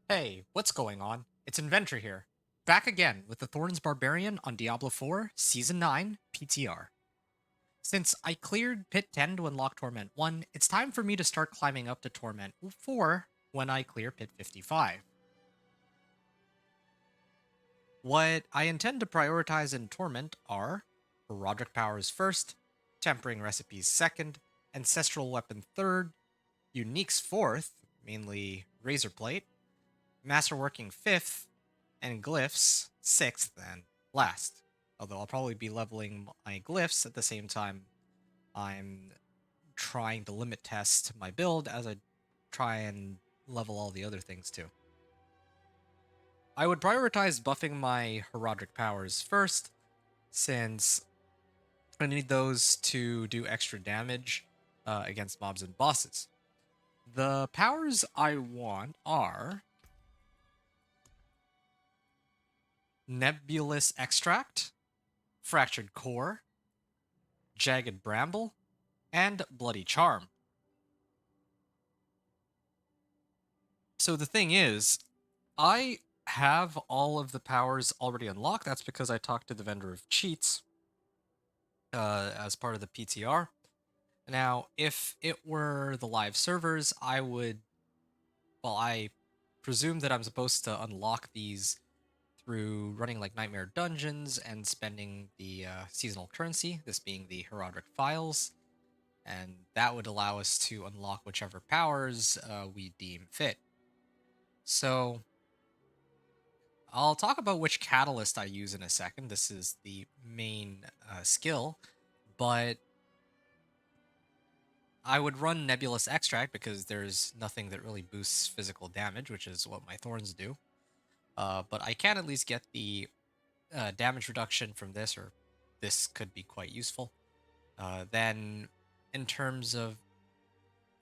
Hey, what's going on? It's Inventor here. Back again with the Thorns Barbarian on Diablo 4, Season 9, PTR. Since I cleared Pit 10 to unlock Torment 1, it's time for me to start climbing up to Torment 4 when I clear Pit 55. What I intend to prioritize in Torment are Roderick Powers first, Tempering Recipes second, Ancestral Weapon third, Uniques fourth, mainly Razorplate, Masterworking fifth, and Glyphs sixth and last. Although I'll probably be leveling my Glyphs at the same time I'm trying to limit test my build as I try and level all the other things too. I would prioritize buffing my Herodric powers first, since I need those to do extra damage against mobs and bosses. The powers I want are Nebulous Extract, Fractured Core, Jagged Bramble, and Bloody Charm. So the thing is, I have all of the powers already unlocked. That's because I talked to the vendor of cheats as part of the PTR. Now, if it were the live servers, I presume that I'm supposed to unlock these through running like Nightmare Dungeons and spending the seasonal currency, this being the Herodic Files, and that would allow us to unlock whichever powers we deem fit. So I'll talk about which catalyst I use in a second. This is the main skill, but I would run Nebulous Extract because there's nothing that really boosts physical damage, which is what my thorns do. But I can at least get the damage reduction from this, or this could be quite useful. Then, in terms of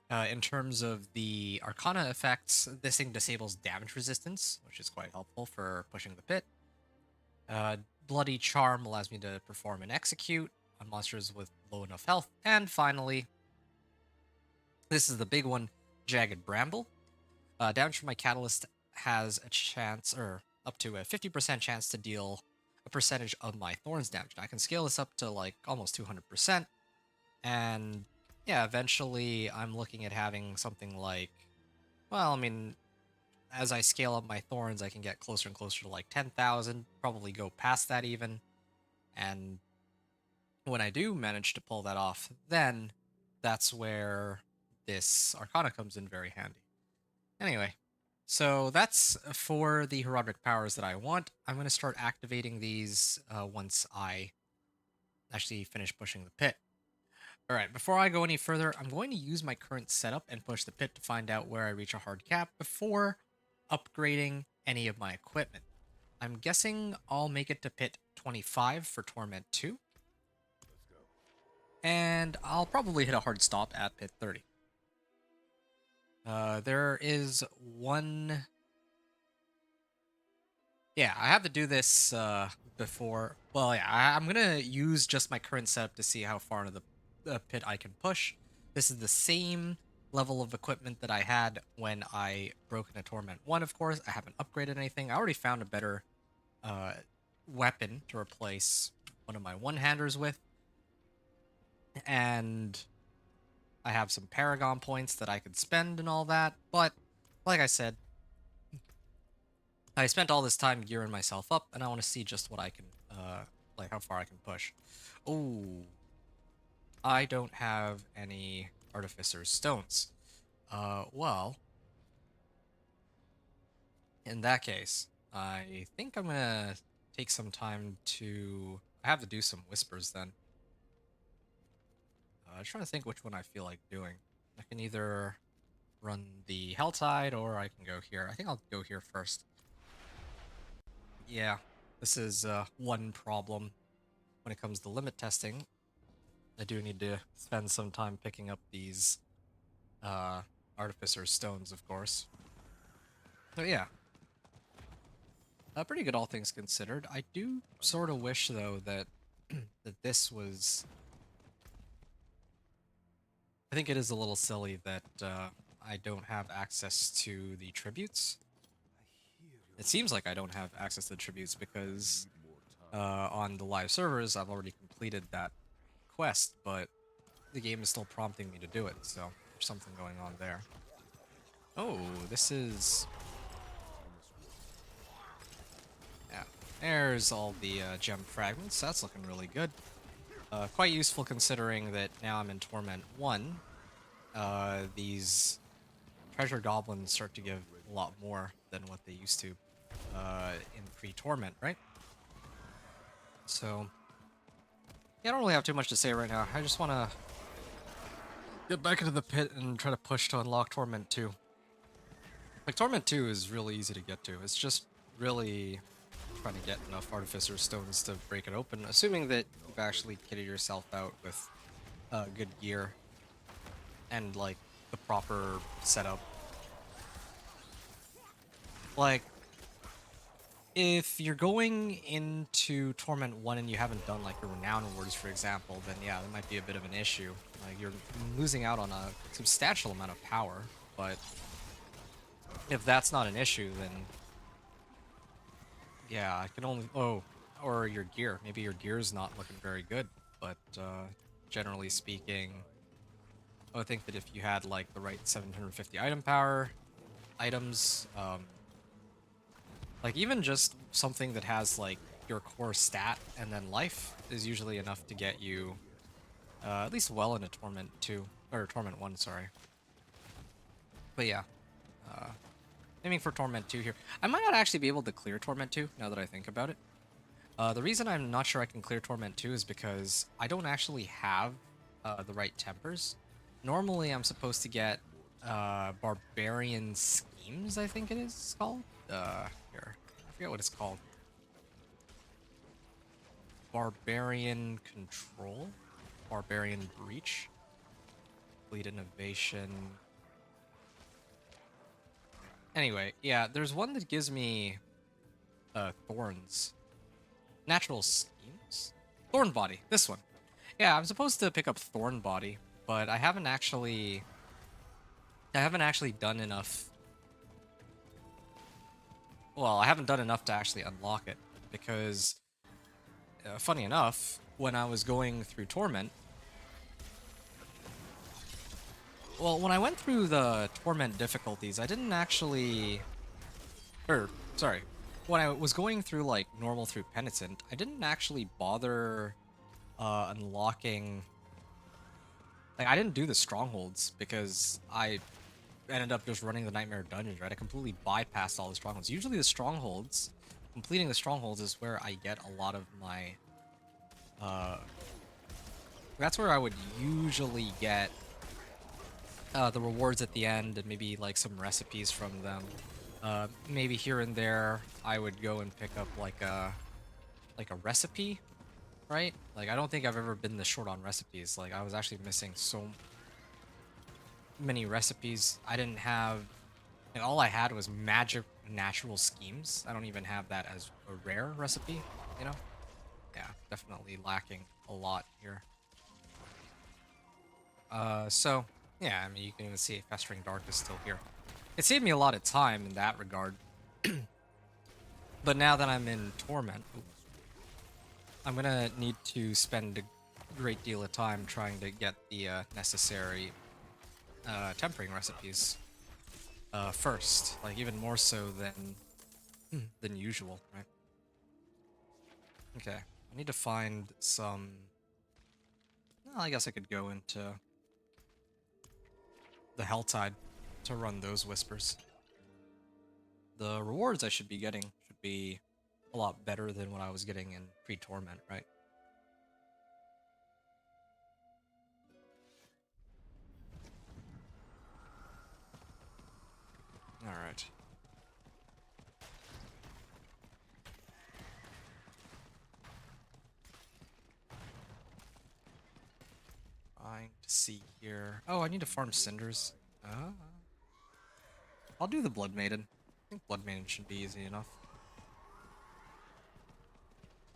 the Arcana effects, this thing disables damage resistance, which is quite helpful for pushing the pit. Bloody Charm allows me to perform and execute on monsters with low enough health. And finally, this is the big one, Jagged Bramble. Damage from my Catalyst has a chance, or up to a 50% chance to deal a percentage of my Thorns damage. I can scale this up to like almost 200%. And yeah, eventually I'm looking at having something like, well, I mean, as I scale up my Thorns, I can get closer and closer to like 10,000, probably go past that even. And when I do manage to pull that off, then that's where this Arcana comes in very handy. Anyway, so that's for the Herodic powers that I want. I'm going to start activating these once I actually finish pushing the pit. All right, before I go any further, I'm going to use my current setup and push the pit to find out where I reach a hard cap before upgrading any of my equipment. I'm guessing I'll make it to pit 25 for Torment 2, and I'll probably hit a hard stop at pit 30. There is one. Yeah, I have to do this before. Well, yeah, I'm gonna use just my current setup to see how far into the pit I can push. This is the same level of equipment that I had when I broke into Torment 1, of course. I haven't upgraded anything. I already found a better uh, weapon to replace one of my one-handers with. And I have some Paragon points that I could spend and all that. But, like I said, I spent all this time gearing myself up, and I want to see just what I can, like how far I can push. Oh, I don't have any Artificer's Stones. Well, in that case, I think I'm gonna take some time to. I have to do some whispers then. I'm trying to think which one I feel like doing. I can either run the Helltide or I can go here. I think I'll go here first. Yeah, this is one problem when it comes to limit testing. I do need to spend some time picking up these Artificer Stones, of course. So yeah, pretty good all things considered. I do sort of wish, though, that that this was... I think it is a little silly that I don't have access to the tributes. It seems like I don't have access to the tributes because on the live servers I've already completed that quest, but the game is still prompting me to do it, so there's something going on there. Oh, this is... yeah, there's all the gem fragments. That's looking really good. Quite useful considering that now I'm in Torment 1. These treasure goblins start to give a lot more than what they used to in pre-Torment, right? So, yeah, I don't really have too much to say right now. I just want to get back into the pit and try to push to unlock Torment 2. Like, Torment 2 is really easy to get to. It's just really trying to get enough Artificer Stones to break it open, assuming that you've actually kitted yourself out with good gear and, like, the proper setup. Like, if you're going into Torment 1 and you haven't done, like, your Renown Awards, for example, then yeah, that might be a bit of an issue. Like, you're losing out on a substantial amount of power, but if that's not an issue, then yeah, I can only... oh, or your gear. Maybe your gear's not looking very good, but generally speaking, I would think that if you had, like, the right 750 item power items, like, even just something that has, like, your core stat and then life is usually enough to get you at least well into Torment 2, or Torment 1, sorry. But yeah, aiming for Torment 2 here. I might not actually be able to clear Torment 2, now that I think about it. The reason I'm not sure I can clear Torment 2 is because I don't actually have the right tempers. Normally, I'm supposed to get Barbarian Schemes, I think it is called. Here, I forget what it's called. Barbarian Control? Barbarian Breach? Complete Innovation. Anyway, yeah, there's one that gives me Thorns. Natural Schemes? Thorn Body, this one. Yeah, I'm supposed to pick up Thorn Body, but I haven't actually done enough. Well, I haven't done enough to actually unlock it, because funny enough, when I was going through Torment, well, when I went through the Torment difficulties, I didn't actually, or sorry, when I was going through, like, normal through Penitent, I didn't actually bother unlocking, like, I didn't do the strongholds because I ended up just running the Nightmare Dungeons, right? I completely bypassed all the strongholds. Usually the strongholds, completing the strongholds is where I get a lot of my, that's where I would usually get the rewards at the end and maybe, like, some recipes from them. Maybe here and there I would go and pick up like a recipe, right? Like, I don't think I've ever been this short on recipes. Like, I was actually missing so many recipes. I didn't have, and all I had was magic natural schemes. I don't even have that as a rare recipe, you know? Yeah, definitely lacking a lot here. So yeah, I mean, you can even see Festering Dark is still here. It saved me a lot of time in that regard. But now that I'm in Torment, I'm gonna need to spend a great deal of time trying to get the necessary tempering recipes first, like, even more so than usual, right? Okay, I need to find some. Well, I guess I could go into the Helltide to run those whispers. The rewards I should be getting should be a lot better than what I was getting in pre-Torment, right? Alright. Trying to see here. Oh, I need to farm cinders. I'll do the Blood Maiden. I think Blood Maiden should be easy enough.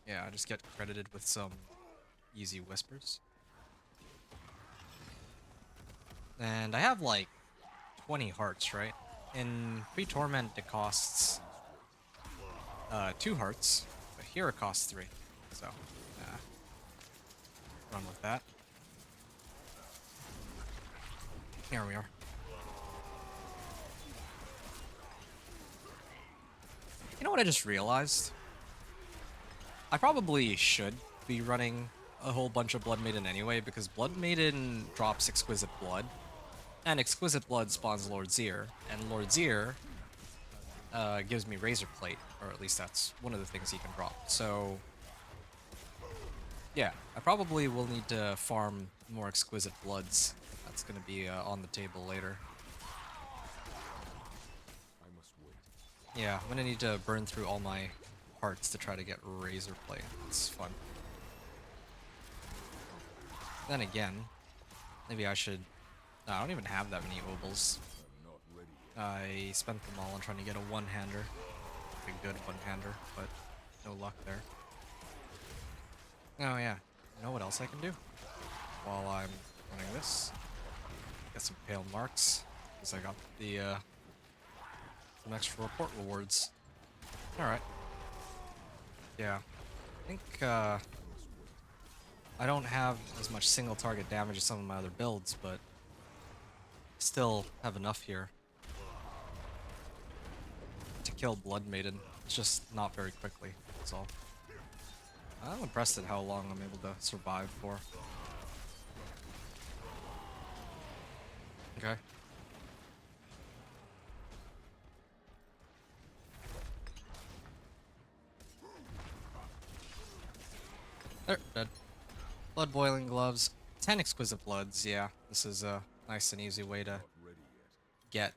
Yeah, I just get credited with some easy whispers. And I have, like, 20 hearts, right? In pre-Torment, it costs 2 hearts, but here it costs 3. So, run with that. Here we are. You know what I just realized? I probably should be running a whole bunch of Blood Maiden anyway, because Blood Maiden drops Exquisite Blood, and Exquisite Blood spawns Lord Zir, and Lord Zir gives me Razor Plate, or at least that's one of the things he can drop. So, yeah, I probably will need to farm more Exquisite Bloods. That's going to be on the table later. Yeah, I'm going to need to burn through all my hearts to try to get Razor Plate. It's fun. Then again, maybe I should... No, I don't even have that many obols. I spent them all on trying to get a one-hander. A good one-hander, but no luck there. Oh yeah, you know what else I can do? While I'm running this, get some pale marks, because I got the some extra report rewards. Alright. Yeah. I think I don't have as much single target damage as some of my other builds, but still have enough here to kill Blood Maiden. It's just not very quickly, that's all. I'm impressed at how long I'm able to survive for. Okay. There, dead. Blood boiling gloves. 10 exquisite bloods, yeah. This is a nice and easy way to get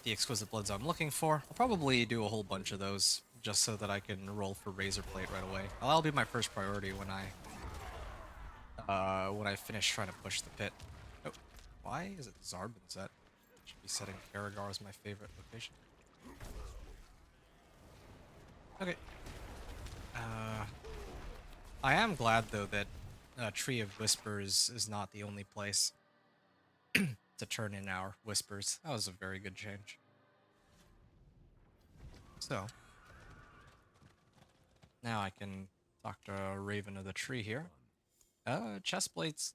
the exquisite bloods I'm looking for. I'll probably do a whole bunch of those just so that I can roll for Razor Plate right away. That'll be my first priority when I finish trying to push the pit. Oh, why is it Zarbin set? Should be setting Karagar as my favorite location. Okay. I am glad though that Tree of Whispers is not the only place to turn in our whispers. That was a very good change. So, now I can talk to Raven of the Tree here. Chest plates,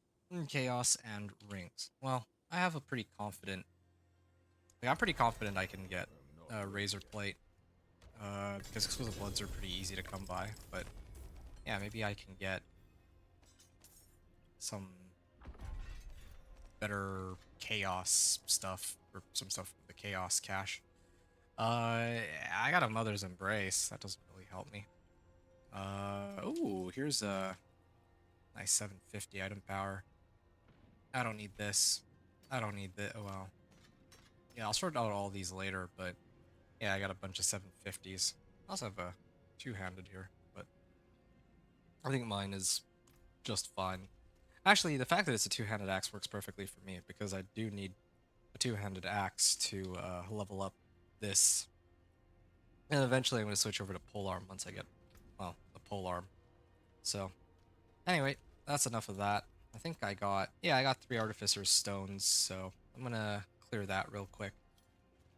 chaos, and rings. Well, I have a pretty confident... I'm pretty confident I can get a Razor Plate. Because Exquisite Bloods are pretty easy to come by. But, yeah, maybe I can get some better chaos stuff, or some stuff from the chaos cache. I got a Mother's Embrace. That doesn't really help me. Ooh, here's a nice 750 item power. I don't need this. I don't need this. Oh, well. Yeah, I'll sort out all these later, but yeah, I got a bunch of 750s. I also have a two-handed here, but I think mine is just fine. Actually, the fact that it's a two-handed axe works perfectly for me because I do need a two-handed axe to level up this. And eventually I'm going to switch over to polearm once I get, well, the polearm. So, anyway, that's enough of that. I think I got 3 Artificer's Stones, so I'm going to clear that real quick.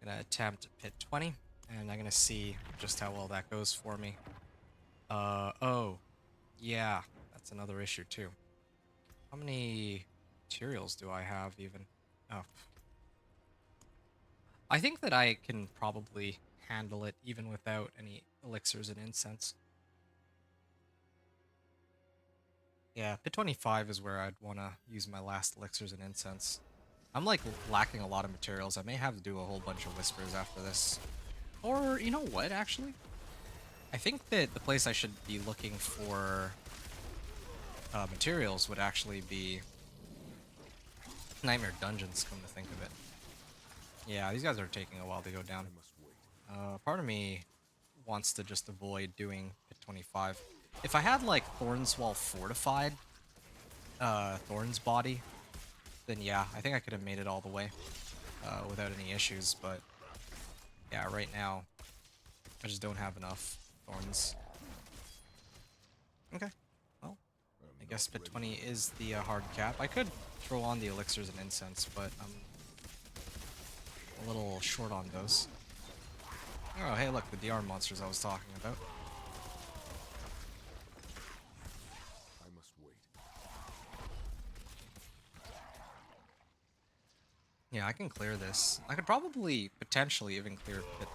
I'm going to attempt pit 20, and I'm going to see just how well that goes for me. Oh, yeah, that's another issue too. How many materials do I have even? Oh. I think that I can probably handle it even without any elixirs and incense. Yeah, pit 25 is where I'd want to use my last elixirs and incense. I'm like lacking a lot of materials. I may have to do a whole bunch of whispers after this. Or, you know what, actually? I think that the place I should be looking for materials would actually be Nightmare Dungeons, come to think of it. Yeah, these guys are taking a while to go down. Part of me wants to just avoid doing pit 25. If I had like Thorns Wall fortified, Thorns body, then yeah, I think I could have made it all the way without any issues. But yeah, right now I just don't have enough Thorns. Okay, well, I guess pit 20 is the hard cap. I could throw on the elixirs and incense, but I'm a little short on those. Oh, hey, look, the DR monsters I was talking about. I must wait. Yeah, I can clear this. I could probably potentially even clear pit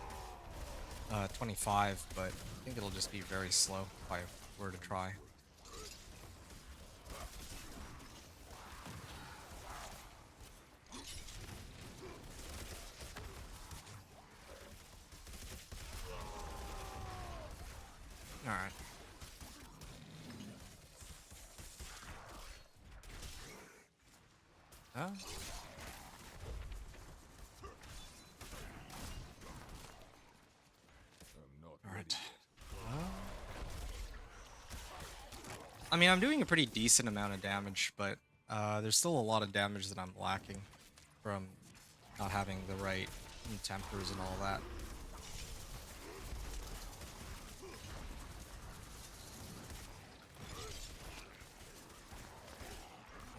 25, but I think it'll just be very slow if I were to try. Alright. Oh. I'm not Alright. ready I mean, I'm doing a pretty decent amount of damage, but there's still a lot of damage that I'm lacking from not having the right tempers and all that.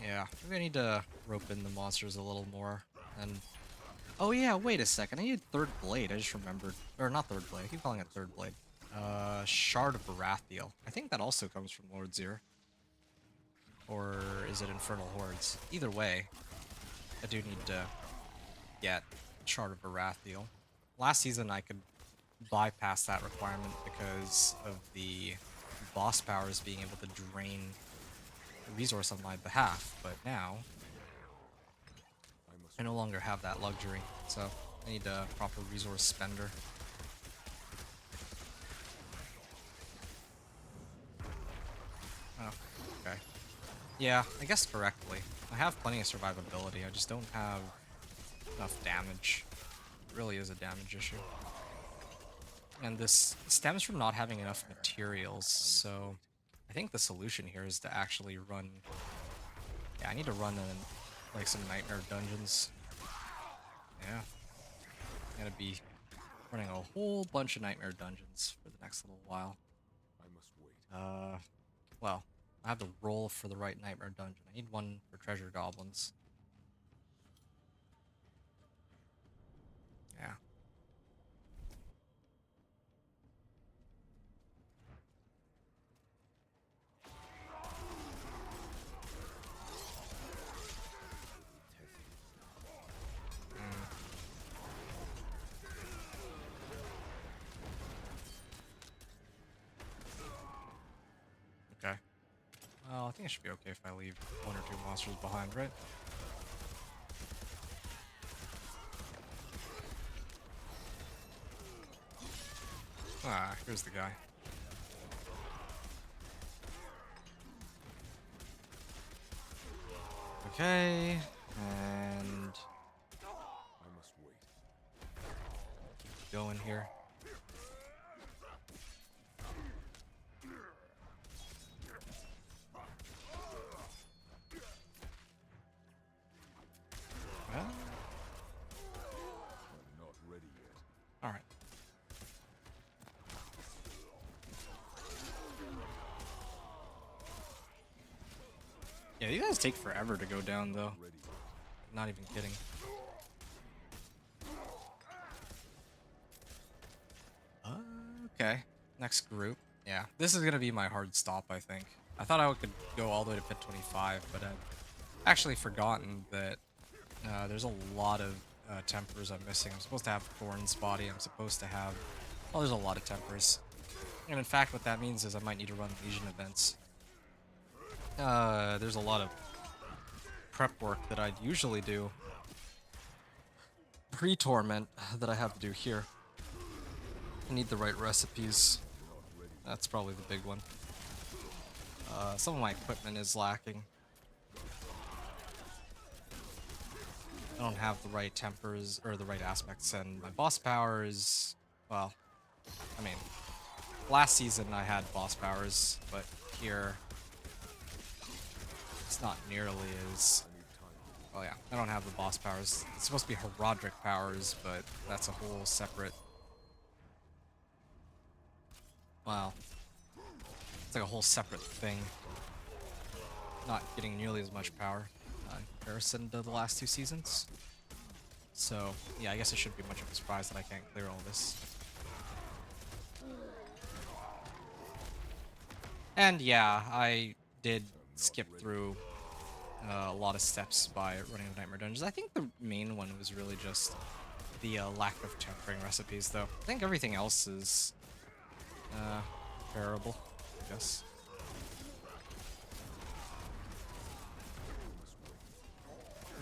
Yeah, maybe I need to rope in the monsters a little more. And oh yeah, wait a second, I need third blade. I just remembered, or not third blade. I keep calling it third blade. Shard of Baratheon. I think that also comes from Lord Zir. Or is it Infernal Hordes? Either way, I do need to get Shard of Baratheon. Last season I could bypass that requirement because of the boss powers being able to drain resource on my behalf, but now I must I no longer have that luxury, so I need a proper resource spender. Oh, okay. Yeah, I guess correctly. I have plenty of survivability, I just don't have enough damage. It really is a damage issue. And this stems from not having enough materials, so I think the solution here is to actually run... Yeah, I need to run in, like, some nightmare dungeons. Yeah. I'm gonna be running a whole bunch of nightmare dungeons for the next little while. I must wait. Well, I have to roll for the right nightmare dungeon. I need one for treasure goblins. Yeah. Okay. Well, I think it should be okay if I leave one or two monsters behind, right? Ah, here's the guy. Okay, and I must wait. keep going here. Well, I'm not ready yet. all right. Yeah, you guys take forever to go down, though. Ready. Not even kidding. Okay. Next group. Yeah, this is gonna be my hard stop, I think. I thought I could go all the way to pit 25, but I've actually forgotten that there's a lot of tempers I'm missing. I'm supposed to have Thorns body. I'm supposed to have... Well, there's a lot of tempers. And in fact, what that means is I might need to run Legion events. There's a lot of prep work that I'd usually do pre-Torment that I have to do here. I need the right recipes. That's probably the big one. Some of my equipment is lacking. I don't have the right tempers, or the right aspects, and my boss powers, well, I mean, last season I had boss powers, but here it's not nearly as... Oh yeah, I don't have the boss powers. It's supposed to be Herodric powers, but that's a whole separate... Wow. It's like a whole separate thing. not getting nearly as much power in comparison to the last 2 seasons. So, yeah, I guess it shouldn't be much of a surprise that I can't clear all this. And yeah, I did skip through a lot of steps by running the Nightmare Dungeons. I think the main one was really just the lack of tempering recipes, though. I think everything else is comparable, I guess.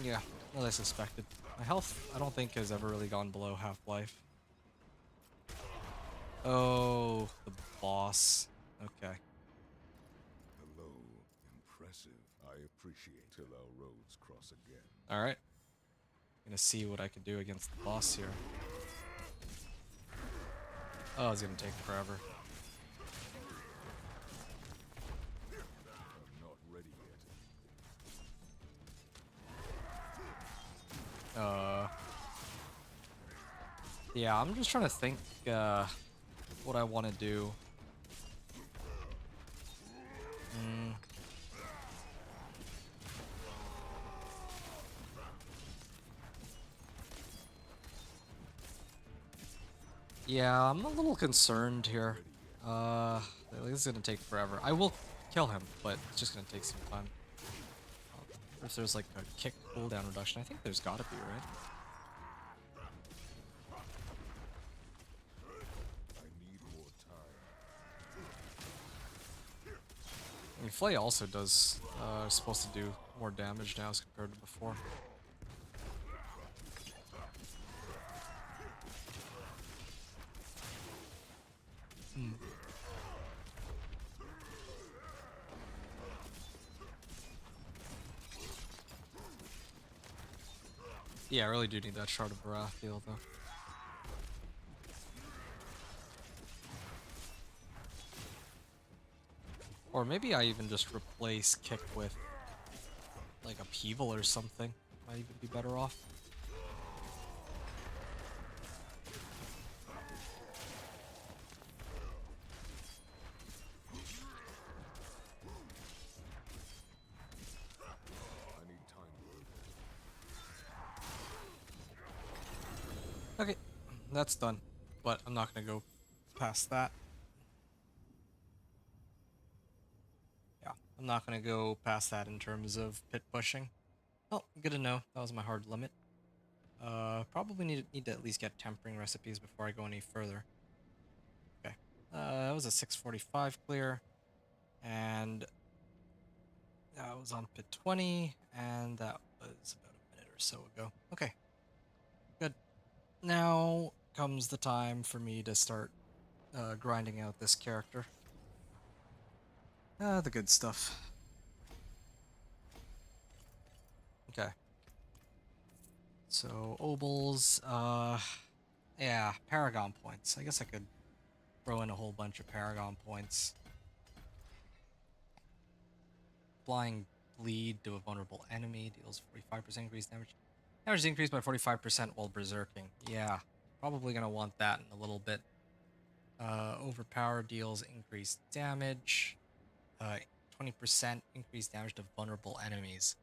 Yeah, as I suspected. My health, I don't think, has ever really gone below half-life. Oh, the boss. Okay. Hello, impressive. I appreciate till our roads cross again. Alright. Gonna see what I can do against the boss here. Oh, it's gonna take forever. I'm not ready yet. Yeah, I'm just trying to think what I want to do. Yeah, I'm a little concerned here. This is gonna take forever. I will kill him, but it's just gonna take some time. If there's like a kick cooldown reduction, I think there's gotta be, right? I need more time. I mean, Flay also does, supposed to do more damage now as compared to before. Yeah, I really do need that Shard of Baratheon, though. Or maybe I even just replace Kick with, like, Upheaval or something. Might even be better off. I need time to look. Okay, that's done. But I'm not gonna go past that. Yeah, I'm not gonna go past that in terms of pit pushing. Oh, good to know. That was my hard limit. Probably need to at least get tempering recipes before I go any further. Okay. That was a 645 clear, and that was on pit 20, and that was about a minute or so ago. Okay, good. Now comes the time for me to start grinding out this character. The good stuff. Okay. So, Obols, yeah, Paragon points. I guess I could throw in a whole bunch of Paragon points. Flying Bleed to a vulnerable enemy deals 45% increased damage. Damage is increased by 45% while berserking. Yeah, probably gonna want that in a little bit. Overpower deals increased damage. 20% increased damage to vulnerable enemies.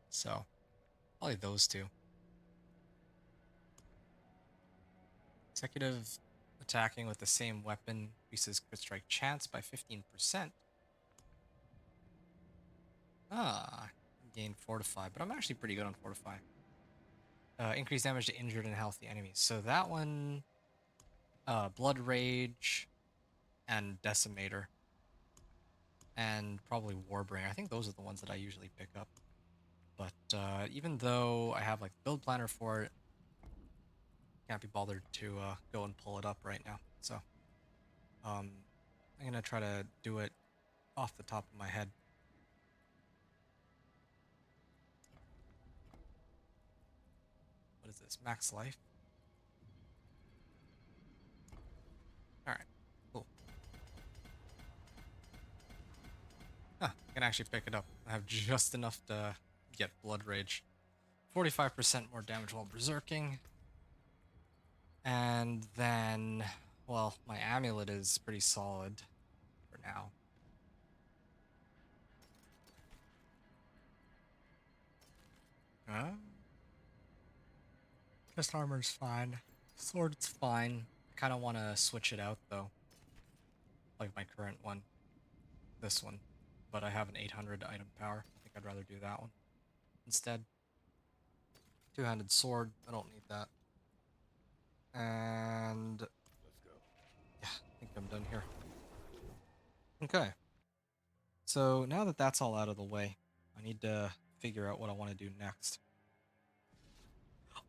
So, probably those two. Executive attacking with the same weapon increases crit strike chance by 15%. Gain Fortify, but I'm actually pretty good on Fortify. Increased damage to injured and healthy enemies. So that one, Blood Rage and Decimator. And probably Warbringer. I think those are the ones that I usually pick up. But even though I have like build planner for it, can't be bothered to go and pull it up right now. So I'm gonna try to do it off the top of my head. What is this? Max life? Alright, cool. Huh, I can actually pick it up. I have just enough to get Blood Rage. 45% more damage while berserking. And then, well, my amulet is pretty solid for now. Chest armor's fine. Sword's fine. I kind of want to switch it out though, like my current one, this one. But I have an 800 item power. I think I'd rather do that one instead. Two-handed sword. I don't need that. And Let's go. yeah, I think I'm done here. Okay. So now that that's all out of the way, I need to figure out what I want to do next.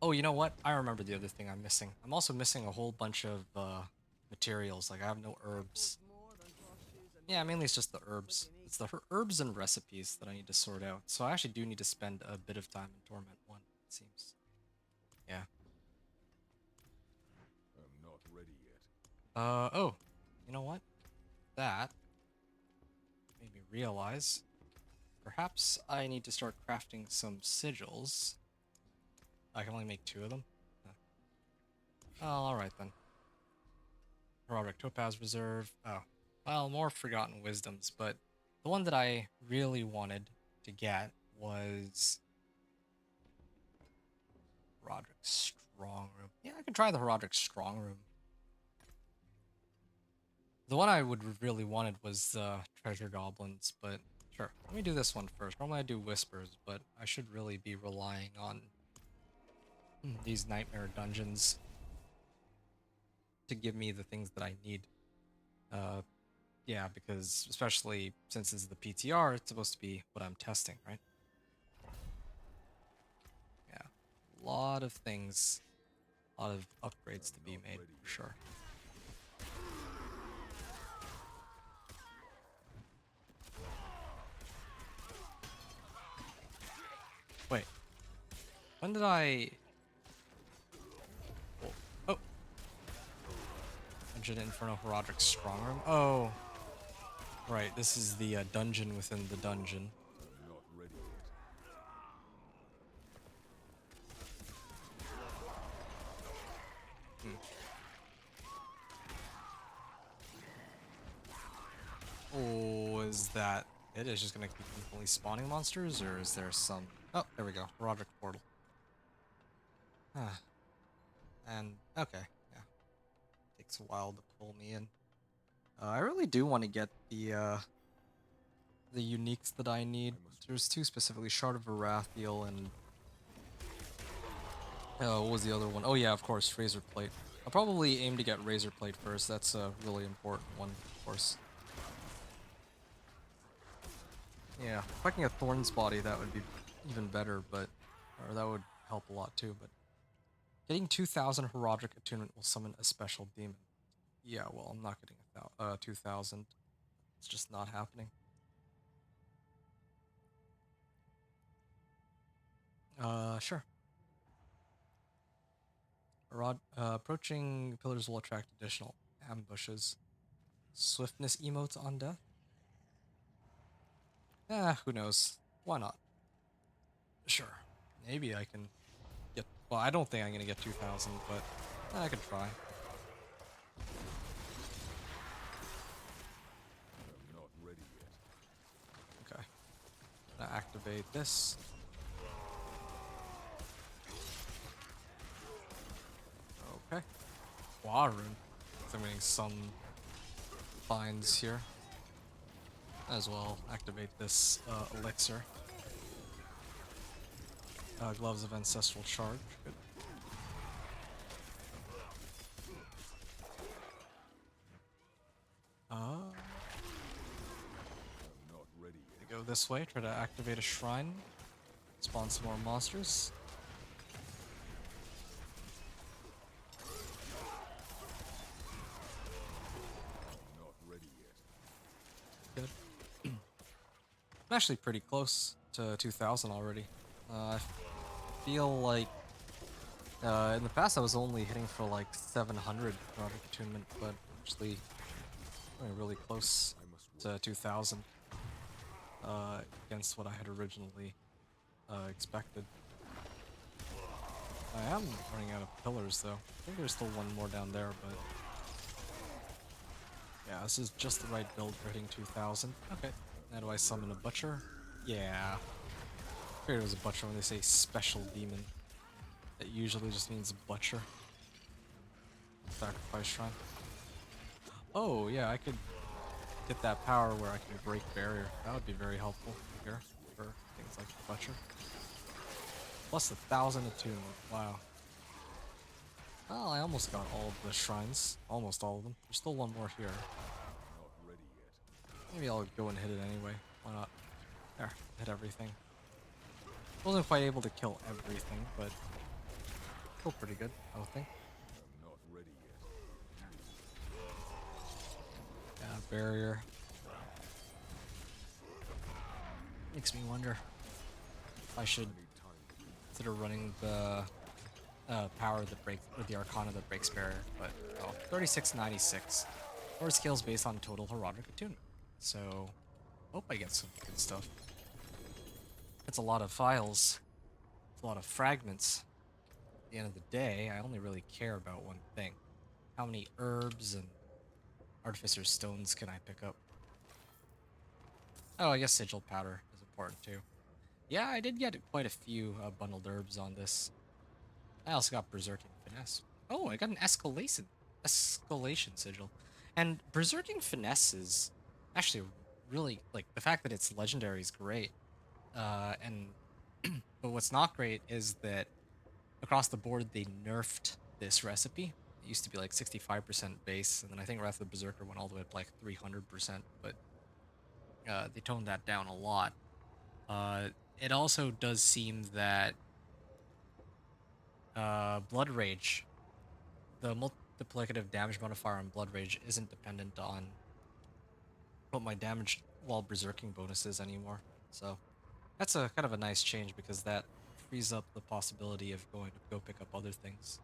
Oh, you know what? I remember the other thing I'm missing. I'm also missing a whole bunch of materials. Like I have no herbs. Yeah, mainly it's just the herbs. It's the herbs and recipes that I need to sort out. So I actually do need to spend a bit of time in Torment 1, it seems. Yeah. I'm not ready yet. Oh. You know what? That made me realize perhaps I need to start crafting some sigils. I can only make 2 of them. Oh, alright then. Heroic Topaz Reserve. Oh. Well, more Forgotten Wisdoms, but the one that I really wanted to get was Roderick Strong Room. Yeah, I could try the Roderick Strong Room. The one I would really wanted was Treasure Goblins, but sure. Let me do this one first. Normally I do Whispers, but I should really be relying on these Nightmare Dungeons to give me the things that I need. Yeah, because especially since it's the PTR, it's supposed to be what I'm testing, right? Yeah, a lot of things, a lot of upgrades to be made, for sure. Wait, when did I... Oh! Dungeon Inferno Roderick Strong Room? Oh, right, this is the dungeon within the dungeon. I'm not ready yet. Oh, is that it? Is just gonna keep infinitely spawning monsters, or is there some... Oh, there we go. Roderick Portal. Ah. And, okay, yeah. Takes a while to pull me in. I really do want to get the uniques that I need. There's 2 specifically, Shard of Varathiel and... what was the other one? Oh yeah, of course, Razor Plate. I'll probably aim to get Razor Plate first. That's a really important one, of course. Yeah, if I can get Thorns Body, that would be even better, but... Or that would help a lot too, but... Getting 2,000 Herodic Attunement will summon a special demon. Yeah, well, I'm not getting 2,000. It's just not happening. Sure. Approaching pillars will attract additional ambushes. Swiftness emotes on death? Who knows? Why not? Sure. Maybe I can get... Well, I don't think I'm gonna get 2,000, but I could try. I'm not ready yet. Okay. Gonna activate this. Okay. Wow, rune. I'm getting some finds here. As well, activate this elixir. Gloves of Ancestral Charge. Good. I'm not ready yet. Go this way, try to activate a shrine. Spawn some more monsters. I'm not ready yet. Good. I'm actually pretty close to 2,000 already. I feel like in the past I was only hitting for like 700 Roderick Attunement, but actually really close to 2,000 against what I had originally expected. I am running out of pillars though. I think there's still one more down there, but yeah, this is just the right build for hitting 2,000. Okay, now do I summon a butcher? Yeah. Figured it was a butcher when they say special demon. It usually just means butcher. Sacrifice shrine. Oh yeah, I could get that power where I can break barrier. That would be very helpful here for things like butcher. Plus 1,000 attunement. Wow. Well, I almost got all of the shrines. Almost all of them. There's still one more here. Not ready yet. Maybe I'll go and hit it anyway. Why not? There, hit everything. Wasn't quite able to kill everything, but still pretty good, I would think. I'm not ready yet. Yeah, barrier. Makes me wonder if I should I need time. consider running the power that breaks, or the Arcana that breaks barrier, but oh, 3696. Or scales based on total heraldic attunement. So, hope I get some good stuff. It's a lot of files. It's a lot of fragments. At the end of the day, I only really care about one thing. How many herbs and Artificer's Stones can I pick up? Oh, I guess Sigil Powder is important too. Yeah, I did get quite a few bundled herbs on this. I also got Berserking Finesse. Oh, I got an Escalation Sigil. And Berserking Finesse is actually really, like, the fact that it's legendary is great. And but what's not great is that across the board they nerfed this recipe. It used to be like 65% base, and then I think Wrath of the Berserker went all the way up to like 300%, but they toned that down a lot. It also does seem that Blood Rage, the multiplicative damage modifier on Blood Rage, isn't dependent on what my damage while berserking bonus is anymore. So that's a kind of a nice change because that frees up the possibility of going to go pick up other things,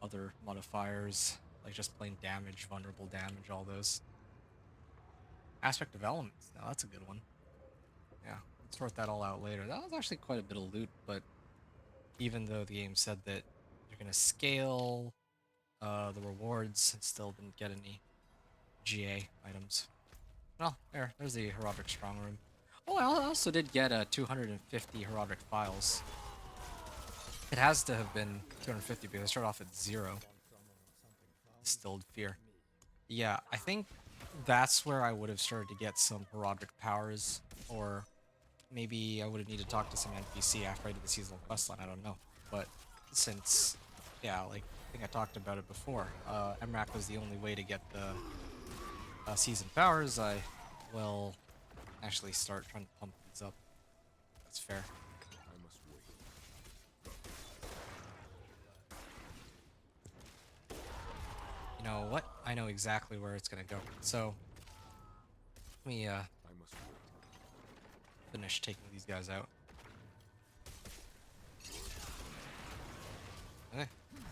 other modifiers like just plain damage, vulnerable damage, all those. Aspect of Elements. Now that's a good one. Yeah, let's sort that all out later. That was actually quite a bit of loot, but even though the game said that you're gonna scale the rewards and still didn't get any GA items. Well, there's the Herodic Strong Room. Oh, I also did get 250 Herodic Files. It has to have been 250 because I started off at 0. Distilled Fear. Yeah, I think that's where I would have started to get some Herodic powers, or maybe I would have needed to talk to some NPC after I did the seasonal questline, I don't know. But since, yeah, like, I think I talked about it before, MRAC was the only way to get the season powers, I will actually start trying to pump these up. That's fair. I must wait. You know what? I know exactly where it's gonna go. So, let me I must wait. finish taking these guys out. Okay. I'm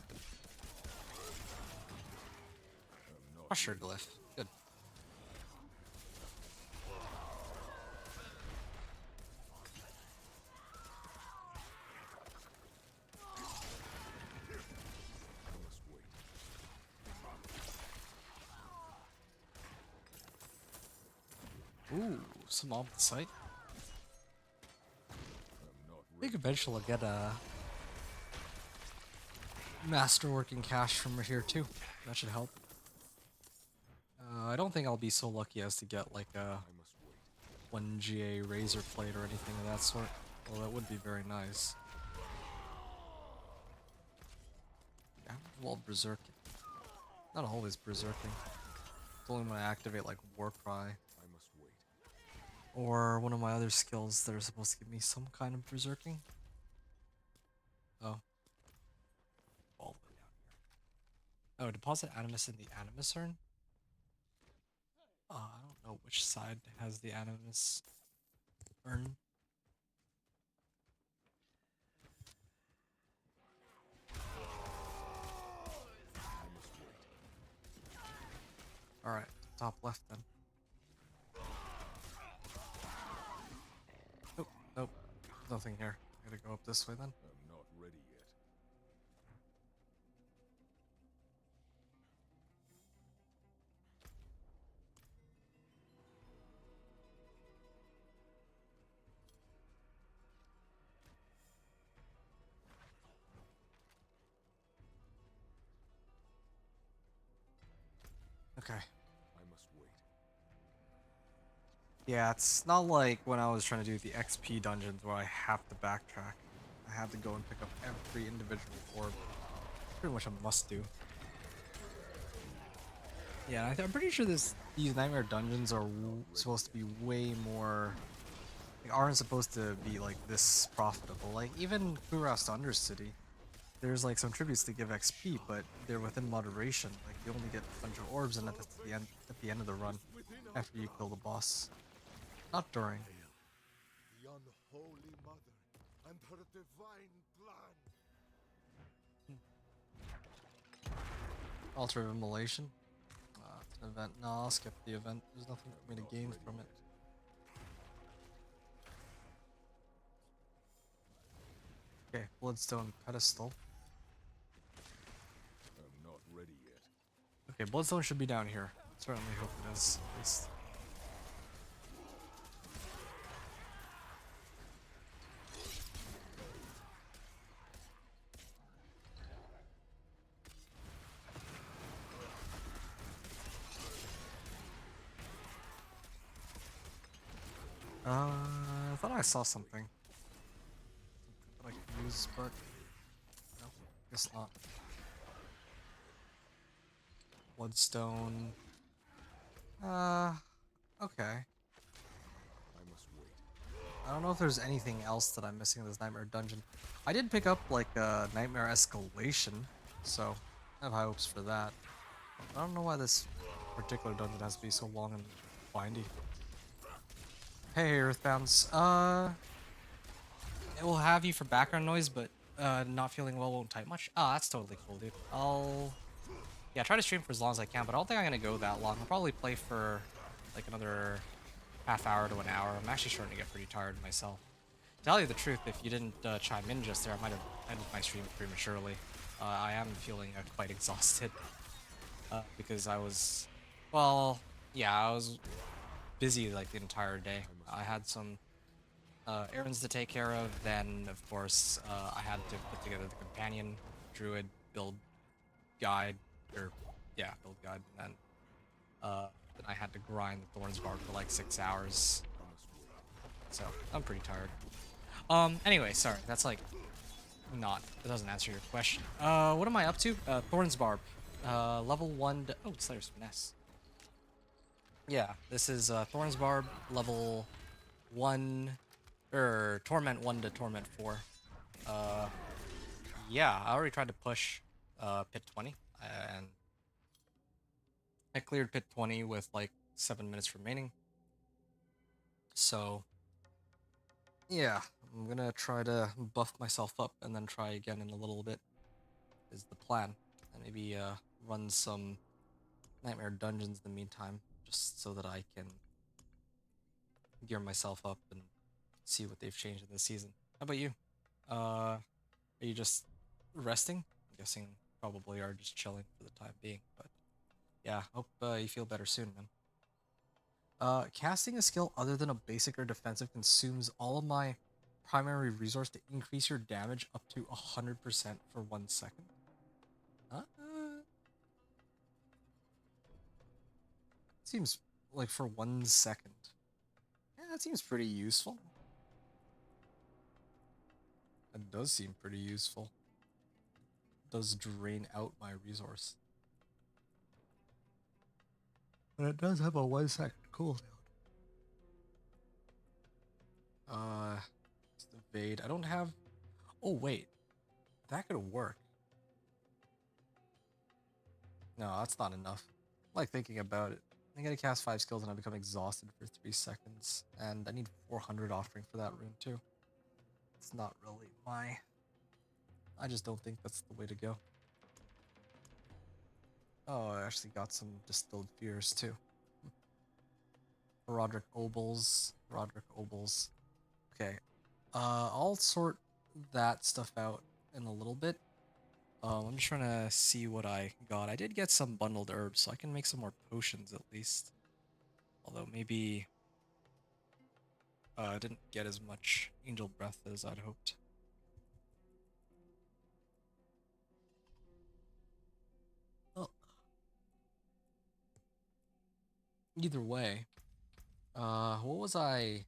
not Crusher Glyph. Good. I must wait. Ooh, some on the site. I'm not I ready. think eventually I'll get a masterworking cache from here too. That should help. I don't think I'll be so lucky as to get like a I must wait. 1 GA razor plate or anything of that sort. Well, that would be very nice. Yeah, well, berserking. Not always berserking. It's only when I activate like Warcry I must wait. or one of my other skills that are supposed to give me some kind of berserking. Oh, all the way down here. Oh, deposit Animus in the Animus urn. I don't know which side has the Animus urn. I must wait. Alright, top left then. Nope, nope. Nothing here. I gotta go up this way then. I'm not ready yet. Okay. I must wait. Yeah, it's not like when I was trying to do the XP dungeons where I have to backtrack. I have to go and pick up every individual orb. Pretty much a must do. Yeah, I'm pretty sure these nightmare dungeons are supposed to be way more. Like, aren't supposed to be like this profitable. Like even Kurast Undercity, there's like some tributes to give XP, but they're within moderation. Like you only get a bunch of orbs, and that's at the end of the run, Within our after you kill the boss, not during. hail, the unholy mother and her divine plan. Altar of Immolation. It's an event. No, I'll skip the event. There's nothing for me to Not gain ready from it. yet. Okay, Bloodstone Pedestal. I'm not ready yet. Okay, Bloodstone should be down here. Certainly hope it is, at least. I thought I saw something. Something that I could use, but no, guess not. Bloodstone. Okay. I must wait. I don't know if there's anything else that I'm missing in this Nightmare Dungeon. I did pick up, like, Nightmare Escalation, so I have high hopes for that. I don't know why this particular dungeon has to be so long and windy. Hey, Earthbounds. It will have you for background noise, but not feeling well won't type much. Oh, that's totally cool, dude. Yeah, try to stream for as long as I can, but I don't think I'm gonna go that long. I'll probably play for like another half hour to an hour. I'm actually starting to get pretty tired myself. To tell you the truth, if you didn't chime in just there, I might have ended my stream prematurely. I am feeling quite exhausted because I was, well, yeah, I was busy like the entire day. I had some errands to take care of. Then, of course, I had to put together the companion druid build guide, or yeah, build guide, and then I had to grind the Thorns Barb for like 6 hours. I must wait. So I'm pretty tired. Anyway, sorry, that's like not, that doesn't answer your question. What am I up to? Thorns Barb. Level 1 to, oh, Slayer's Finesse. Yeah, this is Thorns Barb, level 1, or Torment 1 to Torment 4. Uh, yeah, I already tried to push Pit 20, and I cleared Pit 20 with like 7 minutes remaining. So, yeah, I'm gonna try to buff myself up and then try again in a little bit, is the plan. And maybe run some Nightmare Dungeons in the meantime, just so that I can gear myself up and see what they've changed in this season. How about you? Are you just resting? I'm guessing probably are just chilling for the time being, but yeah, hope you feel better soon, man. Casting a skill other than a basic or defensive consumes all of my primary resource to increase your damage up to 100% for 1 second. Uh, seems like for 1 second. Yeah, that seems pretty useful. That does seem pretty useful. Does drain out my resource. But it does have a 1 second cooldown. Just evade. I don't have. Oh wait, that could work. No, that's not enough. I'm like thinking about it. I gotta cast 5 skills and I become exhausted for 3 seconds, and I need 400 offering for that rune too. It's not really my. I just don't think that's the way to go. Oh, I actually got some distilled fears too. Roderick Obles. Roderick Obles. Okay. I'll sort that stuff out in a little bit. I'm just trying to see what I got. I did get some bundled herbs, so I can make some more potions at least. Although maybe I didn't get as much angel breath as I'd hoped. Oh. Either way, what was I?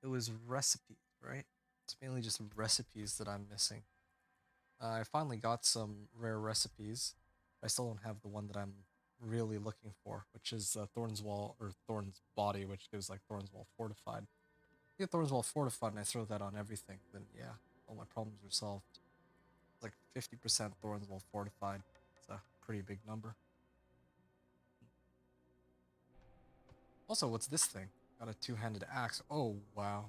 It was recipes, right? It's mainly just recipes that I'm missing. I finally got some rare recipes. I still don't have the one that I'm really looking for, which is Thorns Wall or Thorns Body, which gives like Thorns Wall Fortified. Get Thorns Wall Fortified and I throw that on everything, then yeah, all my problems are solved. It's like 50% Thorns Wall Fortified. It's a pretty big number. Also, what's this thing? Got a two-handed axe. Oh, wow.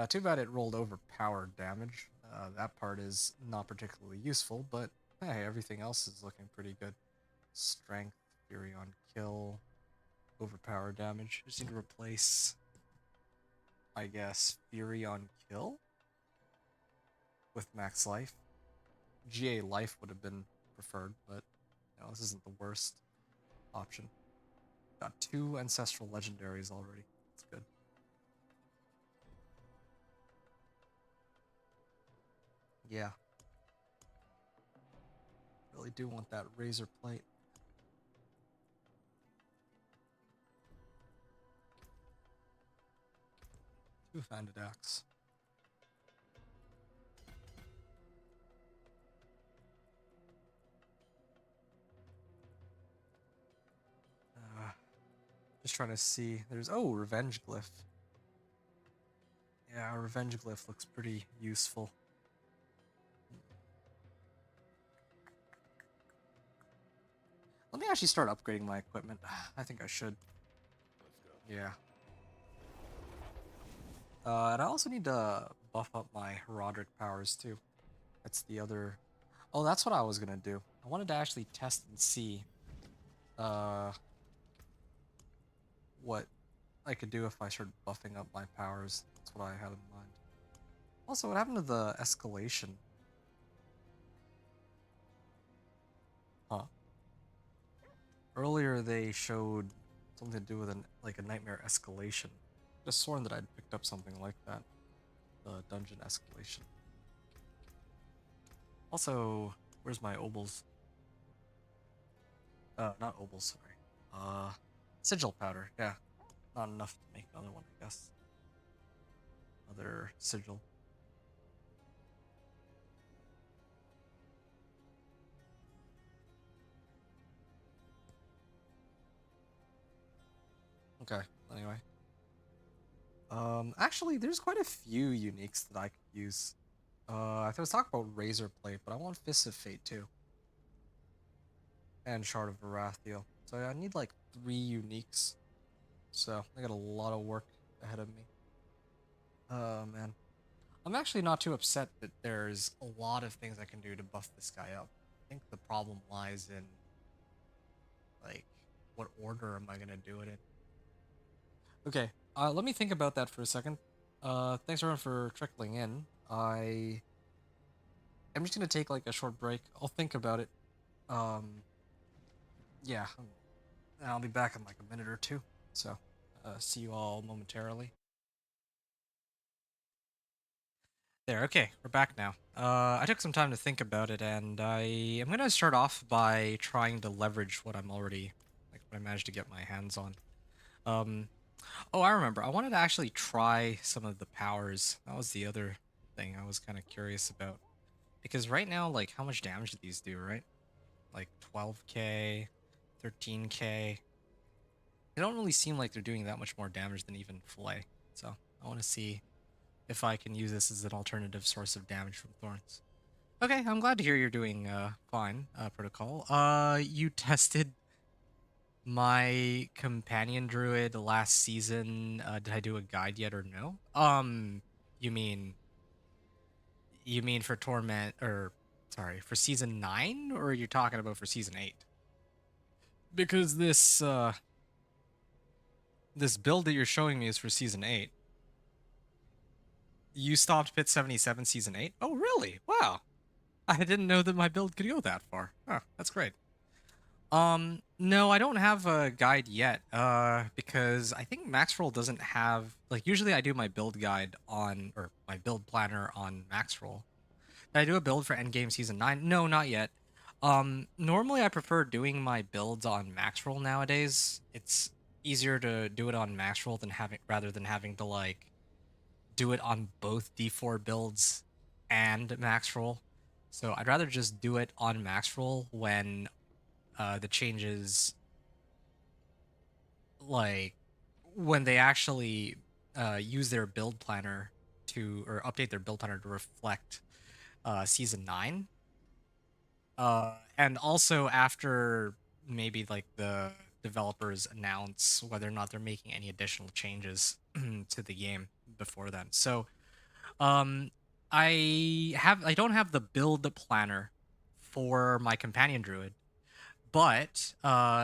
Too bad it rolled overpowered damage. That part is not particularly useful, but hey, everything else is looking pretty good. Strength, Fury on Kill, overpowered damage. Just need to replace, I guess, Fury on Kill with Max Life. GA Life would have been preferred, but this isn't the worst option. Got 2 Ancestral Legendaries already. That's good. Yeah. Really do want that Razor Plate. Two-handed axe. Just trying to see. There's Revenge Glyph. Yeah, Revenge Glyph looks pretty useful. Let me actually start upgrading my equipment. I think I should. Let's go. Yeah. And I also need to buff up my Herodic powers too. That's the other. Oh, that's what I was gonna do. I wanted to actually test and see uh what I could do if I started buffing up my powers. That's what I had in mind. Also, what happened to the escalation? Huh. Earlier they showed something to do with a nightmare escalation. Just sworn that I'd picked up something like that. The dungeon escalation. Also, where's my obols? Not obols, sorry. Sigil powder, yeah. Not enough to make another one, I guess. Another sigil. Okay, anyway. Actually, there's quite a few uniques that I could use. I was talking about Razor Plate, but I want Fist of Fate too. And Shard of Varathiel. So I need like 3 uniques. So I got a lot of work ahead of me. Oh man. I'm actually not too upset that there's a lot of things I can do to buff this guy up. I think the problem lies in like what order am I gonna do it in? Okay, let me think about that for a second. Thanks everyone for trickling in. I'm just gonna take like a short break. I'll think about it. Um, yeah, and I'll be back in like a minute or two. So, see you all momentarily. There, okay, we're back now. I took some time to think about it, and I am gonna start off by trying to leverage what what I managed to get my hands on. Um, oh, I remember. I wanted to actually try some of the powers. That was the other thing I was kind of curious about. Because right now, like, how much damage do these do, right? Like 12k, 13k. They don't really seem like they're doing that much more damage than even Fillet. So I want to see if I can use this as an alternative source of damage from Thorns. Okay, I'm glad to hear you're doing fine, Protocol. You tested my companion druid last season. Did I do a guide yet or no? You mean for Torment or sorry, for season 9 or are you talking about for season 8? Because this build that you're showing me is for season 8. You stopped Pit 77 season 8? Oh, really? Wow. I didn't know that my build could go that far. Oh, that's great. No, I don't have a guide yet, because I think Maxroll doesn't have, like, usually I do my build guide on, or my build planner on Maxroll. Did I do a build for Endgame Season 9? No, not yet. Normally I prefer doing my builds on max roll nowadays. It's easier to do it on max roll than having rather than having to like do it on both D4 builds and max roll. So I'd rather just do it on max roll when the changes like when they actually use their build planner to or update their build planner to reflect season 9, and also after maybe like the developers announce whether or not they're making any additional changes to the game before then. So um I don't have the build planner for my companion druid, but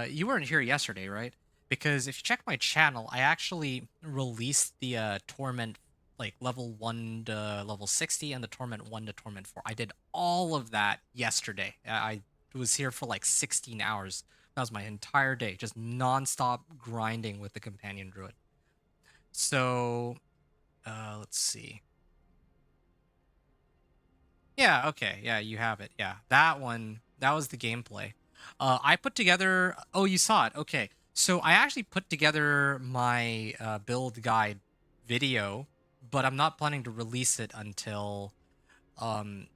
you weren't here yesterday, right? Because if you check my channel, I actually released the Torment like level 1 to level 60 and the Torment 1 to Torment 4. I did all of that yesterday. I was here for like 16 hours. That was my entire day, just nonstop grinding with the companion druid. So, let's see. Yeah, okay. Yeah, you have it. Yeah. That one, that was the gameplay. I put together, oh, you saw it. Okay. So I actually put together my build guide video, but I'm not planning to release it um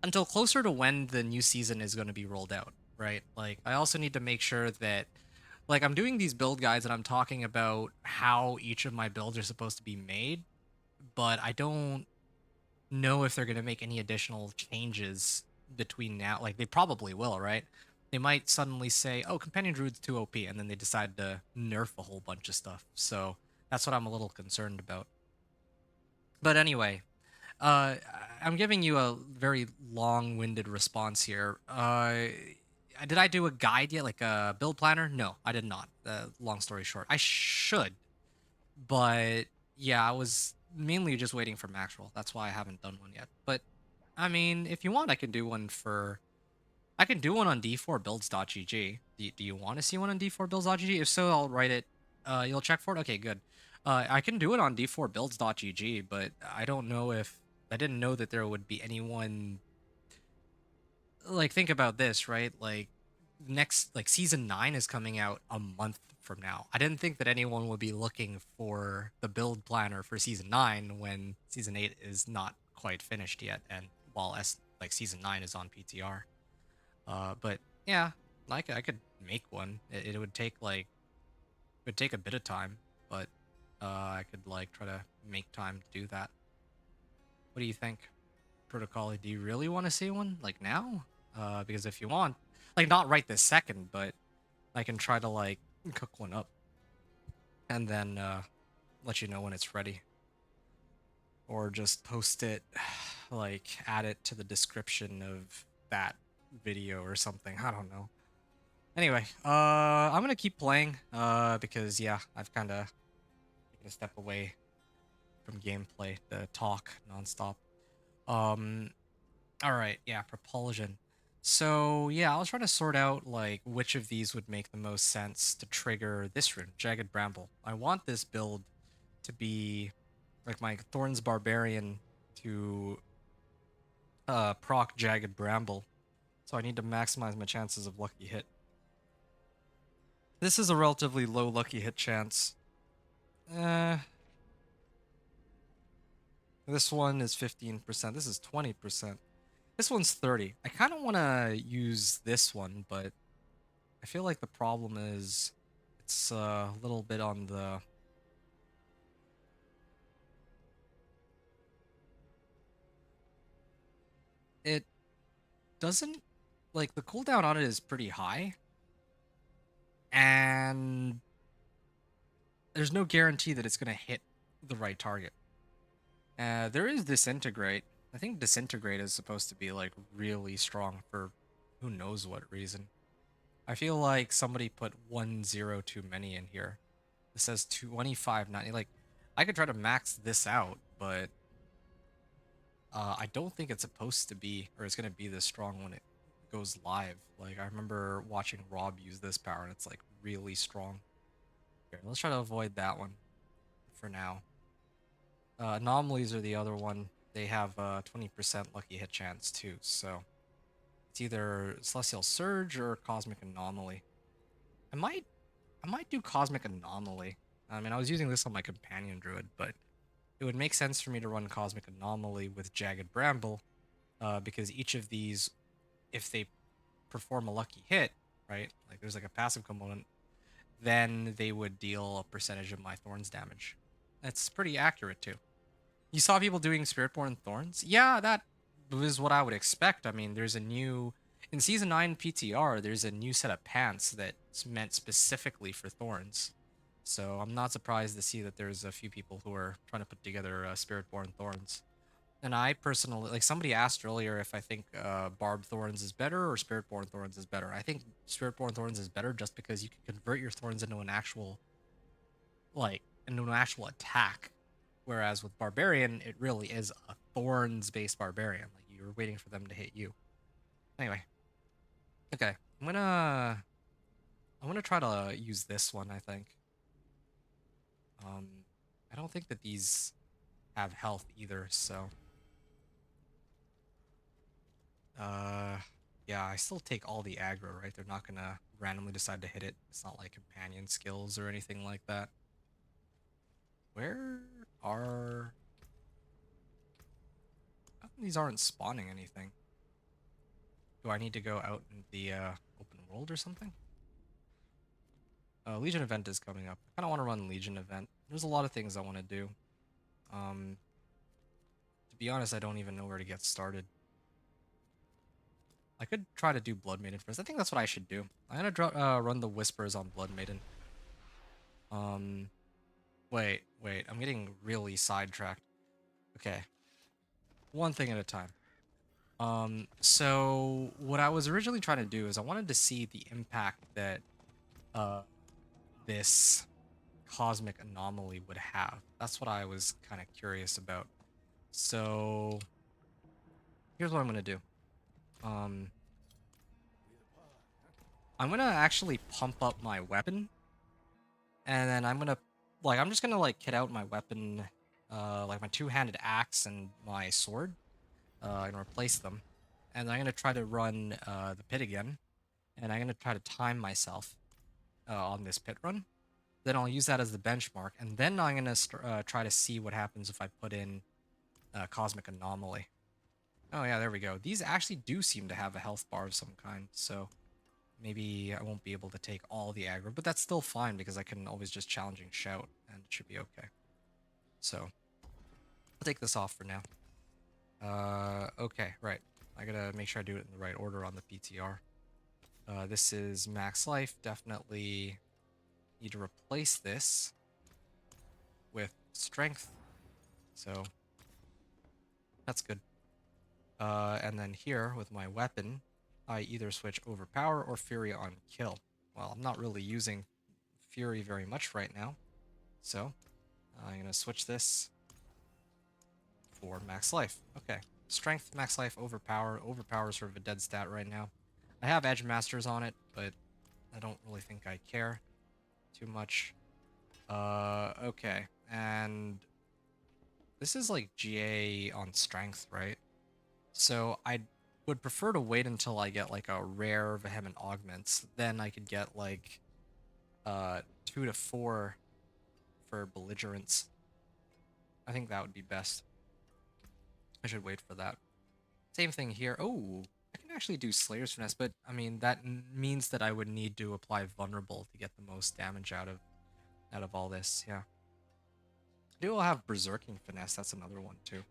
until closer to when the new season is going to be rolled out, right? Like I also need to make sure that like I'm doing these build guides and I'm talking about how each of my builds are supposed to be made, but I don't know if they're going to make any additional changes between now. Like they probably will, right? They might suddenly say, "Oh, companion druid's too OP," and then they decide to nerf a whole bunch of stuff. So that's what I'm a little concerned about. But anyway, I'm giving you a very long-winded response here. Did I do a guide yet, like a build planner? No, I did not. Long story short, I should, but yeah, I was mainly just waiting for Maxwell. That's why I haven't done one yet. But I mean, if you want, I can do one for. I can do one on d4builds.gg. Do you want to see one on d4builds.gg? If so, I'll write it. You'll check for it. Okay, good. I can do it on d4builds.gg, but I don't know if I didn't know that there would be anyone like think about this, right? Like next like season 9 is coming out a month from now. I didn't think that anyone would be looking for the build planner for season 9 when season 8 is not quite finished yet and while like season 9 is on PTR. But yeah, like I could make one. It would take like it would take a bit of time, but I could like try to make time to do that. What do you think? Protocol, do you really want to see one like now? Because if you want, like not right this second, but I can try to like cook one up and then let you know when it's ready, or just post it, like add it to the description of that video or something. I don't know. Anyway, I'm gonna keep playing because yeah, I've kind of taken a step away from gameplay to talk nonstop. Um, All right, yeah, propulsion. So yeah, I was trying to sort out like which of these would make the most sense to trigger this rune, Jagged Bramble. I want this build to be like my Thorns Barbarian to proc Jagged Bramble. So I need to maximize my chances of lucky hit. This is a relatively low lucky hit chance. Uh, this one is 15%. This is 20%. This one's 30. I kind of want to use this one, but I feel like the problem is it's a little bit on the it doesn't like the cooldown on it is pretty high and there's no guarantee that it's going to hit the right target. There is disintegrate. I think disintegrate is supposed to be like really strong for who knows what reason. I feel like somebody put 1-0 too many in here. It says 2590. Like I could try to max this out, but I don't think it's supposed to be, or it's gonna be this strong when it goes live. Like I remember watching Rob use this power, and it's like really strong. Here, let's try to avoid that one for now. Anomalies are the other one. They have 20% lucky hit chance too. So It's either Celestial Surge or Cosmic Anomaly. I might I might do Cosmic Anomaly. I mean, I was using this on my Companion Druid, but it would make sense for me to run Cosmic Anomaly with Jagged Bramble, because each of these, if they perform a lucky hit, right, like there's like a passive component, then they would deal a percentage of my Thorns damage. That's pretty accurate too. You saw people doing Spiritborn Thorns? Yeah, that was what I would expect. I mean, there's a new in Season 9 PTR, there's a new set of pants that's meant specifically for Thorns. So I'm not surprised to see that there's a few people who are trying to put together Spiritborn Thorns. And I personally, like somebody asked earlier if I think Barb Thorns is better or Spiritborn Thorns is better. I think Spiritborn Thorns is better just because you can convert your Thorns into an actual, like, into an actual attack. Whereas with Barbarian, it really is a Thorns based Barbarian. Like you're waiting for them to hit you. Anyway, okay, I'm gonna try to use this one. I think. Um, I don't think that these have health either, so Uh, yeah, I still take all the aggro, right? They're not gonna randomly decide to hit it. It's not like companion skills or anything like that. Where are... How come these aren't spawning anything? Do I need to go out in the open world or something? Legion event is coming up. I kind of want to run Legion event. There's a lot of things I want to do. Um, to be honest, I don't even know where to get started. I could try to do Blood Maiden first. I think that's what I should do. I'm gonna run the Whispers on Blood Maiden. Um, wait, I'm getting really sidetracked. Okay, one thing at a time. So what I was originally trying to do is I wanted to see the impact that uh this cosmic anomaly would have. That's what I was kind of curious about. So here's what I'm gonna do. Um, I'm gonna actually pump up my weapon, and then I'm just gonna like kit out my weapon, like my two-handed axe and my sword, and replace them. And I'm gonna try to run the pit again, and I'm gonna try to time myself on this pit run. Then I'll use that as the benchmark, and then I'm gonna try to see what happens if I put in Cosmic Anomaly. Oh yeah, there we go. These actually do seem to have a health bar of some kind, so maybe I won't be able to take all the aggro, but that's still fine because I can always just challenging shout, and it should be okay. So I'll take this off for now. Okay, right. I gotta make sure I do it in the right order on the PTR. This is max life. Definitely need to replace this with strength. So that's good. And then here with my weapon, I either switch overpower or fury on kill. Well, I'm not really using fury very much right now. So I'm gonna switch this for max life. Okay. Strength, max life, overpower. Overpower is sort of a dead stat right now. I have edge masters on it, but I don't really think I care too much. Okay. And this is like GA on strength, right? So I would prefer to wait until I get like a rare vehement augments. Then I could get like 2 to 4 for belligerence. I think that would be best. I should wait for that. Same thing here. Oh, I can actually do Slayer's Finesse, but I mean that means that I would need to apply Vulnerable to get the most damage out of all this. Yeah. I do have Berserking Finesse. That's another one too.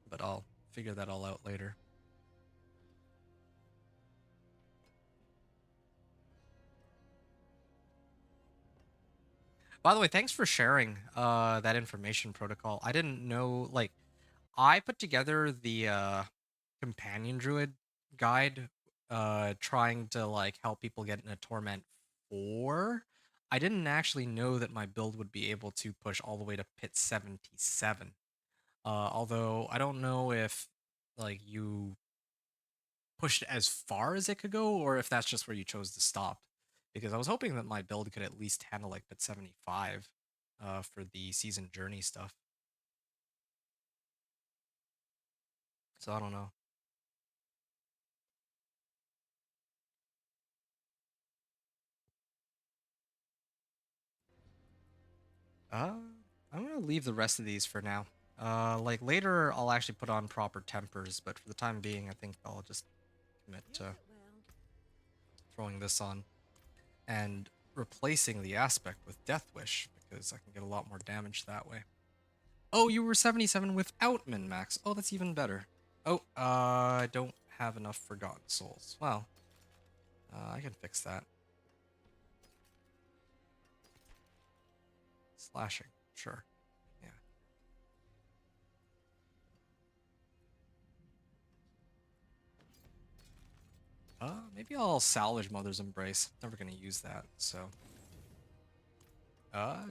But I'll figure that all out later. By the way, thanks for sharing that information protocol. I didn't know, like, I put together the companion druid guide trying to like help people get into Torment 4. I didn't actually know that my build would be able to push all the way to pit 77. Although I don't know if like you pushed as far as it could go or if that's just where you chose to stop. Because I was hoping that my build could at least handle like pit 75 for the season journey stuff. So I don't know. Uh, I'm gonna leave the rest of these for now. Like later, I'll actually put on proper tempers, but for the time being, I think I'll just commit to throwing this on and replacing the aspect with Death Wish because I can get a lot more damage that way. Oh, you were 77 without min-max. Oh, that's even better. Oh, I don't have enough Forgotten Souls. Well, I can fix that. Slashing, sure. Yeah. Maybe I'll salvage Mother's Embrace. Never gonna use that, so.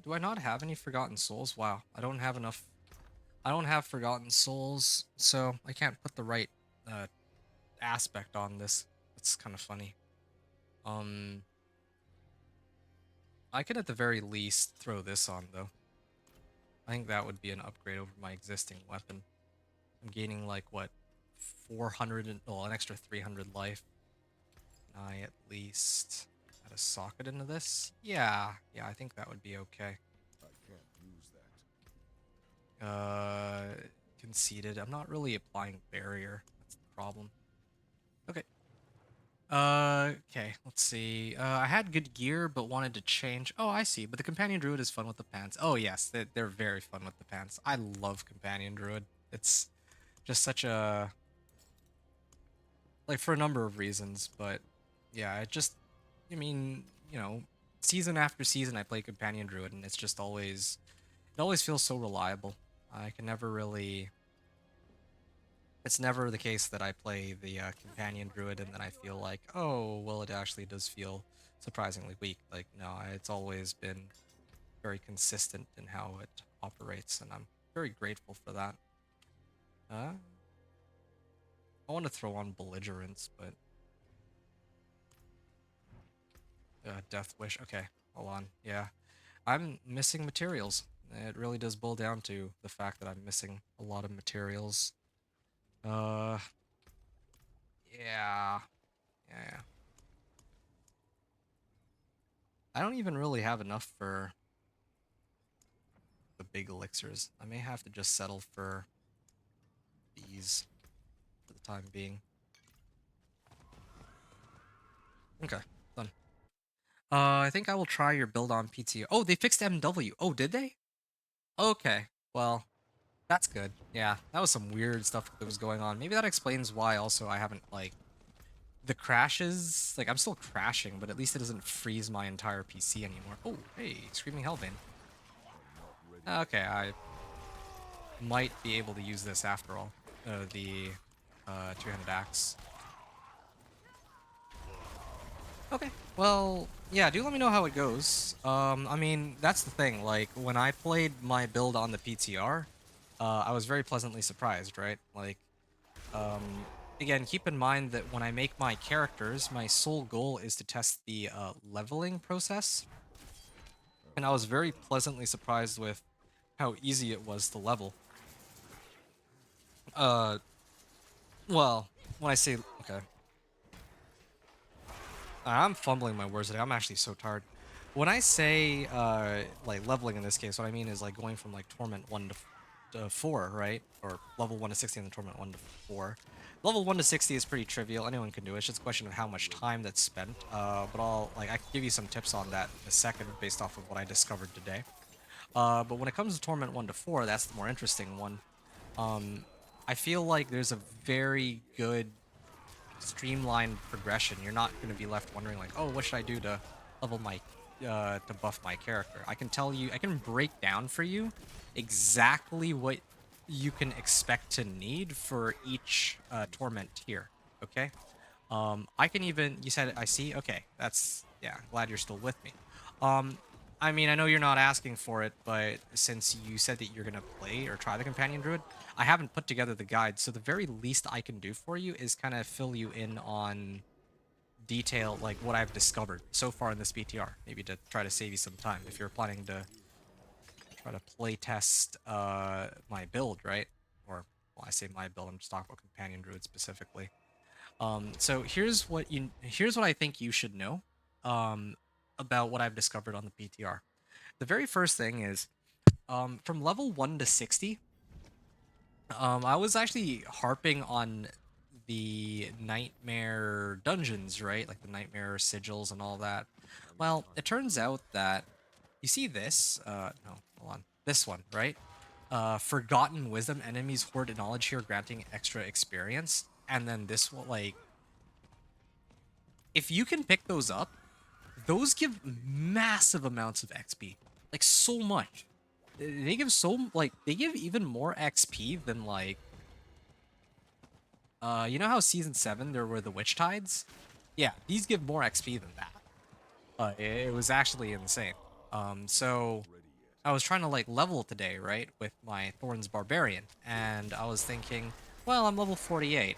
Do I not have any Forgotten Souls? Wow, I don't have enough. I don't have Forgotten Souls, so I can't put the right uh, aspect on this. That's kind of funny. Um, I could at the very least throw this on though. I think that would be an upgrade over my existing weapon. I'm gaining like what, 400 and well, an extra 300 life. Can I at least add a socket into this? Yeah, I think that would be okay. I can't use that. Conceded. I'm not really applying barrier. That's the problem. Okay. Okay, let's see. I had good gear, but wanted to change. Oh, I see. But the Companion Druid is fun with the pants. Oh, yes, they're very fun with the pants. I love Companion Druid. It's just such a... Like, for a number of reasons, but yeah, it just... I mean, you know, season after season I play Companion Druid, and it's just always... It always feels so reliable. I can never really... It's never the case that I play the companion druid and then I feel like, oh, well, it actually does feel surprisingly weak. Like, no, it's always been very consistent in how it operates, and I'm very grateful for that. I want to throw on belligerence, but death wish. Okay, hold on. Yeah, I'm missing materials. It really does boil down to the fact that I'm missing a lot of materials. Uh, yeah, yeah. I don't even really have enough for the big elixirs. I may have to just settle for these for the time being. Okay, done. I think I will try your build on PTR. Oh, they fixed MW. Oh, did they? Okay, well, that's good. Yeah, that was some weird stuff that was going on. Maybe that explains why also I haven't, like, the crashes, like, I'm still crashing, but at least it doesn't freeze my entire PC anymore. Oh, hey, Screaming Hellbane. Okay, I might be able to use this after all. The two-handed axe. Okay. Well, yeah, do let me know how it goes. I mean, that's the thing. Like, when I played my build on the PTR, I was very pleasantly surprised, right? Like, um, again, keep in mind that when I make my characters, my sole goal is to test the leveling process. And I was very pleasantly surprised with how easy it was to level. Uh, well, when I say, okay. I'm fumbling my words today. I'm actually so tired. When I say like leveling in this case, what I mean is like going from like Torment 1 to 4, right? Or level 1 to 60 and then Torment 1 to 4. Level 1 to 60 is pretty trivial. Anyone can do it. It's just a question of how much time that's spent. But I can give you some tips on that in a second based off of what I discovered today. But when it comes to Torment 1 to 4, that's the more interesting one. I feel like there's a very good streamlined progression. You're not going to be left wondering like, oh, what should I do to level my to buff my character. I can tell you, I can break down for you exactly what you can expect to need for each torment tier. Okay. I can even, you said I see. Okay, that's, yeah, glad you're still with me. um I mean, I know you're not asking for it, but since you said that you're gonna play or try the companion druid, I haven't put together the guide, so the very least I can do for you is kind of fill you in on detail, like what I've discovered so far in this BTR, maybe to try to save you some time if you're planning to try to play test my build, right? Or, well, I say my build, I'm just talking about companion druid specifically. So here's what I think you should know um, about what I've discovered on the PTR. The very first thing is From level 1 to 60, I was actually harping on the nightmare dungeons, right? Like the nightmare sigils and all that. Well, it turns out that you see this, no, hold on. This one, right? Forgotten wisdom enemies hoard knowledge here, granting extra experience. And then this one, like, if you can pick those up, those give massive amounts of XP. Like, so much. They give they give even more XP than, like, you know how season 7 there were the witch tides? Yeah, these give more XP than that. It was actually insane. So I was trying to like level today, right, with my Thorns Barbarian, and I was thinking, well, I'm level 48.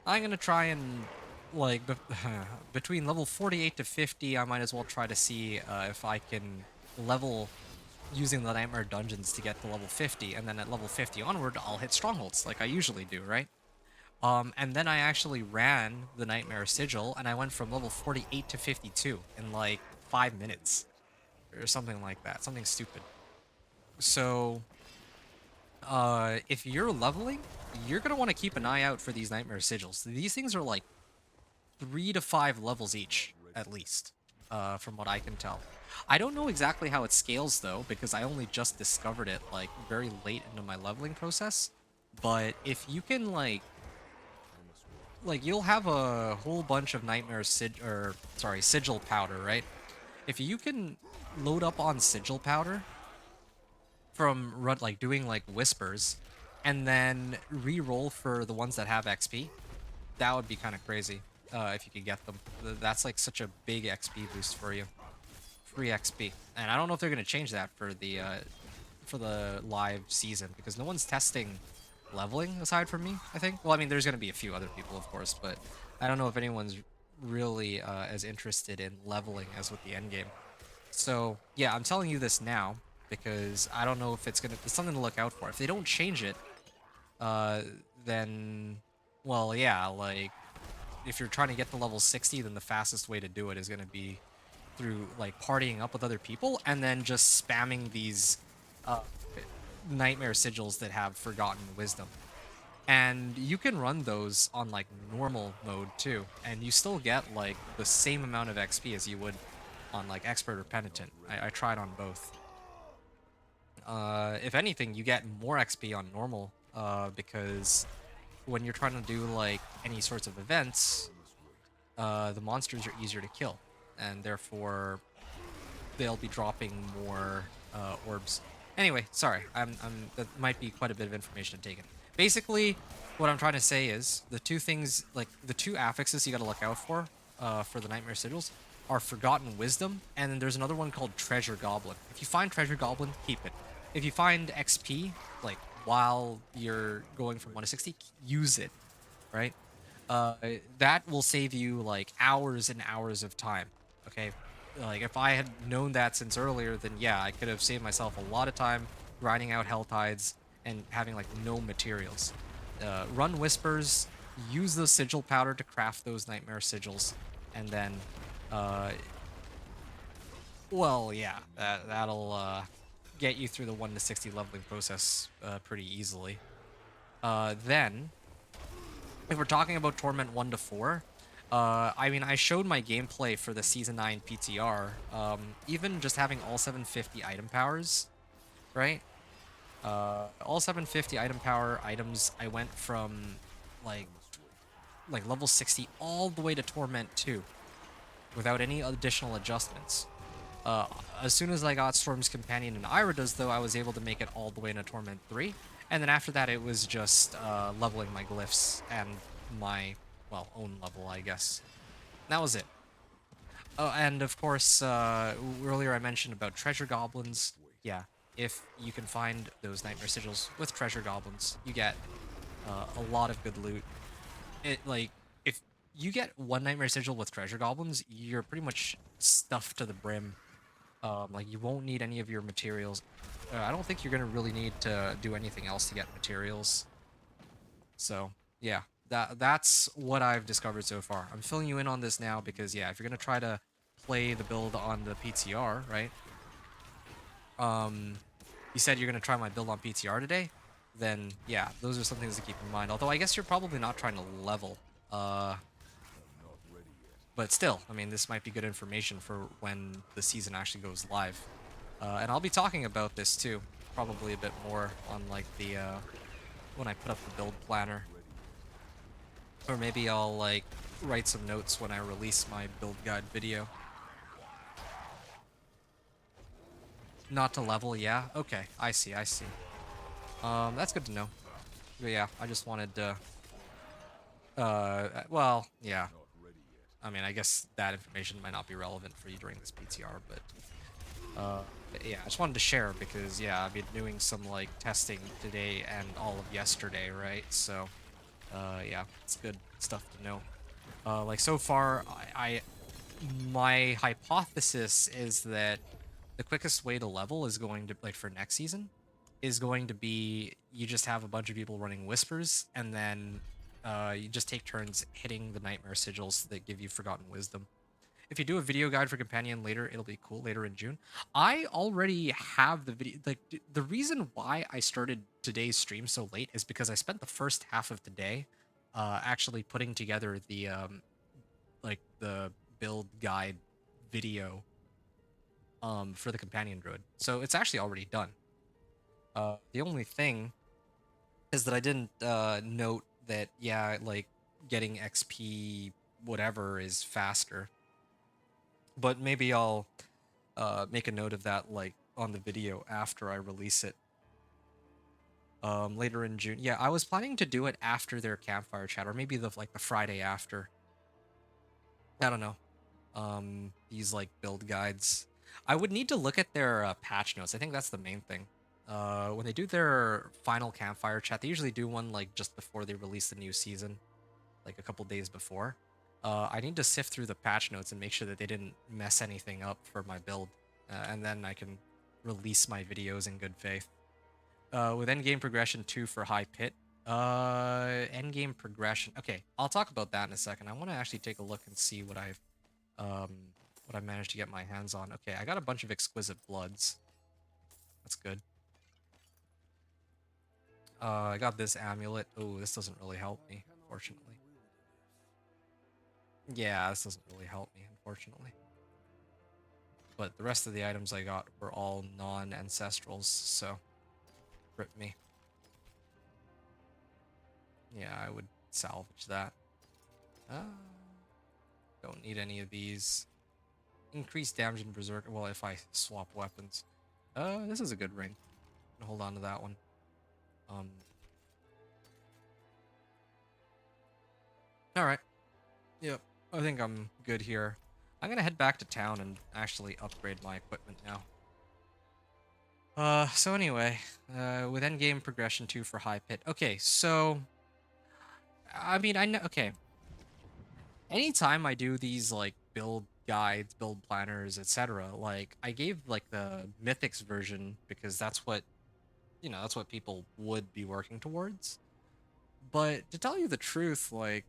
I'm gonna try and like between level 48 to 50, I might as well try to see if I can level using the Nightmare Dungeons to get to level 50, and then at level 50 onward, I'll hit strongholds like I usually do, right? And then I actually ran the Nightmare Sigil, and I went from level 48 to 52 in like 5 minutes or something like that, something stupid. So, if you're leveling, you're gonna want to keep an eye out for these Nightmare Sigils. These things are like 3 to 5 levels each, at least, from what I can tell. I don't know exactly how it scales though, because I only just discovered it like very late into my leveling process. But if you can like you'll have a whole bunch of sigil powder, right? If you can load up on sigil powder from like doing like whispers and then re-roll for the ones that have XP, that would be kind of crazy if you could get them. That's like such a big XP boost for you. Free XP. And I don't know if they're going to change that for the live season because no one's testing leveling aside from me, I think. Well, I mean, there's going to be a few other people, of course, but I don't know if anyone's really as interested in leveling as with the end game. So, yeah, I'm telling you this now because I don't know if it's something to look out for. If they don't change it, uh, then, well, yeah, like, if you're trying to get to level 60, then the fastest way to do it is going to be through, like, partying up with other people and then just spamming these uh, nightmare sigils that have forgotten wisdom. And you can run those on like normal mode too, and you still get like the same amount of XP as you would on like expert or penitent. I tried on both. If anything, you get more XP on normal because when you're trying to do like any sorts of events, the monsters are easier to kill, and therefore they'll be dropping more orbs. Anyway, sorry, that might be quite a bit of information to take in. Basically, what I'm trying to say is the two things, like the two affixes you got to look out for the Nightmare Sigils, are Forgotten Wisdom, and then there's another one called Treasure Goblin. If you find Treasure Goblin, keep it. If you find XP, like while you're going from 1 to 60, use it, right? uh that will save you like hours and hours of time. Okay, like if I had known that since earlier, then yeah, I could have saved myself a lot of time grinding out hell tides and having like no materials. Run whispers, use the sigil powder to craft those nightmare sigils, and then uh well, yeah, that'll get you through the 1 to 60 leveling process pretty easily. Then if we're talking about Torment 1 to 4, I mean, I showed my gameplay for the Season 9 PTR. Even just having all 750 item powers, right? All 750 item power items, I went from like level 60 all the way to Torment 2 without any additional adjustments. Uh, as soon as I got Storm's Companion and Iridas, though, I was able to make it all the way into Torment 3. And then after that, it was just leveling my glyphs and my, well, own level, I guess. That was it. Oh, and of course, earlier I mentioned about treasure goblins. Yeah, if you can find those nightmare sigils with treasure goblins, you get a lot of good loot. Like, if you get one nightmare sigil with treasure goblins, you're pretty much stuffed to the brim. Like, you won't need any of your materials. I don't think you're gonna really need to do anything else to get materials. So yeah, that's what I've discovered so far. I'm filling you in on this now because yeah, if you're gonna try to play the build on the PTR, right? Um, you said you're gonna try my build on PTR today, then yeah, those are some things to keep in mind. Although I guess you're probably not trying to level. I'm not ready yet. But still, I mean, this might be good information for when the season actually goes live. And I'll be talking about this too, probably a bit more on like the when I put up the build planner, or maybe I'll like write some notes when I release my build guide video. Not to level, yeah. Okay, I see, I see. That's good to know. But yeah, I just wanted to. Well, yeah. Not ready yet. I mean, I guess that information might not be relevant for you during this PTR, but yeah, I just wanted to share because yeah, I've been doing some like testing today and all of yesterday, right? So, yeah, it's good stuff to know. Like so far, my hypothesis is that the quickest way to level is going to like for next season is going to be you just have a bunch of people running whispers and then you just take turns hitting the nightmare sigils that give you forgotten wisdom. If you do a video guide for companion later, it'll be cool later in June. I already have the video. Like the reason why I started today's stream so late is because I spent the first half of today actually putting together the like the build guide video for the companion druid. So it's actually already done. The only thing is that I didn't note that yeah, like getting XP whatever is faster. But maybe I'll make a note of that like on the video after I release it later in June. Yeah, I was planning to do it after their campfire chat or maybe the like the Friday after. I don't know. These like build guides. I would need to look at their patch notes. I think that's the main thing. When they do their final campfire chat, they usually do one like just before they release the new season, like a couple days before. I need to sift through the patch notes and make sure that they didn't mess anything up for my build, and then I can release my videos in good faith. With endgame progression 2 for high pit. Endgame progression. Okay, I'll talk about that in a second. I want to actually take a look and see um, what I managed to get my hands on. Okay, I got a bunch of exquisite bloods. That's good. I got this amulet. Oh, this doesn't really help me, unfortunately. Yeah, this doesn't really help me, unfortunately. But the rest of the items I got were all non-ancestrals, so rip me. Yeah, I would salvage that. Uh, don't need any of these. Increased damage in Berserker. Well, if I swap weapons. This is a good ring. Hold on to that one. Alright. Yep. I think I'm good here. I'm gonna head back to town and actually upgrade my equipment now. So anyway, with endgame progression 2 for high pit. Okay, so I mean, I know. Okay, anytime I do these like build guides, build planners, etc., like I gave like the mythics version because that's what that's what people would be working towards. But to tell you the truth, like,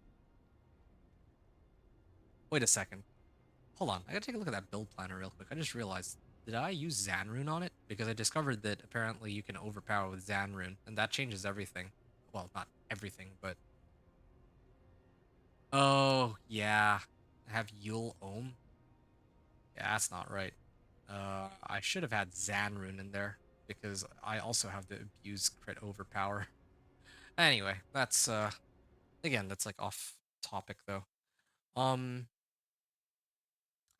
wait a second, hold on, I gotta take a look at that build planner real quick. I just realized, did I use Zanrune on it? Because I discovered that apparently you can overpower with Zanrune, and that changes everything. Well, not everything, but oh yeah, I have Yule Ohm. Yeah, that's not right. I should have had Zanrune in there because I also have the abuse crit overpower. Anyway, that's again, that's like off topic though. Um,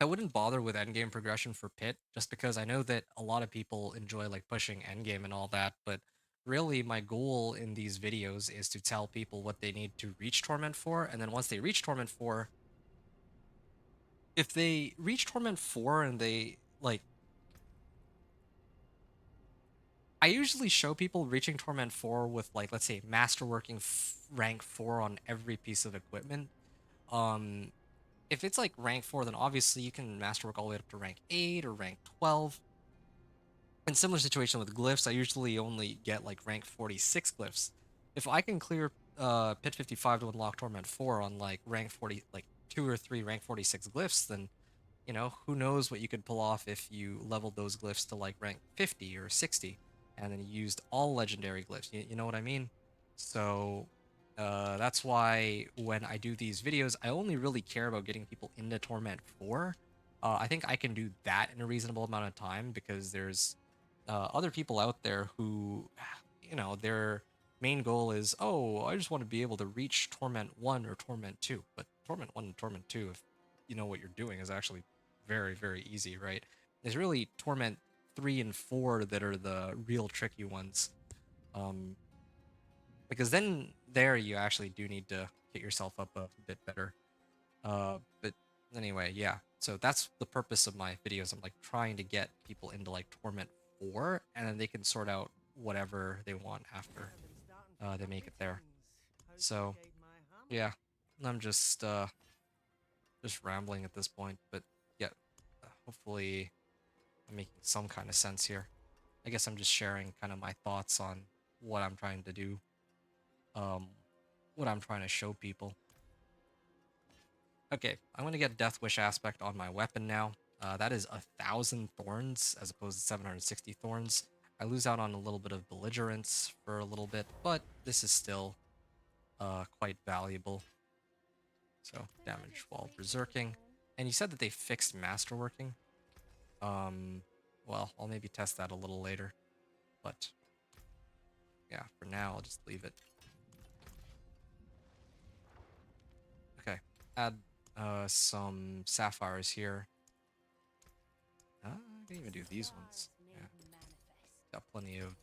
I wouldn't bother with endgame progression for Pit just because I know that a lot of people enjoy like pushing endgame and all that, but really my goal in these videos is to tell people what they need to reach Torment for, and then once they reach Torment 4, if they reach Torment 4 and they like I usually show people reaching Torment 4 with like let's say masterworking rank 4 on every piece of equipment. Um if it's like rank 4, then obviously you can masterwork all the way up to rank 8 or rank 12. In similar situation with glyphs, I usually only get like rank 46 glyphs. If I can clear Pit 55 to unlock Torment 4 on like rank 40, like 2 or 3 rank 46 glyphs, then who knows what you could pull off if you leveled those glyphs to like rank 50 or 60. and then he used all legendary glyphs. You know what I mean? So that's why when I do these videos, I only really care about getting people into Torment 4. I think I can do that in a reasonable amount of time because there's other people out there who, their main goal is, oh, I just want to be able to reach Torment 1 or Torment 2. But Torment 1 and Torment 2, if you know what you're doing, is actually very, very easy, right? There's really Torment 3 and 4 that are the real tricky ones. Because then there you actually do need to get yourself up a bit better. But anyway, yeah. So that's the purpose of my videos. I'm like trying to get people into like Torment 4, and then they can sort out whatever they want after they make it there. So yeah, I'm just rambling at this point, but yeah, hopefully I'm making some kind of sense here. I guess I'm just sharing kind of my thoughts on what I'm trying to do, um, what I'm trying to show people. Okay, I'm gonna get Death Wish aspect on my weapon now. That is 1,000 thorns as opposed to 760 thorns. I lose out on a little bit of belligerence for a little bit, but this is still quite valuable. So damage while berserking. And you said that they fixed masterworking. Well, I'll maybe test that a little later, but yeah, for now I'll just leave it. Okay, add some sapphires here. I can even do these ones. Yeah, got plenty of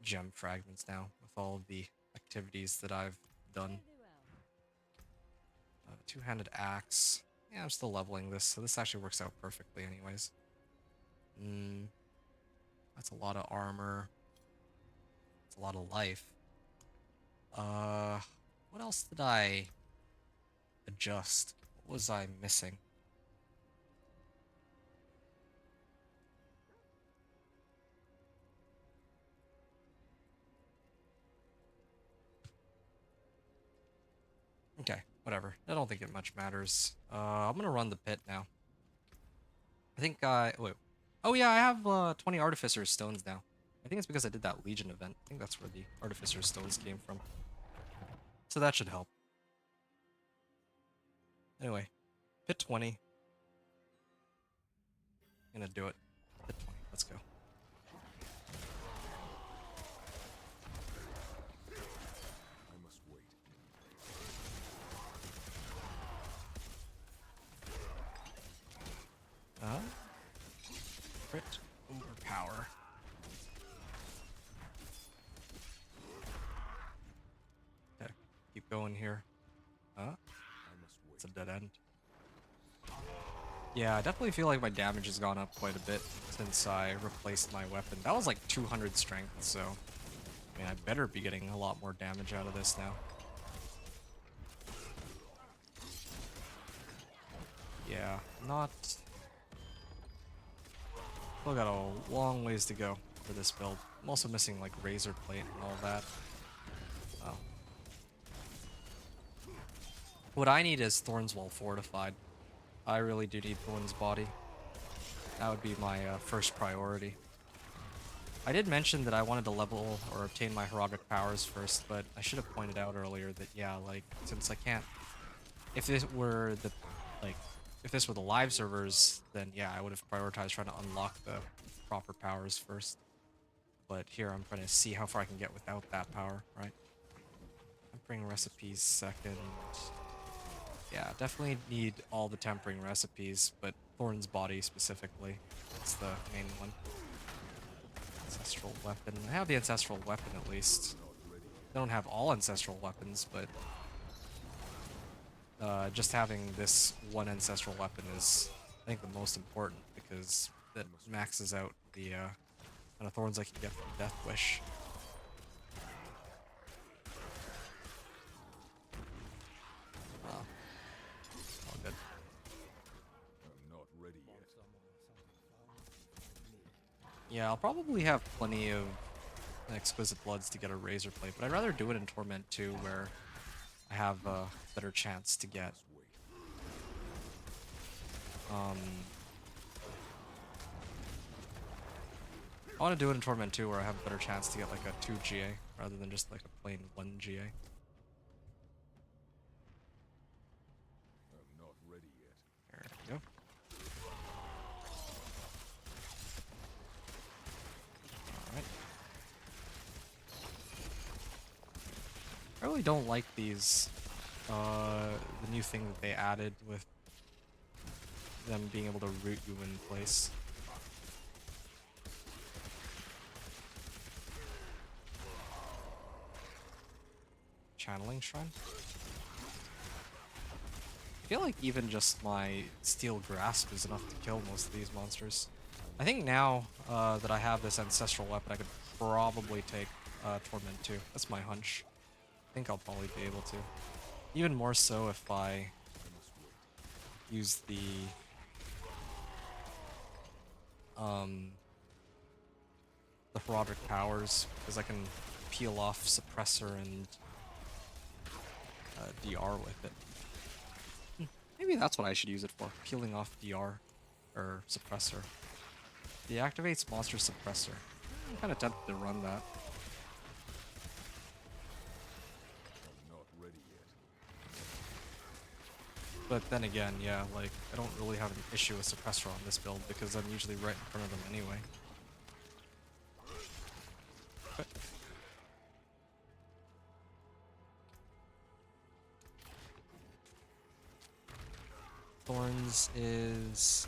gem fragments now with all of the activities that I've done. Two-handed axe. Yeah, I'm still leveling this, so this actually works out perfectly anyways. That's a lot of armor. That's a lot of life. What else did I adjust? What was I missing? Okay, whatever. I don't think it much matters. I'm gonna run the pit now. I think wait. Oh yeah, I have 20 Artificer's Stones now. I think it's because I did that Legion event. I think that's where the Artificer's Stones came from. So that should help. Anyway, pit 20. I'm gonna do it. Pit 20. Let's go. I must wait. Crit overpower. Okay, keep going here. I must wait. It's a dead end. Yeah, I definitely feel like my damage has gone up quite a bit since I replaced my weapon. That was like 200 strength, so I mean, I better be getting a lot more damage out of this now. Yeah, not... Still got a long ways to go for this build. I'm also missing like razor plate and all that. Oh. What I need is Thorns Well Fortified. I really do need Thorns Body. That would be my first priority. I did mention that I wanted to level or obtain my heroic powers first, but I should have pointed out earlier that yeah, like since I can't, if this were the if this were the live servers, then yeah, I would have prioritized trying to unlock the proper powers first. But here I'm trying to see how far I can get without that power, right? Tempering recipes second. Yeah, definitely need all the tempering recipes, but Thorn's Body specifically. That's the main one. Ancestral weapon. I have the ancestral weapon at least. I don't have all ancestral weapons, but just having this one ancestral weapon is, I think, the most important because that maxes out the amount of thorns I can get from Death Wish. Oh, all good. I'm not ready yet. Yeah, I'll probably have plenty of Exquisite Bloods to get a Razor Plate, but I'd rather do it in Torment 2 where I have a better chance to get I want to do it in Torment 2 where I have a better chance to get like a 2 GA rather than just like a plain 1 GA. I'm not ready yet. There we go. Alright. I really don't like these, the new thing that they added with them being able to root you in place. Channeling Shrine? I feel like even just my Steel Grasp is enough to kill most of these monsters. I think now that I have this Ancestral Weapon, I could probably take Torment 2. That's my hunch. I think I'll probably be able to. Even more so if I use the Herodic powers, because I can peel off Suppressor and DR with it. Maybe that's what I should use it for, peeling off DR or Suppressor. Deactivates Monster Suppressor. I'm kind of tempted to run that. I'm not ready yet. But then again, yeah, like, I don't really have an issue with Suppressor on this build because I'm usually right in front of them anyway. But Thorns is...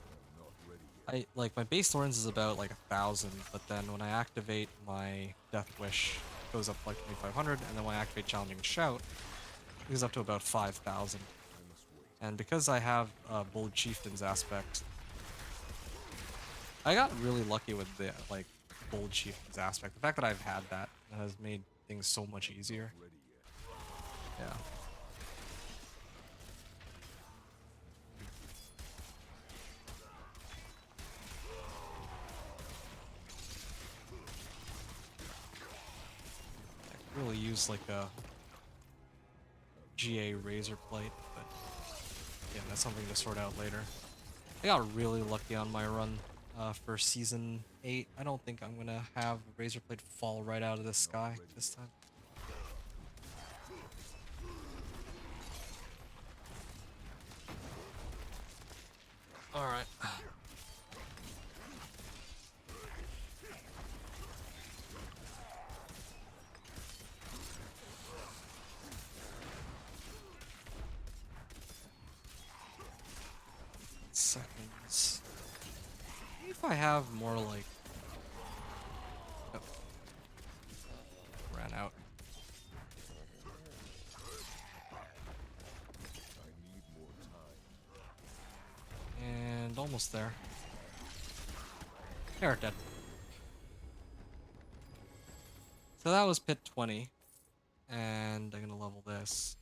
I'm not ready yet. like, my base Thorns is about, like, 1,000, but then when I activate my Death Wish, it goes up to, like, 2,500, and then when I activate Challenging Shout, it goes up to about 5,000. I must wait. And because I have Bold Chieftain's aspect, I got really lucky with the, like, Bold Chieftain's aspect. The fact that I've had that has made things so much easier. Ready yet. Yeah. I could really use like a GA Razor Plate, but yeah, that's something to sort out later. I got really lucky on my run for Season 8. I don't think I'm gonna have a Razor Plate fall right out of the sky this time. Alright. Seconds. Maybe if I have more like... Oh. Ran out. I need more time. And almost there. They're dead. So that was pit 20. And I'm gonna level this.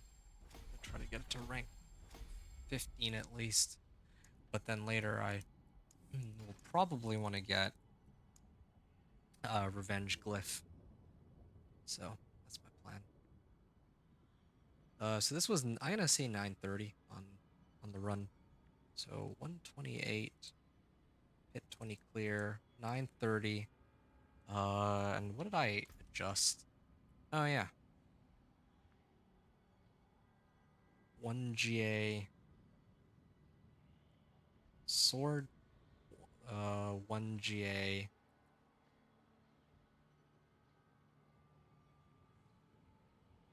Try to get it to rank 15 at least. But then later I will probably want to get Revenge Glyph. So that's my plan. So this was, I'm gonna say 930 on the run. So 128, hit 20 clear, 930. And what did I adjust? Oh yeah, 1 GA sword, 1 GA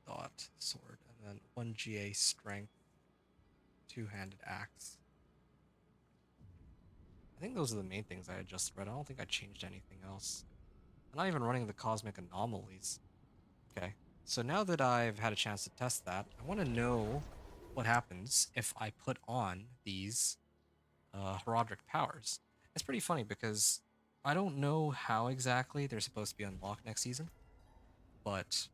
dot sword, and then 1 GA strength, two-handed axe. I think those are the main things I adjusted, right? I don't think I changed anything else. I'm not even running the cosmic anomalies. Okay, so now that I've had a chance to test that, I want to know what happens if I put on these Herodic powers. It's pretty funny because I don't know how exactly they're supposed to be unlocked next season, but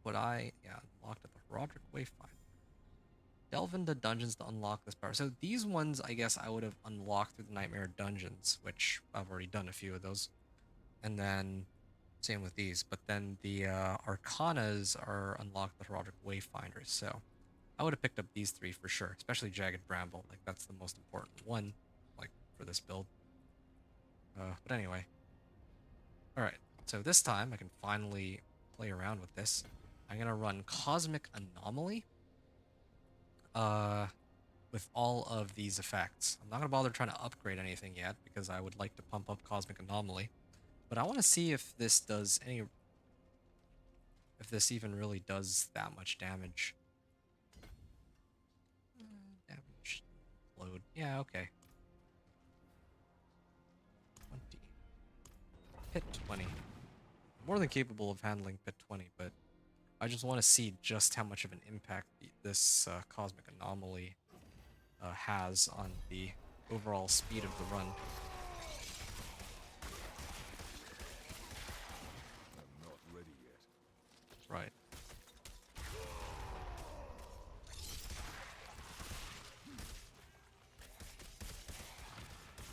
unlocked at the Herodic Wayfinder. Delve into dungeons to unlock this power. So these ones, I guess I would have unlocked through the Nightmare Dungeons, which I've already done a few of those. And then, same with these. But then the Arcanas are unlocked the Herodic Wayfinders. So I would have picked up these three for sure, especially Jagged Bramble. Like, that's the most important one, like, for this build. But anyway. Alright, so this time I can finally play around with this. I'm gonna run Cosmic Anomaly uh, with all of these effects. I'm not gonna bother trying to upgrade anything yet because I would like to pump up Cosmic Anomaly. But I want to see if this does any... if this even really does that much damage. Damage load. Yeah, okay. 20. Hit 20. More than capable of handling Pit 20, but I just want to see just how much of an impact this Cosmic Anomaly has on the overall speed of the run. I'm not ready yet. Right.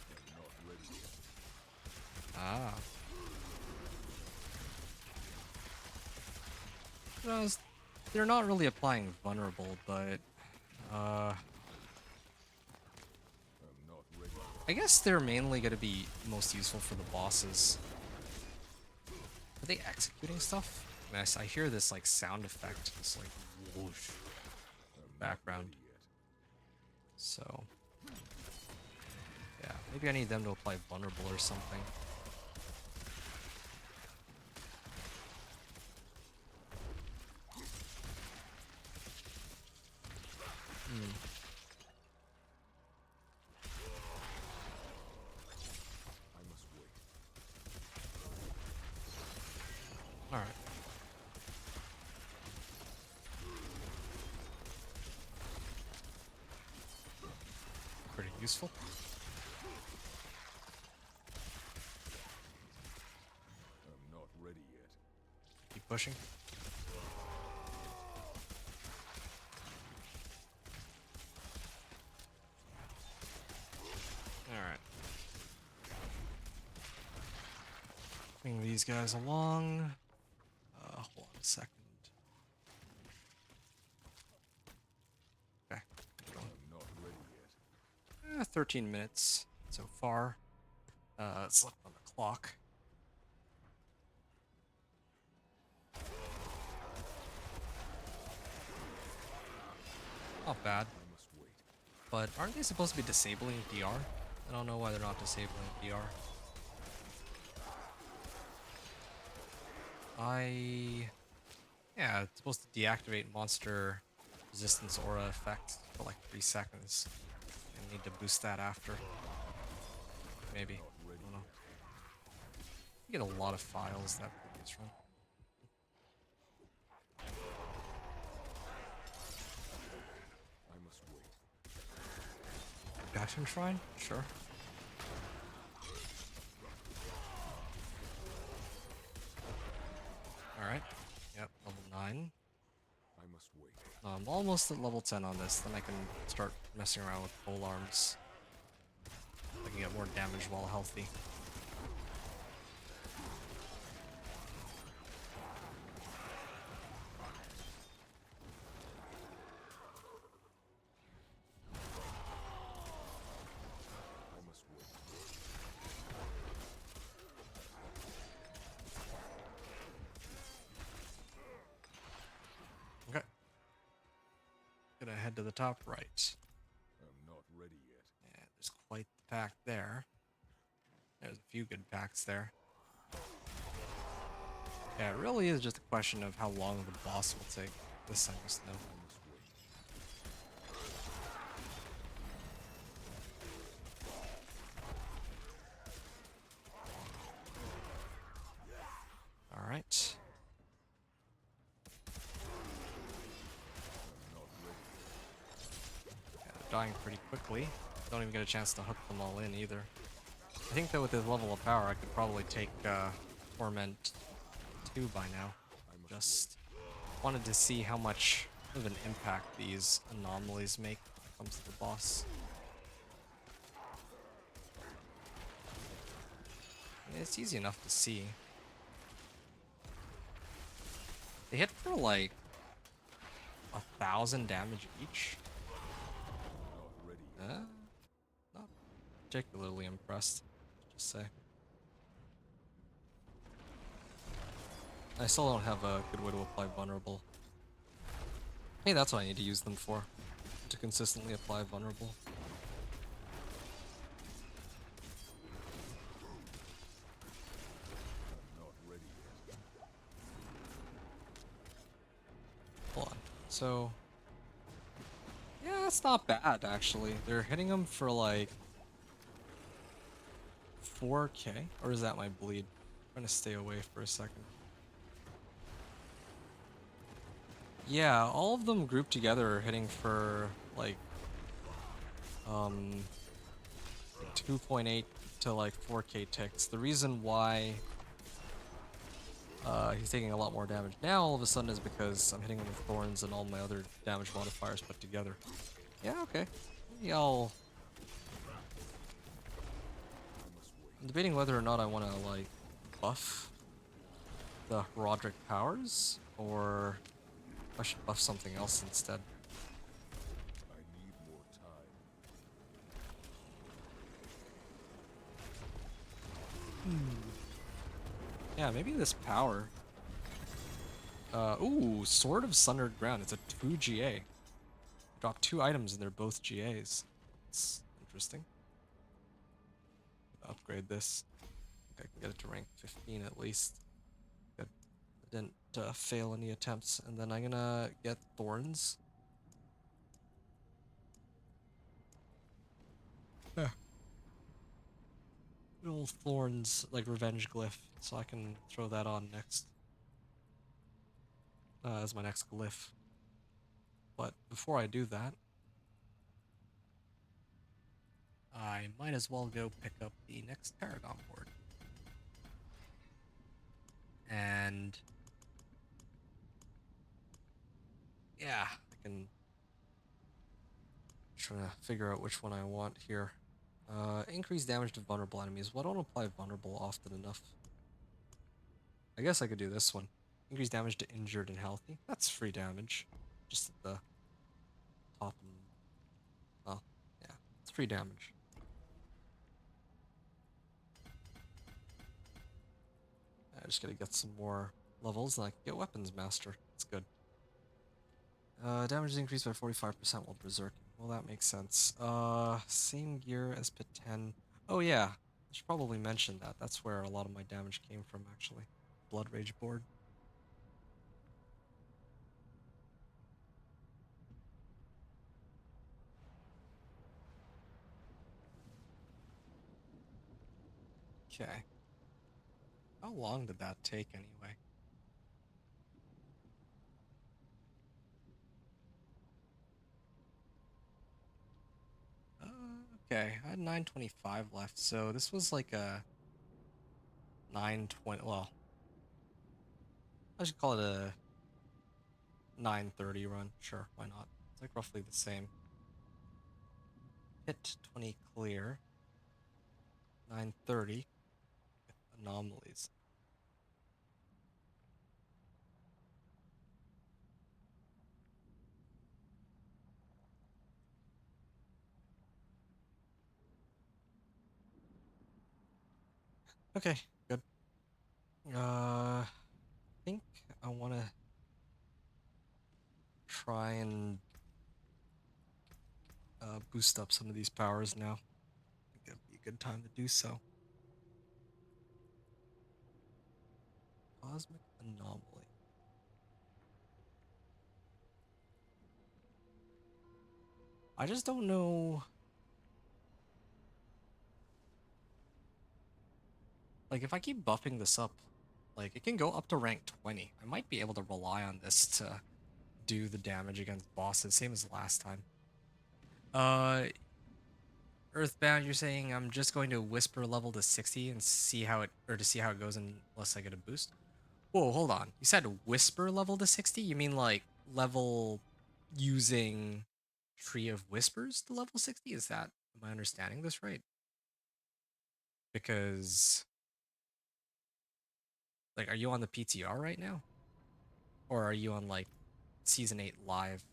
I'm not ready yet. Ah. No, they're not really applying vulnerable, but I'm not ready yet. I guess they're mainly going to be most useful for the bosses. Are they executing stuff? I mean, I hear this like sound effect, this like whoosh I'm background. not ready yet. So yeah, maybe I need them to apply vulnerable or something. I must wait. All right. Pretty useful. I'm not ready yet. Keep pushing. Alright. Bring these guys along. Hold on a second. Okay. I'm not ready yet. 13 minutes so far. It's left on the clock. Not bad. I must wait. But aren't they supposed to be disabling DR? I don't know why they're not disabling DR. Yeah, it's supposed to deactivate monster resistance aura effect for like 3 seconds. I need to boost that after. Maybe. Not I ready don't know. yet. You get a lot of files that previous run. I must wait. Passion Shrine? Sure. Alright. Yep, level 9. I must wait. I'm almost at level 10 on this, then I can start messing around with pole arms. I can get more damage while healthy. I must wait. Okay. Gonna head to the top right. I'm not ready yet. Yeah, there's quite the pack there. There's a few good packs there. Yeah, it really is just a question of how long the boss will take. This I just know. I must wait. Alright. I'm not ready yet. Yeah, they're dying pretty quickly. Don't even get a chance to hook them all in either. I think that with this level of power, I could probably take Torment 2 by now. I must Just wanted to see how much of an impact these anomalies make when it comes to the boss. I mean, it's easy enough to see. They hit for like 1,000 damage each. not ready yet. Not particularly impressed, just say. I still don't have a good way to apply vulnerable. Hey, that's what I need to use them for. To consistently apply vulnerable. I'm not ready yet. Hold on. So... yeah, that's not bad, actually. They're hitting them for, like... 4k? Or is that my bleed? I'm trying to stay away for a second. Yeah, all of them grouped together are hitting for, like... 2.8 to, like, 4k ticks. The reason why... he's taking a lot more damage now all of a sudden is because I'm hitting him with thorns and all my other damage modifiers put together. Yeah, okay. Maybe I'm debating whether or not I want to, like, buff the Roderick powers, or I should buff something else instead. I need more time. Yeah, maybe this power. Ooh, Sword of Sundered Ground. It's a 2 GA. Drop 2 items and they're both GAs. It's interesting. Upgrade this. I think I can get it to rank 15 at least. Good. I didn't fail any attempts. And then I'm gonna get Thorns. Yeah. Little Thorns, like Revenge Glyph. So I can throw that on next. As my next glyph. But before I do that, I might as well go pick up the next Paragon board. And yeah, I can try to figure out which one I want here. Increase damage to vulnerable enemies. Well, I don't apply vulnerable often enough. I guess I could do this one. Increase damage to injured and healthy. That's free damage. Just at the top and... well, yeah, it's free damage. I just gotta get some more levels and I can get Weapons Master. That's good. Damage is increased by 45% while berserking. Well, that makes sense. Same gear as Pit 10. Oh yeah, I should probably mention that. That's where a lot of my damage came from, actually. Blood Rage board. Okay. How long did that take anyway? Okay, I had 925 left, so this was like a 920. Well, I should call it a 930 run. Sure, why not? It's like roughly the same. Hit 20 clear. 930 with anomalies. Okay, good. I think I want to try and boost up some of these powers now. I think that'd be a good time to do so. Cosmic Anomaly. I just don't know. Like, if I keep buffing this up, like, it can go up to rank 20. I might be able to rely on this to do the damage against bosses, same as last time. Uh, Earthbound, you're saying I'm just going to whisper level to 60 and see how it, or to see how it goes unless I get a boost? Whoa, hold on. You said whisper level to 60? You mean like level using Tree of Whispers to level 60? Is that, am I understanding this right? Because, like, are you on the PTR right now? Or are you on, like, Season 8 live?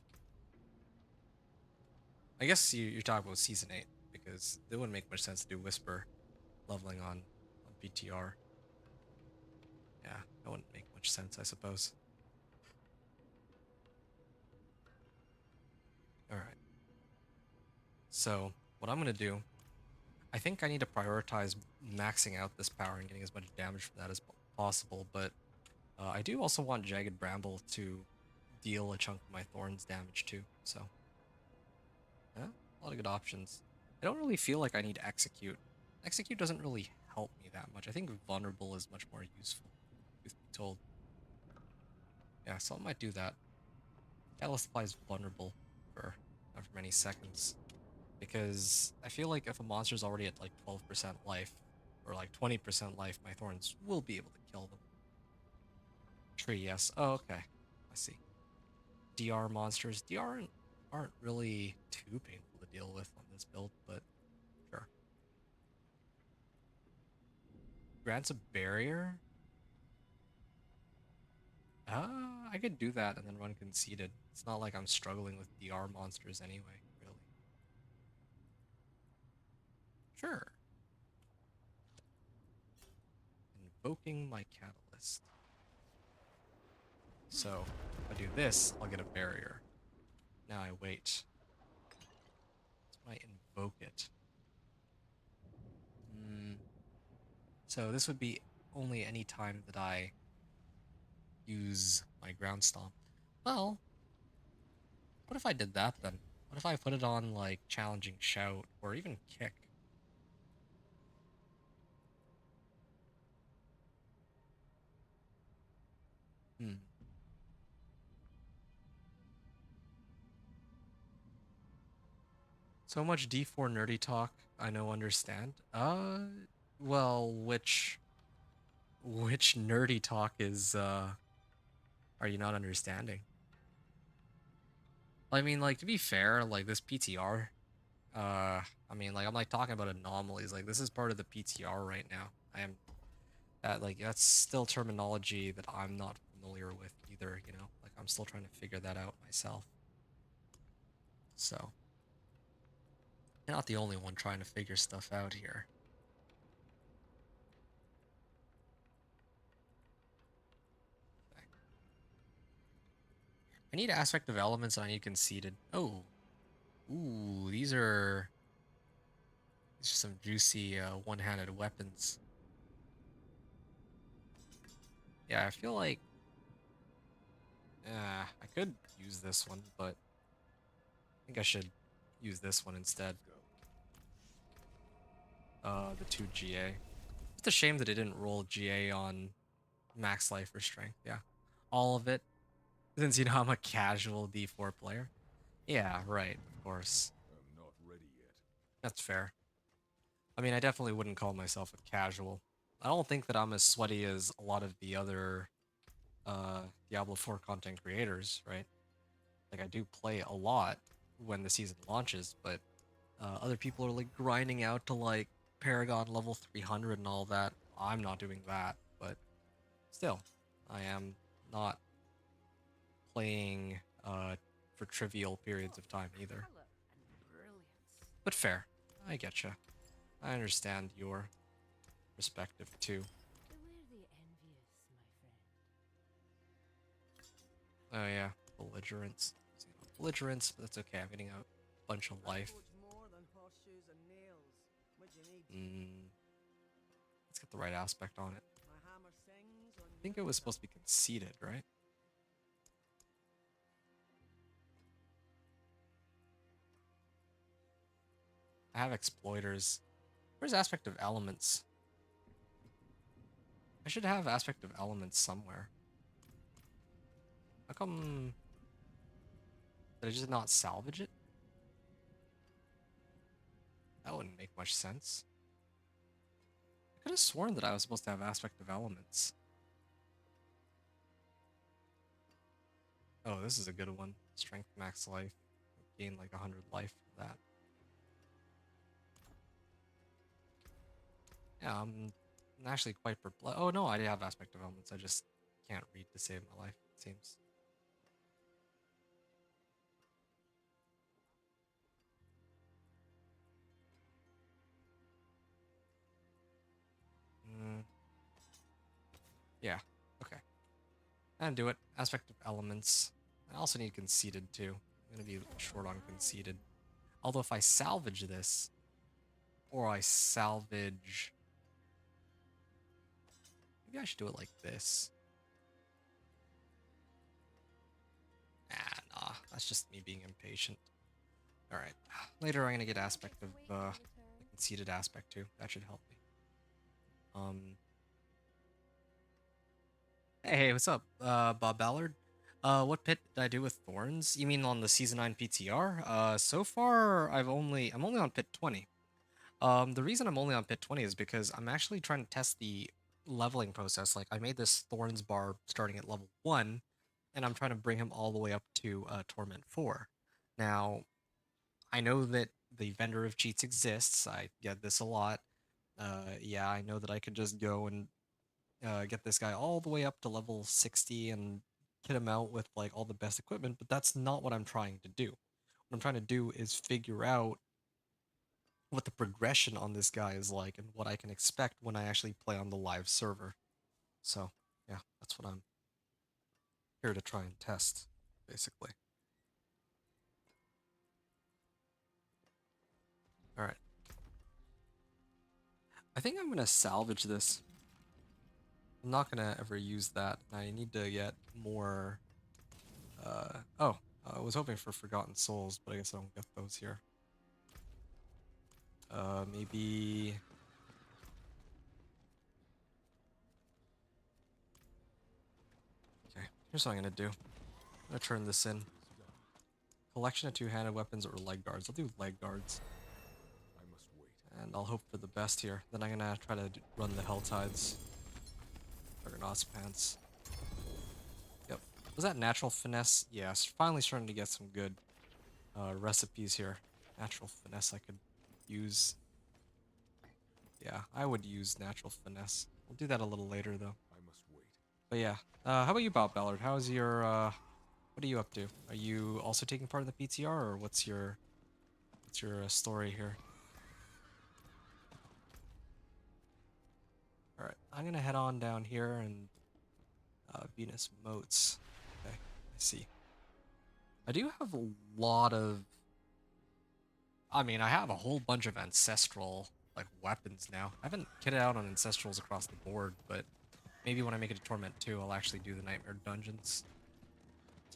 I guess you're talking about Season 8, because it wouldn't make much sense to do Whisper leveling on PTR. Yeah, that wouldn't make much sense, I suppose. Alright. So, what I'm gonna do, I think I need to prioritize maxing out this power and getting as much damage from that as possible, but I do also want Jagged Bramble to deal a chunk of my Thorns damage too, so yeah, a lot of good options. I don't really feel like I need Execute. Execute doesn't really help me that much. I think Vulnerable is much more useful, truth be told. Yeah, so I might do that. Catalyst applies Vulnerable for not for many seconds, because I feel like if a monster's already at like 12% life, or like 20% life, my Thorns will be able to kill them. Tree, yes. Oh, okay. I see. DR monsters. DR aren't really too painful to deal with on this build, but sure. Grants a barrier? I could do that and then run conceded. It's not like I'm struggling with DR monsters anyway, really. Sure. Invoking my catalyst. So, if I do this, I'll get a barrier. Now I wait. So I invoke it. So this would be only any time that I use my ground stomp. Well, what if I did that then? What if I put it on like challenging shout or even kick? Hmm. So much D4 nerdy talk I know understand. Well, which nerdy talk is are you not understanding? I mean, like to be fair, like this PTR, I mean, like I'm like talking about anomalies. Like this is part of the PTR right now. I am that like that's still terminology that I'm not familiar with either, you know? Like I'm still trying to figure that out myself. So, you're not the only one trying to figure stuff out here. Okay. I need aspect of elements and I need conceded. Oh. Ooh, these are some juicy one-handed weapons. Yeah, I feel like I could use this one, but I think I should use this one instead. The 2 GA. It's a shame that it didn't roll GA on max life or strength. Yeah, all of it. Since you know I'm a casual D4 player. Yeah, right. Of course, I'm not ready yet. that's fair. I mean, I definitely wouldn't call myself a casual. I don't think that I'm as sweaty as a lot of the other Diablo 4 content creators, right? Like I do play a lot when the season launches, but other people are like grinding out to like Paragon level 300 and all that. I'm not doing that, but still, I am not playing for trivial periods of time either. But fair, I getcha. I understand your perspective too. Oh yeah, belligerence. Belligerence, but that's okay. I'm getting a bunch of life. Let's get the right aspect on it. I think it was supposed to be conceded, right? I have exploiters. Where's aspect of elements? I should have aspect of elements somewhere. How come did I just not salvage it? That wouldn't make much sense. I could have sworn that I was supposed to have aspect of elements. Oh, this is a good one. Strength max life. Gain like 100 life from that. Yeah, I'm actually quite perplexed. Oh no, I did have aspect of elements. I just can't read to save my life, it seems. Mm. Yeah, And do it. Aspect of elements. I also need conceited too. I'm gonna be short on conceited. Although if I salvage this, or I salvage... Maybe I should do it like this. Nah, that's just me being impatient. Alright, later I'm gonna get aspect of, the conceited aspect too. That should help me. Hey, what's up, Bob Ballard? What pit did I do with Thorns? You mean on the Season 9 PTR? So far, I'm only on pit 20. The reason I'm only on pit 20 is because I'm actually trying to test the leveling process. Like, I made this Thorns Barb starting at level 1, and I'm trying to bring him all the way up to Torment 4. Now, I know that the vendor of cheats exists. I get this a lot. Yeah, I know that I could just go and get this guy all the way up to level 60 and kit him out with like all the best equipment, but that's not what I'm trying to do. What I'm trying to do is figure out what the progression on this guy is like and what I can expect when I actually play on the live server. So, yeah, that's what I'm here to try and test, basically. Alright. I think I'm going to salvage this. I'm not going to ever use that. I need to get more... I was hoping for Forgotten Souls, but I guess I don't get those here. Maybe... Okay, here's what I'm gonna do. I'm gonna turn this in. Collection of two-handed weapons or leg guards. I'll do leg guards. I must wait. And I'll hope for the best here. Then I'm gonna try to run the Hell Tides. Juggernaut's Pants. Yep. Was that natural finesse? Yes. Finally starting to get some good recipes here. Natural finesse I could use. Yeah, I would use natural finesse. We'll do that a little later though. I must wait. But yeah, how about you, Bob Ballard? How's your, what are you up to? Are you also taking part in the PTR, or what's your story here? Alright, I'm gonna head on down here and, Venus Moats. Okay, I see. I do have a lot of... I mean, I have a whole bunch of ancestral, like, weapons now. I haven't kitted out on ancestrals across the board, but maybe when I make it to Torment 2, I'll actually do the Nightmare Dungeons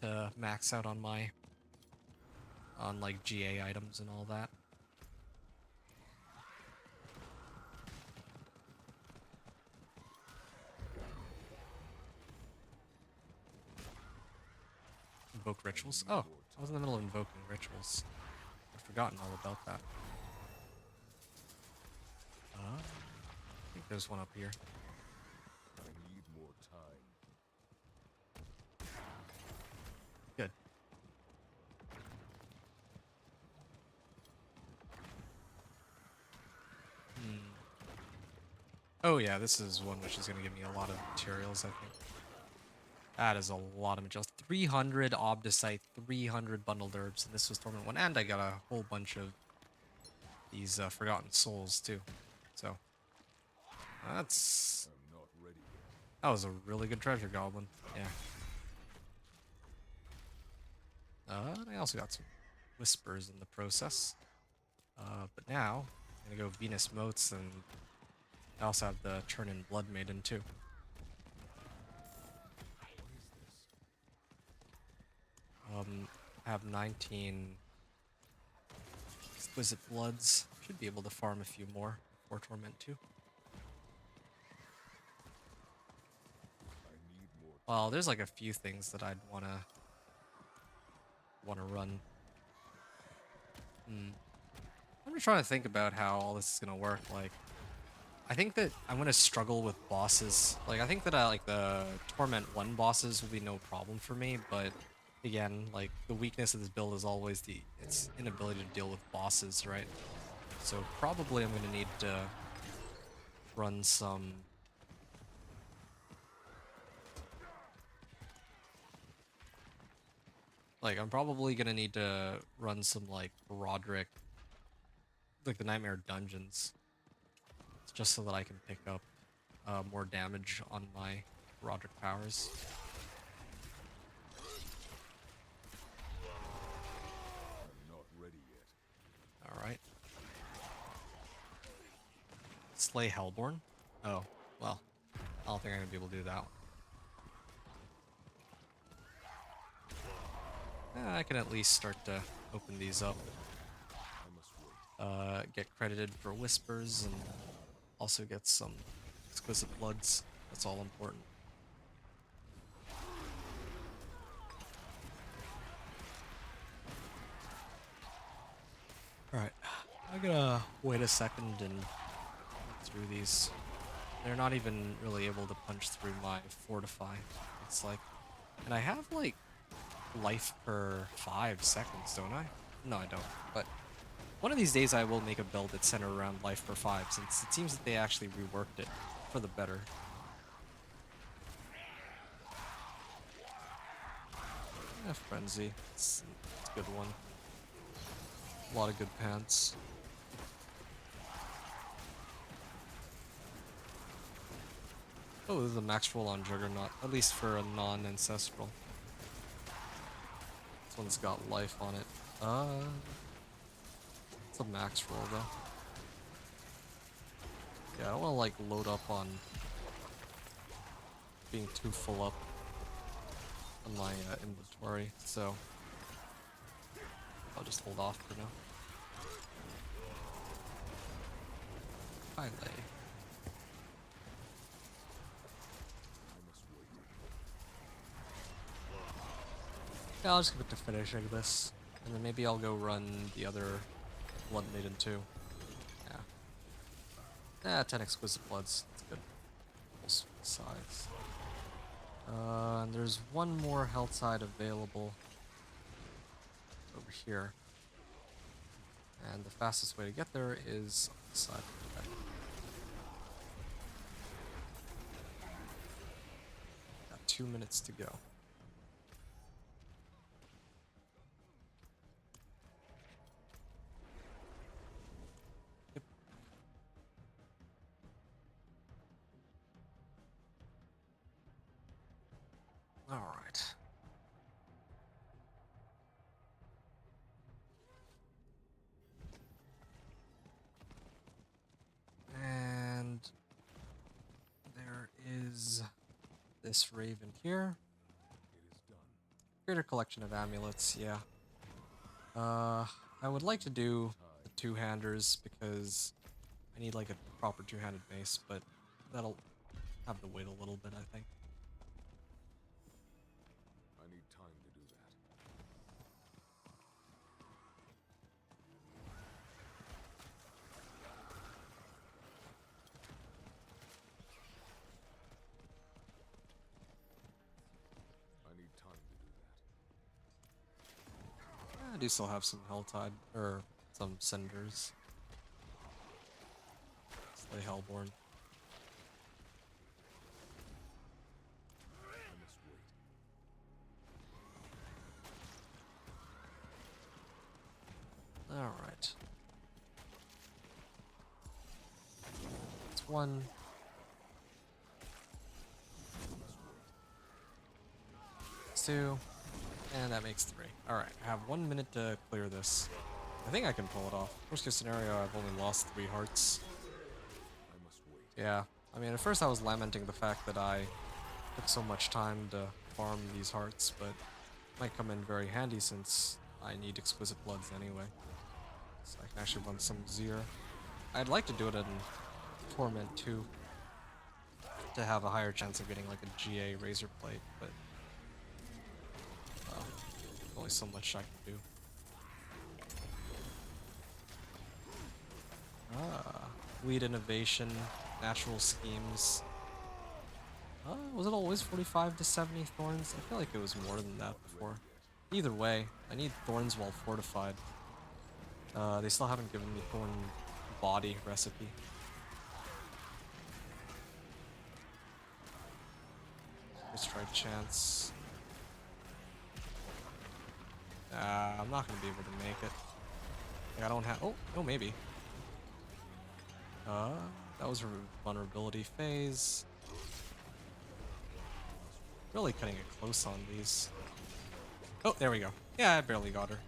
to max out on my... on, like, GA items and all that. Invoke rituals? Oh, I was in the middle of invoking rituals. I'd forgotten all about that. I think there's one up here. I need more time. Good. Oh yeah, this is one which is going to give me a lot of materials, I think. That is a lot of materials. 300 Obdicite, 300 Bundled Herbs, and this was Torment 1, and I got a whole bunch of these Forgotten Souls, too. So, that's... I'm not ready yet. That was a really good treasure goblin, yeah. And I also got some Whispers in the process. But now, I'm gonna go Venus Moats, and I also have the Turn in Blood Maiden, too. I have 19 Exquisite Bloods. Should be able to farm a few more for Torment 2. I need more. Well, there's like a few things that I'd wanna run. I'm just trying to think about how all this is gonna work. Like, I think that I'm gonna struggle with bosses. Like, I think that like the Torment 1 bosses will be no problem for me, but again, like, the weakness of this build is always its inability to deal with bosses, right? So probably I'm gonna need to run some... Like, I'm probably gonna need to run some, like, Roderick, like the Nightmare Dungeons, just so that I can pick up more damage on my Roderick powers. Slay Hellborn? Oh, well, I don't think I'm gonna be able to do that one. I can at least start to open these up. Get credited for whispers and also get some exquisite bloods. That's all important. Alright, I'm gonna wait a second and look through these. They're not even really able to punch through my fortify. It's like, and I have like life per 5 seconds, don't I? No, I don't. But one of these days I will make a build that's centered around life per 5, since it seems that they actually reworked it for the better. Frenzy. It's a good one. A lot of good pants. Oh, this is a max roll on Juggernaut, at least for a non-ancestral. This one's got life on it. It's a max roll though. Yeah, I don't want to like load up on being too full up on my inventory, so I'll just hold off for now. Hi, Lay. Yeah, I'll just give it to finishing this, and then maybe I'll go run the other Blood Maiden too. Yeah. Yeah, 10 exquisite bloods. That's good. Full size. And there's one more health side available over here. And the fastest way to get there is on the side of the deck. Got 2 minutes to go. Yep. All right. And there is this raven here. Greater collection of amulets, yeah. I would like to do the two-handers because I need like a proper two-handed mace, but that'll have to wait a little bit, I think. I need time to do that. I need time to do that. I do still have some Helltide, or some Cinders. Slay Hellborn. I must wait. Alright. It's one. It's two. And that makes 3. Alright, I have 1 minute to clear this. I think I can pull it off. Worst case scenario, I've only lost 3 hearts. I must wait. Yeah, I mean, at first I was lamenting the fact that I took so much time to farm these hearts, but it might come in very handy since I need exquisite bloods anyway. So I can actually run some Zir. I'd like to do it in Torment too, to have a higher chance of getting like a GA Razor Plate, but there's only so much I can do. Lead innovation, natural schemes. Was it always 45 to 70 thorns? I feel like it was more than that before. Either way, I need thorns while fortified. They still haven't given me thorn body recipe. Let's try chance. I'm not gonna be able to make it. Like, I don't have. Oh, no, maybe. That was a vulnerability phase. Really cutting it close on these. Oh, there we go. Yeah, I barely got her.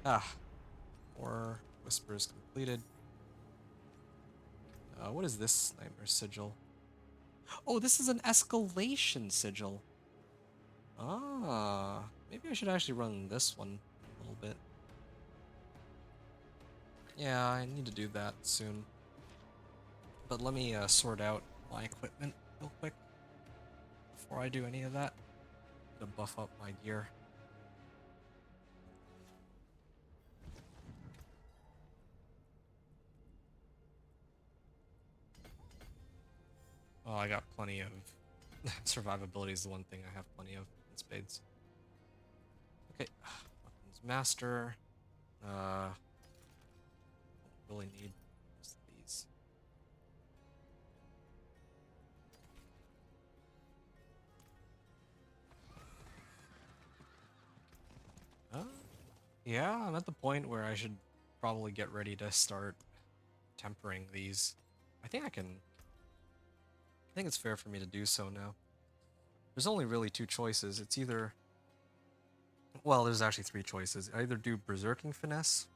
Ah. 4 whispers completed. What is this Nightmare Sigil? Oh, this is an escalation sigil. Ah, maybe I should actually run this one a little bit. Yeah, I need to do that soon. But let me sort out my equipment real quick before I do any of that. To buff up my gear. Oh, I got plenty of survivability is the one thing I have plenty of in spades. Okay, weapons master. Don't really need most of these. Yeah, I'm at the point where I should probably get ready to start tempering these. I think I can. I think it's fair for me to do so now. There's only really two choices. It's either. Well, there's actually three choices. I either do Berserking Finesse.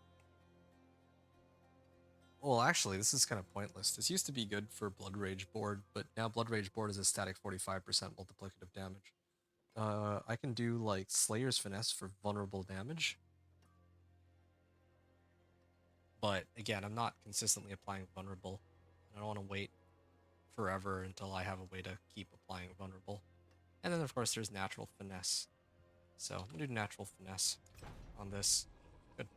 Well, actually, this is kind of pointless. This used to be good for Blood Rage Board, but now Blood Rage Board is a static 45% multiplicative damage. I can do like Slayer's Finesse for vulnerable damage. But again, I'm not consistently applying vulnerable. I don't want to wait forever until I have a way to keep applying vulnerable. And then of course there's natural finesse. So I'm gonna do natural finesse on this. Good.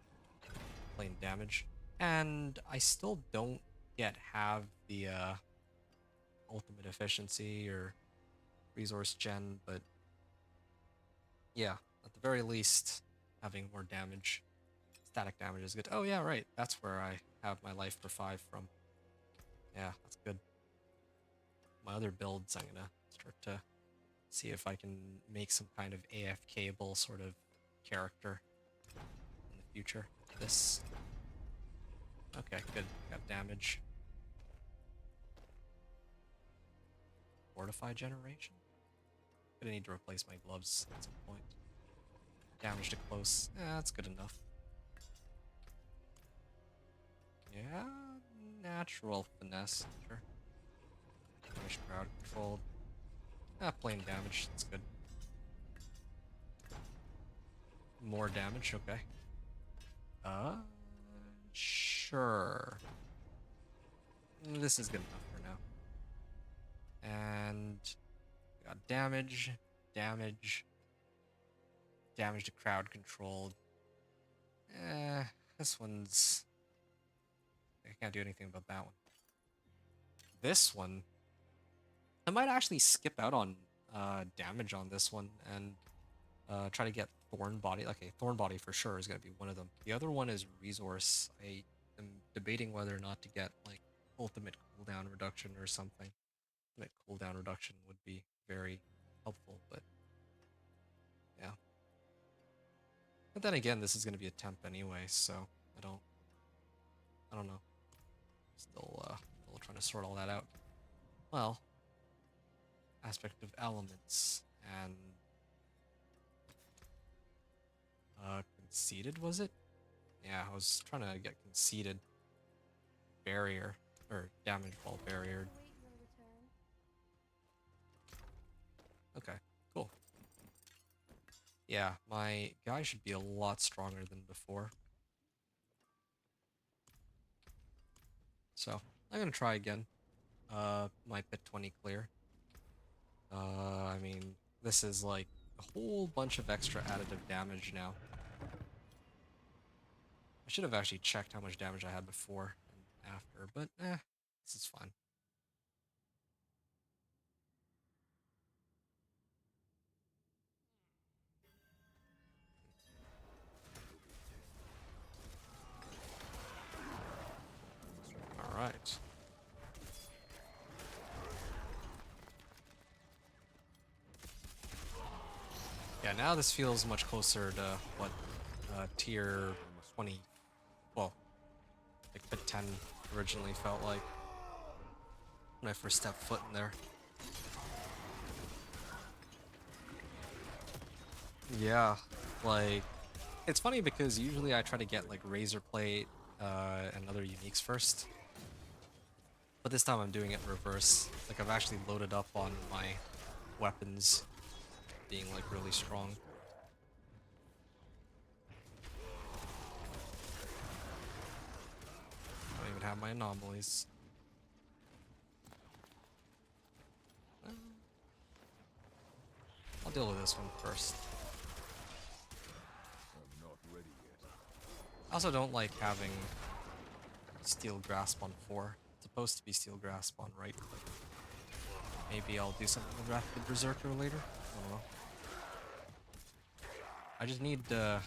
Plain damage. And I still don't yet have the ultimate efficiency or resource gen, but yeah, at the very least, having more damage, static damage is good. Oh yeah, right. That's where I have my life for 5 from. Yeah, that's good. My other builds, I'm gonna start to see if I can make some kind of AFK-able sort of character in the future. This. Okay, good. Got damage. Fortify generation? Gonna need to replace my gloves at some point. Damage to close. Yeah, that's good enough. Yeah, natural finesse. Sure. Damage crowd controlled. Ah, plain damage. That's good. More damage. Okay. Sure. This is good enough for now. And we got damage, damage, damage to crowd controlled. This one's... I can't do anything about that one. This one, I might actually skip out on damage on this one and try to get Thorn Body. Okay, Thorn Body for sure is going to be one of them. The other one is Resource. I am debating whether or not to get like ultimate cooldown reduction or something. Ultimate cooldown reduction would be very helpful, but yeah. But then again, this is going to be a temp anyway, so I don't know. Still trying to sort all that out. Well, aspect of elements and conceded, was it? Yeah, I was trying to get conceded. Barrier or damage ball barrier. Okay, cool. Yeah, my guy should be a lot stronger than before. So I'm gonna try again. Might pit 20 clear. I mean, this is like a whole bunch of extra additive damage now. I should have actually checked how much damage I had before and after, but this is fine. All right. Yeah, now this feels much closer to what tier 20, well, like pit 10 originally felt like when I first stepped foot in there. Yeah, like, it's funny because usually I try to get like Razor Plate and other uniques first. But this time I'm doing it in reverse. Like I've actually loaded up on my weapons being like really strong. I don't even have my anomalies. I'll deal with this one first. I'm not ready yet. I also don't like having Steel Grasp on 4. It's supposed to be Steel Grasp on right click. Maybe I'll do something with Rapid Berserker later. I don't know. I just need to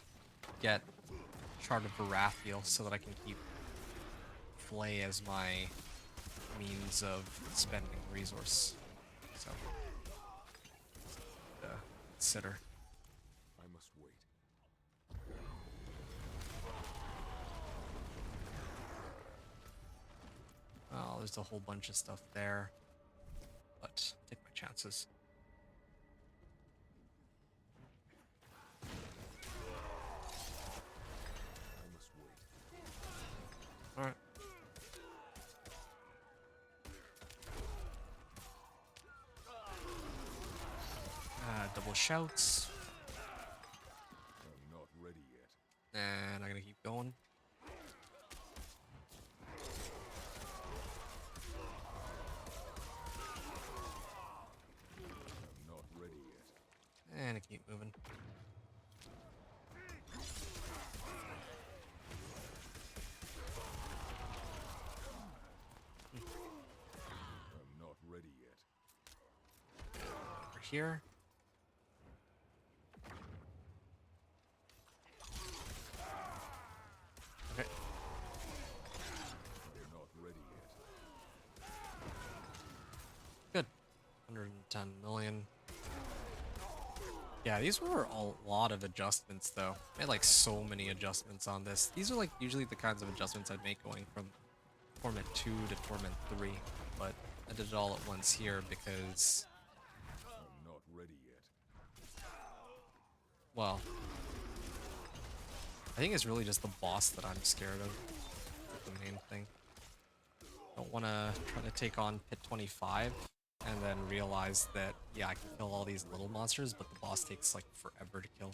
get Shard of Varathiel so that I can keep Flay as my means of spending resource. So, consider. I must wait. Oh, there's a whole bunch of stuff there, but take my chances. I must wait. All right. Double shouts, I'm not ready yet. and I'm gonna keep going. I'm not ready yet. And I keep moving. I'm not ready yet. Over here. Okay. They're not ready yet. Good. 110 million. Yeah, these were a lot of adjustments, though. I made like so many adjustments on this. These are like usually the kinds of adjustments I'd make going from Torment 2 to Torment 3, but I did it all at once here because, I'm not ready yet. well, I think it's really just the boss that I'm scared of. That's the main thing. Don't want to try to take on Pit 25 and then realize that, yeah, I can kill all these little monsters, but the boss takes like forever to kill.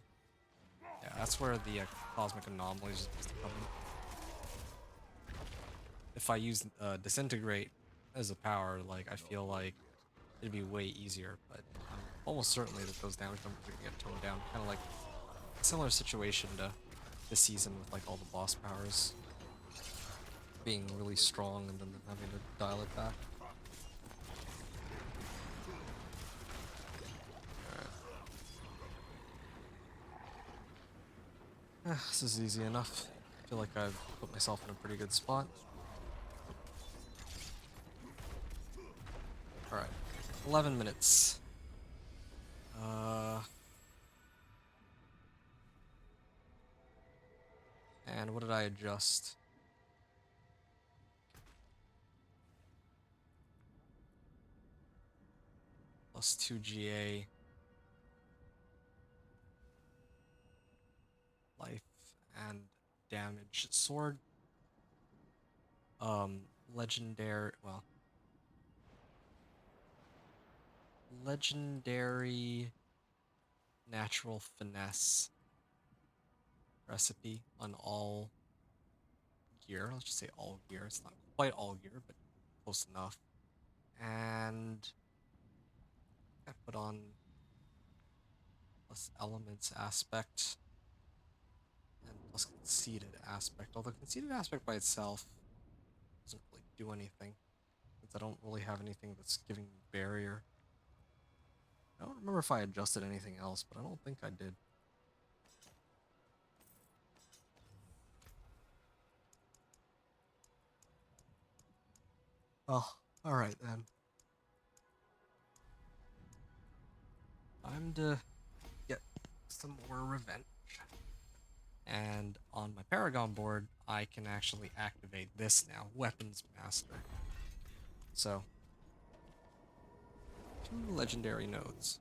Yeah, that's where the cosmic anomalies is supposed to come in. If I use Disintegrate as a power, like, I feel like it'd be way easier, but I'm almost certainly that those damage numbers are gonna get toned down. Kind of like a similar situation to this season with like all the boss powers being really strong and then having to dial it back. This is easy enough. I feel like I've put myself in a pretty good spot. Alright, 11 minutes. And what did I adjust? Plus 2 GA. Life and damage. Sword. Legendary, well. Legendary natural finesse recipe on all gear. Let's just say all gear. It's not quite all gear, but close enough. And I put on plus elements aspect and plus conceited aspect. Although conceited aspect by itself doesn't really do anything, since I don't really have anything that's giving me barrier. I don't remember if I adjusted anything else, but I don't think I did. Oh, alright then. Time to get some more revenge. And on my Paragon board, I can actually activate this now, Weapons Master. So, 2 legendary nodes.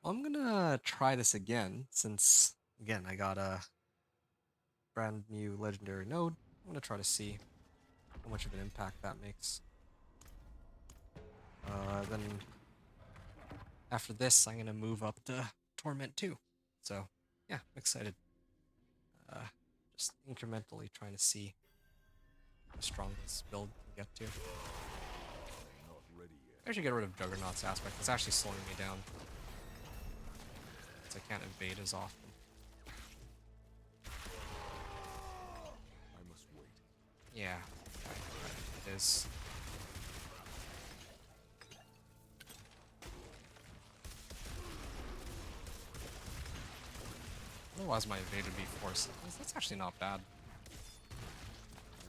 I'm gonna try this again, since, again, I got a brand new legendary node. I'm gonna try to see how much of an impact that makes. Then after this, I'm gonna move up to Torment 2. So yeah, I'm excited. Uh, just incrementally trying to see how strong this build can get to. Not ready yet. I should get rid of Juggernaut's aspect. It's actually slowing me down. So I can't evade as often. I must wait. Yeah, it is. Otherwise, my evade would be forced. That's actually not bad. I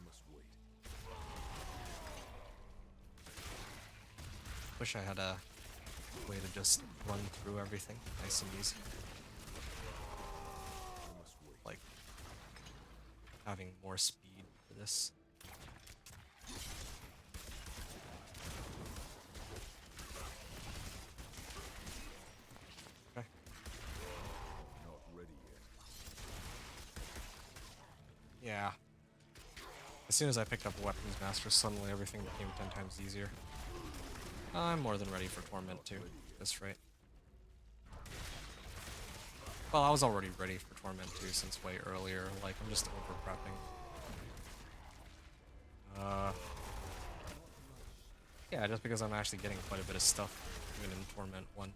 must wait. Wish I had a way to just run through everything nice and easy. I must wait. Like having more speed for this. Okay. Not ready yet. Yeah. As soon as I picked up Weapons Master, suddenly everything became 10 times easier. I'm more than ready for Torment too, at this rate. Well, I was already ready for Torment 2 since way earlier, like, I'm just over-prepping. Yeah, just because I'm actually getting quite a bit of stuff, even in Torment 1.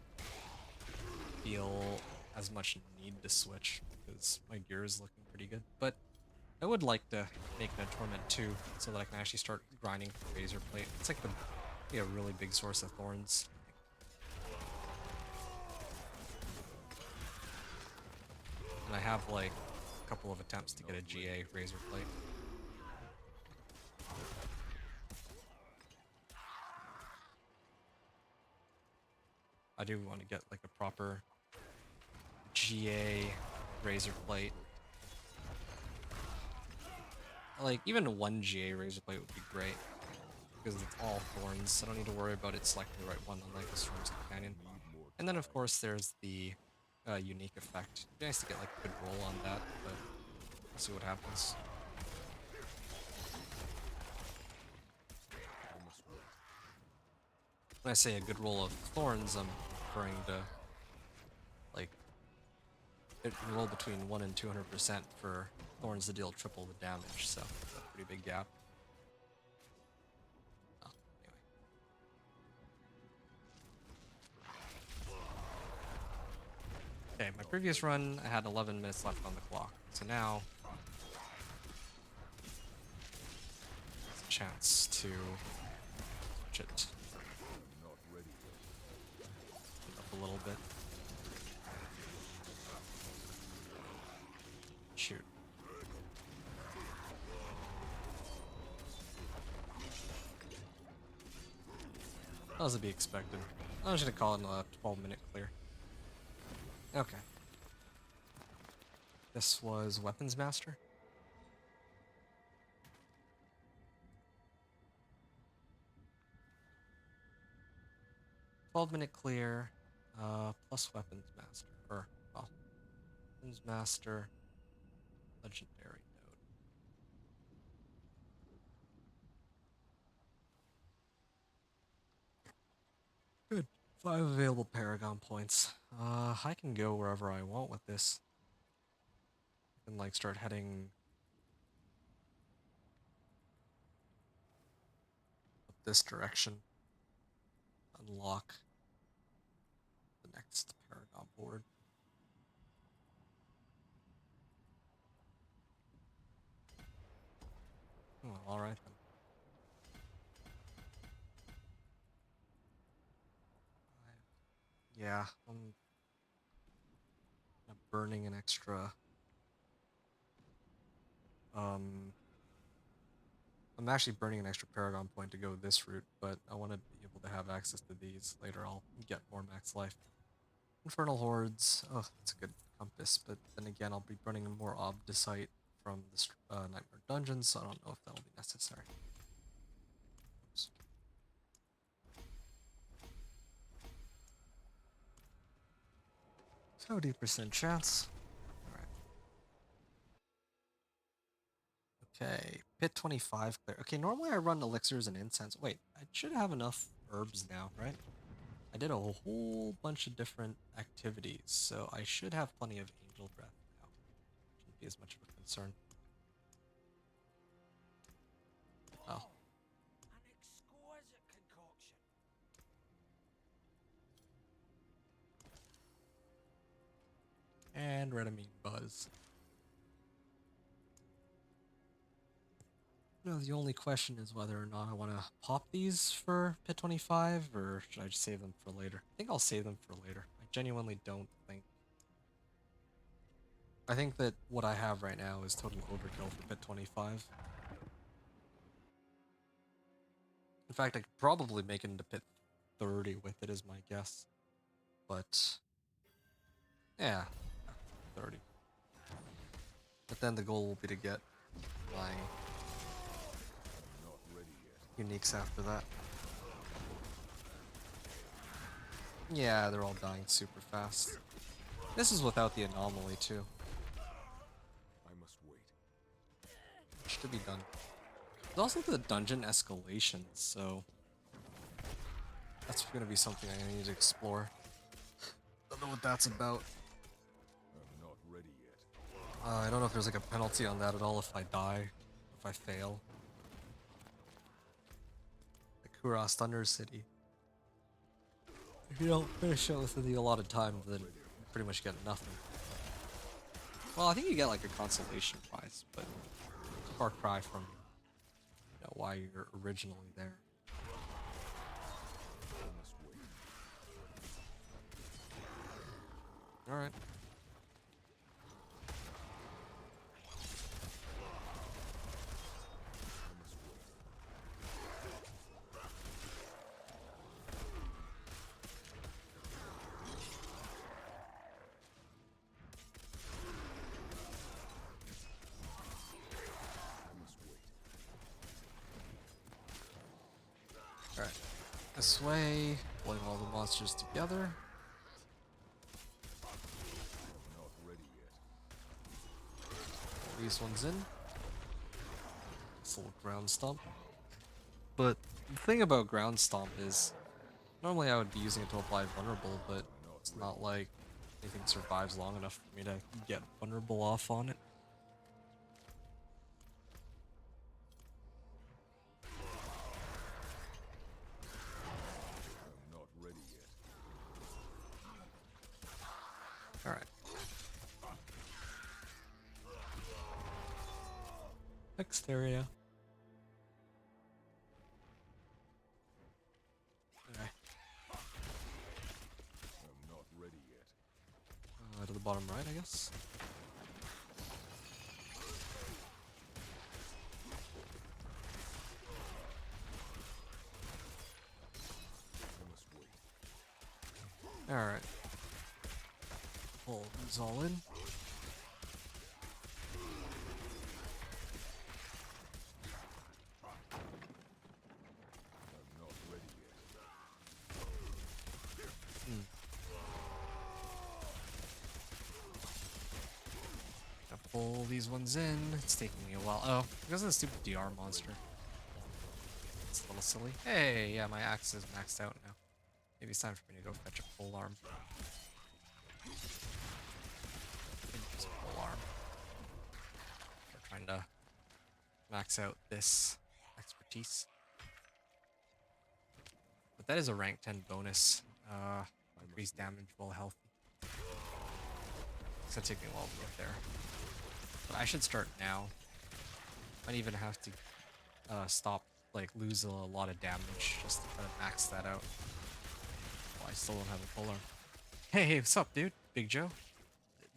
Feel as much need to switch, because my gear is looking pretty good. But I would like to make it a Torment 2, so that I can actually start grinding for Razor Plate. It's like be a really big source of thorns. And I have like a couple of attempts to get a GA Razor Plate. I do want to get like a proper GA Razor Plate. Like even one GA Razor Plate would be great, because it's all thorns. I don't need to worry about it selecting the right one, unlike the Storm's Companion. And then of course there's the unique effect. It'd be nice to get like a good roll on that, but we'll see what happens. I must wait. When I say a good roll of thorns, I'm referring to like it can roll between 1 and 200% for thorns to deal triple the damage, so that's a pretty big gap. Oh, anyway. Okay, my previous run, I had 11 minutes left on the clock, so now there's a chance to switch it Not ready yet. up a little bit. Shoot. That was to be expected. I was gonna call it a 12-minute clear. Okay. This was Weapons Master. $12-minute clear, plus Weapons Master, or, well, Weapons Master, Legendary Node. Good. 5 available Paragon points. I can go wherever I want with this. I can, like, start heading up this direction. Unlock the next Paragon board. Oh, alright then. Yeah, I'm burning an extra. I'm actually burning an extra Paragon point to go this route, but I want to be able to have access to these later. I'll get more max life. Infernal Hordes. Oh, that's a good compass, but then again, I'll be burning more Obdicite from the Nightmare Dungeons, so I don't know if that'll be necessary. Oops. 70% chance. Alright. Okay, Pit 25 clear. Okay, normally I run elixirs and incense. Wait, I should have enough herbs now, right? I did a whole bunch of different activities, so I should have plenty of angel breath now. Shouldn't be as much of a concern. Oh. An exquisite concoction. And Redamine Buzz. No, the only question is whether or not I want to pop these for Pit 25, or should I just save them for later? I think I'll save them for later. I genuinely don't think... I think that what I have right now is total overkill for Pit 25. In fact, I could probably make it into Pit 30 with it, is my guess. But... yeah, 30. But then the goal will be to get my uniques after that. Yeah, they're all dying super fast. This is without the anomaly too. I must wait. Which should be done. There's also the dungeon escalation, so that's gonna be something I need to explore. Don't know what that's about. I'm not ready yet. I don't know if there's like a penalty on that at all if I die, if I fail. The Kuros Thunder City. If you don't finish it within the allotted time, then you pretty much get nothing. Well, I think you get like a consolation prize, but far cry from why you're originally there. I must wait. All right. Alright, this way, pulling all the monsters together. I'm not ready yet. Pull these ones in. This little ground stomp. But the thing about ground stomp is, normally I would be using it to apply vulnerable, but it's not like anything survives long enough for me to get vulnerable off on it. I'm not ready yet. Alright. Exteria. Okay. I'm not ready yet. To the bottom right, I guess. I must wait. Alright. Pull these all in. I'm not ready yet. Gotta pull these ones in. It's taking me a while. Oh, because of the stupid DR monster. It's a little silly. Hey, yeah, my axe is maxed out now. Maybe it's time for me to go fetch a pole arm. Use a pole arm. We're trying to max out this expertise. But that is a rank 10 bonus. Increased damage while healthy. It's gonna take me a while to get there. But I should start now. Might even have to stop, like, lose a lot of damage just to try to max that out. Well, I still don't have a polar. Hey, what's up, dude? Big Joe?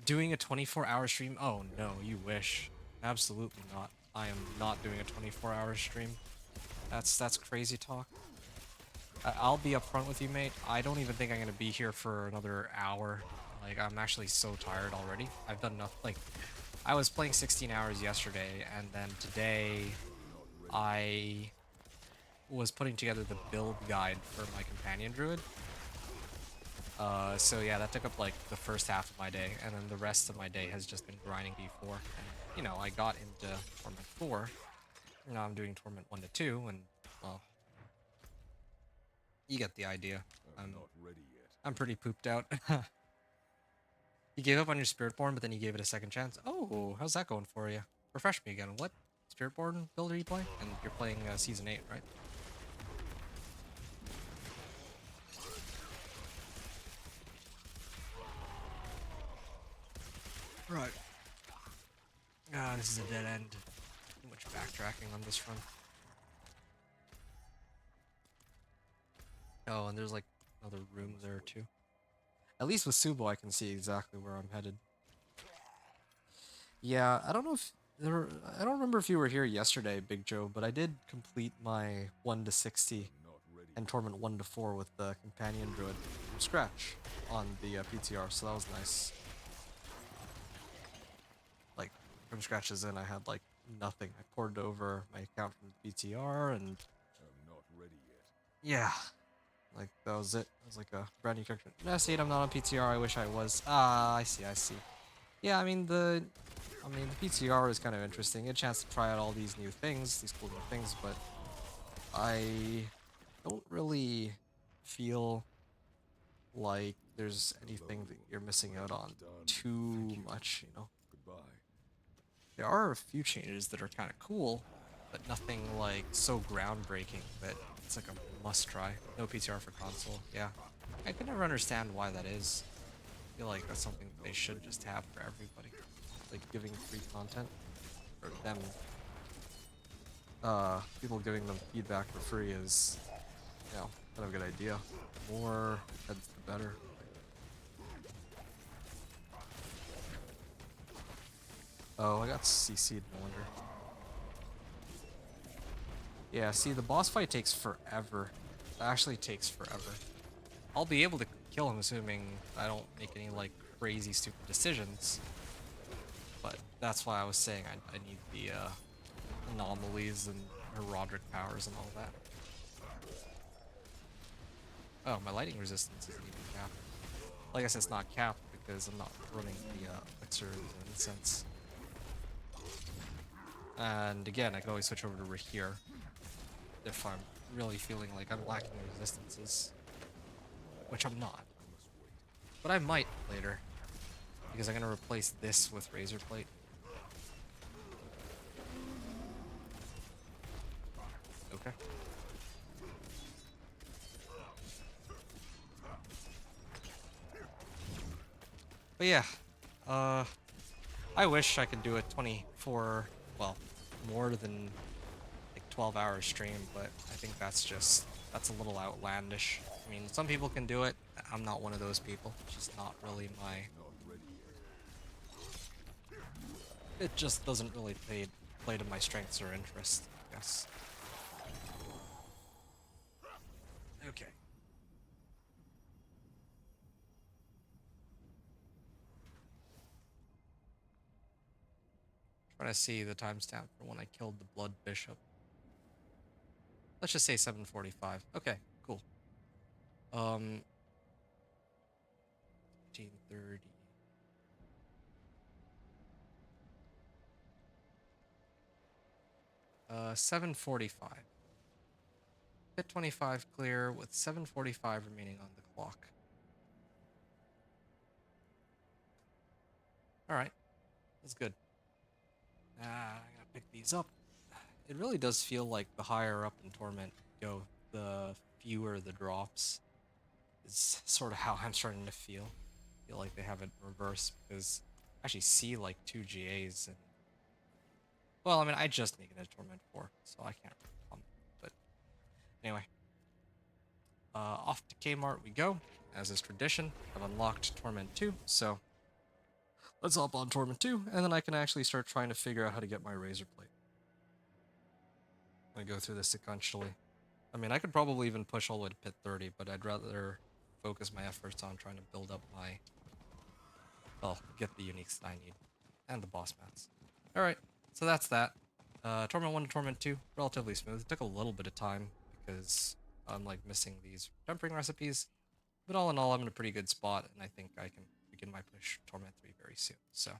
Doing a 24-hour stream? Oh no, you wish. Absolutely not. I am not doing a 24-hour stream. That's crazy talk. I'll be upfront with you, mate. I don't even think I'm gonna be here for another hour. Like, I'm actually so tired already. I've done enough. Like, I was playing 16 hours yesterday, and then today I was putting together the build guide for my companion druid. So yeah, that took up like the first half of my day, and then the rest of my day has just been grinding D4. And, you know, I got into Torment 4, and now I'm doing Torment 1 to 2, and, well, You get the idea. I'm not ready yet. I'm pretty pooped out. You gave up on your Spiritborn, but then you gave it a second chance. Oh, how's that going for you? Refresh me again. What Spiritborn build are you playing? And you're playing Season 8, right? Right. Ah, this is a dead end. Too much backtracking on this front. Oh, and there's like another room there too. At least with Subo, I can see exactly where I'm headed. Yeah, I don't know if I don't remember if you were here yesterday, Big Joe, but I did complete my 1 to 60 I'm not ready. and Torment 1 to 4 with the Companion Druid from scratch on the PTR, so that was nice. Like, from scratch as in I had like nothing. I ported over my account from the PTR and I'm not ready yet. yeah, like that was it. It was like a brand new character. No, see, I'm not on PTR. I wish I was. Ah, I see. Yeah, I mean the PTR is kind of interesting. A chance to try out all these new things, these cool new things, but I don't really feel like there's anything that you're missing out on too much, you know. Goodbye. There are a few changes that are kind of cool, but nothing like so groundbreaking that it's like a must try. No PTR for console. Yeah, I could never understand why that is. I feel like that's something that they should just have for everybody, like giving free content, or them, people giving them feedback for free is, you know, kind of a good idea. More heads the better. Oh, I got CC'd, no wonder. Yeah, see, the boss fight takes forever. It actually takes forever. I'll be able to kill him assuming I don't make any, like, crazy stupid decisions. But that's why I was saying I need the, anomalies and herodic powers and all that. Oh, my lightning resistance isn't even capped. Like I said, it's not capped because I'm not running the, elixir and incense. And again, I can always switch over to here if I'm really feeling like I'm lacking resistances, which I'm not. But I might later, because I'm gonna replace this with Razor Plate. Okay. But yeah, I wish I could do a 24, well, more than like 12-hour stream, but I think that's a little outlandish. I mean, some people can do it. I'm not one of those people. It's just not really my. Not ready yet. It just doesn't really play to my strengths or interests, I guess. Okay. Trying to see the timestamp for when I killed the Blood Bishop. Let's just say 7:45. Okay, cool. 15:30. 7:45. Hit 25 clear with 7:45 remaining on the clock. Alright, that's good. I gotta pick these up. It really does feel like the higher up in Torment you go, the fewer the drops. Is sort of how I'm starting to feel. I feel like they have it reversed because I actually see like 2 GAs and well, I mean I just make it a Torment 4, so I can't really comment. But anyway. Off to Kmart we go. As is tradition, I've unlocked Torment 2, so let's hop on Torment 2, and then I can actually start trying to figure out how to get my Razor Plate. I'm gonna go through this sequentially. I mean, I could probably even push all the way to Pit 30, but I'd rather focus my efforts on trying to build up my, well, get the uniques that I need, and the boss mats. Alright, so that's that. Torment 1 to Torment 2, relatively smooth. It took a little bit of time, because I'm, like, missing these tempering recipes. But all in all, I'm in a pretty good spot, and I think I can begin my push Torment 3 very soon. So, I'm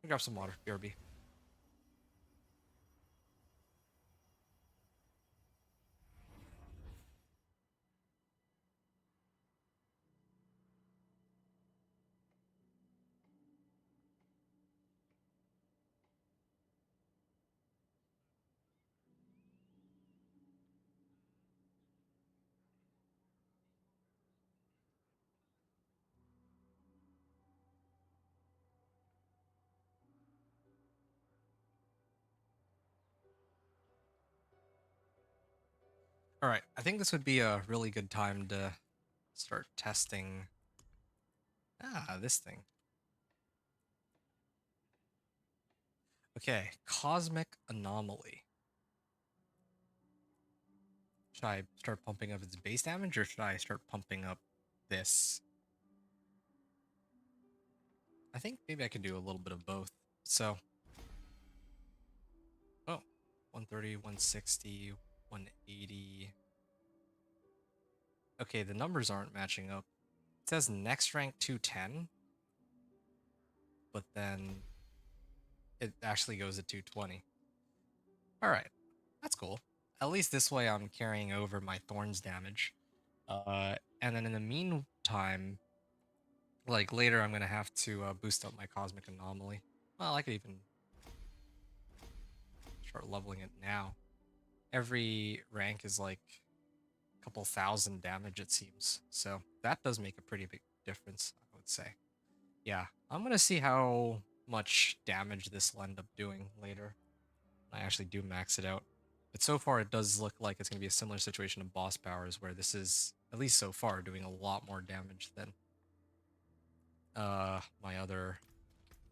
gonna grab some water, BRB. All right, I think this would be a really good time to start testing this thing. Okay, Cosmic Anomaly. Should I start pumping up its base damage or should I start pumping up this? I think maybe I can do a little bit of both. So, oh, 130, 160, 180. Okay, the numbers aren't matching up. It says next rank 210, but then it actually goes at 220. All right, that's cool. At least this way I'm carrying over my Thorns damage. And then in the meantime, like later I'm gonna have to boost up my Cosmic Anomaly. Well, I could even start leveling it now. Every rank is like a couple thousand damage, it seems. So that does make a pretty big difference, I would say. Yeah, I'm gonna see how much damage this will end up doing later. I actually do max it out. But so far it does look like it's gonna be a similar situation to boss powers where this is, at least so far, doing a lot more damage than my other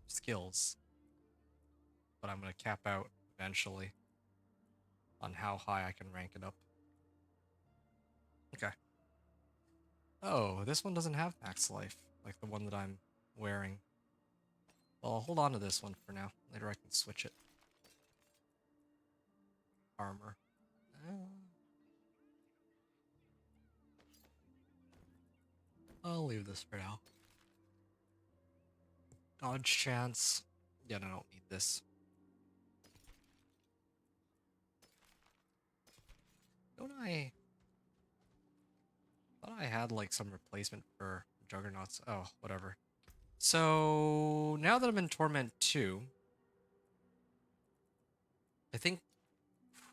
skills. But I'm gonna cap out eventually on how high I can rank it up. Okay. Oh, this one doesn't have max life, like the one that I'm wearing. Well, I'll hold on to this one for now. Later I can switch it. Armor. I'll leave this for now. Dodge chance. Yeah, I don't need this. Don't I... thought I had like some replacement for Juggernauts. Oh, whatever. So now that I'm in Torment 2, I think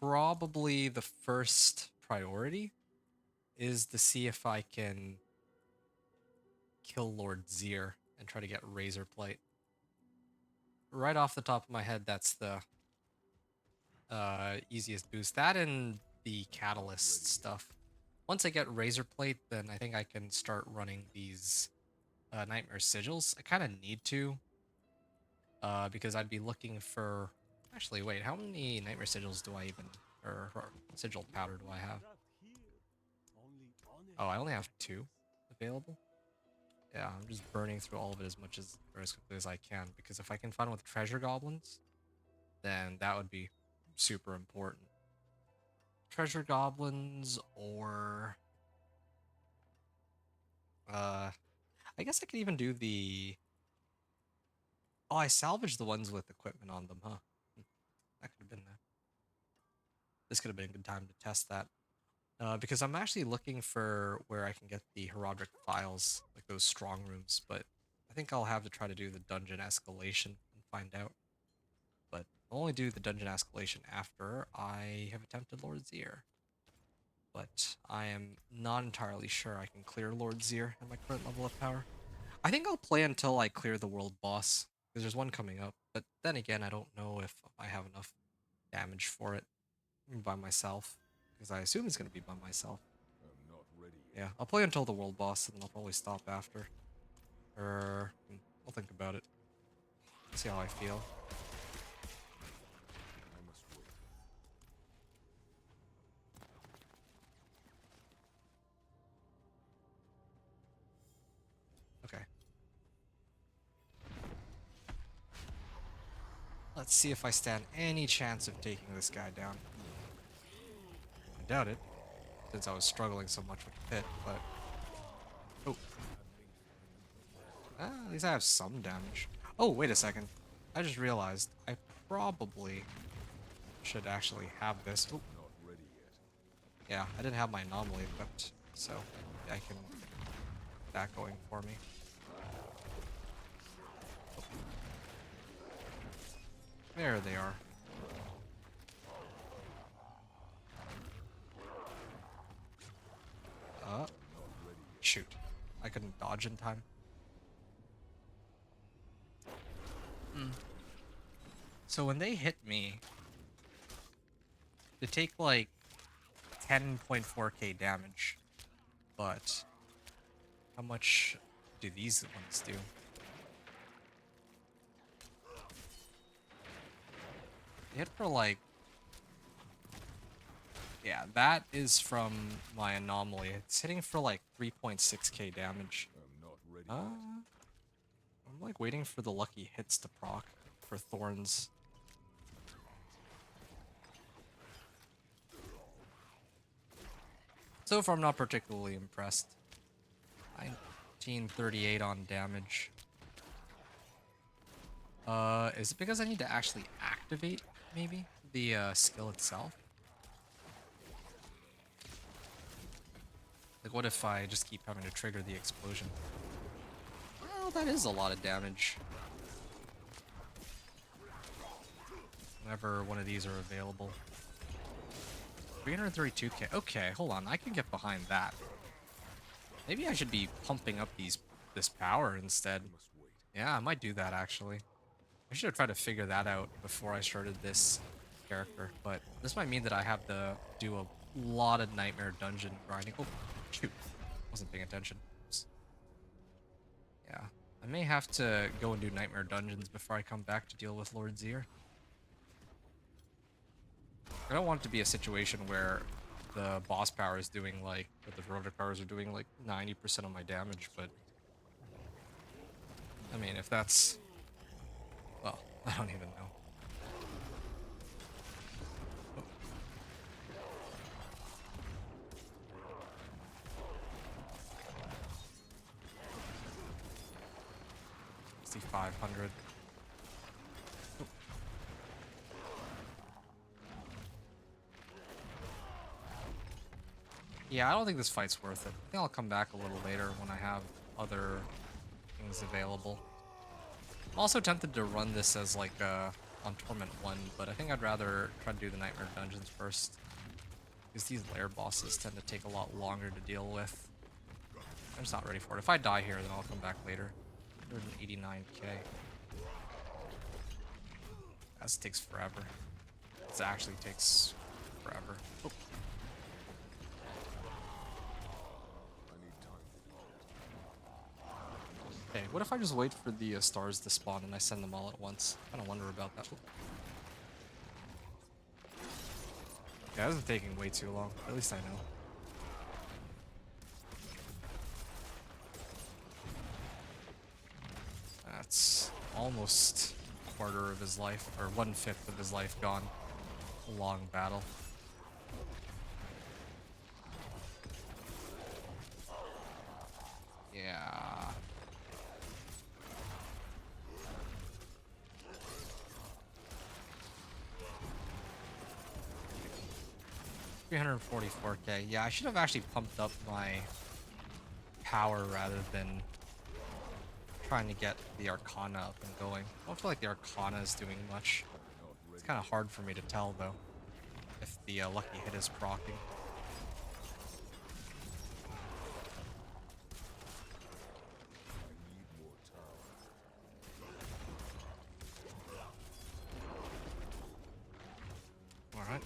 probably the first priority is to see if I can kill Lord Zir and try to get Razor Plate. Right off the top of my head, that's the easiest boost. That and the Catalyst stuff. Once I get Razor Plate, then I think I can start running these Nightmare Sigils. I kind of need to, because I'd be looking for... Actually, wait, how many Nightmare Sigils do I even... or Sigil Powder do I have? Oh, I only have 2 available? Yeah, I'm just burning through all of it as much as, or as quickly as I can, because if I can find one with Treasure Goblins, then that would be super important. Treasure Goblins, or... I guess I could even do the... Oh, I salvaged the ones with equipment on them, huh? That could have been that. This could have been a good time to test that. Because I'm actually looking for where I can get the Herodic Files, like those strong rooms, but I think I'll have to try to do the dungeon escalation and find out. But I'll only do the dungeon escalation after I have attempted Lord Zir. But I am not entirely sure I can clear Lord Zir at my current level of power. I think I'll play until I clear the world boss, because there's one coming up, but then again, I don't know if I have enough damage for it by myself, because I assume it's going to be by myself. I'm not ready yet. Yeah, I'll play until the world boss, and then I'll probably stop after. I'll think about it. See how I feel. I must wait. Okay. Let's see if I stand any chance of taking this guy down. I doubt it, since I was struggling so much with the pit, but... Oh. At least I have some damage. Oh, wait a second. I just realized I probably should actually have this. Oh, Not ready yet. yeah, I didn't have my anomaly equipped, so I can get that going for me. Oh. There they are. Shoot. I couldn't dodge in time. So when they hit me, they take like 10.4k damage. But how much do these ones do? They hit for like... Yeah, that is from my anomaly. It's hitting for like 3.6k damage. I'm not ready yet. I'm like waiting for the lucky hits to proc for Thorns. So far, I'm not particularly impressed. 1938 on damage. Is it because I need to actually activate, maybe, the skill itself? Like, what if I just keep having to trigger the explosion? Well, that is a lot of damage. Whenever one of these are available. 332k. Okay, hold on. I can get behind that. Maybe I should be pumping up this power instead. Must wait. Yeah, I might do that actually. I should have tried to figure that out before I started this character, but this might mean that I have to do a lot of nightmare dungeon grinding. Oh, shoot. Wasn't paying attention. Oops. Yeah, I may have to go and do nightmare dungeons before I come back to deal with Lord Zier. I don't want it to be a situation where the boss power is doing like, or the heroic powers are doing like 90% of my damage, but I mean, if that's, well, I don't even know. Oh. 6,500. Yeah, I don't think this fight's worth it. I think I'll come back a little later when I have other things available. I'm also tempted to run this as like on Torment 1, but I think I'd rather try to do the Nightmare Dungeons first. Because these lair bosses tend to take a lot longer to deal with. I'm just not ready for it. If I die here, then I'll come back later. 189k. That takes forever. This actually takes forever. Oh. Okay, what if I just wait for the stars to spawn and I send them all at once? I kind of wonder about that. Yeah, this is taking way too long. At least I know. That's almost a quarter of his life, or 1/5 of his life gone. A long battle. Yeah. 344k. Yeah, I should have actually pumped up my power rather than trying to get the Arcana up and going. I don't feel like the Arcana is doing much. It's kind of hard for me to tell, though, if the lucky hit is proccing. Alright.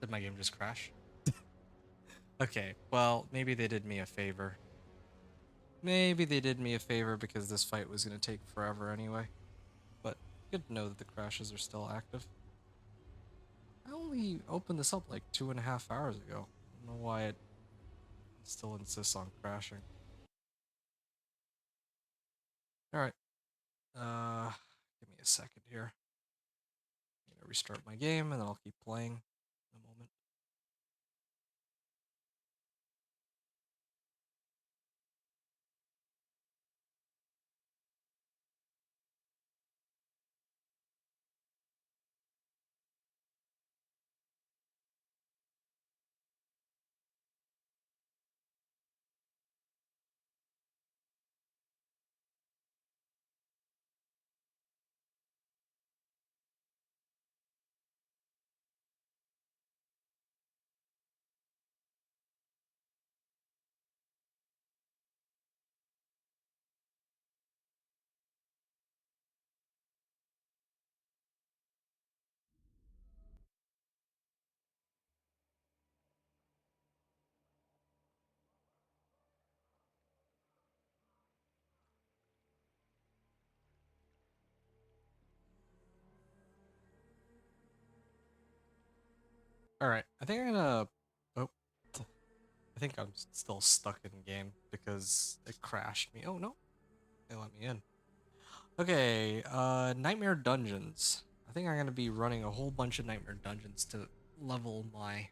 Did my game just crash? Okay, well, maybe they did me a favor. Maybe they did me a favor because this fight was going to take forever anyway. But good to know that the crashes are still active. I only opened this up like 2.5 hours ago. I don't know why it still insists on crashing. Alright. Give me a second here. I'm gonna restart my game and then I'll keep playing. Alright, I think I'm gonna... Oh, I think I'm still stuck in game because it crashed me. Oh, no. They let me in. Okay, Nightmare Dungeons. I think I'm gonna be running a whole bunch of Nightmare Dungeons to level my...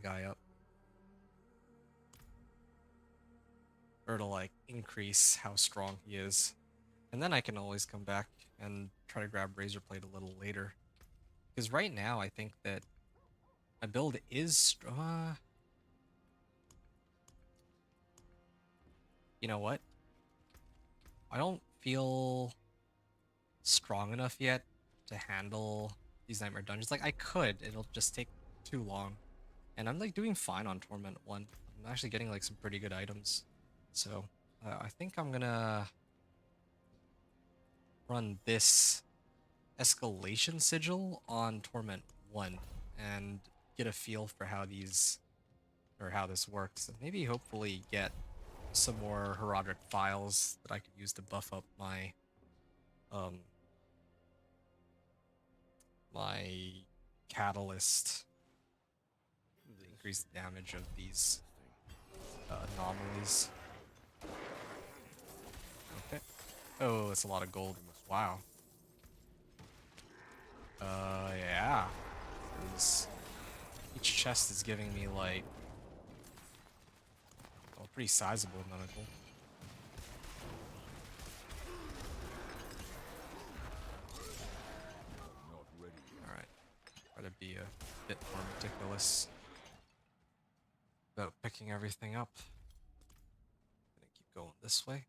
guy up. Or to, like, increase how strong he is. And then I can always come back and try to grab Razorblade a little later. Because right now, I think that my build is... you know what? I don't feel strong enough yet to handle these Nightmare Dungeons. Like, I could, it'll just take too long. And I'm, like, doing fine on Torment 1. I'm actually getting, like, some pretty good items. So, I think I'm gonna run this Escalation Sigil on Torment 1 and get a feel for how these, or how this works. And maybe, hopefully, get some more Herodic Files that I could use to buff up my, my Catalyst to increase the damage of these anomalies. Okay. Oh, it's a lot of gold. Wow. Yeah. 'Cause each chest is giving me, like, a pretty sizable amount of gold. Not ready. Alright. Try to be a bit more meticulous about picking everything up. Gonna keep going this way.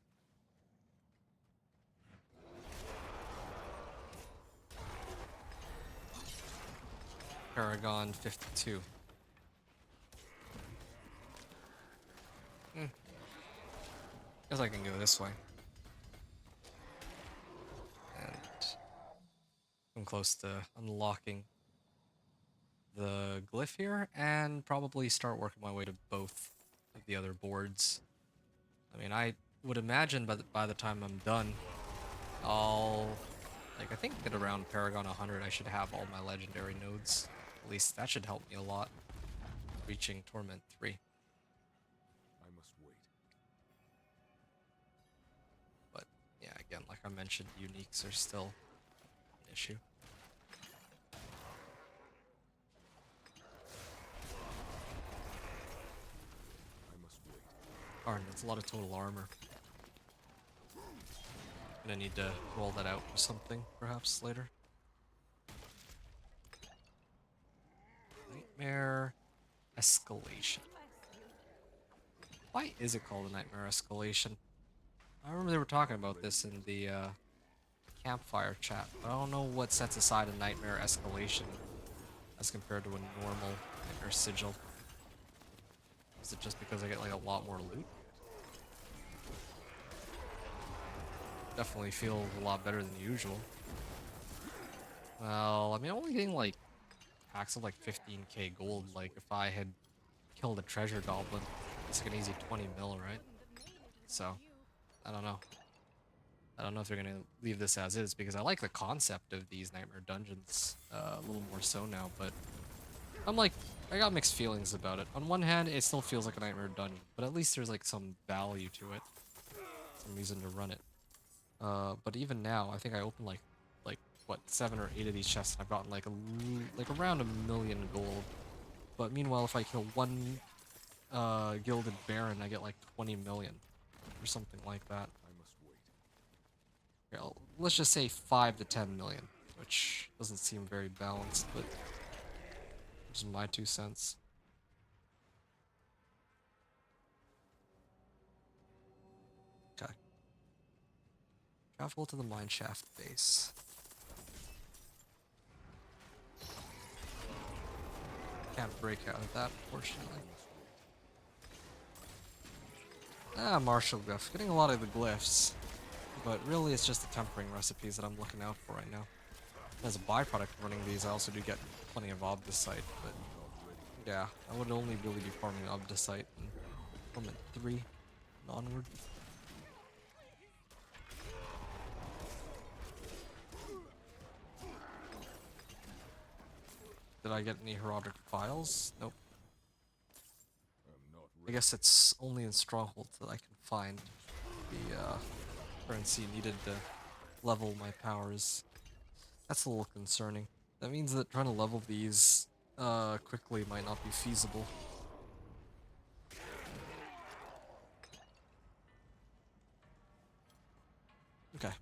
Paragon 52. Guess I can go this way. And I'm close to unlocking the glyph here, and probably start working my way to both of the other boards. I mean, I would imagine by the time I'm done, I'll, like, I think at around Paragon 100, I should have all my legendary nodes. At least that should help me a lot, reaching Torment 3. I must wait. But yeah, again, like I mentioned, uniques are still an issue. I must wait. Darn, that's a lot of total armor. Gonna need to roll that out or something, perhaps later. Nightmare Escalation. Why is it called a Nightmare Escalation? I remember they were talking about this in the campfire chat, but I don't know what sets aside a Nightmare Escalation as compared to a normal Nightmare Sigil. Is it just because I get, like, a lot more loot? Definitely feels a lot better than usual. Well, I mean, I'm only getting, like, packs of, like, 15k gold. Like, if I had killed a treasure goblin, it's like an easy 20 mil, right? So, I don't know. I don't know if they're gonna leave this as is, because I like the concept of these Nightmare Dungeons a little more so now, but I'm like, I got mixed feelings about it. On one hand, it still feels like a Nightmare Dungeon, but at least there's, like, some value to it. Some reason to run it. But even now, I think I opened, like what, 7 or 8 of these chests, and I've gotten, like, around 1,000,000 gold. But meanwhile, if I kill one Gilded Baron, I get, like, 20 million. Or something like that. I must wait. Yeah, let's just say 5 to 10 million, which doesn't seem very balanced, but just my 2 cents. Okay. Travel to the mineshaft base. Can't break out of that, fortunately. Ah, martial glyph. Getting a lot of the glyphs, but really it's just the tempering recipes that I'm looking out for right now. As a byproduct of running these, I also do get plenty of Obdicite, but yeah, I would only really be farming Obdicite in Torment 3 and onward. Did I get any heraldic files? Nope. I'm not I ready. guess it's only in strongholds that I can find the currency needed to level my powers. That's a little concerning. That means that trying to level these quickly might not be feasible. Okay,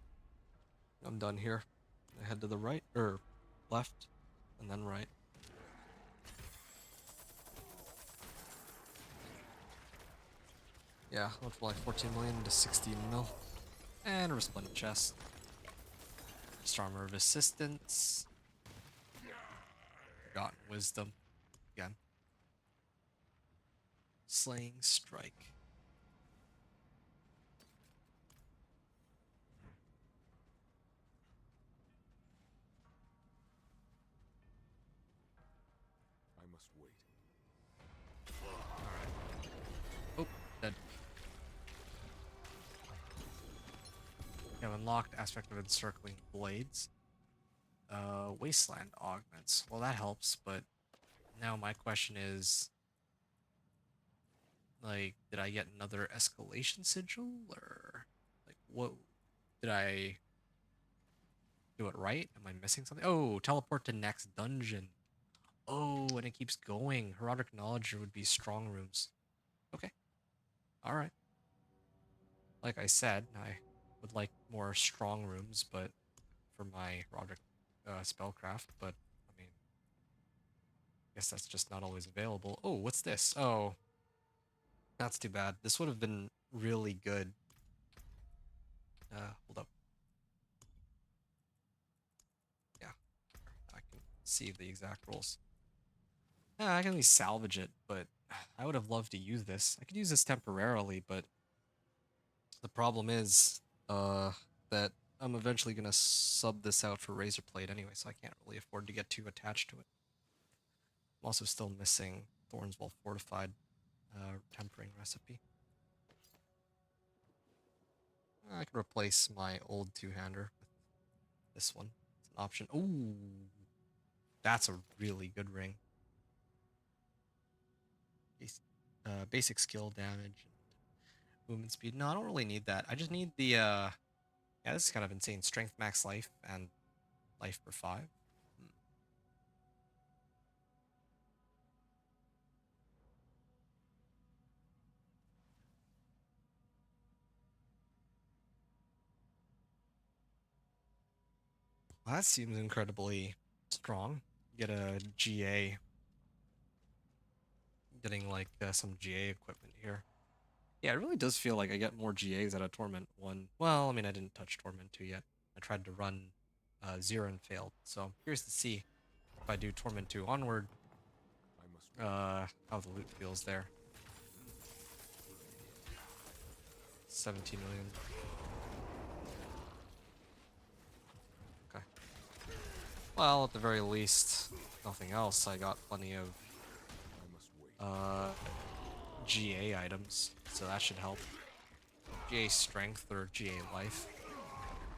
I'm done here. I head to the right, or left, and then right. Yeah, went from like 14 million to 16 mil. And a resplendent chest. Armor of Assistance. Forgotten Wisdom. Again. Slaying Strike. I must wait. Oh, dead. You have unlocked Aspect of Encircling Blades. Wasteland Augments. Well, that helps, but now my question is, like, did I get another Escalation Sigil? Or, like, what? Did I do it right? Am I missing something? Oh, teleport to next dungeon. Oh, and it keeps going. Herodic Knowledge would be strong rooms. Okay. Alright. Like I said, I would like more strong rooms, but for my Roderick spellcraft, but I mean, I guess that's just not always available. Oh, what's this? Oh, that's too bad. This would have been really good. Hold up. Yeah, I can see the exact rules. Yeah, I can at least salvage it, but I would have loved to use this. I could use this temporarily, but the problem is, that I'm eventually gonna sub this out for Razorblade anyway, so I can't really afford to get too attached to it. I'm also still missing Thorns Fortified tempering recipe. I can replace my old two-hander with this one. It's an option. Ooh, that's a really good ring. Basic skill damage and movement speed. No, I don't really need that. I just need the yeah, this is kind of insane. Strength max life and life per 5. Well, that seems incredibly strong. Get a GA. Getting like some GA equipment here. Yeah, it really does feel like I get more GAs out of Torment 1. Well, I mean, I didn't touch Torment 2 yet. I tried to run 0 and failed. So I'm curious to see if I do Torment 2 onward, I must wait. how the loot feels there. 17 million. Okay. Well, at the very least, nothing else, I got plenty of I must wait. GA items, so that should help. GA strength or GA life.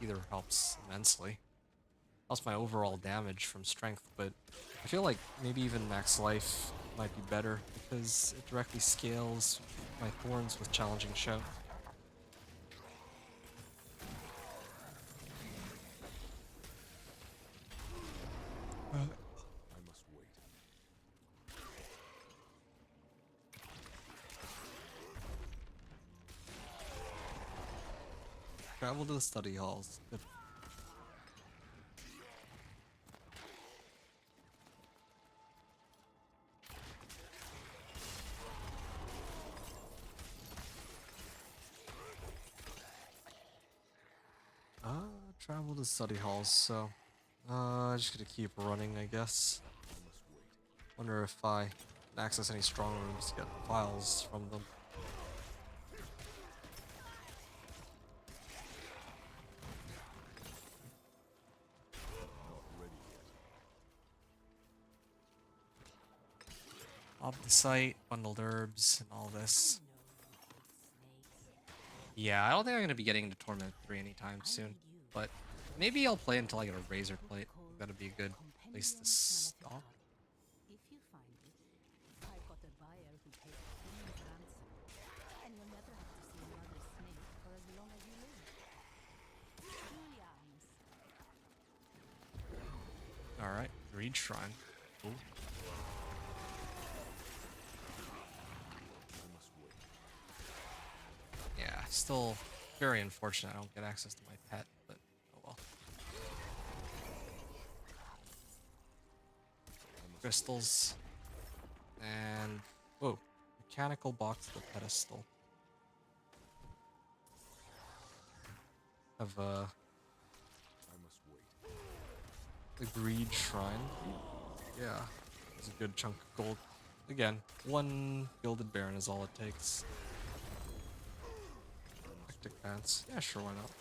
Either helps immensely. Helps my overall damage from strength, but I feel like maybe even max life might be better because it directly scales my thorns with challenging shout. I must wait. Travel to the study halls. Good. Travel to study halls, so just gonna keep running, I guess. I must wait. Wonder if I can access any strong rooms to get files from them. Not ready yet. Off the site, bundled herbs, and all this. Yeah, I don't think I'm gonna be getting into Torment 3 anytime soon, but maybe I'll play until I get a Razor Plate. That'd be a good place to stop. Greed Shrine. Ooh. Yeah, still very unfortunate I don't get access to my pet, but oh well. Crystals. And whoa. Mechanical box to the pedestal. Have the Greed Shrine. Yeah. It's a good chunk of gold. Again, one Gilded Baron is all it takes. Hectic Pants. Yeah, sure, why not?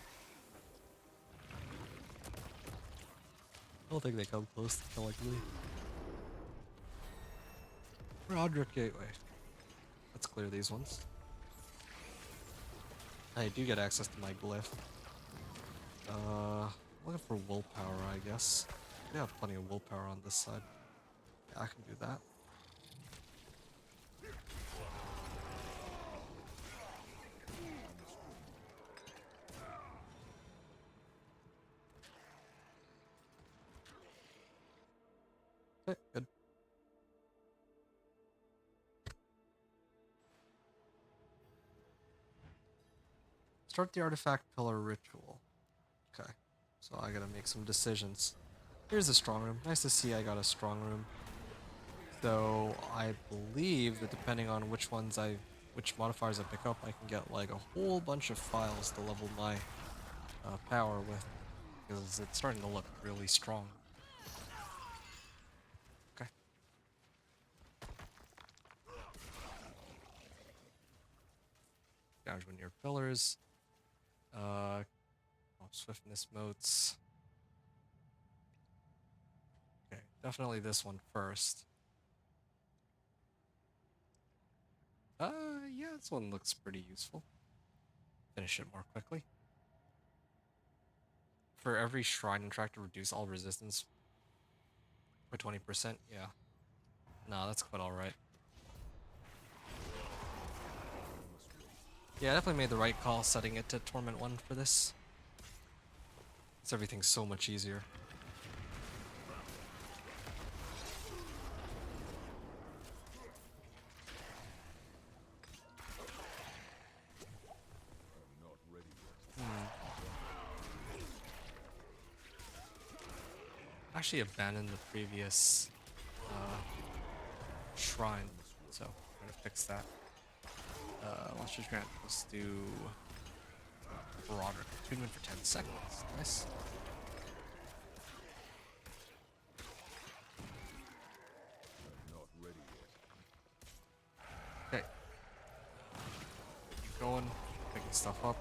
I don't think they come close to killing me. Roderick Gateway. Let's clear these ones. I do get access to my glyph. Looking for willpower, I guess. We have plenty of willpower on this side. Yeah, I can do that. Okay, good. Start the artifact pillar ritual. Okay, so I gotta make some decisions. Here's a strong room. Nice to see I got a strong room. So I believe that depending on which modifiers I pick up, I can get like a whole bunch of files to level my power with, because it's starting to look really strong. Okay. Damage when near pillars. Swiftness motes. Okay, definitely this one first. Yeah, this one looks pretty useful. Finish it more quickly. For every shrine and track to reduce all resistance by 20%, yeah. No, that's quite alright. Yeah, I definitely made the right call setting it to Torment 1 for this. It's everything so much easier. Actually abandoned the previous shrine, so I'm gonna fix that. Monsters grant, let's do Broader attunement for 10 seconds. Nice. Okay. Keep going, picking stuff up.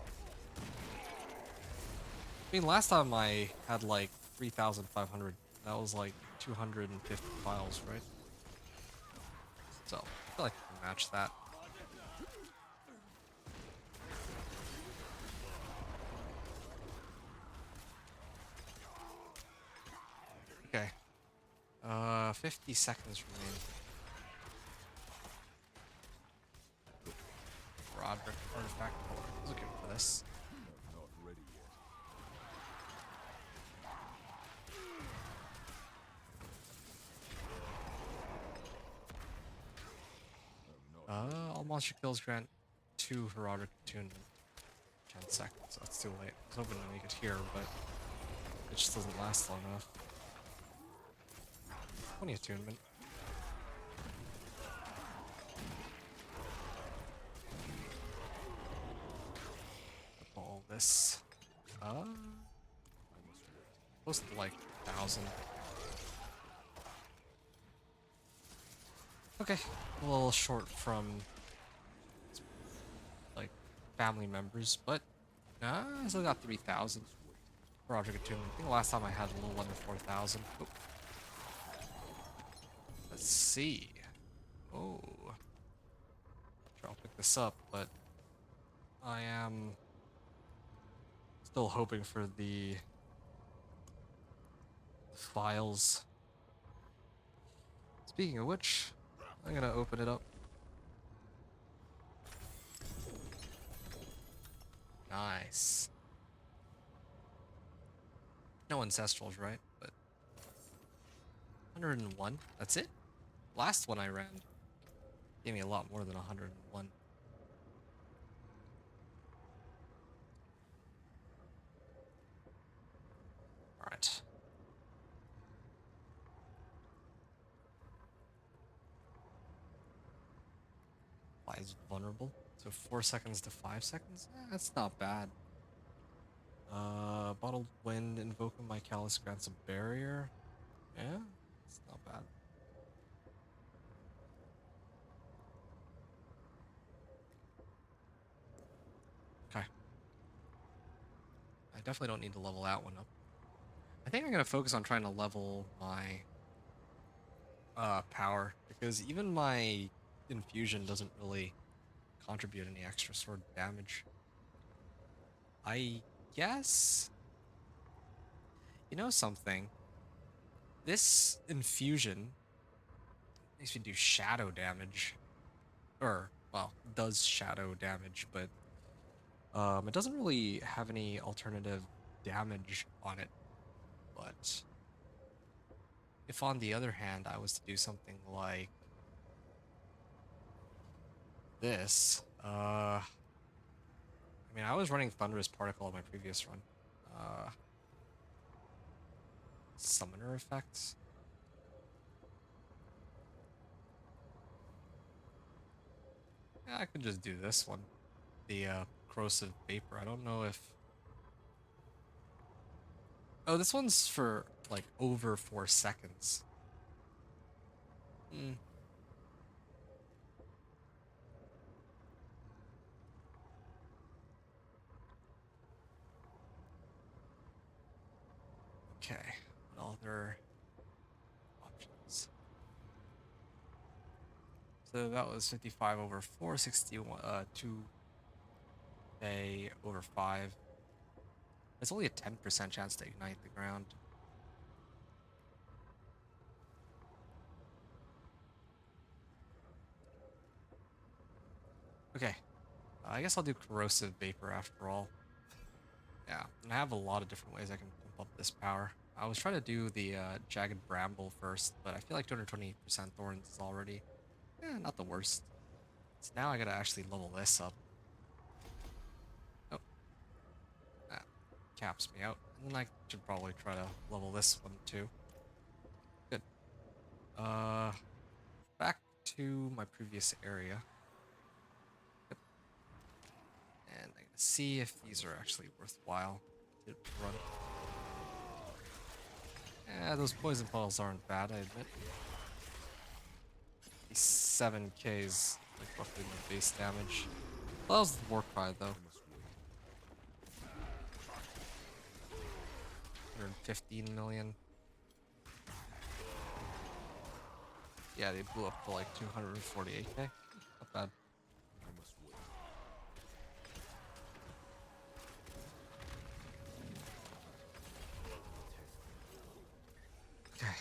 I mean, last time I had like 3,500. That was like 250 files, right? So, I feel like I can match that. Okay. 50 seconds remain. Roderick artifact puller. I was looking for this. All monster kills grant 2 Herodic attunement. 10 seconds. That's too late. I was hoping to make it here, but it just doesn't last long enough. 20 attunement. All this. Close to like 1,000. Okay, a little short from like family members, but I still got 3,000. Project Attunement. I think the last time I had a little under 4,000. Oh. Let's see. Oh. Sure, I'll pick this up, but I am still hoping for the files. Speaking of which, I'm gonna open it up. Nice. No ancestrals, right? But 101. That's it? Last one I ran gave me a lot more than 101. Alright. Why is vulnerable? So 4 seconds to 5 seconds? That's not bad. Bottled wind invoking my callus grants a barrier. Yeah, it's not bad. Okay. I definitely don't need to level that one up. I think I'm gonna focus on trying to level my power, because even my infusion doesn't really contribute any extra sword damage. I guess, you know something? This infusion makes me do shadow damage. Or, well, does shadow damage, but it doesn't really have any alternative damage on it. But if on the other hand I was to do something like this, I mean, I was running Thunderous Particle on my previous run. Summoner effects. Yeah, I could just do this one. The corrosive vapor. I don't know if. Oh, this one's for like over 4 seconds. Hmm. Okay. What other options? So that was 55 over 4, 61, 2A over 5. It's only a 10% chance to ignite the ground. Okay. I guess I'll do corrosive vapor after all. Yeah, and I have a lot of different ways I can pump up this power. I was trying to do the jagged bramble first, but I feel like 220% thorns is already, not the worst. So now I gotta actually level this up. Oh, that caps me out. And then I should probably try to level this one too. Good. Uh, back to my previous area. Yep. And I'm gonna see if these are actually worthwhile to run. Yeah, those poison puddles aren't bad, I admit. These 7Ks, like roughly my base damage. Well, that was the war cry though. 115 million. Yeah, they blew up to like 248k. Not bad. Okay.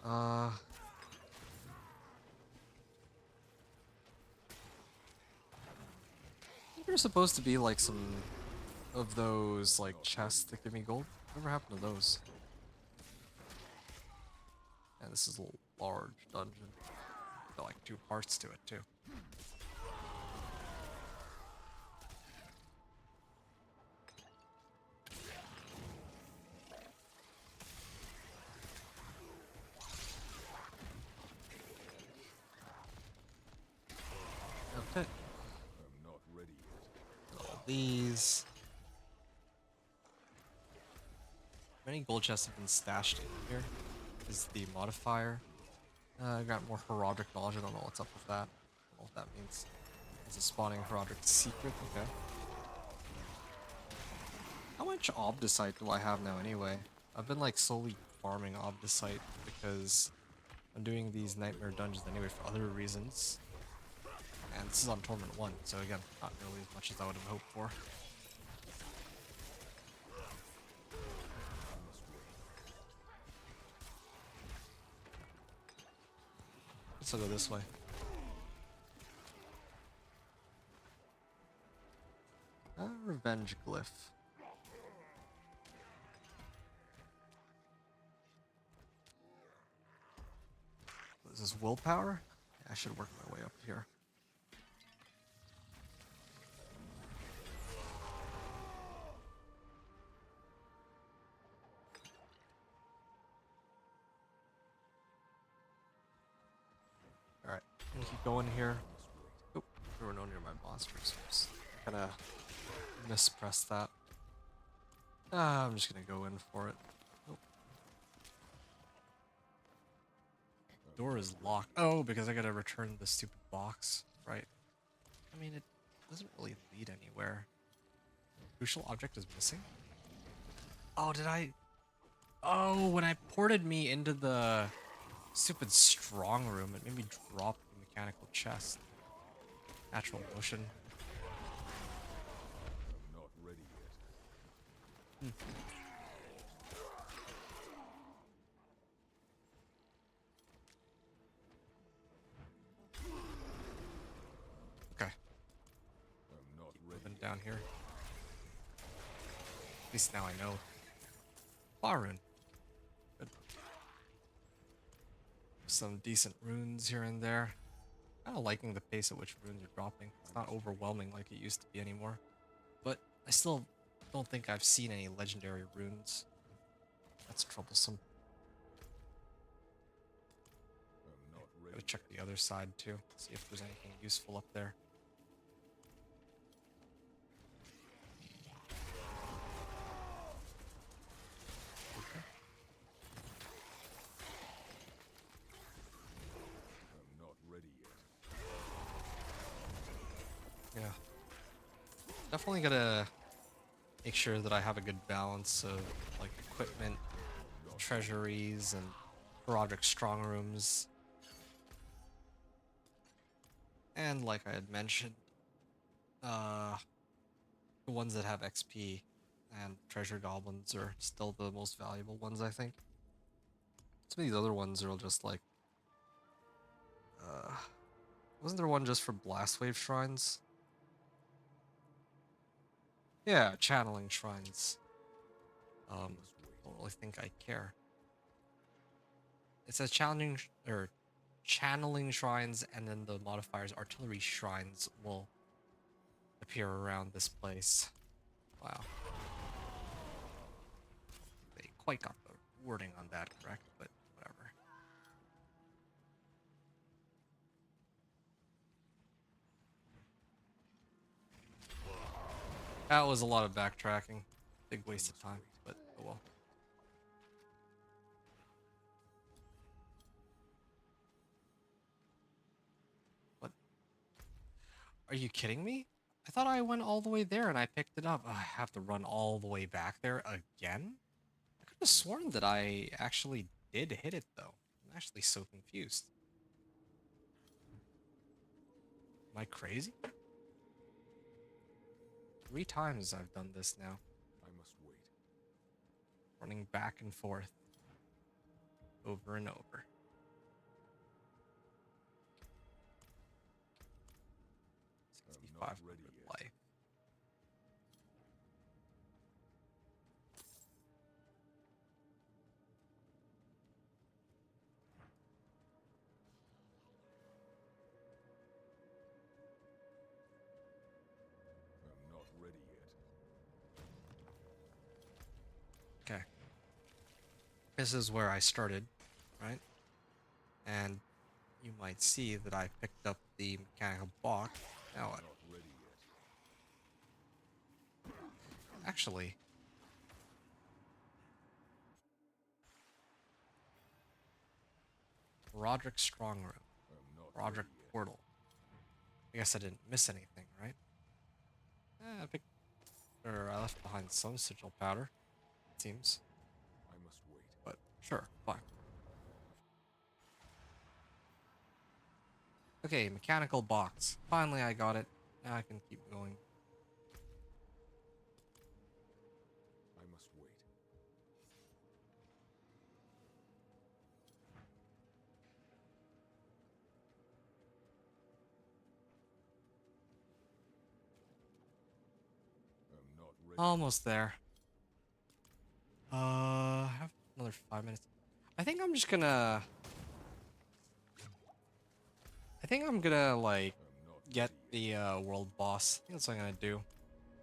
I think there's supposed to be like some of those like chests that give me gold. Whatever happened to those? And this is a large dungeon. Got like 2 parts to it too. Okay. I'm not ready yet. All these. Many gold chests have been stashed in here. Is the modifier. I got more heraldic knowledge. I don't know what's up with that. I don't know what that means. Is it spawning heraldic secret? Okay. How much obdicite do I have now anyway? I've been like solely farming obdicite because I'm doing these nightmare dungeons anyway for other reasons. And this is on Torment 1, so again, not nearly as much as I would have hoped for. Let's go this way. Revenge glyph. This is willpower? Yeah, I should work my way up here. Alright, I'm gonna keep going here. Oh, there were no nearby monsters. Oops. Kinda mispressed that. I'm just gonna go in for it. Oh. Door is locked. Oh, because I gotta return the stupid box. Right. I mean, it doesn't really lead anywhere. Crucial object is missing? Oh, did I... Oh, when I ported me into the stupid strong room, it made me drop the mechanical chest. Natural motion. I'm not ready yet. Okay, I'm not ready. moving down here. At least now I know. Claw rune. Good. Some decent runes here and there. Kind of liking the pace at which runes are dropping. It's not overwhelming like it used to be anymore. But I still don't think I've seen any legendary runes. That's troublesome. I'm not Gotta ready. check the other side too. See if there's anything useful up there. I'm not ready yet. Yeah. Definitely gotta make sure that I have a good balance of like equipment, treasuries, and Roderick strong rooms. And like I had mentioned, the ones that have XP and treasure goblins are still the most valuable ones, I think. Some of these other ones are just like, uh, wasn't there one just for blast wave shrines? Yeah, channeling shrines. Don't really think I care. It says challenging or channeling shrines, and then the modifiers artillery shrines will appear around this place. Wow. They quite got the wording on that correct, but whatever. That was a lot of backtracking. Big waste of time, but oh well. What? Are you kidding me? I thought I went all the way there and I picked it up. Ugh, I have to run all the way back there again? I could have sworn that I actually did hit it though. I'm actually so confused. Am I crazy? 3 times I've done this now. I must wait. Running back and forth. Over and over. I'm not ready 6500 yet. life. I'm not ready yet. Okay. This is where I started, right? And you might see that I picked up the mechanical block. Now, Not ready yet. actually, Roderick Strong Room, I'm not Roderick ready yet. Portal. I guess I didn't miss anything, right? I picked, or I left behind some sigil powder, it seems. I must wait. But sure, fine. Okay, mechanical box. Finally, I got it. Now I can keep going. I must wait. I'm not ready. Almost there. I have another 5 minutes. I think I'm just gonna think I'm gonna like I'm not get ready yet. the world boss. I think that's what I'm gonna do.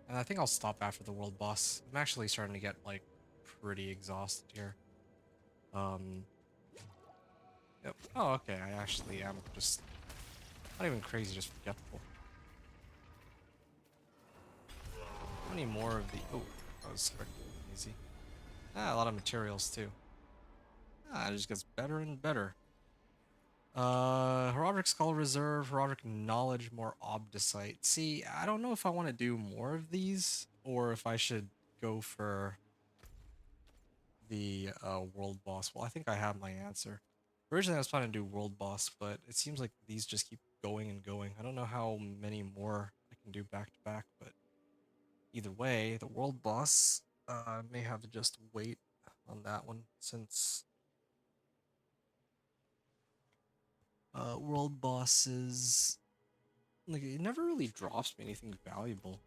And I think I'll stop after the world boss. I'm actually starting to get like pretty exhausted here. Um Yep. Oh, okay. I actually am just not even crazy, just forgetful. How many more of the that was quick and easy. Ah, a lot of materials too. Ah, it just gets better and better. Herodic Skull Reserve, Herodic Knowledge, more Obdicite. See, I don't know if I want to do more of these or if I should go for the world boss. Well, I think I have my answer. Originally, I was planning to do world boss, but it seems like these just keep going and going. I don't know how many more I can do back to back, but either way, the world boss may have to just wait on that one since world bosses like it never really drops me anything valuable.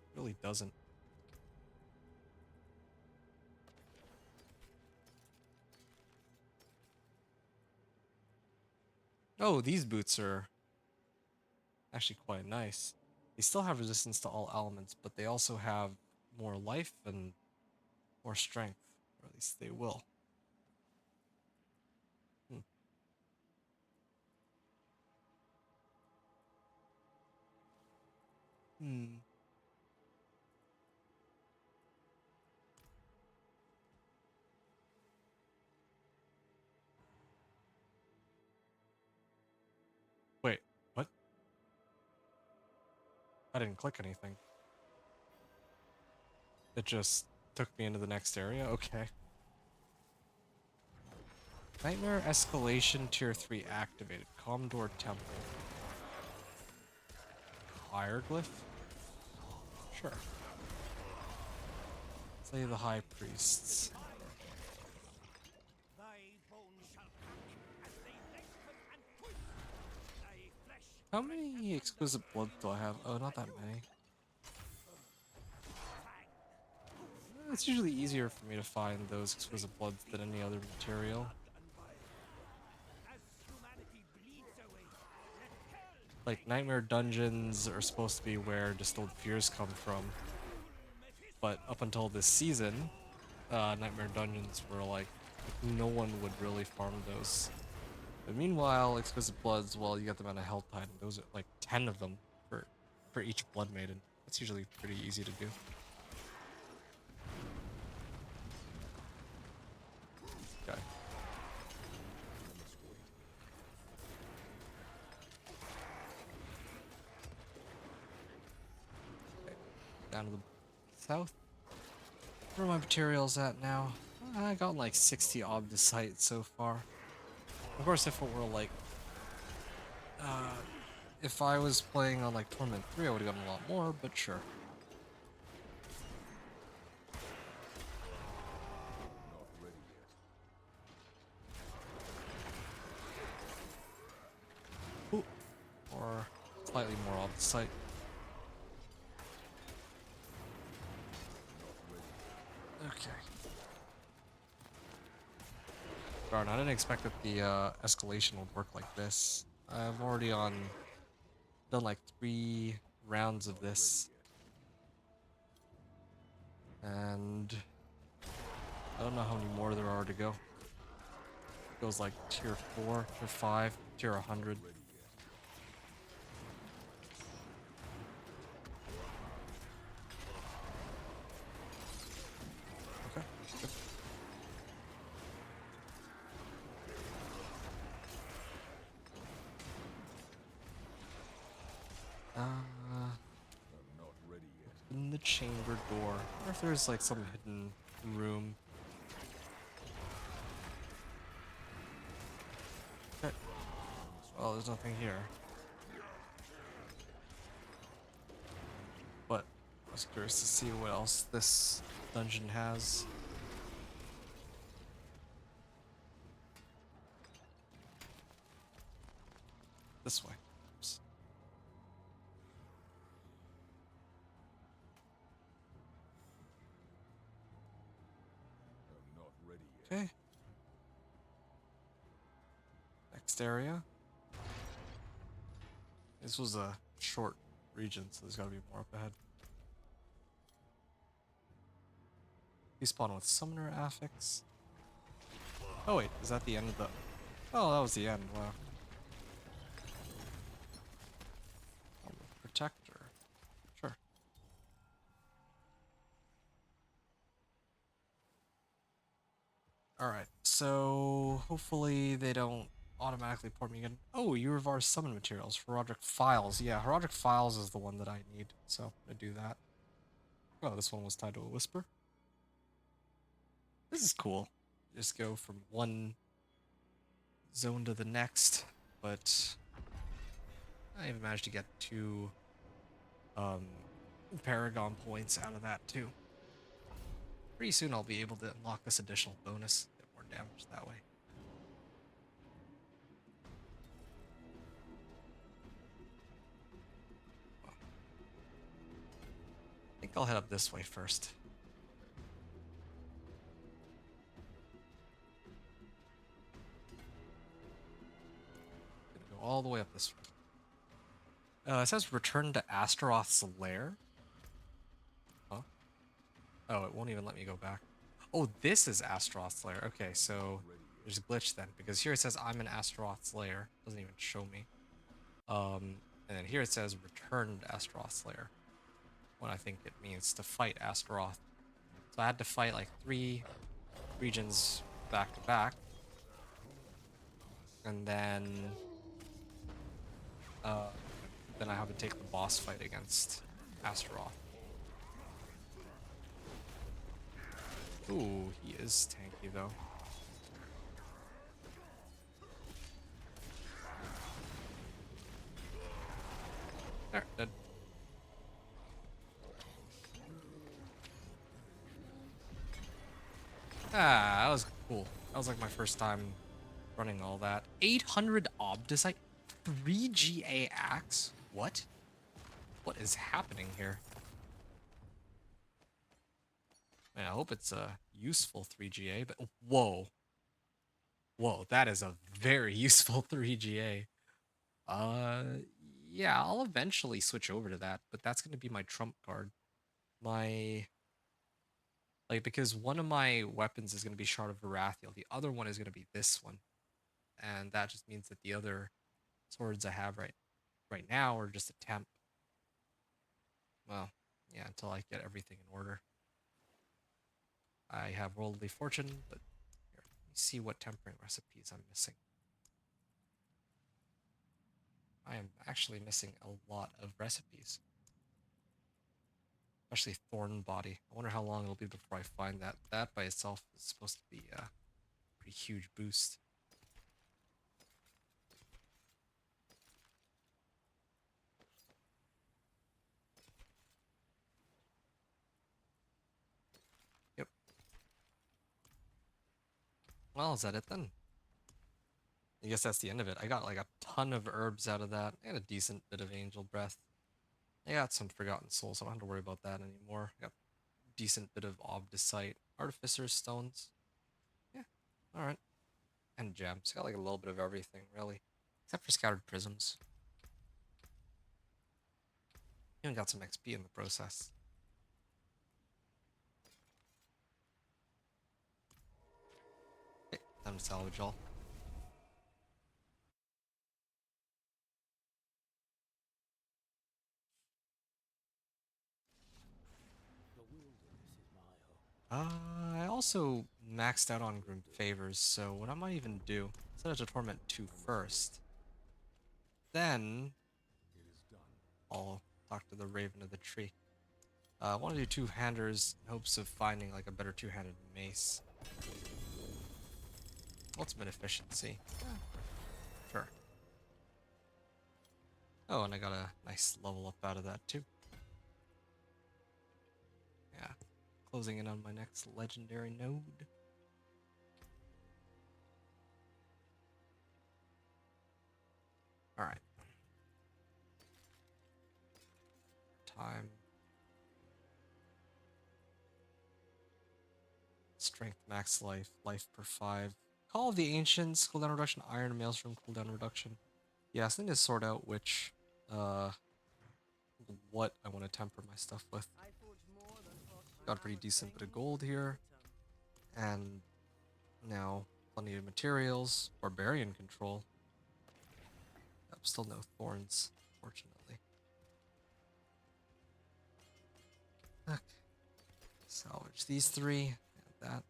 It really doesn't. Oh, these boots are actually quite nice. They still have resistance to all elements, but they also have more life and more strength, or at least they will. Hmm. Hmm. Wait, what? I didn't click anything. It just took me into the next area? Okay. Nightmare Escalation Tier 3 activated. Commodore Temple. Hieroglyph? Sure. Slay the High Priests. Thy bones shall crack as they lengthen and twist. Thy flesh How many exquisite bloods do I have? Oh, not that many. It's usually easier for me to find those exquisite bloods than any other material. as humanity bleeds away. Let hell Like, Nightmare Dungeons are supposed to be where Distilled Fears come from, but up until this season, Nightmare Dungeons were like, no one would really farm those. But meanwhile, Exquisite Bloods, well, you get them at a Hell Titan. Those are like 10 of them for each Blood Maiden. That's usually pretty easy to do. Okay. Down to the south. Where are my materials at now? I got like 60 Obdicite so far. Of course, if it were like, if I was playing on like Torment 3, I would have gotten a lot more, but sure. Not ready yet. Ooh. Or slightly more Obdicite. Okay. Darn, I didn't expect that the escalation would work like this. I'm already done like 3 rounds of this, and I don't know how many more there are to go. It goes like tier 4, tier 5, tier 100. Okay. Good. I'm not ready yet. In the chamber door. I wonder if there's like some hidden room. Okay. Well, there's nothing here. But I was curious to see what else this dungeon has. This way. Oops. I'm not ready yet. Okay. Next area. This was a short region, so there's gotta be more up ahead. You spawn with Summoner Affix. Oh wait, is that the end of the... Oh, that was the end, wow. Protector. Sure. Alright, so hopefully they don't automatically port me again. Oh, you reverse summon materials. Herodic Files. Yeah, Herodic Files is the one that I need, so I'm gonna do that. Oh, this one was tied to a Whisper. This is cool. Just go from one zone to the next, but I even managed to get 2 Paragon points out of that too. Pretty soon I'll be able to unlock this additional bonus, get more damage that way. I think I'll head up this way first. Gonna go all the way up this way. It says return to Astaroth's lair. Huh? Oh, it won't even let me go back. Oh, this is Astaroth's lair. Okay, so there's a glitch then, because here it says I'm in Astaroth's lair. Doesn't even show me. And then here it says return to Astaroth's lair, when I think it means to fight Astaroth. So I had to fight like 3 regions back to back, and then I have to take the boss fight against Astaroth. Ooh, he is tanky though. There, dead. Ah, that was cool. That was like my first time running all that. 800 Obdicite, 3 GA axe. What? What is happening here? Man, I hope it's a useful 3 GA, but whoa. Whoa, that is a very useful 3 GA. Yeah, I'll eventually switch over to that, but that's going to be my trump card. Because one of my weapons is going to be Shard of Varathiel, the other one is going to be this one. And that just means that the other swords I have right now are just a temp. Well, yeah, until I get everything in order. I have Worldly Fortune, but here, let me see what tempering recipes I'm missing. I am actually missing a lot of recipes. Especially Thorn Body. I wonder how long it'll be before I find that. That by itself is supposed to be a pretty huge boost. Yep. Well, is that it then? I guess that's the end of it. I got like a ton of herbs out of that, and a decent bit of Angel Breath. I got some Forgotten Souls, so I don't have to worry about that anymore. I got a decent bit of Obdicite, Artificer's Stones. Yeah, alright. And gems. Got like a little bit of everything, really. Except for Scattered Prisms. Even got some XP in the process. Okay, time to salvage all. I also maxed out on Grim Favors, so what I might even do, set it to Torment 2 first. Then I'll talk to the Raven of the Tree. I want to do 2-handers in hopes of finding like a better 2-handed mace. Ultimate efficiency. Sure. Oh, and I got a nice level up out of that too. Yeah. Closing in on my next legendary node. Alright. Time. Strength max life. Life per 5. Call of the Ancients, cooldown reduction. Iron Maelstrom, cooldown reduction. Yeah, so I need to sort out which uh, what I want to temper my stuff with. Got a pretty decent bit of gold here, and now plenty of materials. Barbarian control. Yep, still no thorns, fortunately. Okay. Salvage these three and that.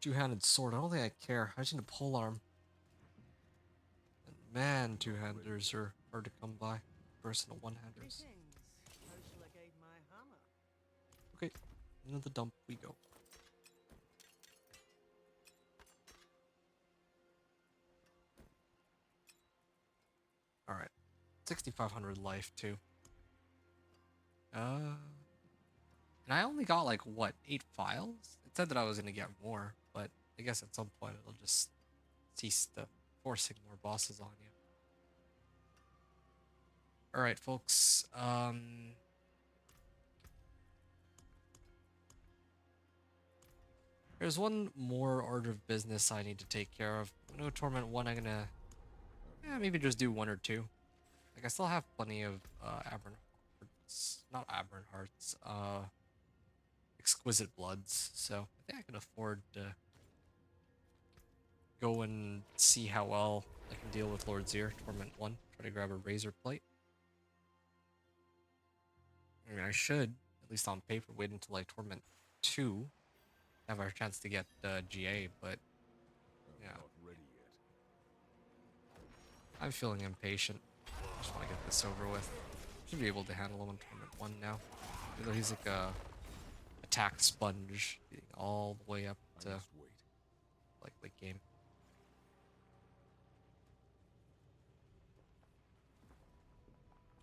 Two-handed sword. I don't think I care. I just need a polearm. And man, two-handers are hard to come by. Personal one-handers. Okay, into the dump we go. Alright. 6,500 life, too. And I only got, like, what, 8 files? It said that I was gonna get more, but I guess at some point it'll just cease the forcing more bosses on you. Alright, folks. There's one more order of business I need to take care of. I know Torment 1, I'm gonna maybe just do 1 or 2. Like, I still have plenty of Aberrant Hearts. Not Aberrant Hearts. Exquisite Bloods. So, I think I can afford to go and see how well I can deal with Lord's Ear. Torment 1. Try to grab a Razor Plate. I mean, I should, at least on paper, wait until I Torment 2. Have our chance to get GA, but yeah. Not ready yet. I'm feeling impatient. I just want to get this over with. Should be able to handle him on Torment 1 now. Even though he's like a attack sponge, getting all the way up I to must wait. like late game.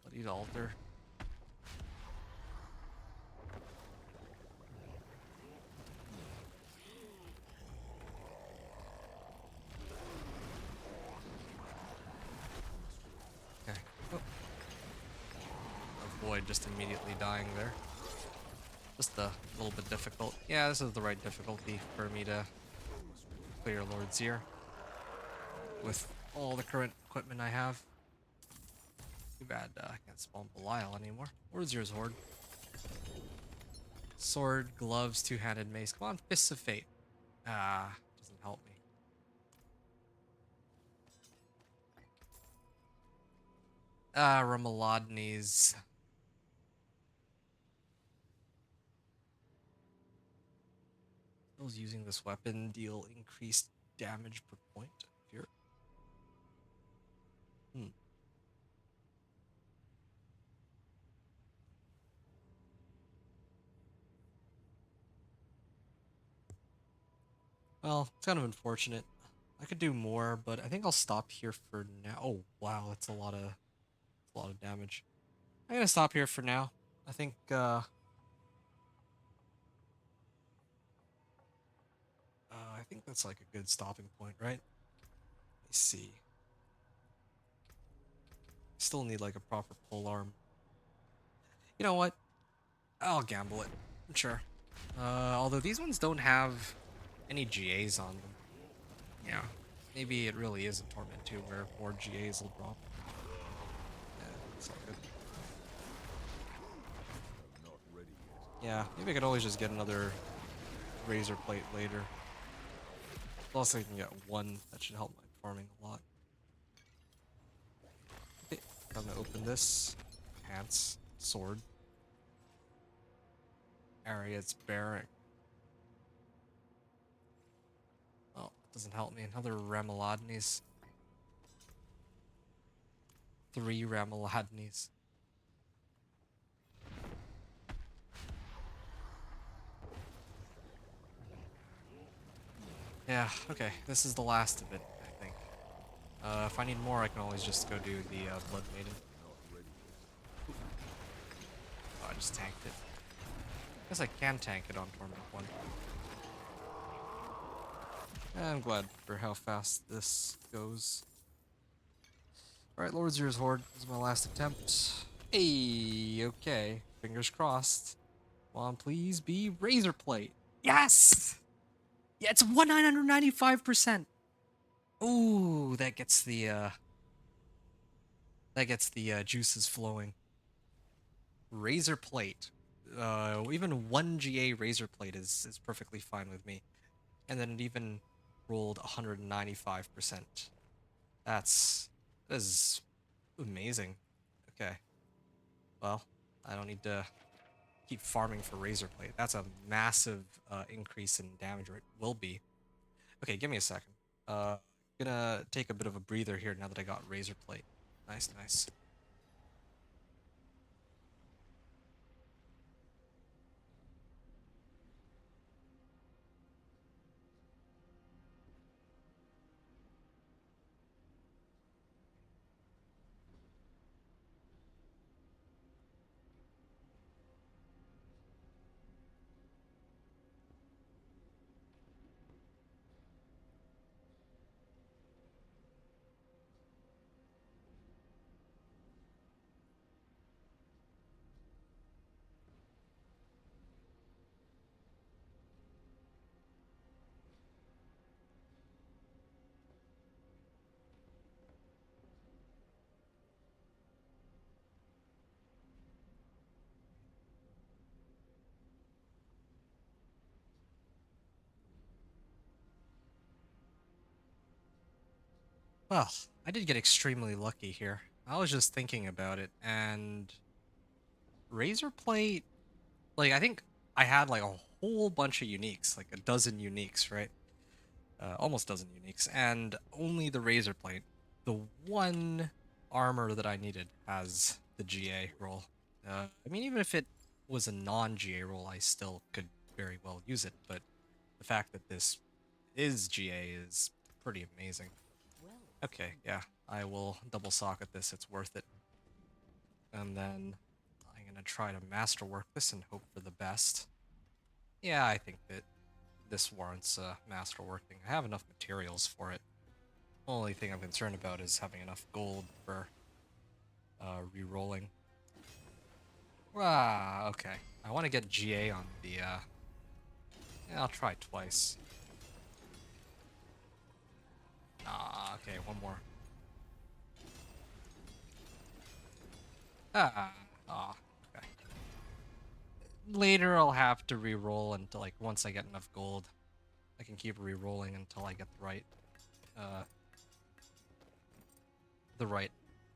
Bloodied altar. Okay. Oh. Avoid just immediately dying there. Just a little bit difficult. Yeah, this is the right difficulty for me to clear Lord's Ear with all the current equipment I have. Too bad I can't spawn Belial anymore. Lord's Ear's Horde. Sword, gloves, two-handed mace. Come on, Fists of Fate. Ah, doesn't help me. Ah, Ramalodnes. Those using this weapon deal increased damage per point. Fear. Well, it's kind of unfortunate. I could do more, but I think I'll stop here for now. Oh, wow, that's a lot of damage. I'm gonna stop here for now. I think I think that's like a good stopping point, right? Let me see. Still need like a proper pole arm. You know what? I'll gamble it. Sure. Although these ones don't have any GAs on them. Yeah. Maybe it really is a Torment 2 where more GAs will drop. Yeah, it's all good. I'm not ready yet. Yeah, maybe I could always just get another Razor Plate later. Plus I can get 1. That should help my farming a lot. Okay, I'm gonna open this. Pants. Sword. Ariad's Barrack. Oh, doesn't help me. Another Ramalodnes. 3 Ramalodnes. Yeah, okay. This is the last of it, I think. If I need more, I can always just go do the Blood Maiden. Not ready yet. Oh, I just tanked it. Guess I can tank it on Torment 1. I'm glad for how fast this goes. Alright, Lord's Ear's Horde. This is my last attempt. Hey, okay. Fingers crossed. Come on, please be Razor Plate. Yes! Yeah, it's 195%. Ooh, that gets the juices flowing. Razor plate. Even 1 GA razor plate is perfectly fine with me. And then it even rolled 195%. That is amazing. Okay. Well, I don't need to keep farming for razor plate. That's a massive increase in damage rate. Will be. Okay, give me a second. Gonna take a bit of a breather here now that I got razor plate. Nice, nice. Well, I did get extremely lucky here. I was just thinking about it, and razor plate, like I think I had like a whole bunch of uniques, like a dozen uniques, right? Almost dozen uniques, and only the razor plate, the one armor that I needed, has the GA roll. I mean, even if it was a non-GA roll, I still could very well use it. But the fact that this is GA is pretty amazing. Okay, yeah, I will double socket this. It's worth it. And then I'm gonna try to masterwork this and hope for the best. Yeah, I think that this warrants masterworking. I have enough materials for it. Only thing I'm concerned about is having enough gold for re-rolling. Ah, okay. I want to get GA on the, yeah, I'll try twice. Ah, okay, one more. Okay. Later I'll have to re-roll until, like, once I get enough gold. I can keep re-rolling until I get uh, the right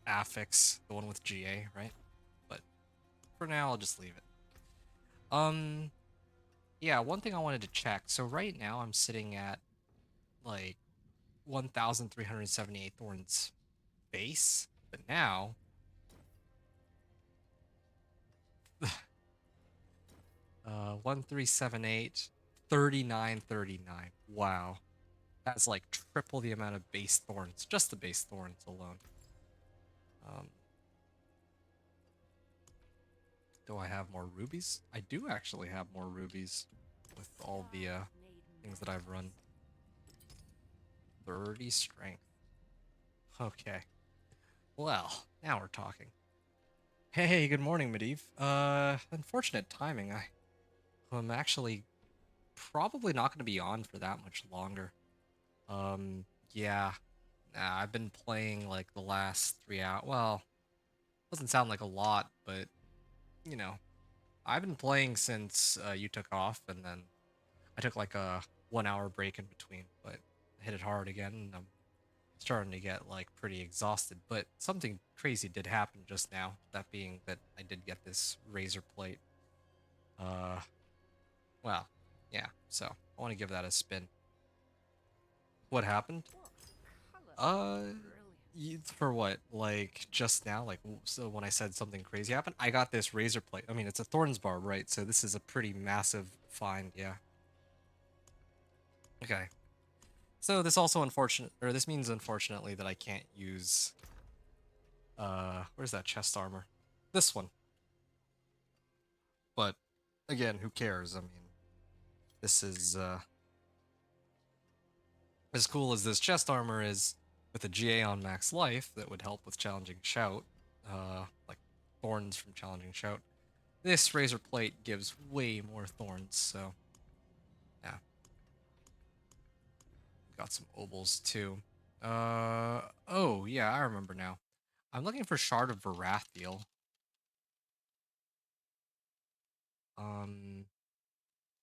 affix, the one with GA, right? But for now, I'll just leave it. Yeah, one thing I wanted to check. So right now I'm sitting at like 1,378 thorns base, but now 1378 3939. Wow. That's like triple the amount of base thorns, just the base thorns alone. Um, do I have more rubies? I do actually have more rubies with all the things that I've run. 30 strength. Okay. Well, now we're talking. Hey, good morning, Medivh. Unfortunate timing. I'm actually probably not going to be on for that much longer. Yeah. Nah, I've been playing like the last 3 hours. Well, doesn't sound like a lot, but you know, I've been playing since you took off, and then I took like a 1 hour break in between, but I hit it hard again, and I'm starting to get like pretty exhausted. But something crazy did happen just now. That being that I did get this razor plate. Uh, well, yeah. So I want to give that a spin. What happened? Uh, for what? Like just now? Like so when I said something crazy happened, I got this razor plate. I mean, it's a Thorns Barb, right? So this is a pretty massive find. Yeah. Okay. So this means unfortunately that I can't use where's that chest armor? This one. But again, who cares? I mean, this is as cool as this chest armor is with a GA on max life that would help with challenging shout, like thorns from challenging shout. This razor plate gives way more thorns, so yeah. Got some obols too. Oh yeah, I remember now. I'm looking for Shard of Varathiel. Um,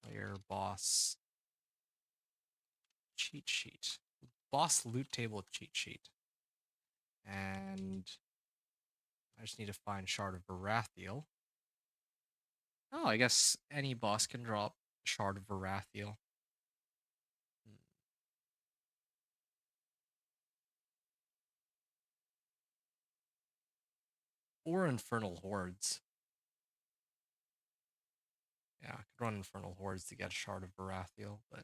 player boss cheat sheet. Boss loot table cheat sheet. And I just need to find Shard of Varathiel. Oh, I guess any boss can drop Shard of Varathiel. Or Infernal Hordes. Yeah, I could run Infernal Hordes to get a Shard of Varathiel, but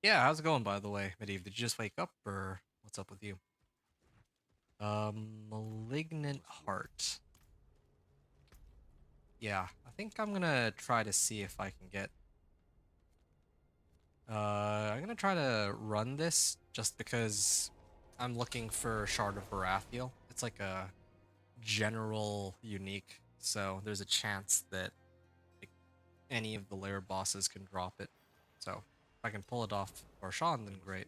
yeah, how's it going by the way, Medivh? Did you just wake up or what's up with you? Malignant Heart. Yeah, I think I'm gonna try to see if I can get I'm gonna try to run this just because I'm looking for Shard of Varathiel. It's like a general unique, so there's a chance that like, any of the lair bosses can drop it. So if I can pull it off Barshan, then great.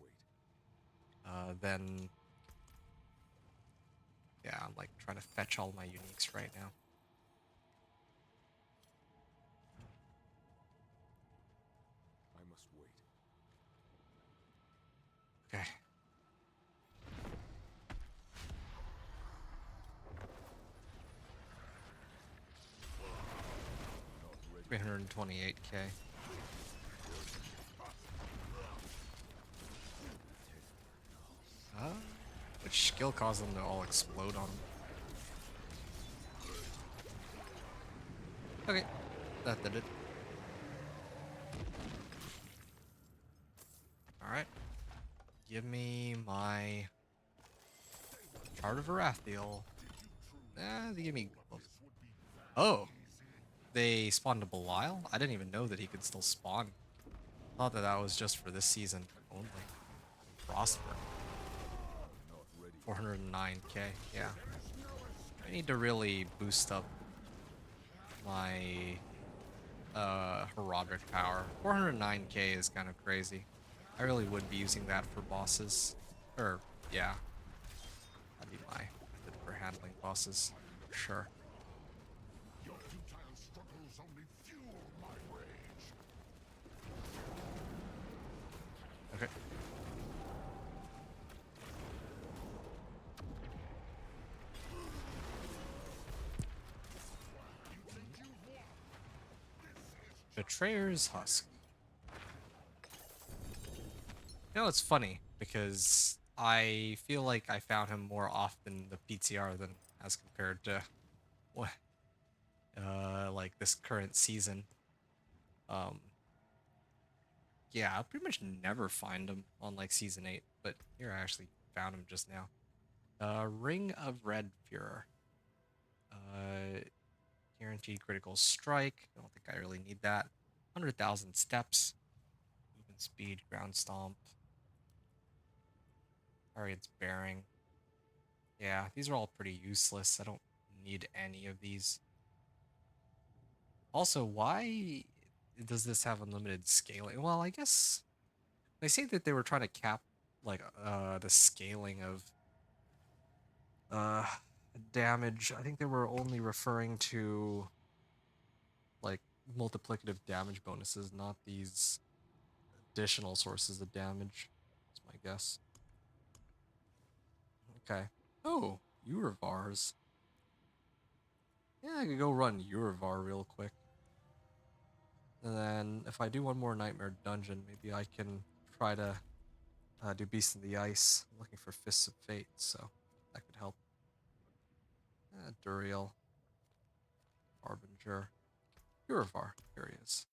Then yeah, I'm like trying to fetch all my uniques right now. I must wait. Okay. Not ready. 328k. Which skill caused them to all explode on him? Okay, that did it. Alright. Give me my Shard of Varathiel. They give me gloves. Oh, they spawned a Belial? I didn't even know that he could still spawn. Thought that that was just for this season only. Prosper. Not ready. 409k, yeah. I need to really boost up my Herodic power. 409k is kind of crazy. I really would be using that for bosses. Or, yeah. That'd be my method for handling bosses. For sure. Your futile struggles only fuel my rage. Okay. Betrayer's Husk. You know, it's funny because I feel like I found him more often the PTR than as compared to what like this current season. Um yeah, I pretty much never find him on like season 8, but here I actually found him just now. Ring of Red Fuhrer. Uh Guaranteed critical strike. I don't think I really need that. 100,000 steps. Movement speed, ground stomp. Target's bearing. Yeah, these are all pretty useless. I don't need any of these. Also, why does this have unlimited scaling? Well, I guess they say that they were trying to cap like the scaling of uh damage. I think they were only referring to like multiplicative damage bonuses, not these additional sources of damage. That's my guess. Okay. Oh, Urivars. Yeah, I could go run Urivar real quick. And then if I do one more Nightmare Dungeon, maybe I can try to do Beast in the Ice. I'm looking for Fists of Fate, so that could help. Duriel. Harbinger. Urivar. Here he is.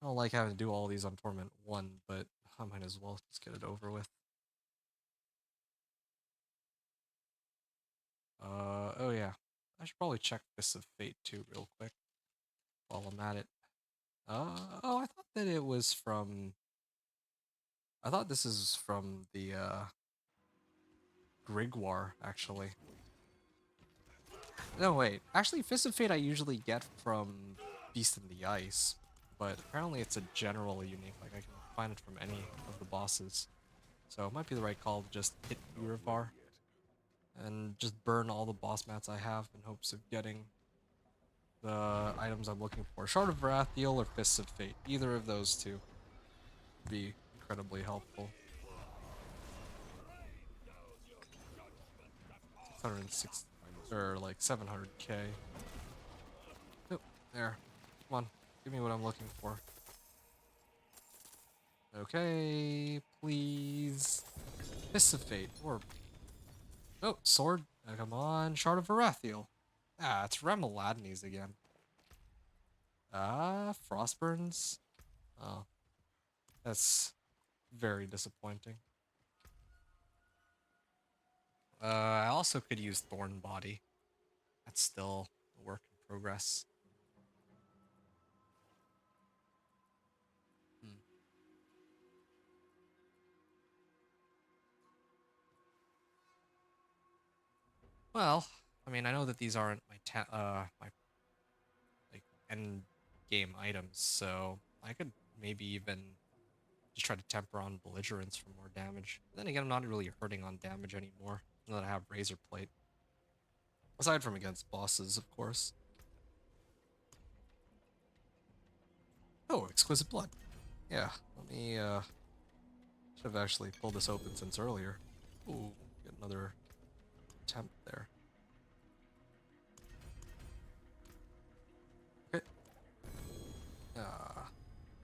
I don't like having to do all these on Torment 1, but I might as well just get it over with. Oh yeah. I should probably check Fists of Fate too real quick while I'm at it. Oh, I thought that it was from... I thought this is from the, Grigwar, actually. No, wait. Actually, Fist of Fate I usually get from Beast in the Ice, but apparently it's a general unique. Like, I can find it from any of the bosses. So it might be the right call to just hit Urivar and just burn all the boss mats I have in hopes of getting the items I'm looking for. Shard of Varathiel or Fists of Fate. Either of those two would be incredibly helpful. 606 or like 700k. Oh, there. Come on. Give me what I'm looking for. Okay, please. Fists of Fate or oh, sword. Come on, Shard of Varathiel. Ah, it's Remeladnes again. Frostburns. Oh, that's very disappointing. I also could use Thorn Body. That's still a work in progress. Hmm. Well, I mean, I know that these aren't my like end game items, so I could maybe even just try to temper on belligerence for more damage. But then again, I'm not really hurting on damage anymore now that I have Razor Plate. Aside from against bosses, of course. Oh, Exquisite Blood. Yeah, let me, should have actually pulled this open since earlier. Ooh, get another attempt there. Okay.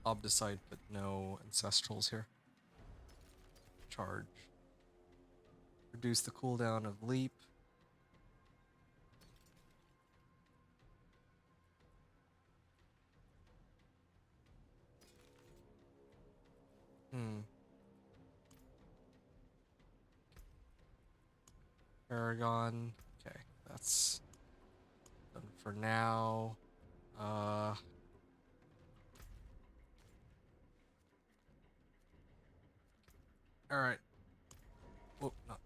Obdicite, but no Ancestrals here. Charge. Reduce the cooldown of Leap. Hmm. Paragon. Okay, that's done for now. Alright. Oh, not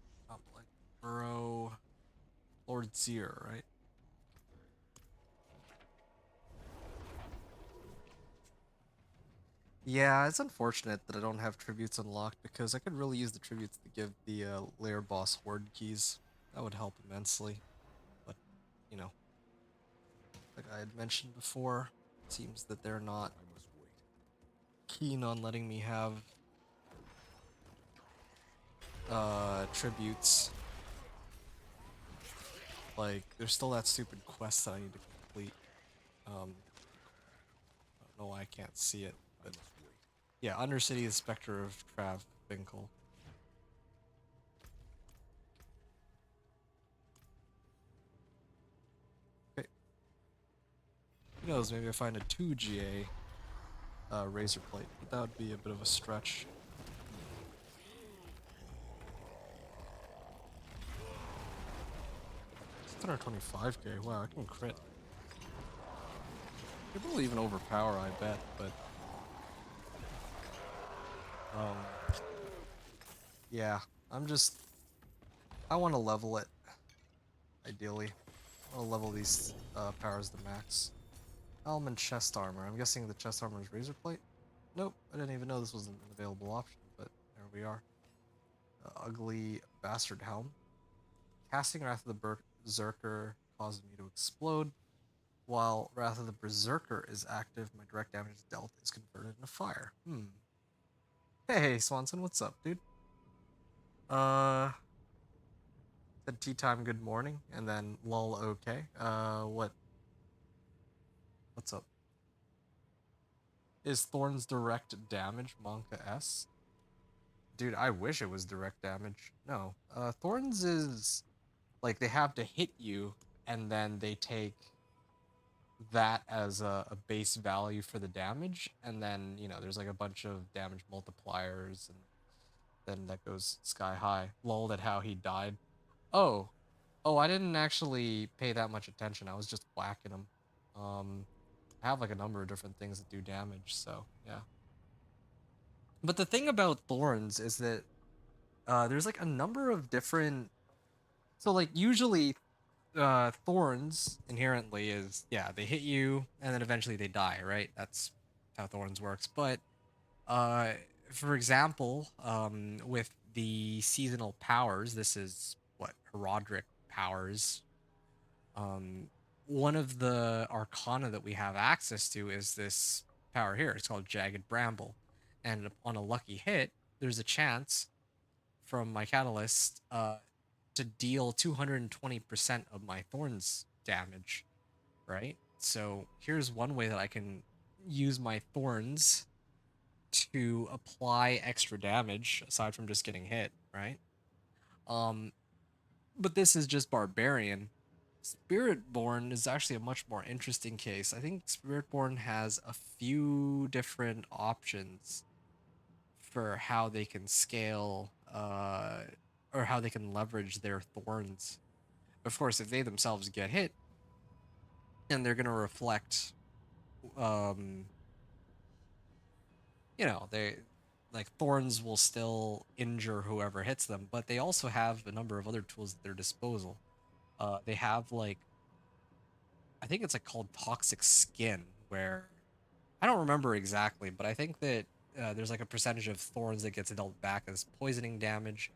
Blight. Burrow. Lord Seer, right? Yeah, it's unfortunate that I don't have tributes unlocked because I could really use the tributes to give the lair boss horde keys. That would help immensely. But, you know, like I had mentioned before, it seems that they're not I must wait. keen on letting me have tributes. Like, there's still that stupid quest that I need to complete. I don't know why I can't see it, I but must wait. yeah, Undercity, the Spectre of Trav Finkel. Okay. Who knows, maybe I find a 2 GA Razor Plate, but that would be a bit of a stretch. 625k, wow, I can crit. It will even overpower, I bet, but um, yeah, I want to level it, ideally. I want to level these powers to max. Helm and chest armor. I'm guessing the chest armor is Razor Plate? Nope, I didn't even know this was an available option, but there we are. Ugly Bastard Helm. Casting Wrath of the Berserker causes me to explode. While Wrath of the Berserker is active, my direct damage dealt is converted into fire. Hey, Swanson, what's up, dude? Said tea time, good morning, and then lol, okay. What's up? Is Thorns direct damage Monka S? Dude, I wish it was direct damage. No. Thorns is like they have to hit you and then they take that as a base value for the damage, and then there's like a bunch of damage multipliers, and then that goes sky high. Lol at how he died. Oh, I didn't actually pay that much attention. I was just whacking him. I have like a number of different things that do damage, so yeah. But the thing about thorns is that there's like a number of different. So like usually thorns inherently is, yeah, they hit you and then eventually they die, right? That's how thorns works. But uh, for example, with the seasonal powers, this is what Herodric powers. Um, one of the arcana that we have access to is this power here. It's called Jagged Bramble, and on a lucky hit, there's a chance from my catalyst to deal 220% of my thorns damage, right? So here's one way that I can use my thorns to apply extra damage aside from just getting hit, right? Um, but this is just barbarian. Spiritborn is actually a much more interesting case. I think Spiritborn has a few different options for how they can scale or how they can leverage their thorns. Of course, if they themselves get hit, and they're going to reflect um they like thorns will still injure whoever hits them, but they also have a number of other tools at their disposal. They have like, I think it's like called toxic skin, where I don't remember exactly, but I think that there's like a percentage of thorns that gets dealt back as poisoning damage.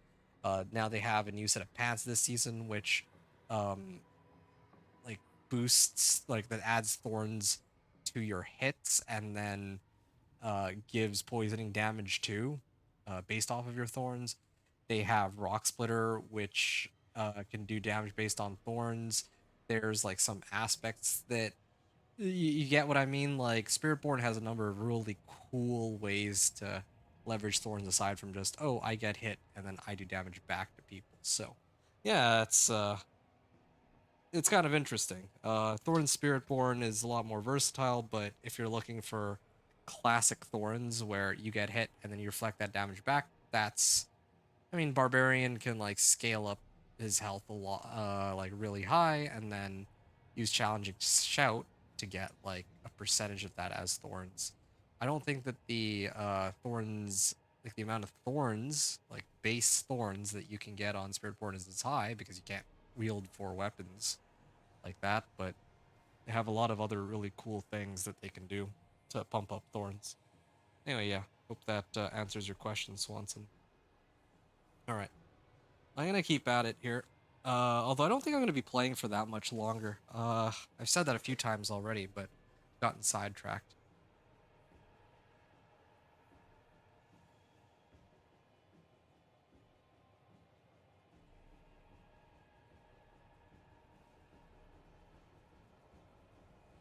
Now they have a new set of pants this season, which um, like boosts, like that adds thorns to your hits and then gives poisoning damage too, based off of your thorns. They have Rock Splitter, which can do damage based on thorns. There's like some aspects that you get what I mean. Like Spiritborn has a number of really cool ways to leverage thorns aside from just, oh, I get hit and then I do damage back to people. So yeah, it's kind of interesting. Thorns Spiritborn is a lot more versatile, but if you're looking for classic Thorns where you get hit and then you reflect that damage back, that's, I mean, Barbarian can like scale up his health a lot, like really high, and then use Challenging Shout to get like a percentage of that as Thorns. I don't think that the Thorns, like the amount of Thorns, like base Thorns that you can get on Spiritborn is as high because you can't wield 4 weapons like that, but they have a lot of other really cool things that they can do to pump up Thorns. Anyway, yeah, hope that answers your question, Swanson. All right. I'm gonna keep at it here. Although I don't think I'm gonna be playing for that much longer. I've said that a few times already, but gotten sidetracked.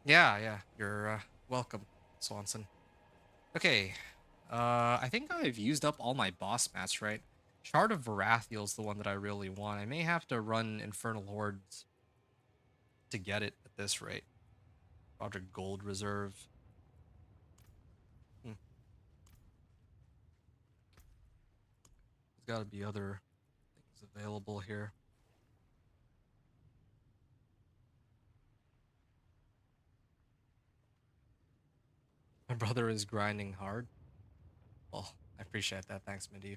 Yeah, yeah, you're welcome, Swanson. Okay, I think I've used up all my boss mats, right? Shard of Varathiel's the one that I really want. I may have to run Infernal Hordes to get it at this rate. Project Gold Reserve. Hmm. There's got to be other things available here. My brother is grinding hard. Well, I appreciate that. Thanks, Medivh.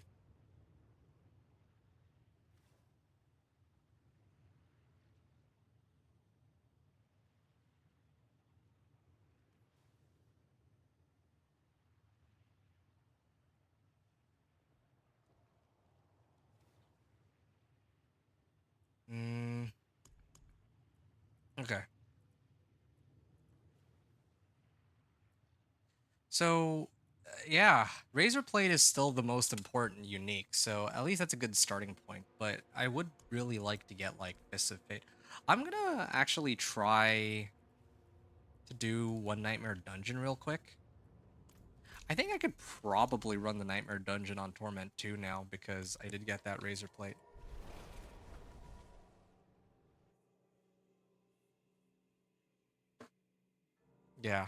Mm, okay. So, yeah, Razor Blade is still the most important unique. So at least that's a good starting point. But I would really like to get like Fists of Fate. I'm gonna actually try to do one Nightmare Dungeon real quick. I think I could probably run the Nightmare Dungeon on Torment 2 now because I did get that Razor Plate. Yeah.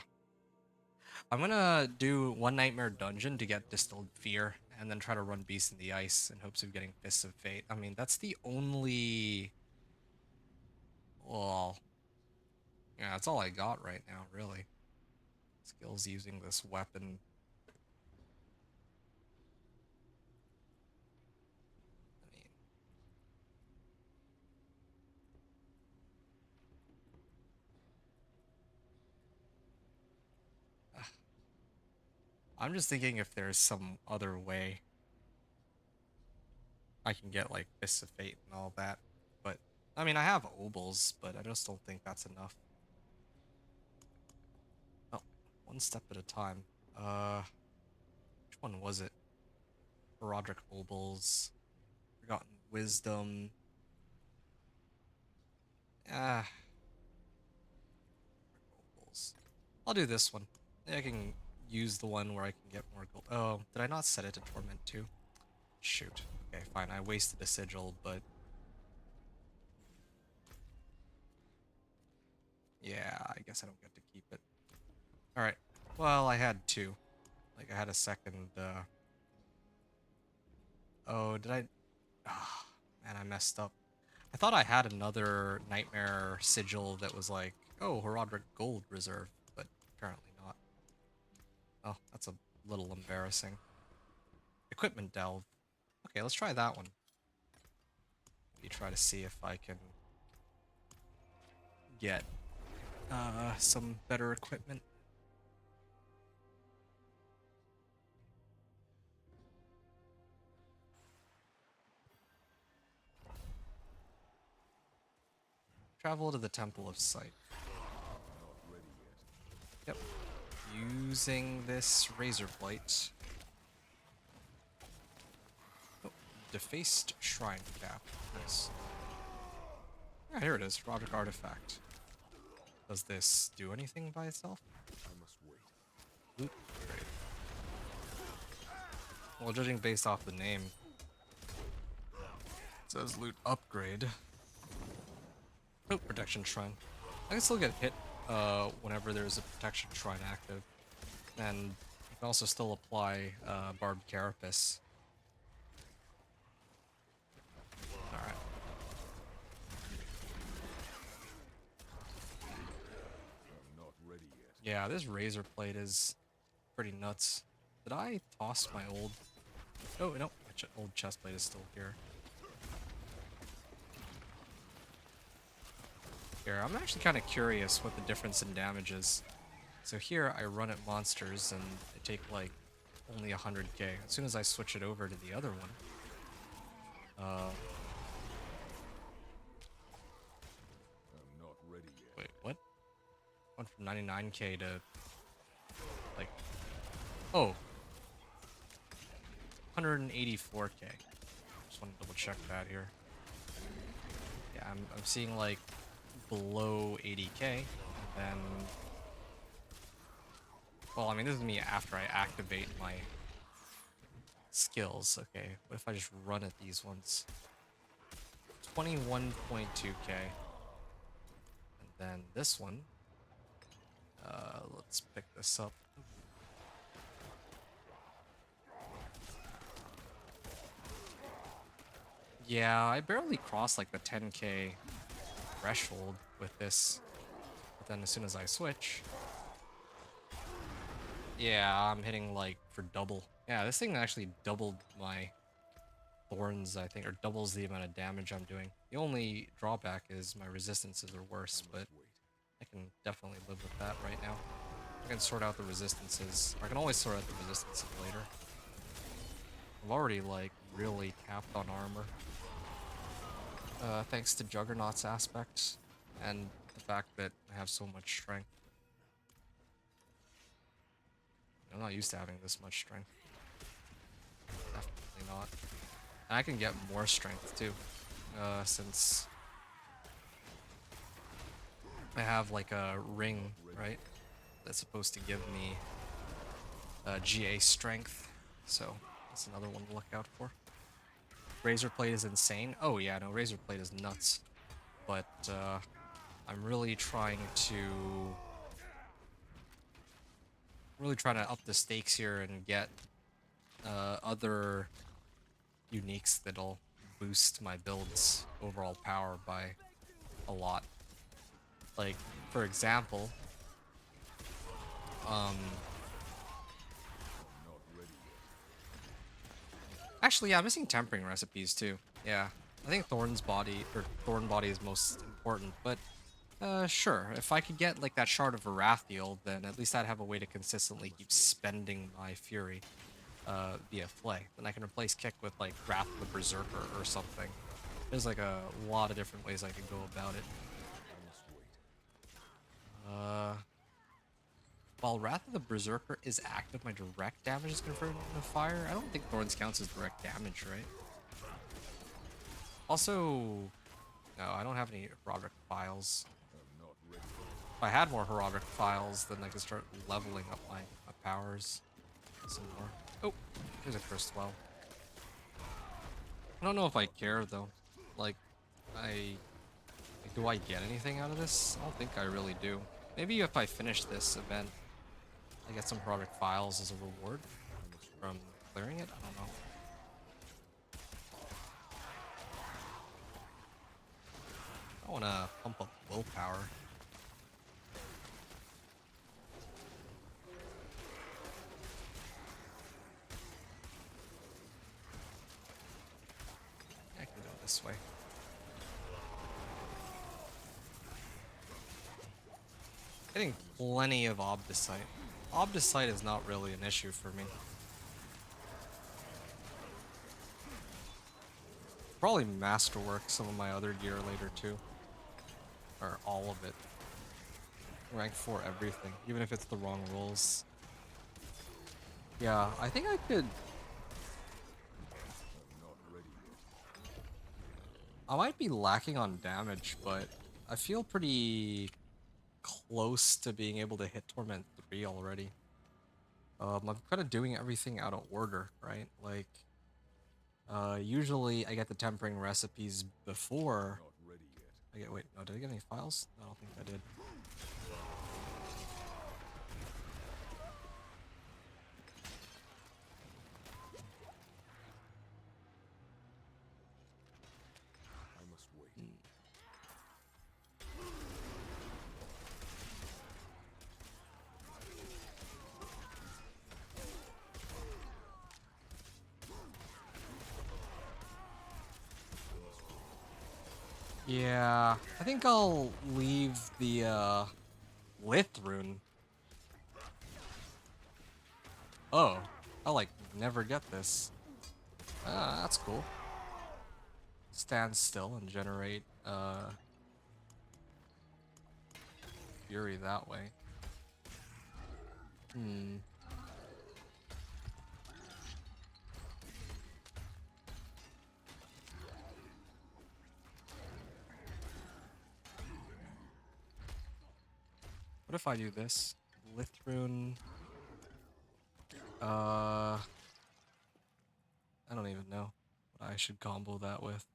I'm gonna do one Nightmare Dungeon to get Distilled Fear, and then try to run Beast in the Ice in hopes of getting Fists of Fate. I mean, that's the only... Well, yeah, that's all I got right now, really. Skills using this weapon. I mean, I'm just thinking if there's some other way I can get like Fists of Fate and all that. But I mean, I have Obols, but I just don't think that's enough. Oh, one step at a time. Which one was it? Roderick Obols, Forgotten Wisdom. Ah, Obols. I'll do this one. I can use the one where I can get more gold. Oh, did I not set it to Torment too? Shoot. Okay, fine. I wasted a sigil, but yeah, I guess I don't get to keep it. All right. Well, I had two. Like I had a second. Oh, did I? Ah, man, I messed up. I thought I had another Nightmare sigil that was like, oh, Herodric Gold Reserve, but apparently not. Oh, that's a little embarrassing. Equipment Delve. Okay, let's try that one. Maybe try to see if I can get some better equipment. Travel to the Temple of Sight. Yep. Using this Razor Blade. Oh, defaced Shrine Cap. Nice. Yeah, here it is. Roderick Artifact. Does this do anything by itself? I must wait. Loot upgrade. Well, judging based off the name, it says loot upgrade. Oh, protection shrine. I can still get hit whenever there's a protection shrine active, and you can also still apply Barb Carapace. All right. I'm not ready yet. Yeah, this razor plate is pretty nuts. Did I toss my old? Oh no, my old chest plate is still here. Here, I'm actually kind of curious what the difference in damage is. So here, I run at monsters and they take like only 100k. As soon as I switch it over to the other one, I'm not ready yet. wait, what? Went from 99k to like, oh, 184k. Just want to double check that here. Yeah, I'm seeing like below 80k, and then, well, I mean, this is me after I activate my skills. Okay, what if I just run at these ones? 21.2k. And then this one, let's pick this up. Yeah, I barely crossed like the 10k threshold with this, but then as soon as I switch, yeah, I'm hitting like for double. Yeah, this thing actually doubled my thorns, I think, or doubles the amount of damage I'm doing. The only drawback is my resistances are worse, but I can definitely live with that right now. I can sort out the resistances. I can always sort out the resistances later. I've already like really capped on armor. Thanks to Juggernaut's aspect and the fact that I have so much strength. I'm not used to having this much strength. Definitely not. And I can get more strength too, since I have like a ring, right? That's supposed to give me GA strength. So that's another one to look out for. Razor Plate is insane. Oh yeah, no, Razor Plate is nuts. But I'm really trying to up the stakes here and get other uniques that'll boost my build's overall power by a lot. Like, for example, actually, yeah, I'm missing tempering recipes too. Yeah, I think Thorn Body is most important, but Sure. If I could get like that shard of Varathiel, then at least I'd have a way to consistently keep spending my fury via Flay. Then I can replace Kick with like Wrath of the Berserker or something. There's like a lot of different ways I could go about it. Uh, while Wrath of the Berserker is active, my direct damage is converted into fire. I don't think Thorns counts as direct damage, right? Also, no, I don't have any heroic files. If I had more heroic files, then I could start leveling up my powers some more. Oh, here's a cursed well. I don't know if I care though. Like, do I get anything out of this? I don't think I really do. Maybe if I finish this event, I get some heroic files as a reward from clearing it. I don't know. I want to pump up willpower. I can go this way. Getting plenty of Obdicite. Obdicite is not really an issue for me. Probably Masterwork some of my other gear later too. Or all of it. Rank 4 everything, even if it's the wrong rolls. Yeah, I think I could... I might be lacking on damage, but I feel pretty close to being able to hit Torment 3 already. I'm kind of doing everything out of order, right? Like, usually I get the tempering recipes before I get... Wait, no, did I get any files? No, I don't think I did. Yeah, I think I'll leave the Lith rune. Oh, I'll like never get this. That's cool. Stand still and generate fury that way. Hmm. What if I do this? Lithrune. I don't even know what I should combo that with.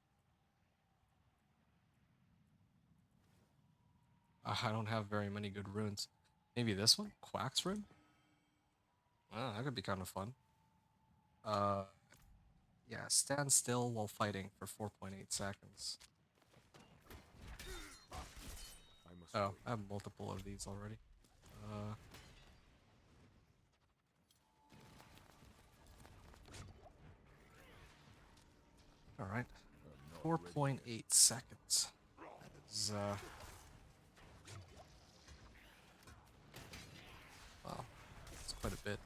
I don't have very many good runes. Maybe this one? Quack's rune? Oh, that could be kind of fun. Yeah, stand still while fighting for 4.8 seconds. Oh, I have multiple of these already. Alright. 4.8 seconds. That is, wow. That's quite a bit.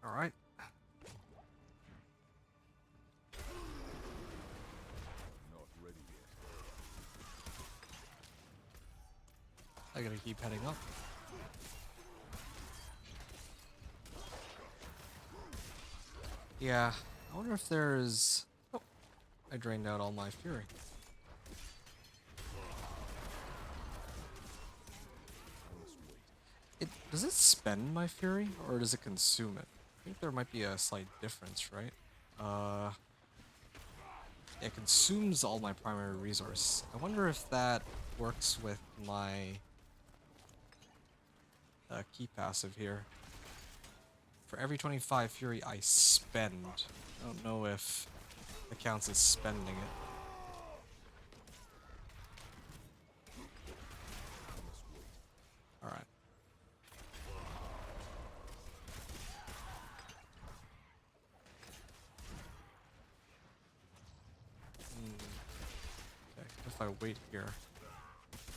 Alright. I gotta keep heading up. Yeah, I wonder if there's... Oh, I drained out all my fury. Does it spend my fury, or does it consume it? I think there might be a slight difference, right? It consumes all my primary resource. I wonder if that works with my key passive here. For every 25 fury I spend, I don't know if it counts as spending it. Alright. if I wait here.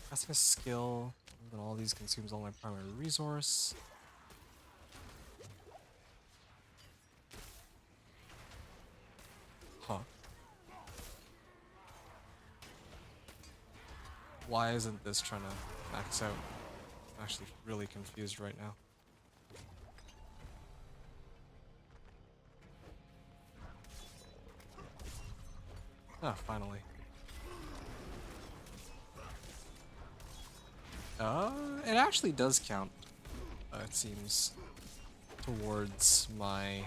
Casting a skill, then all these consumes all my primary resource. Huh. Why isn't this trying to max out? I'm actually really confused right now. Ah, finally. It actually does count, it seems, towards my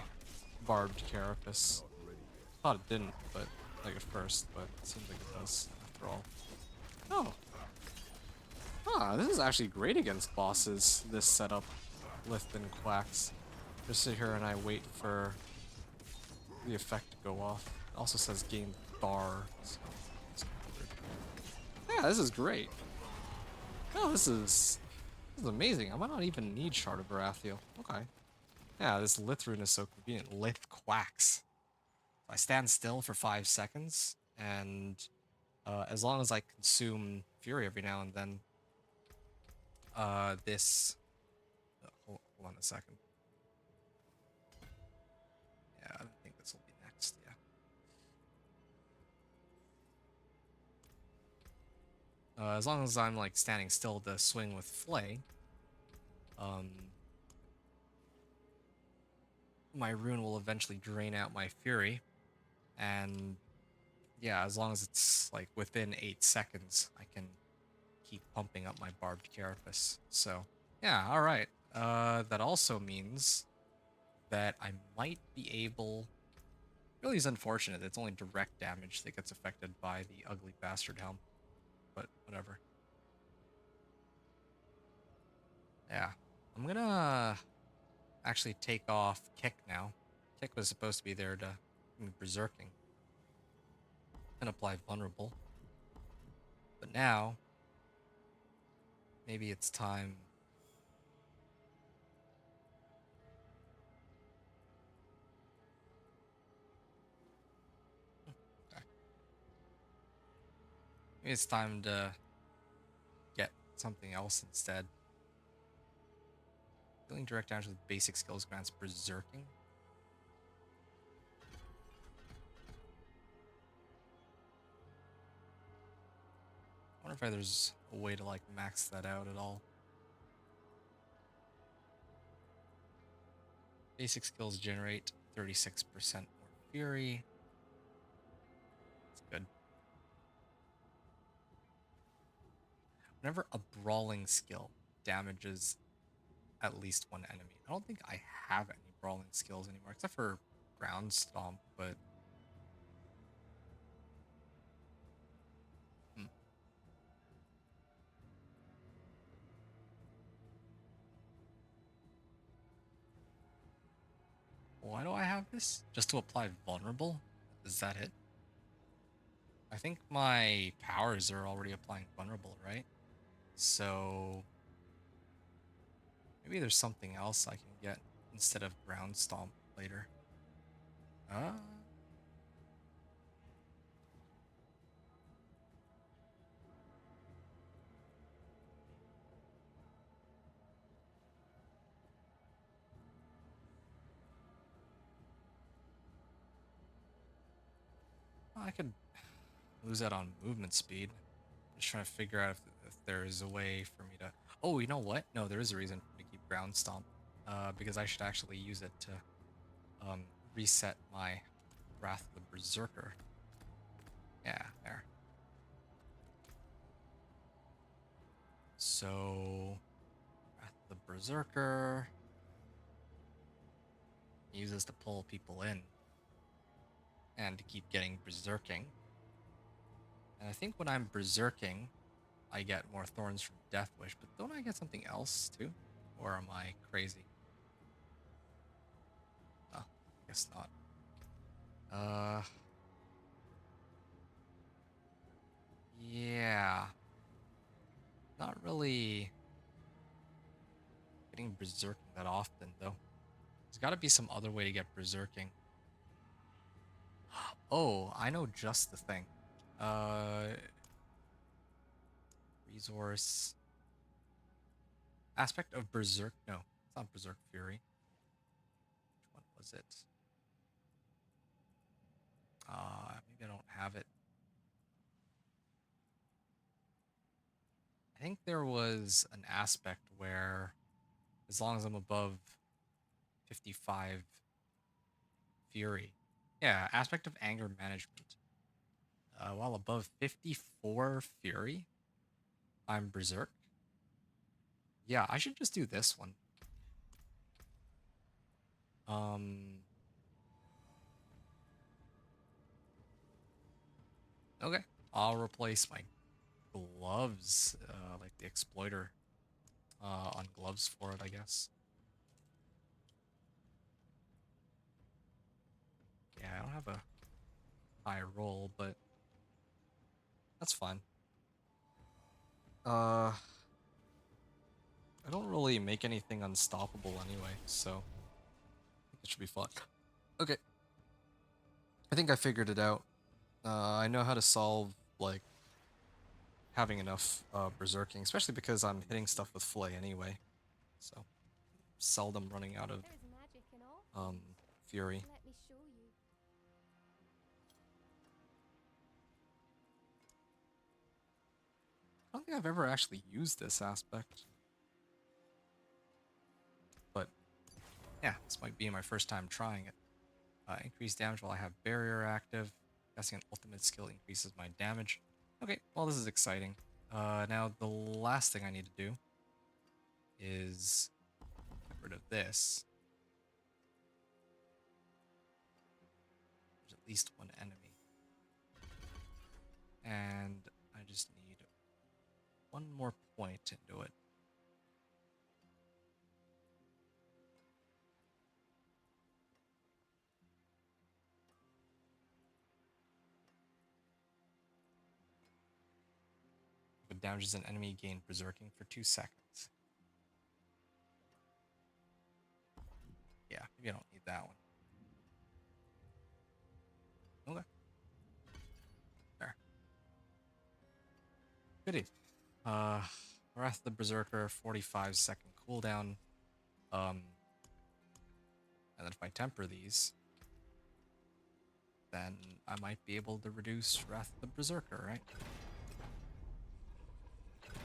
barbed carapace. Thought it didn't, but like at first, but it seems like it does after all. Oh. Ah, this is actually great against bosses, this setup. Lith and Quacks. Just sit here and I wait for the effect to go off. It also says gain bar. So it's covered. Yeah, this is great. Oh, this is amazing. I might not even need Shard of Baratheon. Okay. Yeah, this Lith rune is so convenient. Lith Quacks. I stand still for 5 seconds, and as long as I consume Fury every now and then, this... hold on a second. Yeah, I think this will be next, yeah. As long as I'm, like, standing still to swing with Flay, my rune will eventually drain out my Fury, and yeah, as long as it's, like, within 8 seconds, I can keep pumping up my barbed carapace. So, yeah, alright. That also means that I might be able... Really is unfortunate, it's only direct damage that gets affected by the ugly bastard helm. But, whatever. Yeah. I'm gonna actually take off Kick now. Kick was supposed to be there to be berserking. And apply Vulnerable. But now, maybe it's time... Okay. Maybe it's time to get something else instead. Dealing direct damage with basic skills grants berserking. I wonder if there's a way to like max that out at all. Basic skills generate 36% more fury. That's good. Whenever a brawling skill damages at least one enemy. I don't think I have any brawling skills anymore, except for ground stomp, but why do I have this? Just to apply vulnerable? Is that it? I think my powers are already applying vulnerable, right? So maybe there's something else I can get instead of ground stomp later. I could lose out on movement speed. Just trying to figure out if there is a way for me to... Oh, you know what? No, there is a reason for me to keep ground stomp. Because I should actually use it to reset my Wrath of the Berserker. Yeah, there. So, Wrath of the Berserker uses to pull people in and to keep getting berserking. And I think when I'm berserking, I get more thorns from Death Wish, but don't I get something else too? Or am I crazy? Oh, guess not. Yeah. Not really getting berserking that often, though. There's gotta be some other way to get berserking. Oh, I know just the thing. Resource. Aspect of Berserk. No, it's not Berserk Fury. Which one was it? Maybe I don't have it. I think there was an aspect where, as long as I'm above 55 Fury. Yeah, aspect of anger management. While above 54 Fury, I'm Berserk. Yeah, I should just do this one. Okay. I'll replace my gloves, like the exploiter, on gloves for it, I guess. Yeah, I don't have a high roll, but that's fine. I don't really make anything unstoppable anyway, so I think it should be fun. Okay. I think I figured it out. I know how to solve, like, having enough berserking, especially because I'm hitting stuff with Flay anyway. So, seldom running out of There is magic in all. Fury. Let me show you. I don't think I've ever actually used this aspect. But, yeah, this might be my first time trying it. Increased damage while I have barrier active. Casting an ultimate skill increases my damage. Okay, well, this is exciting. Now, the last thing I need to do is get rid of this. There's at least one enemy. And I just need one more point into it. If it damages an enemy, gain berserking for 2 seconds. Yeah, maybe I don't need that one. Okay. There. Goody. Wrath of the Berserker, 45-second cooldown. And then if I temper these, then I might be able to reduce Wrath of the Berserker, right?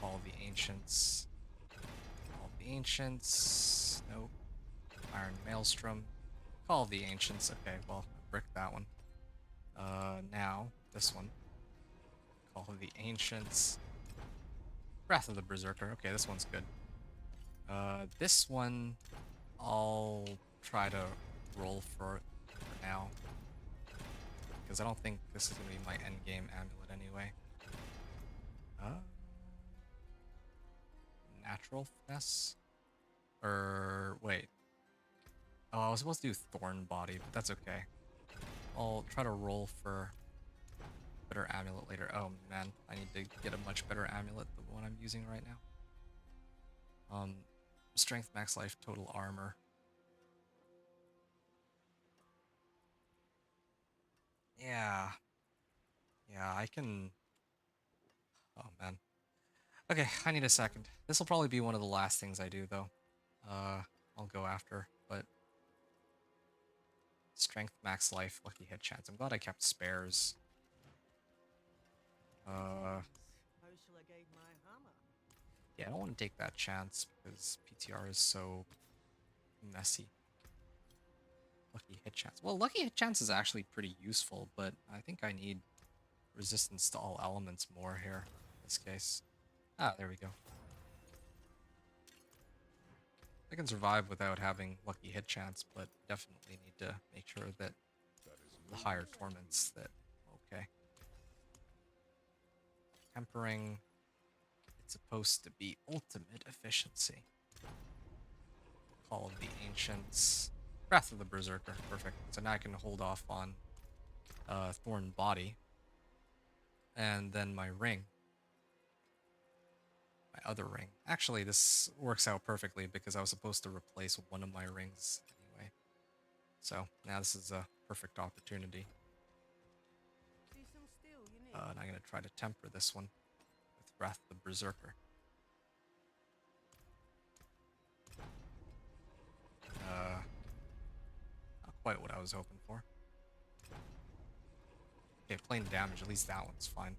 All the Ancients. All the Ancients. Nope. Iron Maelstrom. Call of the Ancients. Okay, well, I bricked that one. Now, this one. Call of the Ancients. Wrath of the Berserker. Okay, this one's good. This one, I'll try to roll for now. Because I don't think this is going to be my endgame amulet anyway. Natural finesse? Or, wait. Oh, I was supposed to do Thorn Body, but that's okay. I'll try to roll for better amulet later. Oh man, I need to get a much better amulet than the one I'm using right now. Strength, max life, total armor. Yeah. Yeah, I can... Oh man. Okay, I need a second. This will probably be one of the last things I do, though. I'll go after, but... Strength, max life, lucky hit chance. I'm glad I kept spares. How shall I guide my hammer? Yeah, I don't want to take that chance because PTR is so messy. Lucky hit chance. Well, lucky hit chance is actually pretty useful, but I think I need resistance to all elements more here in this case. Ah, there we go. I can survive without having lucky hit chance, but definitely need to make sure that the higher torments that... Okay. Tempering. It's supposed to be ultimate efficiency. Call of the Ancients. Wrath of the Berserker. Perfect. So now I can hold off on Thorn Body. And then my ring. My other ring. Actually, this works out perfectly because I was supposed to replace one of my rings anyway. So now this is a perfect opportunity. See some steel you need. And I'm going to try to temper this one with Wrath of the Berserker. Not quite what I was hoping for. Okay, plain damage, at least that one's fine.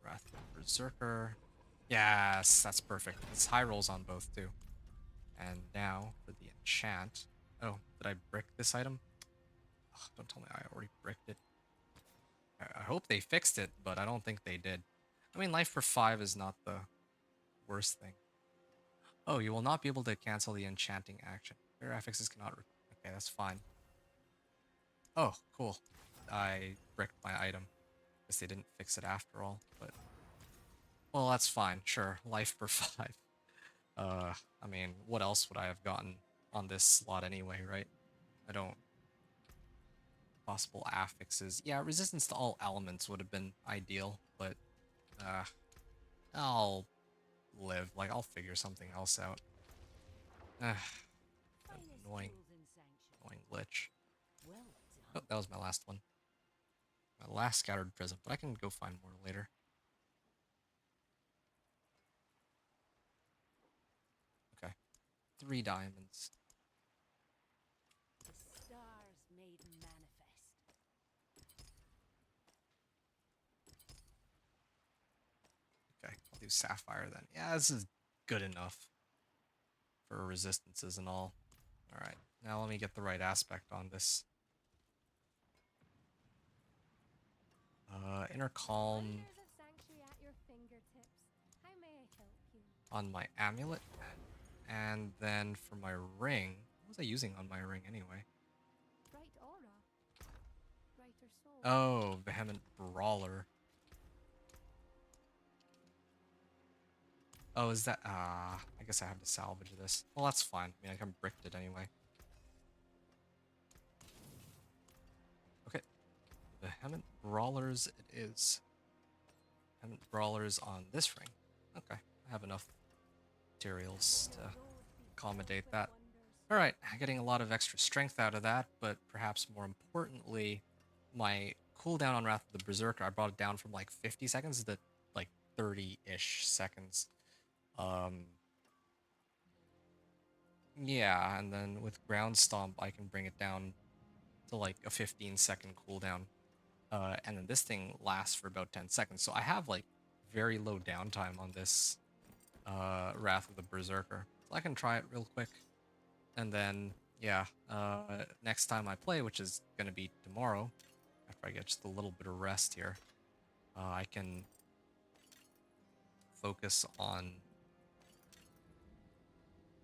Wrath of the Berserker. Yes, that's perfect. It's high rolls on both too. And now for the enchant. Oh, did I brick this item? Ugh, don't tell me I already bricked it. I hope they fixed it, but I don't think they did. I mean, life for 5 is not the worst thing. Oh, you will not be able to cancel the enchanting action. Your affixes cannot... Okay, that's fine. Oh, cool. I bricked my item. Guess they didn't fix it after all, but... Well, that's fine. Sure, life for 5. I mean, what else would I have gotten on this slot anyway, right? I don't... Possible affixes. Yeah, resistance to all elements would have been ideal, but... I'll live. Like, I'll figure something else out. Annoying. Annoying glitch. Oh, that was my last one. My last scattered prism, but I can go find more later. Okay. 3 diamonds. The stars made manifest. Okay, I'll do sapphire then. Yeah, this is good enough for resistances and all. Alright, now let me get the right aspect on this. Inner calm Wonders of sanctuary at your fingertips. How may I help you? on my amulet. And then for my ring, what was I using on my ring anyway? Bright aura. Brighter soul. Oh, Vehement Brawler. Oh, is that... I guess I have to salvage this. Well, that's fine. I mean, I can brick it anyway. Okay. Vehement Brawlers it is. Vehement Brawlers on this ring. Okay. I have enough materials to accommodate that. Alright, getting a lot of extra strength out of that, but perhaps more importantly, my cooldown on Wrath of the Berserker, I brought it down from like 50 seconds to like 30-ish seconds. Yeah, and then with Ground Stomp, I can bring it down to like a 15-second cooldown. And then this thing lasts for about 10 seconds. So I have like very low downtime on this Wrath of the Berserker. So I can try it real quick. And then, yeah, next time I play, which is going to be tomorrow, after I get just a little bit of rest here, I can focus on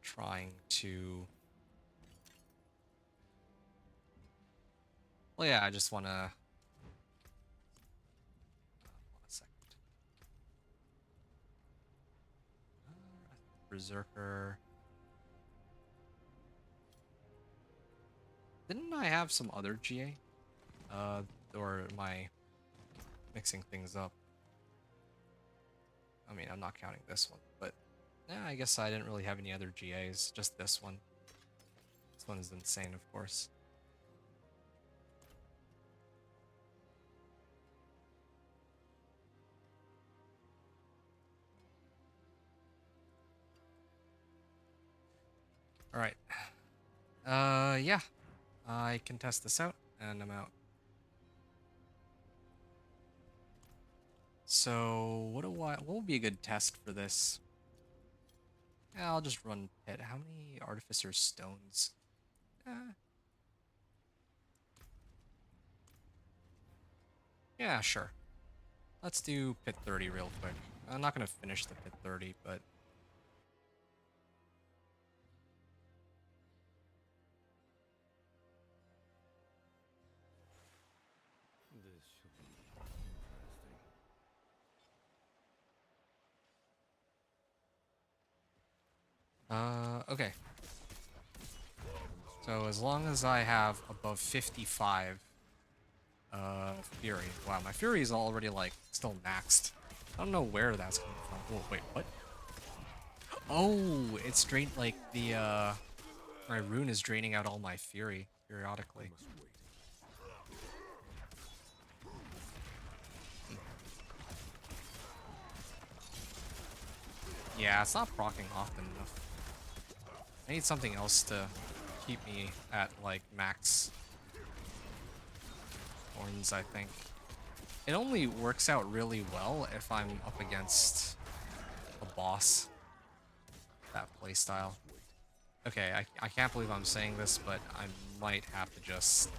trying to... Well, yeah, I just want to... One second. Berserker... Didn't I have some other GA? Or am I mixing things up? I mean, I'm not counting this one, but yeah, I guess I didn't really have any other GAs, just this one. This one is insane, of course. Alright. Yeah. I can test this out, and I'm out. So, what would be a good test for this? Yeah, I'll just run pit. How many Artificer's Stones? Yeah, sure. Let's do pit 30 real quick. I'm not gonna finish the pit 30, but... This should be interesting. Okay. So as long as I have above 55 Fury. Wow, my Fury is already like still maxed. I don't know where that's coming from. Oh, wait, what? Oh, it's drained like the my rune is draining out all my Fury periodically. Must wait. Yeah, it's not proccing often enough. I need something else to keep me at, like, max Thorns, I think. It only works out really well if I'm up against a boss, that playstyle. Okay, I can't believe I'm saying this, but I might have to just...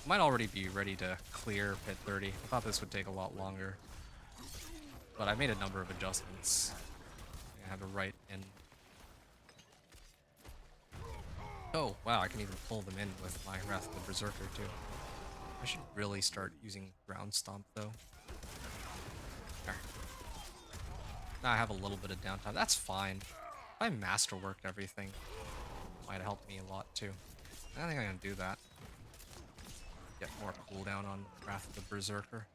Might already be ready to clear pit 30. I thought this would take a lot longer. But I made a number of adjustments. I have to write in. Oh, wow, I can even pull them in with my Wrath of the Berserker, too. I should really start using Ground Stomp, though. There. Now I have a little bit of downtime. That's fine. If I masterworked everything, it might help me a lot, too. I think I'm gonna do that. Get more cooldown on Wrath of the Berserker.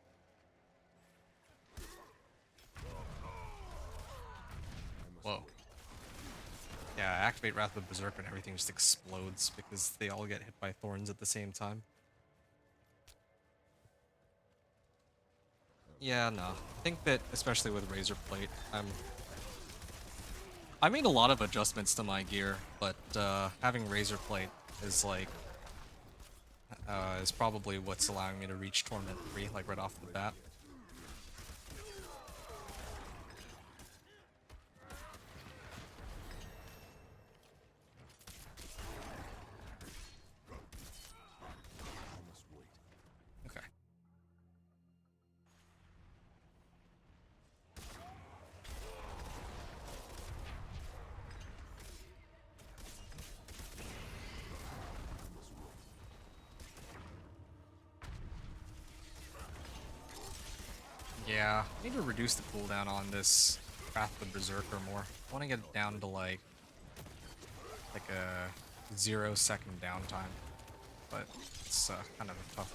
Whoa. Yeah, I activate Wrath of the Berserker and everything just explodes because they all get hit by thorns at the same time. Yeah, no. I think that, especially with Razor Plate, I made a lot of adjustments to my gear, but having Razor Plate is like is probably what's allowing me to reach Torment 3, like right off the bat. Okay. Yeah, I need to reduce the cooldown on this Wrath of the Berserker more. I want to get it down to like a 0-second downtime, but it's kind of a tough.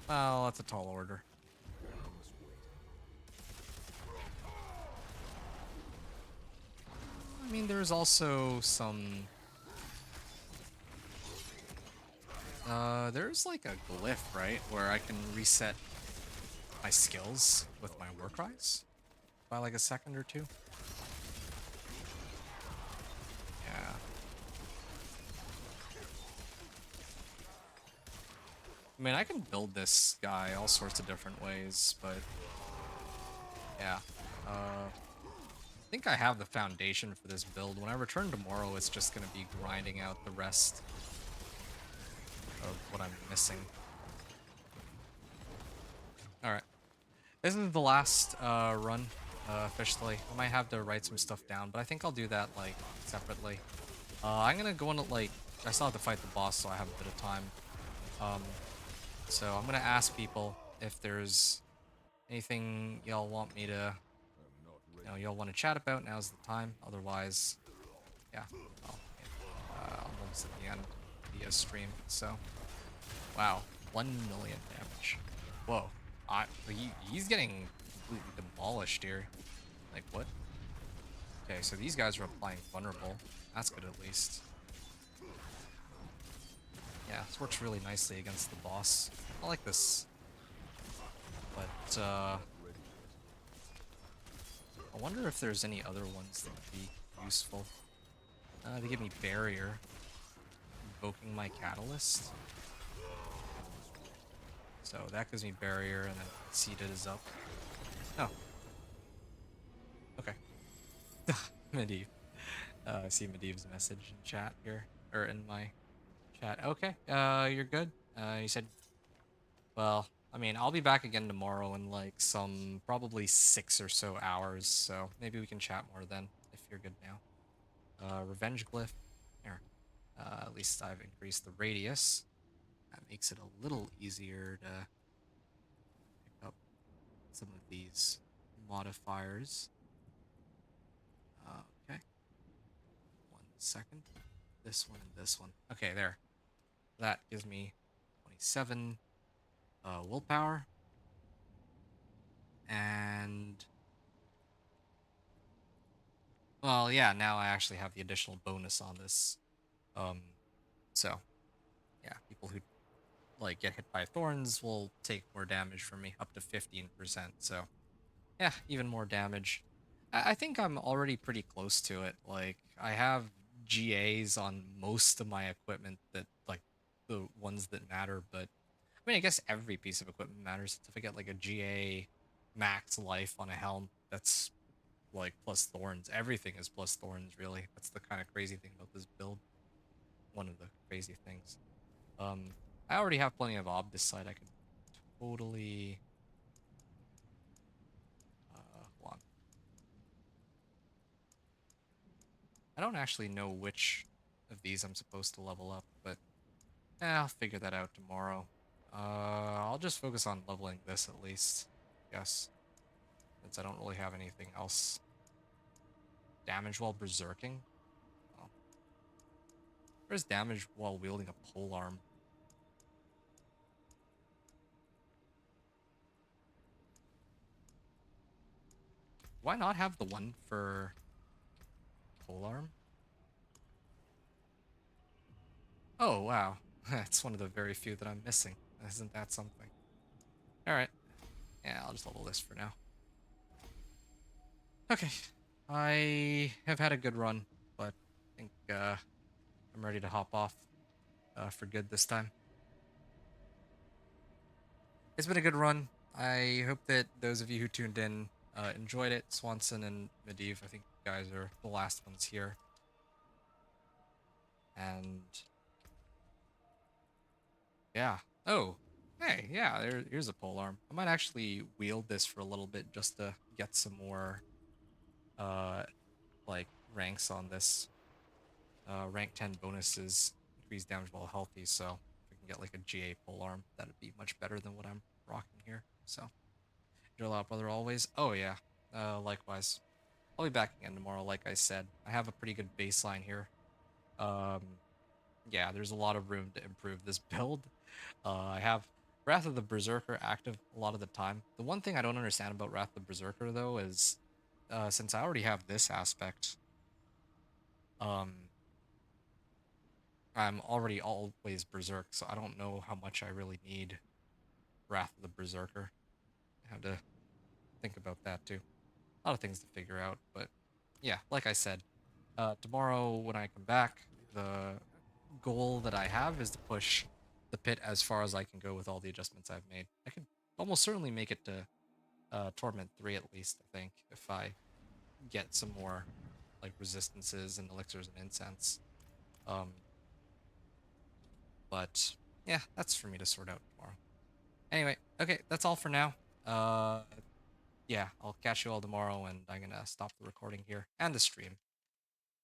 Well, that's a tall order. I mean, there's also some. There's like a glyph, right, where I can reset my skills with my war cries by like a second or two. Yeah. I mean, I can build this guy all sorts of different ways, but yeah. I think I have the foundation for this build. When I return tomorrow, it's just going to be grinding out the rest of what I'm missing. Alright. This is the last run, officially. I might have to write some stuff down, but I think I'll do that, like, separately. I'm gonna go into, like, I still have to fight the boss, so I have a bit of time. So I'm gonna ask people if there's anything y'all want me to, y'all want to chat about. Now's the time. Otherwise, yeah, I'm almost at the end of the stream. So, wow, 1 million damage. Whoa, he's getting completely demolished here. Like what? Okay, so these guys are applying vulnerable. That's good at least. Yeah, this works really nicely against the boss. I like this. But, I wonder if there's any other ones that would be useful. They give me barrier. Invoking my catalyst. So that gives me barrier, and then seated is up. Oh. Okay. Medivh. I see Medivh's message in chat here. Or in my chat. Okay, you're good. You said, well, I mean, I'll be back again tomorrow in like some probably 6 or so hours, so maybe we can chat more then if you're good now. Revenge glyph. Here. At least I've increased the radius. That makes it a little easier to pick up some of these modifiers. Okay. 1 second. This one and this one. Okay, there. That gives me 27 willpower. And well, yeah, now I actually have the additional bonus on this. So yeah, people who like get hit by thorns will take more damage from me, up to 15%. So yeah, even more damage. I think I'm already pretty close to it. Like, I have GAs on most of my equipment that, like, the ones that matter, but I mean, I guess every piece of equipment matters. If I get like a GA max life on a helm, that's like plus thorns. Everything is plus thorns, really. That's the kind of crazy thing about this build. One of the crazy things. Um, I already have plenty of ob this side. I could totally. Hold on. I don't actually know which of these I'm supposed to level up, but I'll figure that out tomorrow. I'll just focus on leveling this at least. Yes, since I don't really have anything else. Damage while berserking. Oh. Where's damage while wielding a pole arm? Why not have the one for pole arm? Oh, wow. That's one of the very few that I'm missing. Isn't that something? Alright. Yeah, I'll just level this for now. Okay. I have had a good run, but I think I'm ready to hop off for good this time. It's been a good run. I hope that those of you who tuned in enjoyed it. Swanson and Medivh, I think you guys are the last ones here. And yeah. Oh, hey, yeah, here's a pole arm. I might actually wield this for a little bit just to get some more uh like ranks on this. Rank 10 bonuses, increase damage while healthy, so if I can get like a GA pole arm, that'd be much better than what I'm rocking here. So enjoy a lot, brother, always. Oh yeah. Likewise. I'll be back again tomorrow, like I said. I have a pretty good baseline here. Um yeah, there's a lot of room to improve this build. I have Wrath of the Berserker active a lot of the time. The one thing I don't understand about Wrath of the Berserker, though, is since I already have this aspect, um, I'm already always Berserk, so I don't know how much I really need Wrath of the Berserker. I have to think about that, too. A lot of things to figure out, but yeah, like I said, tomorrow when I come back, the goal that I have is to push the pit as far as I can go with all the adjustments I've made. I could almost certainly make it to Torment 3 at least, I think, if I get some more like resistances and elixirs and incense. Um, but yeah, that's for me to sort out tomorrow. Anyway, okay, that's all for now. Uh, yeah, I'll catch you all tomorrow, and I'm gonna stop the recording here and the stream.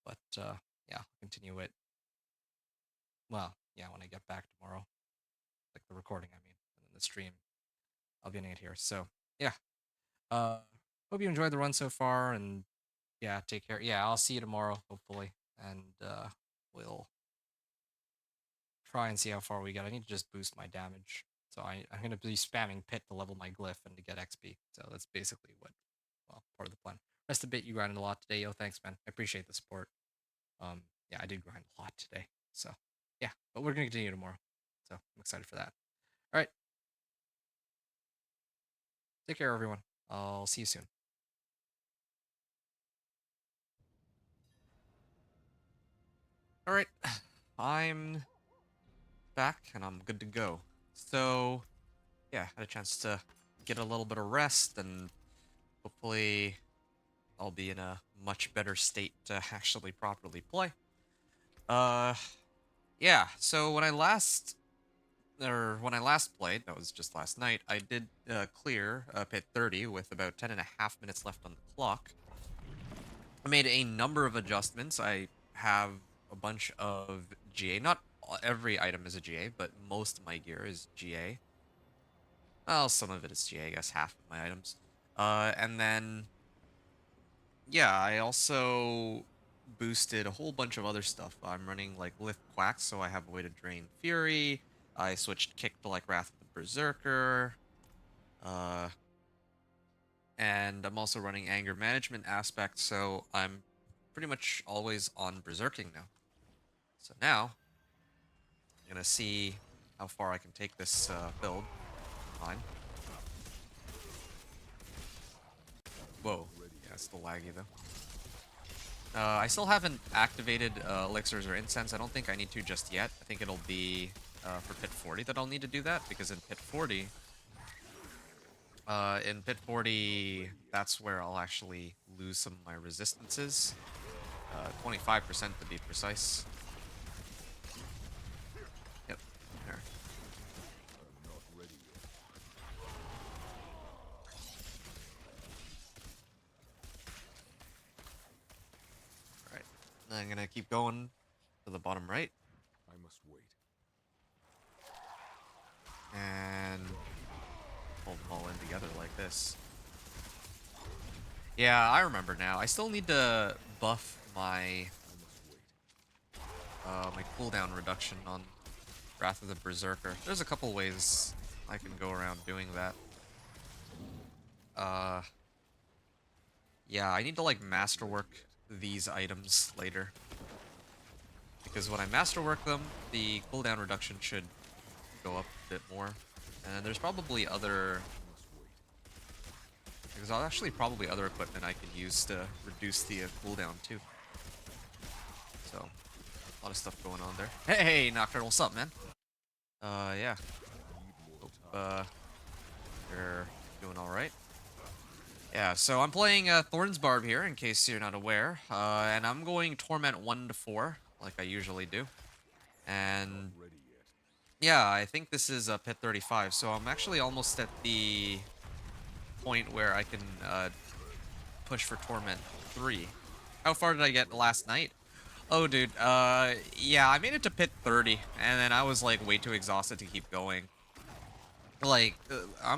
But yeah, I'll continue it. Well, yeah, when I get back tomorrow, like the recording, I mean, and then the stream, I'll be ending it here. So yeah, uh, hope you enjoyed the run so far, and yeah, take care. Yeah, I'll see you tomorrow, hopefully, and we'll try and see how far we get. I need to just boost my damage. So I'm going to be spamming pit to level my glyph and to get XP. So that's basically what, well, part of the plan. Rest a bit, you grinded a lot today. Yo, thanks, man. I appreciate the support. Yeah, I did grind a lot today. So yeah, but we're going to continue tomorrow. So I'm excited for that. All right. Take care, everyone. I'll see you soon. All right. I'm back and I'm good to go. So yeah, had a chance to get a little bit of rest and hopefully I'll be in a much better state to actually properly play. Uh, yeah. So when I last played, that was just last night, I did clear pit 30 with about 10.5 minutes left on the clock. I made a number of adjustments. I have a bunch of GA. Not every item is a GA, but most of my gear is GA. Well, some of it is GA, I guess half of my items. And then yeah, I also boosted a whole bunch of other stuff. I'm running like Lith Quack, so I have a way to drain Fury. I switched Kick to like Wrath of the Berserker. Uh, and I'm also running Anger Management aspect, so I'm pretty much always on Berserking now. So now, I'm gonna see how far I can take this build. Fine. still laggy though. I still haven't activated elixirs or incense. I don't think I need to just yet. I think it'll be for Pit 40 that I'll need to do that, because in Pit 40, that's where I'll actually lose some of my resistances. 25% to be precise. Yep. There. I'm not ready yet. Alright. Then I'm gonna keep going to the bottom right. I must wait. And hold them all in together like this. Yeah, I remember now. I still need to buff my I must wait. my cooldown reduction on Wrath of the Berserker. There's a couple ways I can go around doing that. Yeah, I need to like masterwork these items later. Because when I masterwork them, the cooldown reduction should go up a bit more. And there's probably other... There's actually probably other equipment I could use to reduce the cooldown too. So, a lot of stuff going on there. Hey, Nocturne, what's up, man? Yeah. Hope, you're doing alright. Yeah, so I'm playing Thorns Barb here, in case you're not aware. And I'm going Torment 1 to 4, like I usually do. And Ready yet. yeah, I think this is Pit 35, so I'm actually almost at the point where I can push for Torment 3. How far did I get last night? Oh, dude, yeah, I made it to Pit 30, and then I was, like, way too exhausted to keep going. Like, I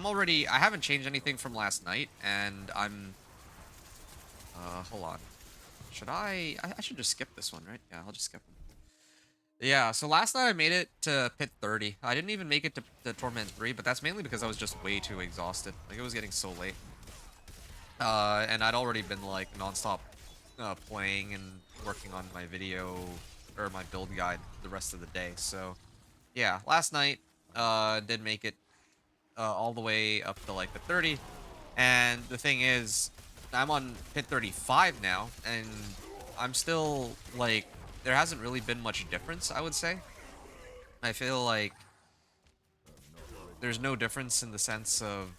haven't changed anything from last night, and I'm, hold on. Should I should just skip this one, right? Yeah, I'll just skip them. Yeah, so last night I made it to Pit 30. I didn't even make it to Torment 3, but that's mainly because I was just way too exhausted. Like, it was getting so late. And I'd already been, like, non-stop playing and working on my video, or my build guide the rest of the day. So, yeah, last night, did make it all the way up to, like, the 30. And the thing is, I'm on Pit 35 now, and I'm still, like, there hasn't really been much difference, I would say. I feel like there's no difference in the sense of...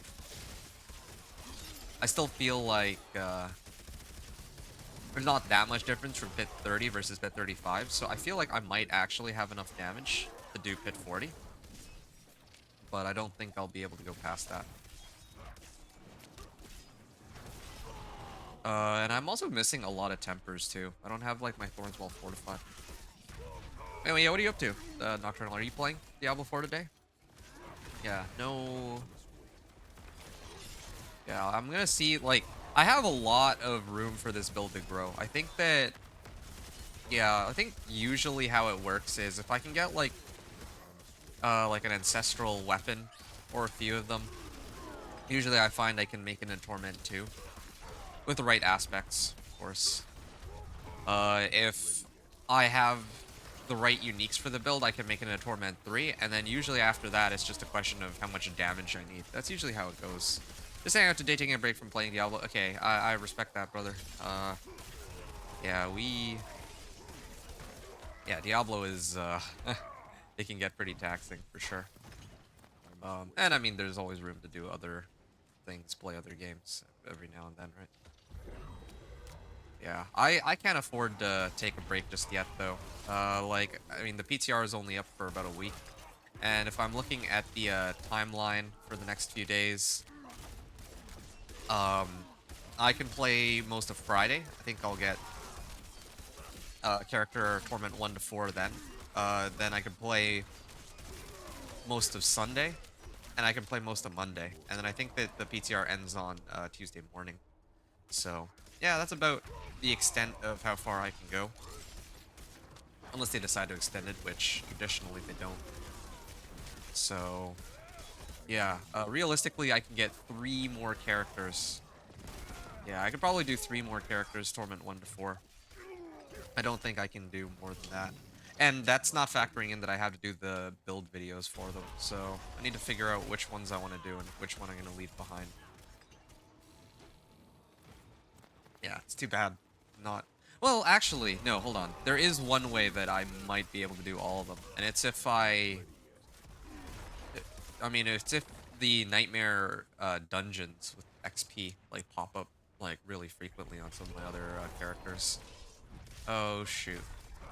I still feel like there's not that much difference from Pit 30 versus Pit 35, so I feel like I might actually have enough damage to do Pit 40. But I don't think I'll be able to go past that. And I'm also missing a lot of tempers too. I don't have like my Thorns well fortified. Anyway, yeah, what are you up to, Nocturnal? Are you playing Diablo 4 today? Yeah, no... Yeah, I'm gonna see, like, I have a lot of room for this build to grow. I think that... Yeah, I think usually how it works is if I can get, like an ancestral weapon, or a few of them, usually I find I can make it in Torment 2. With the right aspects, of course. If I have the right uniques for the build, I can make it in a Torment 3, and then usually after that, it's just a question of how much damage I need. That's usually how it goes. Just hang out today, taking a break from playing Diablo. Okay, I respect that, brother. Yeah, yeah, Diablo is, it can get pretty taxing, for sure. And I mean, there's always room to do other things, play other games every now and then, right? Yeah, I can't afford to take a break just yet, though. Like, I mean, the PTR is only up for about a week. And if I'm looking at the timeline for the next few days, I can play most of Friday. I think I'll get character Torment 1 to 4 then. Then I can play most of Sunday, and I can play most of Monday. And then I think that the PTR ends on Tuesday morning. So, yeah, that's about the extent of how far I can go. Unless they decide to extend it, which traditionally they don't. So, yeah, realistically I can get 3 more characters. Yeah, I could probably do 3 more characters, Torment 1 to 4. I don't think I can do more than that. And that's not factoring in that I have to do the build videos for them. So, I need to figure out which ones I want to do and which one I'm going to leave behind. Yeah, it's too bad. Not. Well, actually, no, hold on. There is one way that I might be able to do all of them. And it's if I mean, it's if the nightmare dungeons with XP like pop up like really frequently on some of my other characters. Oh shoot,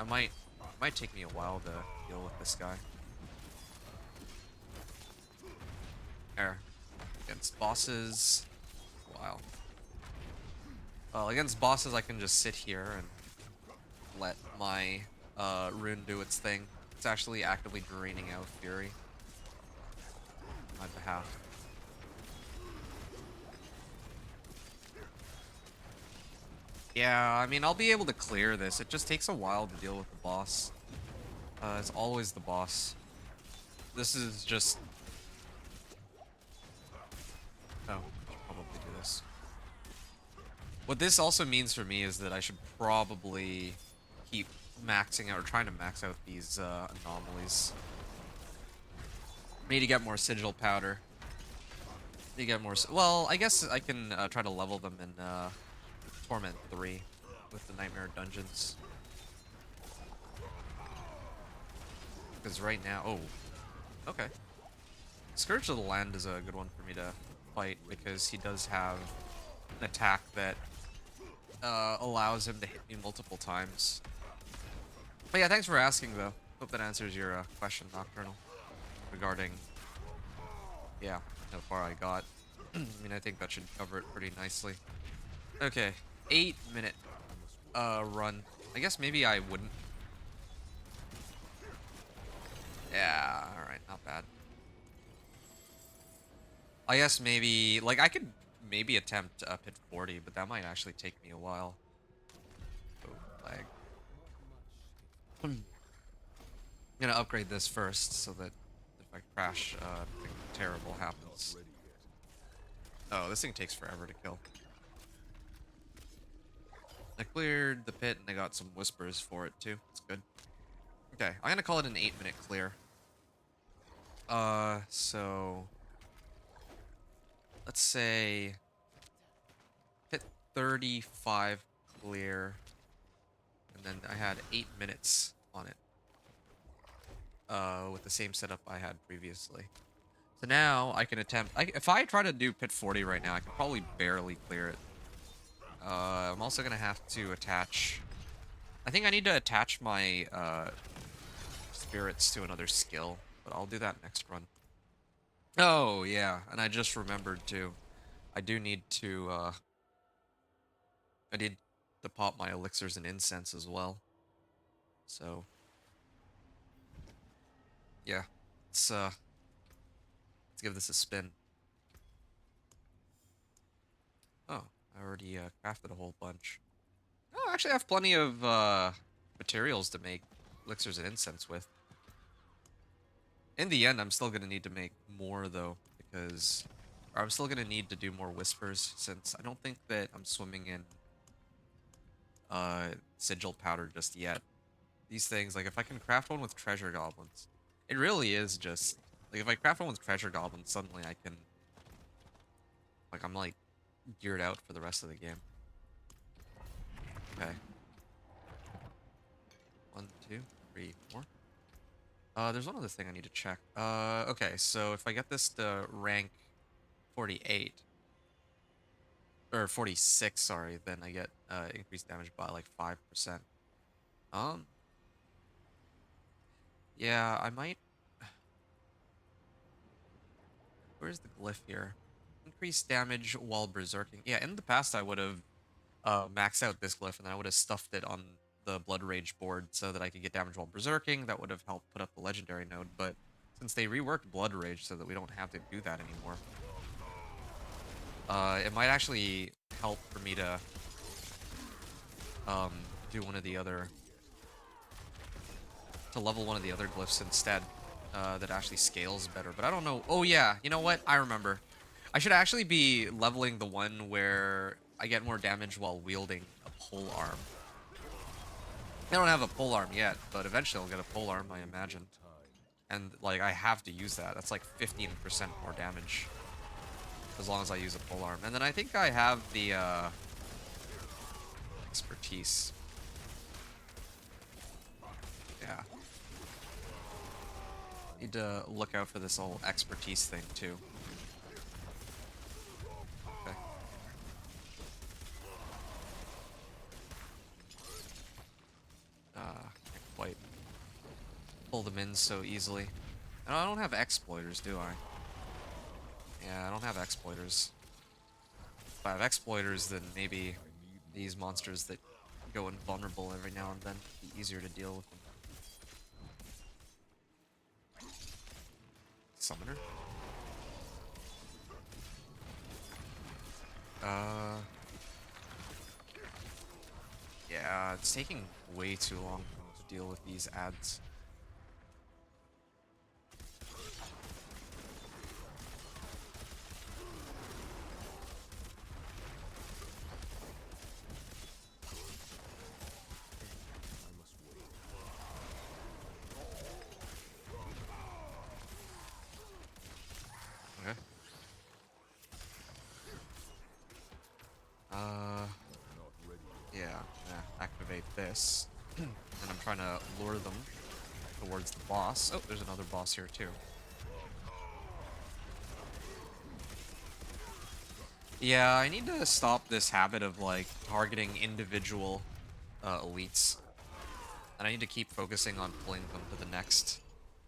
it might take me a while to deal with this guy. There, against bosses, wow. Well, against bosses I can just sit here and let my rune do its thing. It's actually actively draining out fury on my behalf. Yeah, I mean, I'll be able to clear this. It just takes a while to deal with the boss. It's always the boss. This is just... Oh, I should probably do this. What this also means for me is that I should probably keep maxing out, or trying to max out these anomalies. Need to get more sigil powder. Need to get more... Well, I guess I can try to level them in Torment 3 with the Nightmare Dungeons. Because right now... Oh. Okay. Scourge of the Land is a good one for me to fight, because he does have an attack that allows him to hit me multiple times. But yeah, thanks for asking, though. Hope that answers your question, Nocturnal. Regarding... Yeah, how far I got. I mean, I think that should cover it pretty nicely. Okay. 8-minute run. I guess maybe I wouldn't. Yeah, alright, not bad. I guess maybe, like, I could maybe attempt pit 40, but that might actually take me a while. Oh, lag. I'm gonna upgrade this first so that if I crash, nothing terrible happens. Oh, this thing takes forever to kill. I cleared the pit and I got some whispers for it too. It's good. Okay, I'm gonna call it an 8-minute clear. So let's say hit 35 clear, and then I had 8 minutes on it. With the same setup I had previously. So now I can attempt. If I try to do pit 40 right now, I can probably barely clear it. I'm also gonna have to attach... I think I need to attach my spirits to another skill, but I'll do that next run. Oh, yeah, and I just remembered too. I do need to, I need to pop my elixirs and incense as well. So, yeah, let's give this a spin. Oh, I already crafted a whole bunch. Oh, actually, I have plenty of materials to make elixirs and incense with. In the end, I'm still gonna need to make more though, because or I'm still gonna need to do more whispers, since I don't think that I'm swimming in sigil powder just yet. These things, like if I can craft one with treasure goblins, it really is just like if I craft one with treasure goblins, suddenly I can, like, I'm like geared out for the rest of the game. Okay. 1, 2, 3, 4. There's one other thing I need to check. Okay, so if I get this to rank 48, or 46, sorry, then I get increased damage by like 5%. Yeah, I might... Where's the glyph here? Increased damage while berserking. Yeah, in the past I would have maxed out this glyph, and then I would have stuffed it on the Blood Rage board so that I could get damage while berserking. That would have helped put up the legendary node, but since they reworked Blood Rage so that we don't have to do that anymore, it might actually help for me to do one of the other, to level one of the other glyphs instead, that actually scales better. But I don't know. Oh yeah, you know what? I remember. I should actually be leveling the one where I get more damage while wielding a pole arm. I don't have a pole arm yet, but eventually I'll get a pole arm, I imagine. And, like, I have to use that. That's like 15% more damage. As long as I use a pole arm. And then I think I have the, expertise. Yeah. Need to look out for this whole expertise thing too. Okay. Can't quite pull them in so easily. And I don't have exploiters, do I? Yeah, I don't have exploiters. If I have exploiters, then maybe these monsters that go invulnerable every now and then be easier to deal with them. Summoner? Yeah, it's taking way too long to deal with these ads. Okay. Yeah, I'm gonna activate this. And I'm trying to lure them towards the boss. Oh, there's another boss here too. Yeah, I need to stop this habit of like targeting individual elites. And I need to keep focusing on pulling them to the next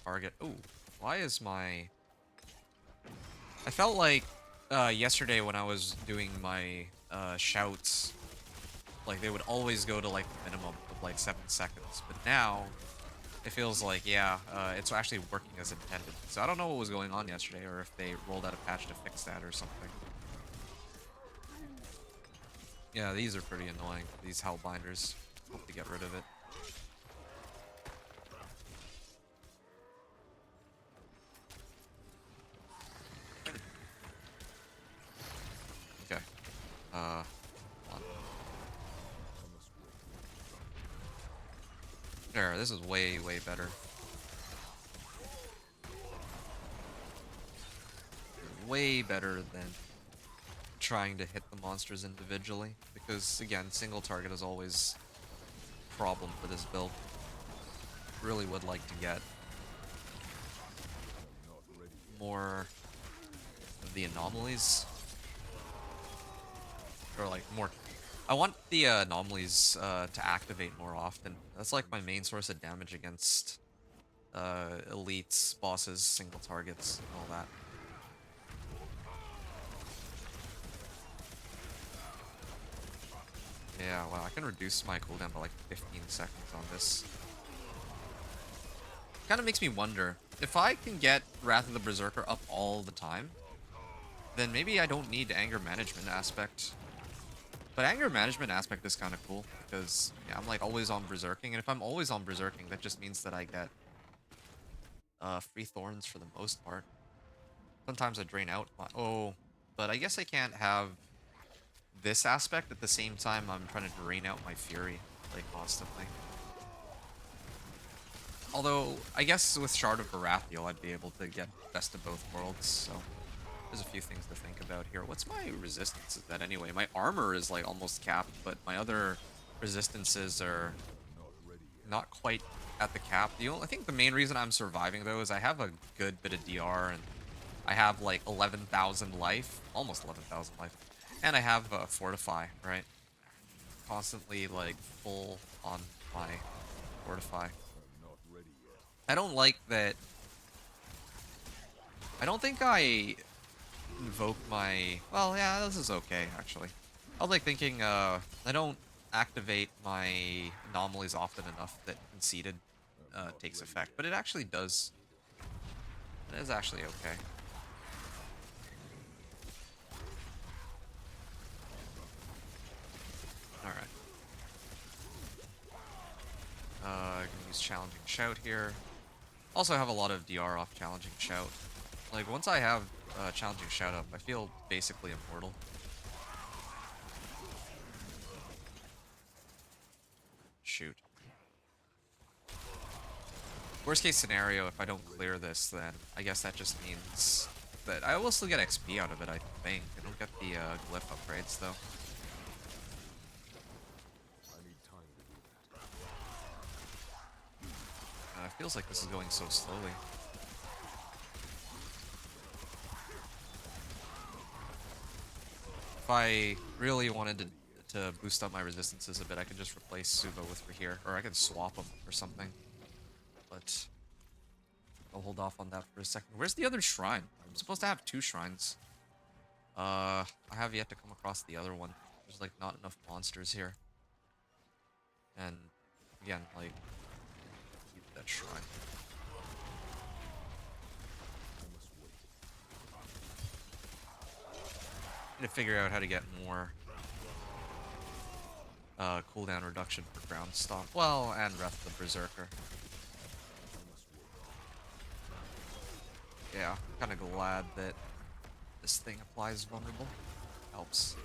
target. Ooh, why is my... I felt like yesterday when I was doing my shouts, like they would always go to like the minimum of like 7 seconds. But now it feels like, yeah, it's actually working as intended. So I don't know what was going on yesterday or if they rolled out a patch to fix that or something. Yeah, these are pretty annoying, these Hellbinders. Hope to get rid of it. Okay. Hold on. There, this is way, way better. Way better than trying to hit the monsters individually. Because, again, single target is always a problem for this build. Really would like to get more of the anomalies. Or, like, more... I want the anomalies to activate more often. That's, like, my main source of damage against elites, bosses, single targets, and all that. Yeah, wow, I can reduce my cooldown by like 15 seconds on this. Kind of makes me wonder, if I can get Wrath of the Berserker up all the time, then maybe I don't need anger management aspect. But anger management aspect is kind of cool, because yeah, I'm like always on berserking, and if I'm always on berserking, that just means that I get free thorns for the most part. Sometimes I drain out my... Oh, but I guess I can't have this aspect at the same time I'm trying to drain out my fury, like, constantly. Although, I guess with Shard of Baratheon, I'd be able to get best of both worlds, so... There's a few things to think about here. What's my resistance at that anyway? My armor is, like, almost capped, but my other resistances are not quite at the cap. I think the main reason I'm surviving, though, is I have a good bit of DR, and I have, like, 11,000 life. Almost 11,000 life. And I have Fortify, right? Constantly, like, full on my Fortify. I don't like that... I don't think I invoke my... Well, yeah, this is okay, actually. I was, like, thinking, I don't activate my anomalies often enough that Conceited takes effect. But it actually does. It is actually okay. Alright. Gonna use Challenging Shout here. Also have a lot of DR off Challenging Shout. Like, once I have Challenging Shout up, I feel basically immortal. Shoot. Worst case scenario, if I don't clear this, then I guess that just means that I will still get XP out of it, I think. I don't get the glyph upgrades, though. feels like this is going so slowly. If I really wanted to boost up my resistances a bit, I could just replace Suvo with Rahir, or I could swap them or something. But I'll hold off on that for a second. Where's the other shrine? I'm supposed to have 2 shrines. I have yet to come across the other one. There's like not enough monsters here. And again, like, need that shrine. Need to figure out how to get more cooldown reduction for ground stomp. Well, and Wrath of the Berserker. Yeah, kind of glad that this thing applies vulnerable. Helps.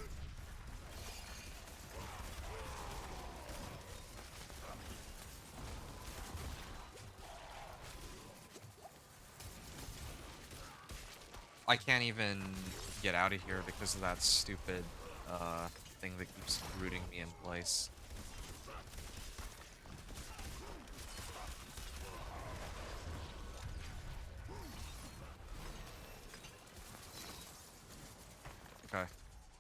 I can't even get out of here because of that stupid thing that keeps rooting me in place. Okay.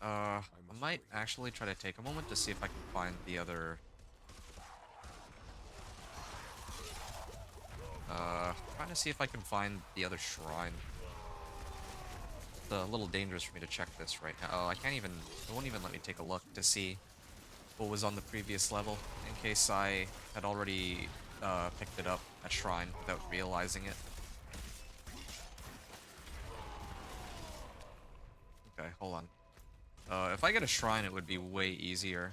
I might actually try to take a moment to see if I can find the other... trying to see if I can find the other shrine. It's a little dangerous for me to check this right now. Oh, I can't even... It won't even let me take a look to see what was on the previous level, in case I had already picked it up at shrine without realizing it. Okay, hold on. If I get a shrine, it would be way easier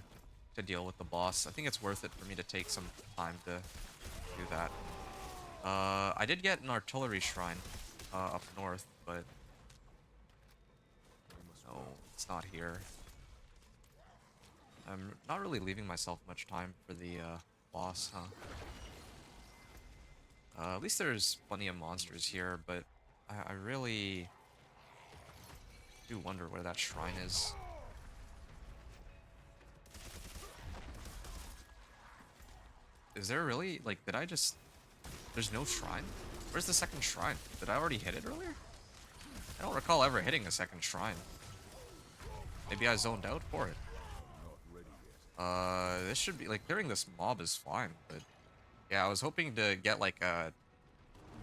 to deal with the boss. I think it's worth it for me to take some time to do that. I did get an artillery shrine up north, but no, it's not here. I'm not really leaving myself much time for the boss, huh? At least there's plenty of monsters here, but I really do wonder where that shrine is. Is there really, like, did I just... There's no shrine? Where's the second shrine? Did I already hit it earlier? I don't recall ever hitting a second shrine. Maybe I zoned out for it. This should be, like, clearing this mob is fine, but... Yeah, I was hoping to get, like, a...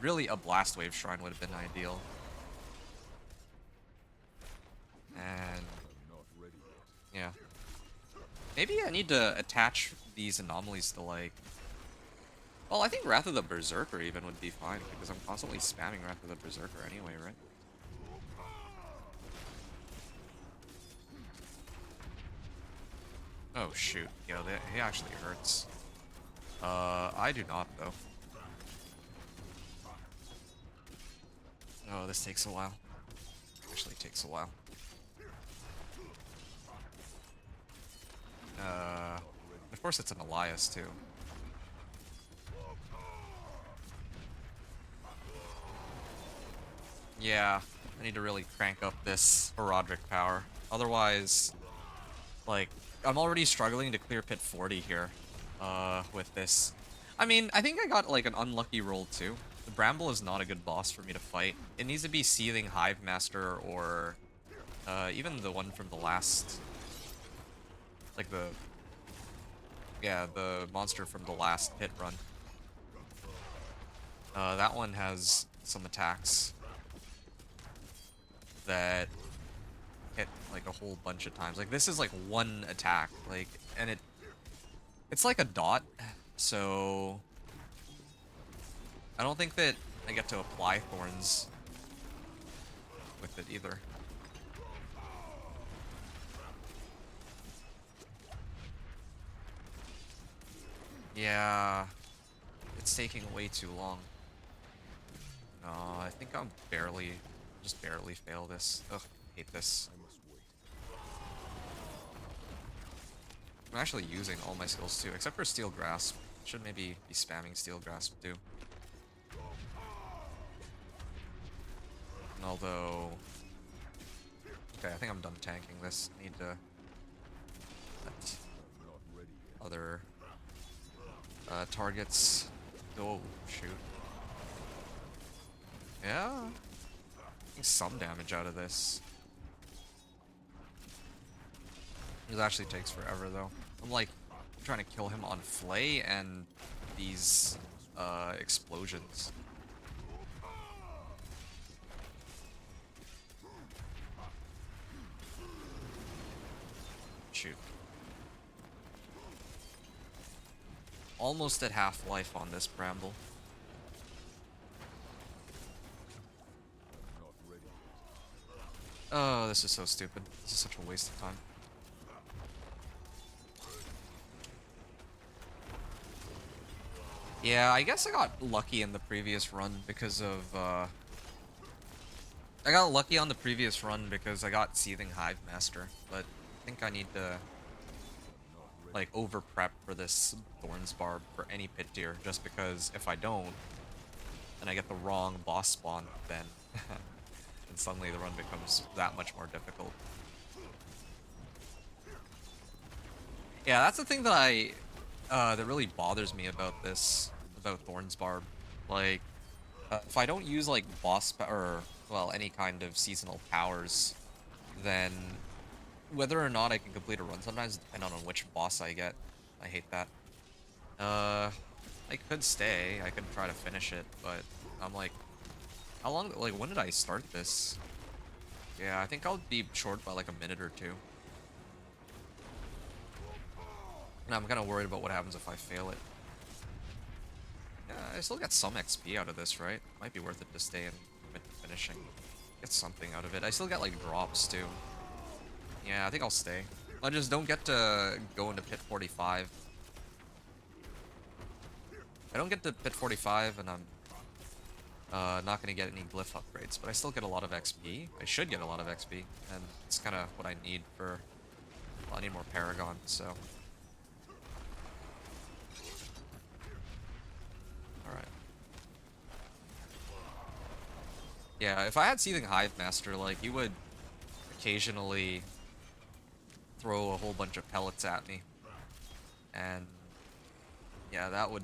Really, a Blast Wave shrine would have been ideal. And... Yeah. Maybe I need to attach these anomalies to, like... Well, I think Wrath of the Berserker even would be fine, because I'm constantly spamming Wrath of the Berserker anyway, right? Oh, shoot. Yo, he actually hurts. I do not, though. Oh, this takes a while. Actually takes a while. Of course it's an Elias, too. Yeah, I need to really crank up this Herodric power. Otherwise, like, I'm already struggling to clear pit 40 here, with this. I mean, I think I got, like, an unlucky roll, too. The Bramble is not a good boss for me to fight. It needs to be Seething Hive Master or, even the one from the last... Like, the... Yeah, the monster from the last pit run. That one has some attacks that hit like a whole bunch of times. Like this is like one attack, like, and it's like a dot, so I don't think that I get to apply thorns with it either. Yeah, it's taking way too long. No, I think I'm just barely fail this. Ugh, hate this. I'm actually using all my skills too, except for Steel Grasp. Should maybe be spamming Steel Grasp too. And although... Okay, I think I'm done tanking this. I need to... Let other targets Oh, shoot. Yeah. Getting some damage out of this. It actually takes forever, though. I'm like trying to kill him on Flay and these explosions. Shoot. Almost at half-life on this Bramble. Not ready yet. Oh, this is so stupid. This is such a waste of time. Yeah, I guess I got lucky in the previous run because of, I got lucky on the previous run because I got Seething Hive Master, but I think I need to, like, over-prep for this Thorns Barb for any pit tier, just because if I don't, and I get the wrong boss spawn, then and suddenly the run becomes that much more difficult. Yeah, that's the thing that that really bothers me about this, about Thorns Barb. Like, if I don't use, like, or, well, any kind of seasonal powers, then whether or not I can complete a run sometimes depends on which boss I get. I hate that. I could stay. I could try to finish it, but I'm like, how long, like, when did I start this? Yeah, I think I'll be short by, like, a minute or two. And I'm kind of worried about what happens if I fail it. Yeah, I still get some XP out of this, right? Might be worth it to stay and commit to finishing. Get something out of it. I still get, like, drops, too. Yeah, I think I'll stay. I just don't get to go into pit 45. I don't get to pit 45, and I'm not going to get any glyph upgrades, but I still get a lot of XP. I should get a lot of XP, and it's kind of what I need for... Well, I need more Paragon, so... Alright. Yeah, if I had Seething Hive Master, like, he would occasionally throw a whole bunch of pellets at me. And yeah, that would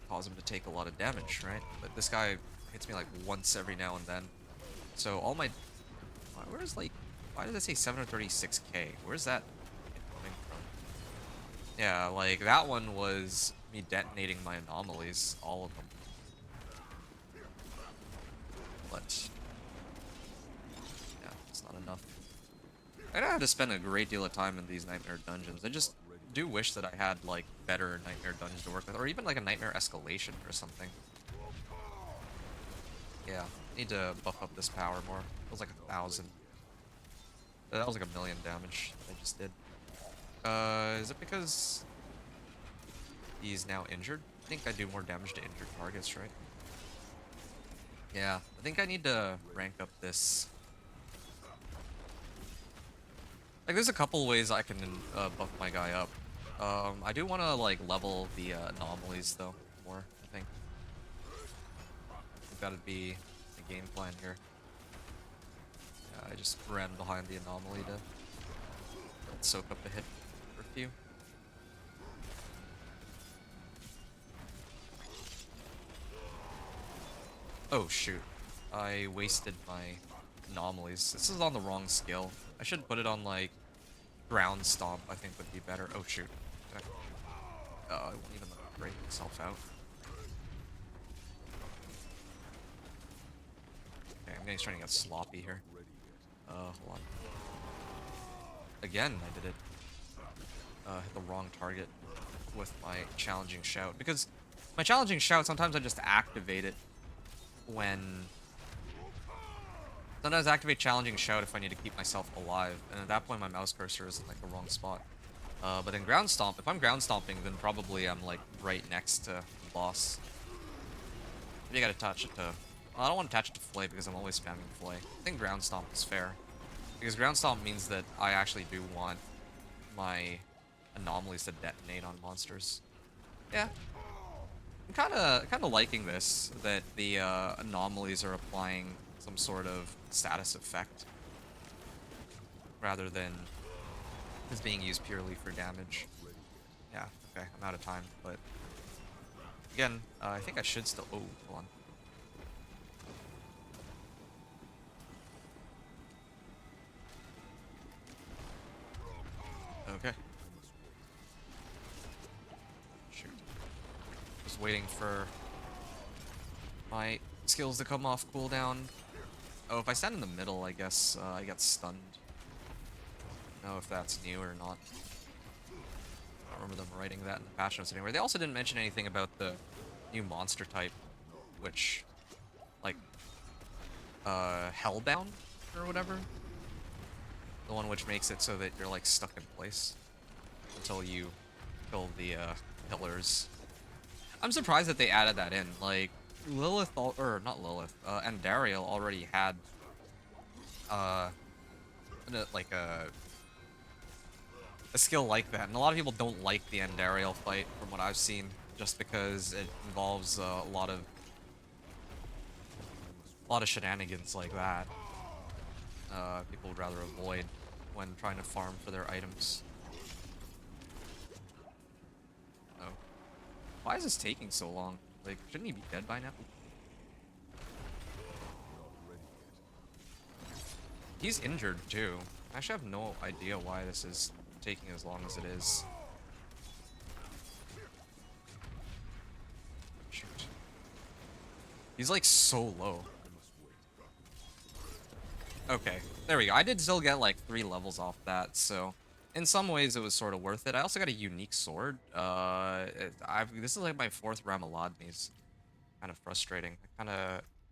cause him to take a lot of damage, right? But this guy hits me like once every now and then. So all my... Where's like... Why did I say 736k? Where's that coming from? Yeah, like that one was me detonating my anomalies, all of them. But... yeah, it's not enough. I had to spend a great deal of time in these Nightmare Dungeons. I just do wish that I had, like, better Nightmare Dungeons to work with, or even, like, a Nightmare Escalation or something. Yeah, need to buff up this power more. It was like 1,000. That was like 1,000,000 damage that I just did. Is it because he's now injured? I think I do more damage to injured targets, right? Yeah, I think I need to rank up this. Like, there's a couple ways I can buff my guy up. I do want to, like, level the anomalies, though, more, I think. That'd be the game plan here. Yeah, I just ran behind the anomaly to soak up a hit for a few. Oh, shoot. I wasted my anomalies. This is on the wrong skill. I should put it on, like, ground stomp, I think would be better. Oh, shoot. I won't even let it break itself out. Okay, I'm getting starting to get sloppy here. Hold on. Again, I did it. Hit the wrong target with my challenging shout. Because my challenging shout, sometimes I just activate it when... Sometimes I activate challenging shout if I need to keep myself alive, and at that point my mouse cursor is in, like, the wrong spot. But then ground stomp, if I'm ground stomping, then probably I'm, like, right next to the boss. Maybe I gotta attach it to... Well, I don't want to attach it to Flay because I'm always spamming Flay. I think ground stomp is fair. Because ground stomp means that I actually do want my anomalies to detonate on monsters. Yeah. I'm kinda liking this, that the anomalies are applying some sort of status effect rather than is being used purely for damage. Yeah, okay, I'm out of time, but Again, I think I should still... Oh, hold on. Okay. Shoot. Just waiting for my skills to come off cooldown. Oh, if I stand in the middle, I guess I get stunned. I don't know if that's new or not. I don't remember them writing that in the patch notes anywhere. They also didn't mention anything about the new monster type, which, like, Hellbound or whatever. The one which makes it so that you're, like, stuck in place until you kill the pillars. I'm surprised that they added that in. Like, Lilith, or not Lilith, Andariel already had, like a skill like that. And a lot of people don't like the Andariel fight, from what I've seen, just because it involves a lot of shenanigans like that. People would rather avoid when trying to farm for their items. Oh. Why is this taking so long? Like, shouldn't he be dead by now? He's injured too. I actually have no idea why this is taking as long as it is. Shoot. He's like so low. Okay, there we go. I did still get like 3 levels off that, so in some ways it was sort of worth it. I also got a unique sword. This is like my 4th Ramaladni's. Kind of frustrating.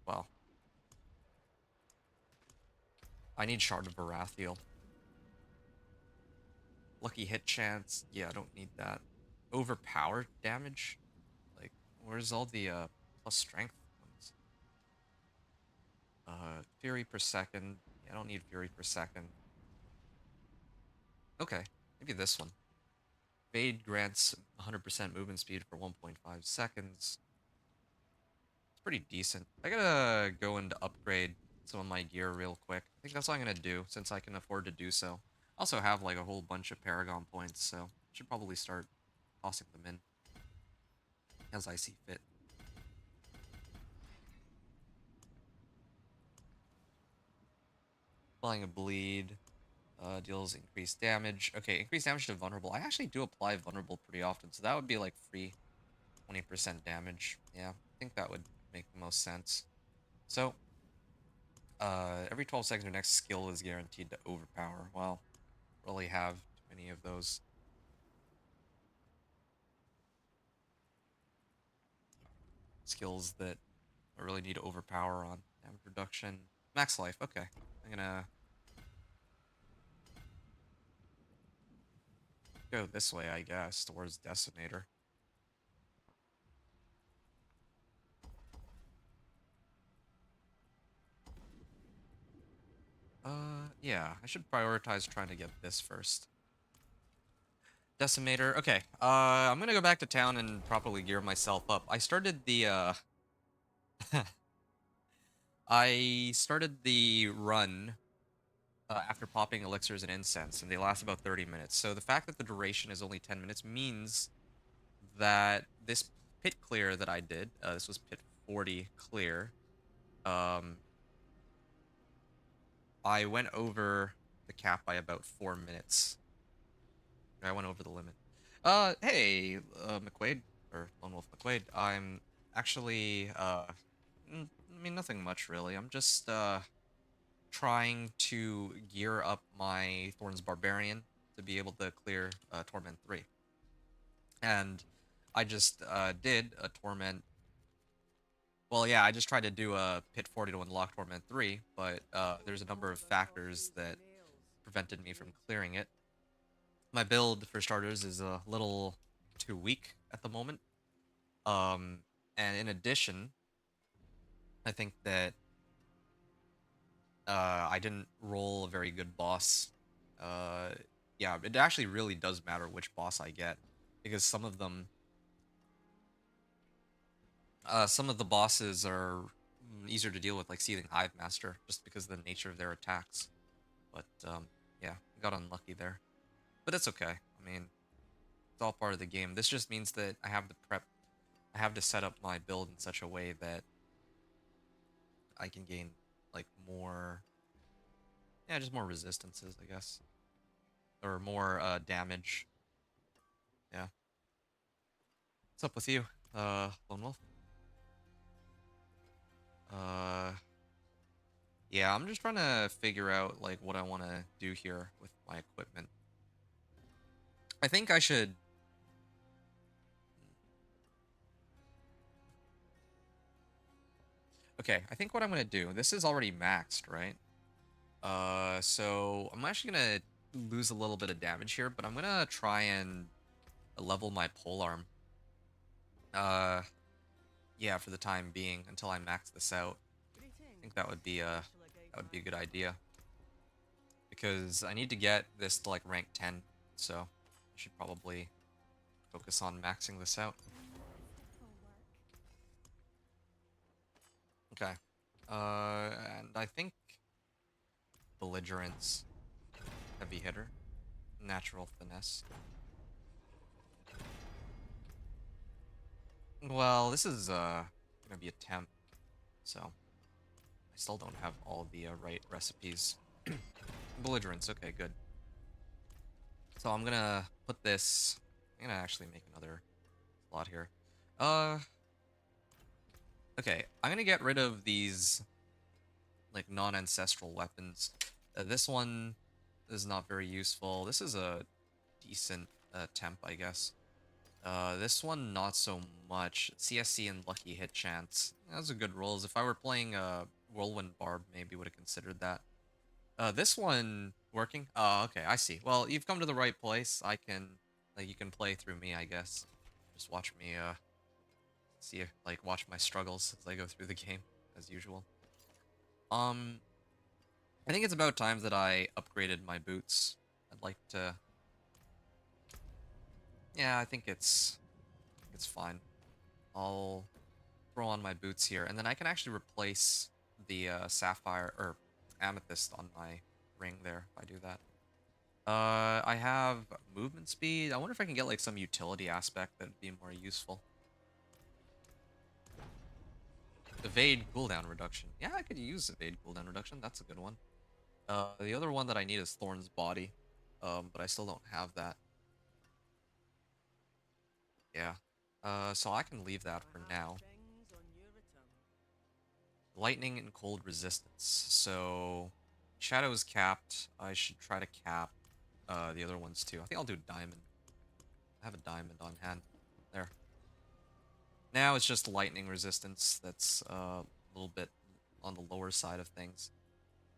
Well, I need Shard of Baratheon. Lucky hit chance. Yeah, I don't need that. Overpowered damage? Like, where's all the plus strength ones? Fury per second. Yeah, I don't need Fury per second. Okay, maybe this one. Fade grants 100% movement speed for 1.5 seconds. It's pretty decent. I gotta go and upgrade some of my gear real quick. I think that's what I'm gonna do, since I can afford to do so. I also have like a whole bunch of Paragon points, so I should probably start tossing them in as I see fit. Applying a bleed deals increased damage. Okay, increased damage to vulnerable. I actually do apply vulnerable pretty often, so that would be like free 20% damage. Yeah, I think that would make the most sense. So, every 12 seconds, your next skill is guaranteed to overpower. Well, really have too many of those. Skills that I really need to overpower on. Damage reduction. Max life, okay. I'm gonna go this way, I guess, towards Decimator. Yeah, I should prioritize trying to get this first. Decimator, okay. I'm gonna go back to town and properly gear myself up. I started the, I started the run after popping elixirs and incense, and they last about 30 minutes. So the fact that the duration is only 10 minutes means that this pit clear that I did, this was pit 40 clear, I went over the cap by about 4 minutes. I went over the limit. Hey, McQuaid, or Lone Wolf McQuaid, I'm actually, I mean, nothing much really. I'm just, trying to gear up my Thorns Barbarian to be able to clear Torment 3. And I just did a Torment. Well, yeah, I just tried to do a Pit 40 to unlock Torment 3, but there's a number of factors that prevented me from clearing it. My build, for starters, is a little too weak at the moment. And in addition, I think that I didn't roll a very good boss. Yeah, it actually really does matter which boss I get, because some of them, some of the bosses are easier to deal with, like Seething Hive Master, just because of the nature of their attacks. But yeah, got unlucky there. But that's okay. I mean, it's all part of the game. This just means that I have the prep I have to set up my build in such a way that I can gain like more, yeah, just more resistances, I guess, or more damage. Yeah. What's up with you, Lone Wolf? Uh, yeah, I'm just trying to figure out like what I want to do here with my equipment. I think I should. Okay, I think what I'm gonna do. This is already maxed, right? So I'm actually gonna lose a little bit of damage here, but I'm gonna try and level my polearm. Uh, yeah, for the time being, until I max this out. I think that would be a good idea because I need to get this to like rank 10, so I should probably focus on maxing this out. For work. Okay. And I think belligerence, heavy hitter, natural finesse. Well, this is gonna be a temp, so I still don't have all the right recipes. Belligerence, okay, good. So I'm gonna put this. I'm gonna actually make another slot here. Uh, okay, I'm gonna get rid of these like non-ancestral weapons. This one is not very useful. This is a decent temp, I guess. This one not so much. CSC and lucky hit chance. Those are good rolls. If I were playing Whirlwind Barb, maybe would have considered that. This one working? Oh, okay, I see. Well, you've come to the right place. I can, like, you can play through me, I guess. Just watch me, see if, like, watch my struggles as I go through the game, as usual. I think it's about time that I upgraded my boots. I'd like to. Yeah, I think it's fine. I'll throw on my boots here, and then I can actually replace the sapphire or amethyst on my ring there if I do that. I have movement speed. I wonder if I can get like some utility aspect that'd be more useful. Evade cooldown reduction. Yeah, I could use evade cooldown reduction. That's a good one. The other one that I need is Thorns body, but I still don't have that. Yeah. So I can leave that for now. Lightning and cold resistance. So Shadow's capped. I should try to cap the other ones too. I think I'll do diamond. I have a diamond on hand. There. Now it's just lightning resistance that's a little bit on the lower side of things.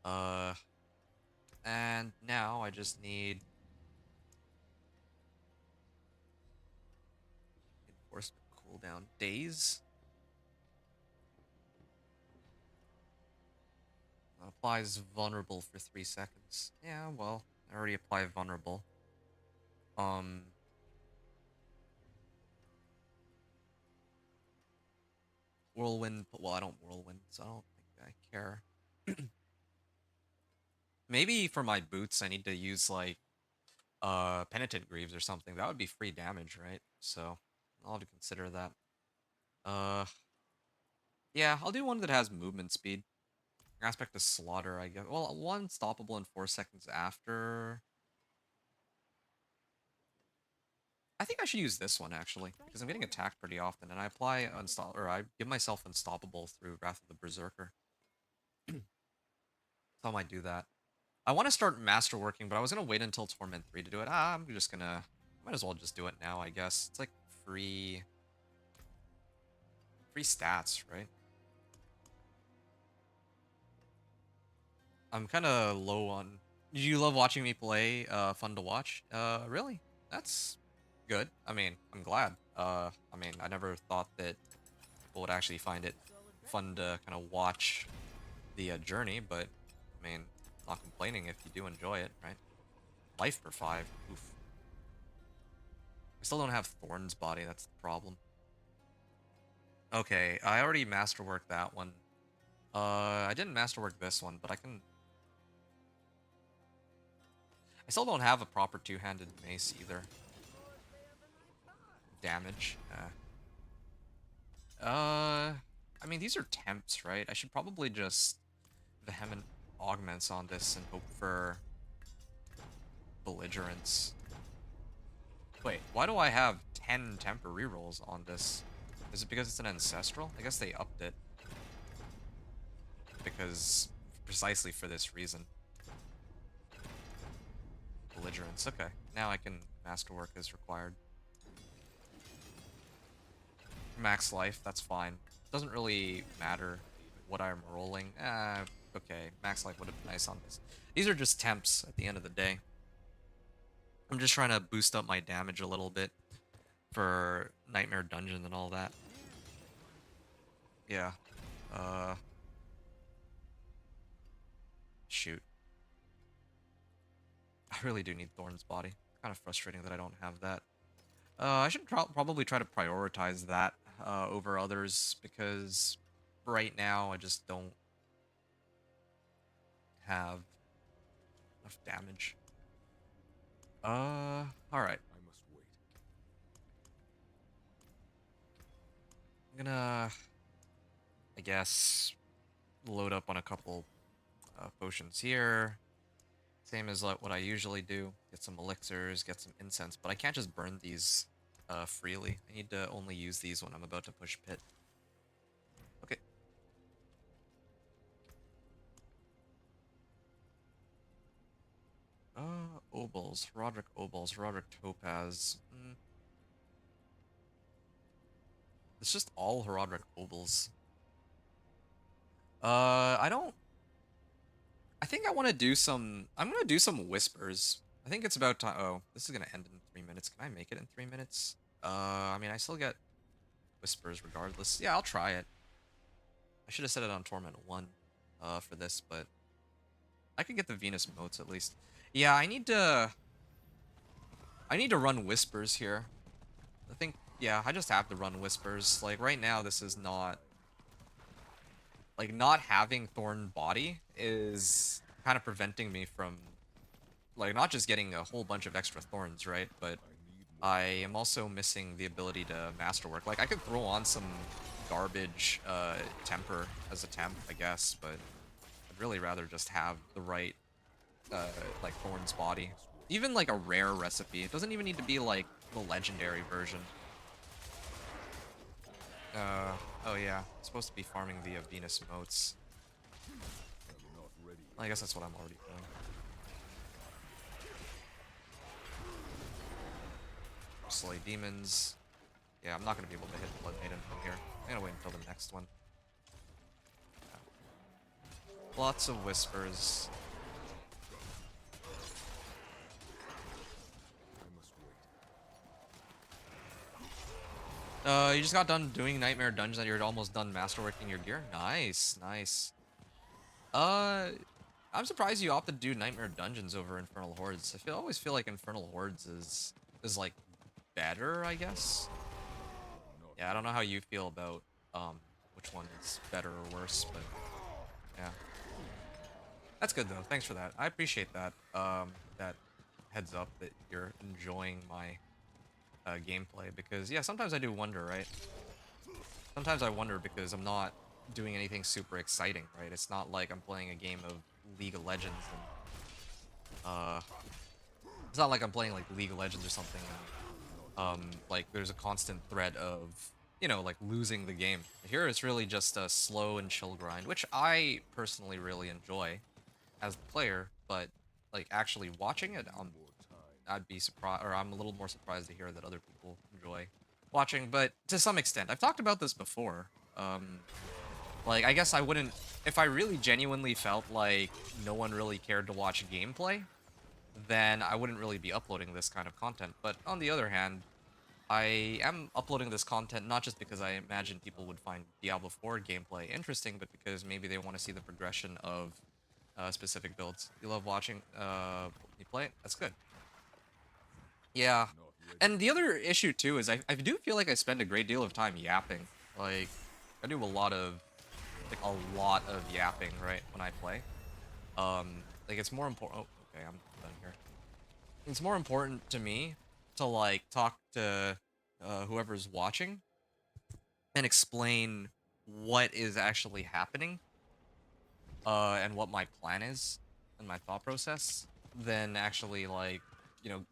And now I just need enforcement cooldown. Daze? Applies vulnerable for 3 seconds. Yeah, well, I already applied vulnerable. Whirlwind, well, I don't whirlwind, so I don't think I care. Maybe for my boots, I need to use, like, Penitent Greaves or something. That would be free damage, right? So, I'll have to consider that. Yeah, I'll do one that has movement speed. Aspect of Slaughter, I guess. Well, one stoppable in 4 seconds after. I think I should use this one, actually, because I'm getting attacked pretty often, and I apply I give myself Unstoppable through Wrath of the Berserker. So I might do that. I want to start masterworking, but I was gonna wait until Torment 3 to do it. I'm just gonna, might as well just do it now, I guess. It's like free stats, right? I'm kind of low on. Do you love watching me play? Fun to watch. Really? That's good. I mean, I'm glad. I mean, I never thought that people would actually find it fun to kind of watch the journey, but I mean, not complaining if you do enjoy it, right? Life per 5. Oof. I still don't have Thorns body. That's the problem. Okay, I already masterworked that one. I didn't masterwork this one, but I can. I still don't have a proper two-handed mace either. Damage. I mean, these are temps, right? I should probably just vehement augments on this and hope for belligerence. Wait, why do I have 10 temper rerolls on this? Is it because it's an ancestral? I guess they upped it. Because precisely for this reason. Belligerence, okay. Now I can masterwork as required. Max life, that's fine. Doesn't really matter what I'm rolling. Okay. Max life would have been nice on this. These are just temps at the end of the day. I'm just trying to boost up my damage a little bit for Nightmare Dungeon and all that. Yeah. Shoot. I really do need Thorns body. Kind of frustrating that I don't have that. I should probably try to prioritize that over others because right now I just don't have enough damage. Alright. I must wait. I'm gonna, I guess, load up on a couple potions here. Same as like what I usually do. Get some elixirs, get some incense, but I can't just burn these freely. I need to only use these when I'm about to push pit. Okay. Opals. Roderick Opals. Roderick Topaz. It's just all Roderick Opals. I don't... I think I want to do some... I'm going to do some whispers. I think it's about time... Oh, this is going to end in 3 minutes. Can I make it in 3 minutes? I mean, I still get whispers regardless. Yeah, I'll try it. I should have set it on Torment 1 for this, but... I could get the Venus motes at least. Yeah, I need to run whispers here. I think, yeah, I just have to run whispers. Like, right now, this is not... Like, not having Thorn body is kind of preventing me from, like, not just getting a whole bunch of extra thorns, right? But I am also missing the ability to masterwork. Like, I could throw on some garbage temper as a temp, I guess, but I'd really rather just have the right, like, Thorn's body. Even, like, a rare recipe. It doesn't even need to be, like, the legendary version. Oh yeah, I'm supposed to be farming the Venus motes. I guess that's what I'm already doing. Slay demons. Yeah, I'm not gonna be able to hit Blood Maiden from here. I'm gonna wait until the next one. Lots of whispers. You just got done doing Nightmare Dungeons and you're almost done masterworking your gear? Nice, nice. I'm surprised you opted to do Nightmare Dungeons over Infernal Hordes. I always feel like Infernal Hordes is like better, I guess. Yeah, I don't know how you feel about which one is better or worse, but yeah. That's good though. Thanks for that. I appreciate that. That heads up that you're enjoying my gameplay, because yeah, sometimes I do wonder, right? Sometimes I wonder because I'm not doing anything super exciting, right? It's not like I'm playing a game of League of Legends and it's not like I'm playing like League of Legends or something and like there's a constant threat of, you know, like losing the game. Here it's really just a slow and chill grind, which I personally really enjoy as the player, but like actually watching it, I'd be surprised, or I'm a little more surprised to hear that other people enjoy watching, but to some extent. I've talked about this before. Like, I guess I wouldn't, if I really genuinely felt like no one really cared to watch gameplay, then I wouldn't really be uploading this kind of content. But on the other hand, I am uploading this content not just because I imagine people would find Diablo 4 gameplay interesting, but because maybe they want to see the progression of specific builds. You love watching me play it? That's good. Yeah. And the other issue too is I do feel like I spend a great deal of time yapping. Like, I do a lot of yapping, right, when I play. Like it's more important. Oh, okay, I'm done here. It's more important to me to like talk to whoever's watching and explain what is actually happening, and what my plan is and my thought process, than actually like,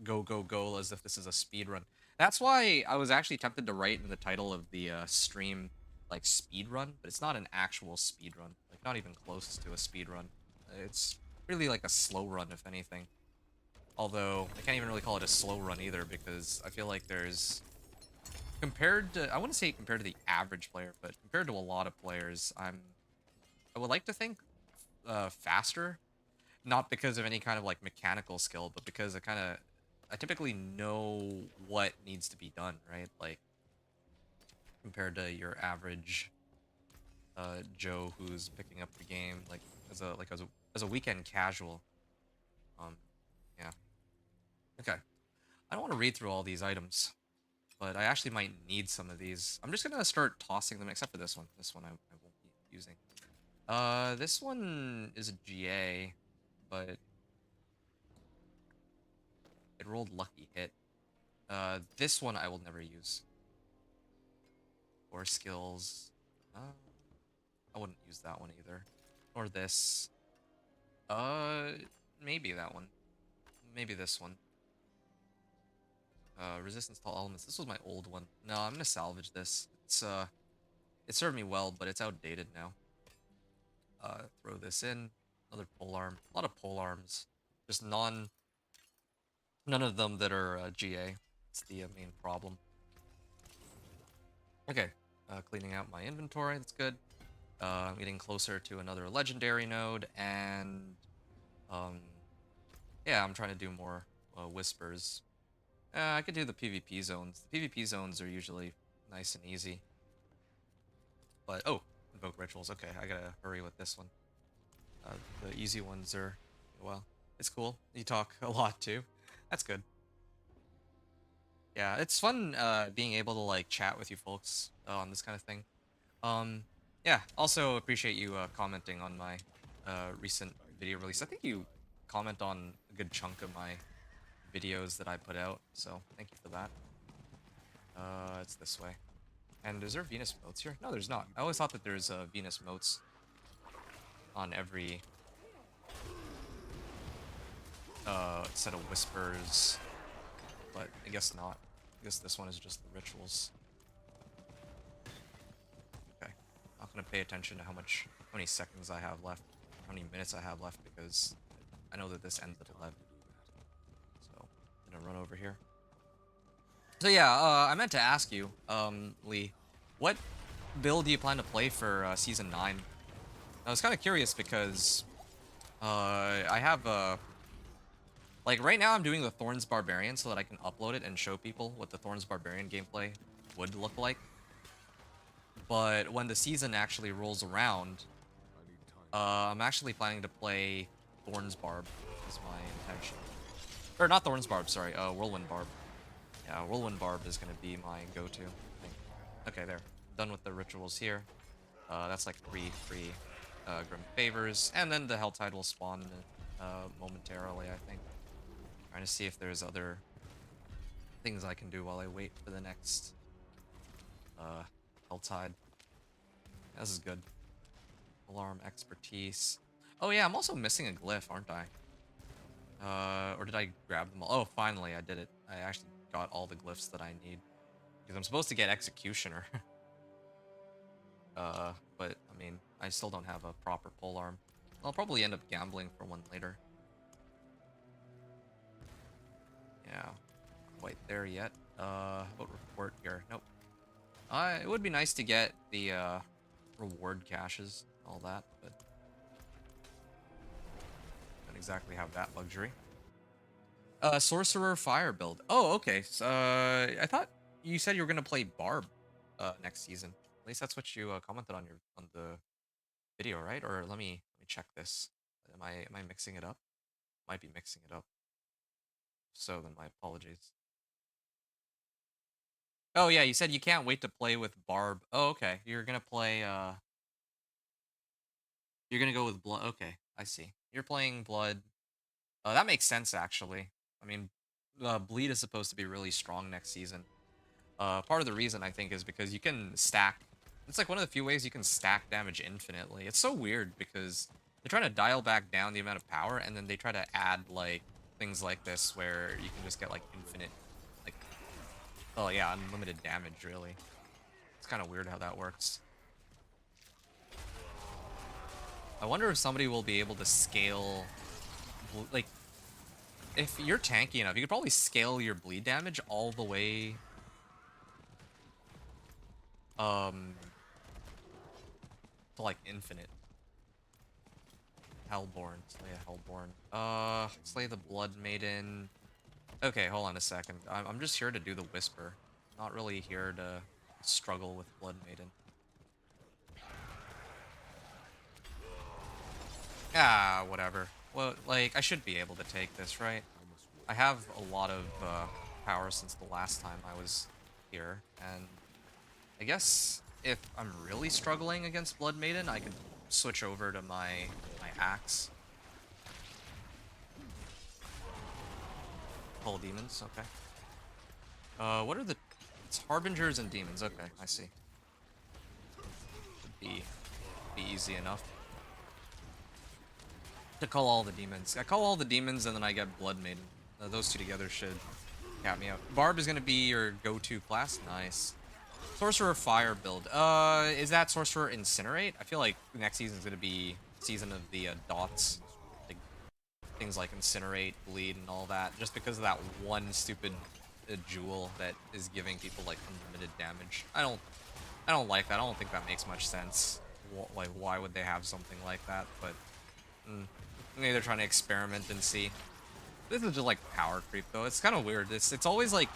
go as if this is a speed run. That's why I was actually tempted to write in the title of the stream like speed run, but it's not an actual speed run, like not even close to a speed run. It's really like a slow run, if anything. Although I can't even really call it a slow run either, because I feel like there's, compared to, I wouldn't say compared to the average player, but compared to a lot of players, I would like to think faster, not because of any kind of like mechanical skill, but because I typically know what needs to be done, right? Like compared to your average Joe who's picking up the game like as a weekend casual. Um, yeah. Okay. I don't want to read through all these items, but I actually might need some of these. I'm just gonna start tossing them, except for this one. This one I won't be using. This one is a GA, but it rolled lucky hit. This one I will never use. Or skills. I wouldn't use that one either. Or this. Uh, maybe that one. Maybe this one. Resistance to all elements. This was my old one. No, I'm gonna salvage this. It served me well, but it's outdated now. Throw this in. Another pole arm. A lot of pole arms. Just none of them that are GA. It's the main problem. Okay. Cleaning out my inventory. That's good. I'm getting closer to another legendary node, and um, yeah, I'm trying to do more whispers. I could do the PvP zones. The PvP zones are usually nice and easy. But oh, invoke rituals. Okay, I gotta hurry with this one. The easy ones are, well, it's cool. You talk a lot too. That's good. Yeah, it's fun being able to like chat with you folks on this kind of thing. Yeah, also appreciate you commenting on my recent video release. I think you comment on a good chunk of my videos that I put out, so thank you for that. It's this way. And is there Venus motes here? No, there's not. I always thought that there's Venus motes on every set of whispers, but I guess not. I guess this one is just the rituals. Okay, not gonna pay attention to how many seconds I have left, how many minutes I have left, because I know that this ends at 11. So I'm gonna run over here. So yeah, I meant to ask you, Lee, what build do you plan to play for season 9? I was kind of curious because I have like right now I'm doing the Thorns Barbarian so that I can upload it and show people what the Thorns Barbarian gameplay would look like. But when the season actually rolls around, I'm actually planning to play Thorns Barb is my intention. Or not Thorns Barb, sorry, Whirlwind Barb. Yeah, Whirlwind Barb is gonna be my go-to thing. Okay, there. Done with the rituals here. That's like 3 free Grim Favors, and then the Helltide will spawn momentarily, I think. Trying to see if there's other things I can do while I wait for the next Helltide. This is good. Alarm Expertise. Oh yeah, I'm also missing a glyph, aren't I? Or did I grab them all? Oh, finally, I did it. I actually got all the glyphs that I need. Because I'm supposed to get Executioner. But, I mean, I still don't have a proper polearm. I'll probably end up gambling for one later. Yeah, not quite there yet. How about report here? Nope. It would be nice to get the, reward caches, all that, but don't exactly have that luxury. Sorcerer Fire build. Oh, okay. So, I thought you said you were gonna play Barb, next season. At least that's what you commented on the video, right? Or let me check this. Am I mixing it up? Might be mixing it up. So then my apologies. Oh yeah, you said you can't wait to play with Barb. Oh, okay. You're gonna play you're gonna go with Blood. Okay, I see. You're playing Blood. That makes sense actually. I mean, Bleed is supposed to be really strong next season. Part of the reason I think is because you can stack It's like one of the few ways you can stack damage infinitely. It's so weird because they're trying to dial back down the amount of power, and then they try to add like things like this where you can just get like infinite, like, oh yeah, unlimited damage really. It's kind of weird how that works. I wonder if somebody will be able to scale, like, if you're tanky enough, you could probably scale your bleed damage all the way, um, to like infinite. Hellborn, slay a Hellborn. Slay the Blood Maiden. Okay, hold on a second. I'm just here to do the Whisper. Not really here to struggle with Blood Maiden. Ah, whatever. Well, like, I should be able to take this, right? I have a lot of power since the last time I was here, and I guess if I'm really struggling against Blood Maiden, I could switch over to my axe. Pull demons, okay. What are the... It's Harbingers and demons, okay, I see. Should be easy enough. To call all the demons. I call all the demons and then I get Blood Maiden. Those two together should cap me out. Barb is gonna be your go-to class, nice. Sorcerer Fire build. Is that Sorcerer Incinerate? I feel like next season is gonna be season of the dots. Like, things like Incinerate, Bleed, and all that. Just because of that one stupid jewel that is giving people like unlimited damage. I don't like that. I don't think that makes much sense. Like, why would they have something like that? But maybe they're trying to experiment and see. This is just like power creep though. It's kind of weird. It's always like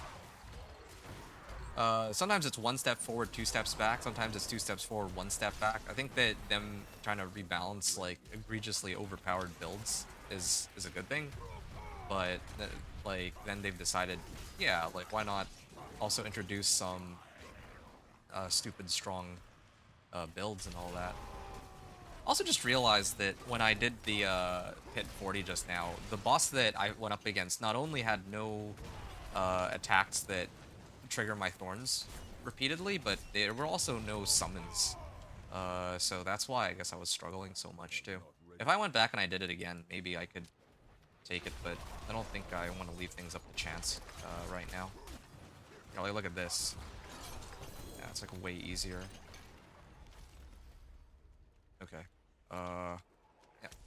sometimes it's one step forward, two steps back. Sometimes it's two steps forward, one step back. I think that them trying to rebalance like egregiously overpowered builds is a good thing. But like then they've decided, yeah, like why not also introduce some stupid strong builds and all that. Also just realized that when I did the Pit 40 just now, the boss that I went up against not only had no attacks that trigger my thorns repeatedly, but there were also no summons. So that's why I guess I was struggling so much too. If I went back and I did it again, maybe I could take it, but I don't think I want to leave things up to chance right now. Yeah, like, look at this. Yeah, it's like way easier. Okay. Yeah,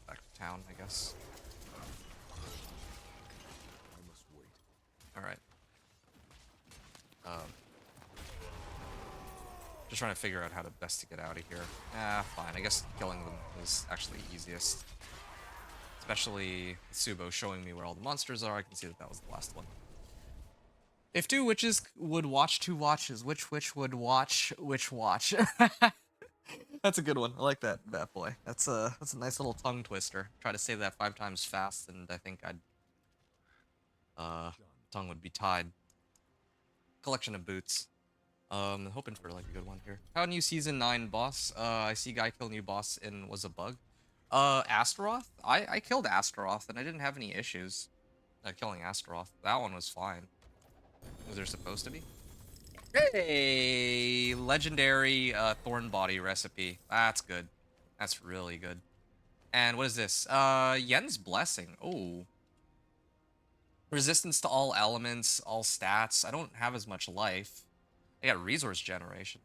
back to town, I guess. I must wait. Alright. Just trying to figure out how to best to get out of here. Ah, fine. I guess killing them is actually easiest. Especially Subo showing me where all the monsters are. I can see that that was the last one. If two witches would watch two watches, which witch would watch which watch? That's a good one. I like that, Bat Boy. That's a nice little tongue twister. Try to say that 5 times fast, and I think I'd tongue would be tied. Collection of boots. Hoping for like a good one here. How new season 9 boss? I see guy kill new boss in was a bug. Astaroth? I killed Astaroth and I didn't have any issues killing Astaroth. That one was fine. Was there supposed to be? Hey, legendary thorn body recipe. That's good. That's really good. And what is this? Yen's Blessing. Oh. Resistance to all elements, all stats. I don't have as much life. I got resource generation.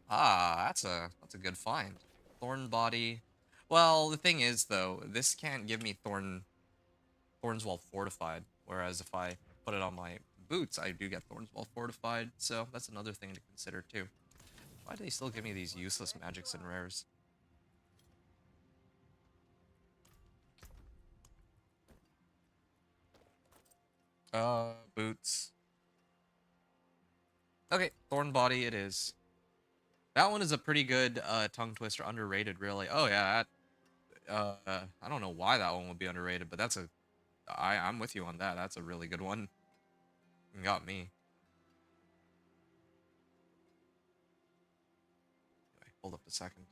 Ah, that's a good find. Thorn body. Well, the thing is though, this can't give me thorns while fortified. Whereas if I put it on my boots, I do get thorns while fortified. So that's another thing to consider too. Why do they still give me these useless magics and rares? Boots. Okay, thorn body it is. That one is a pretty good tongue twister, underrated really. Oh yeah, I don't know why that one would be underrated, but that's I'm with you on that. That's a really good one. You got me. Anyway, hold up a second.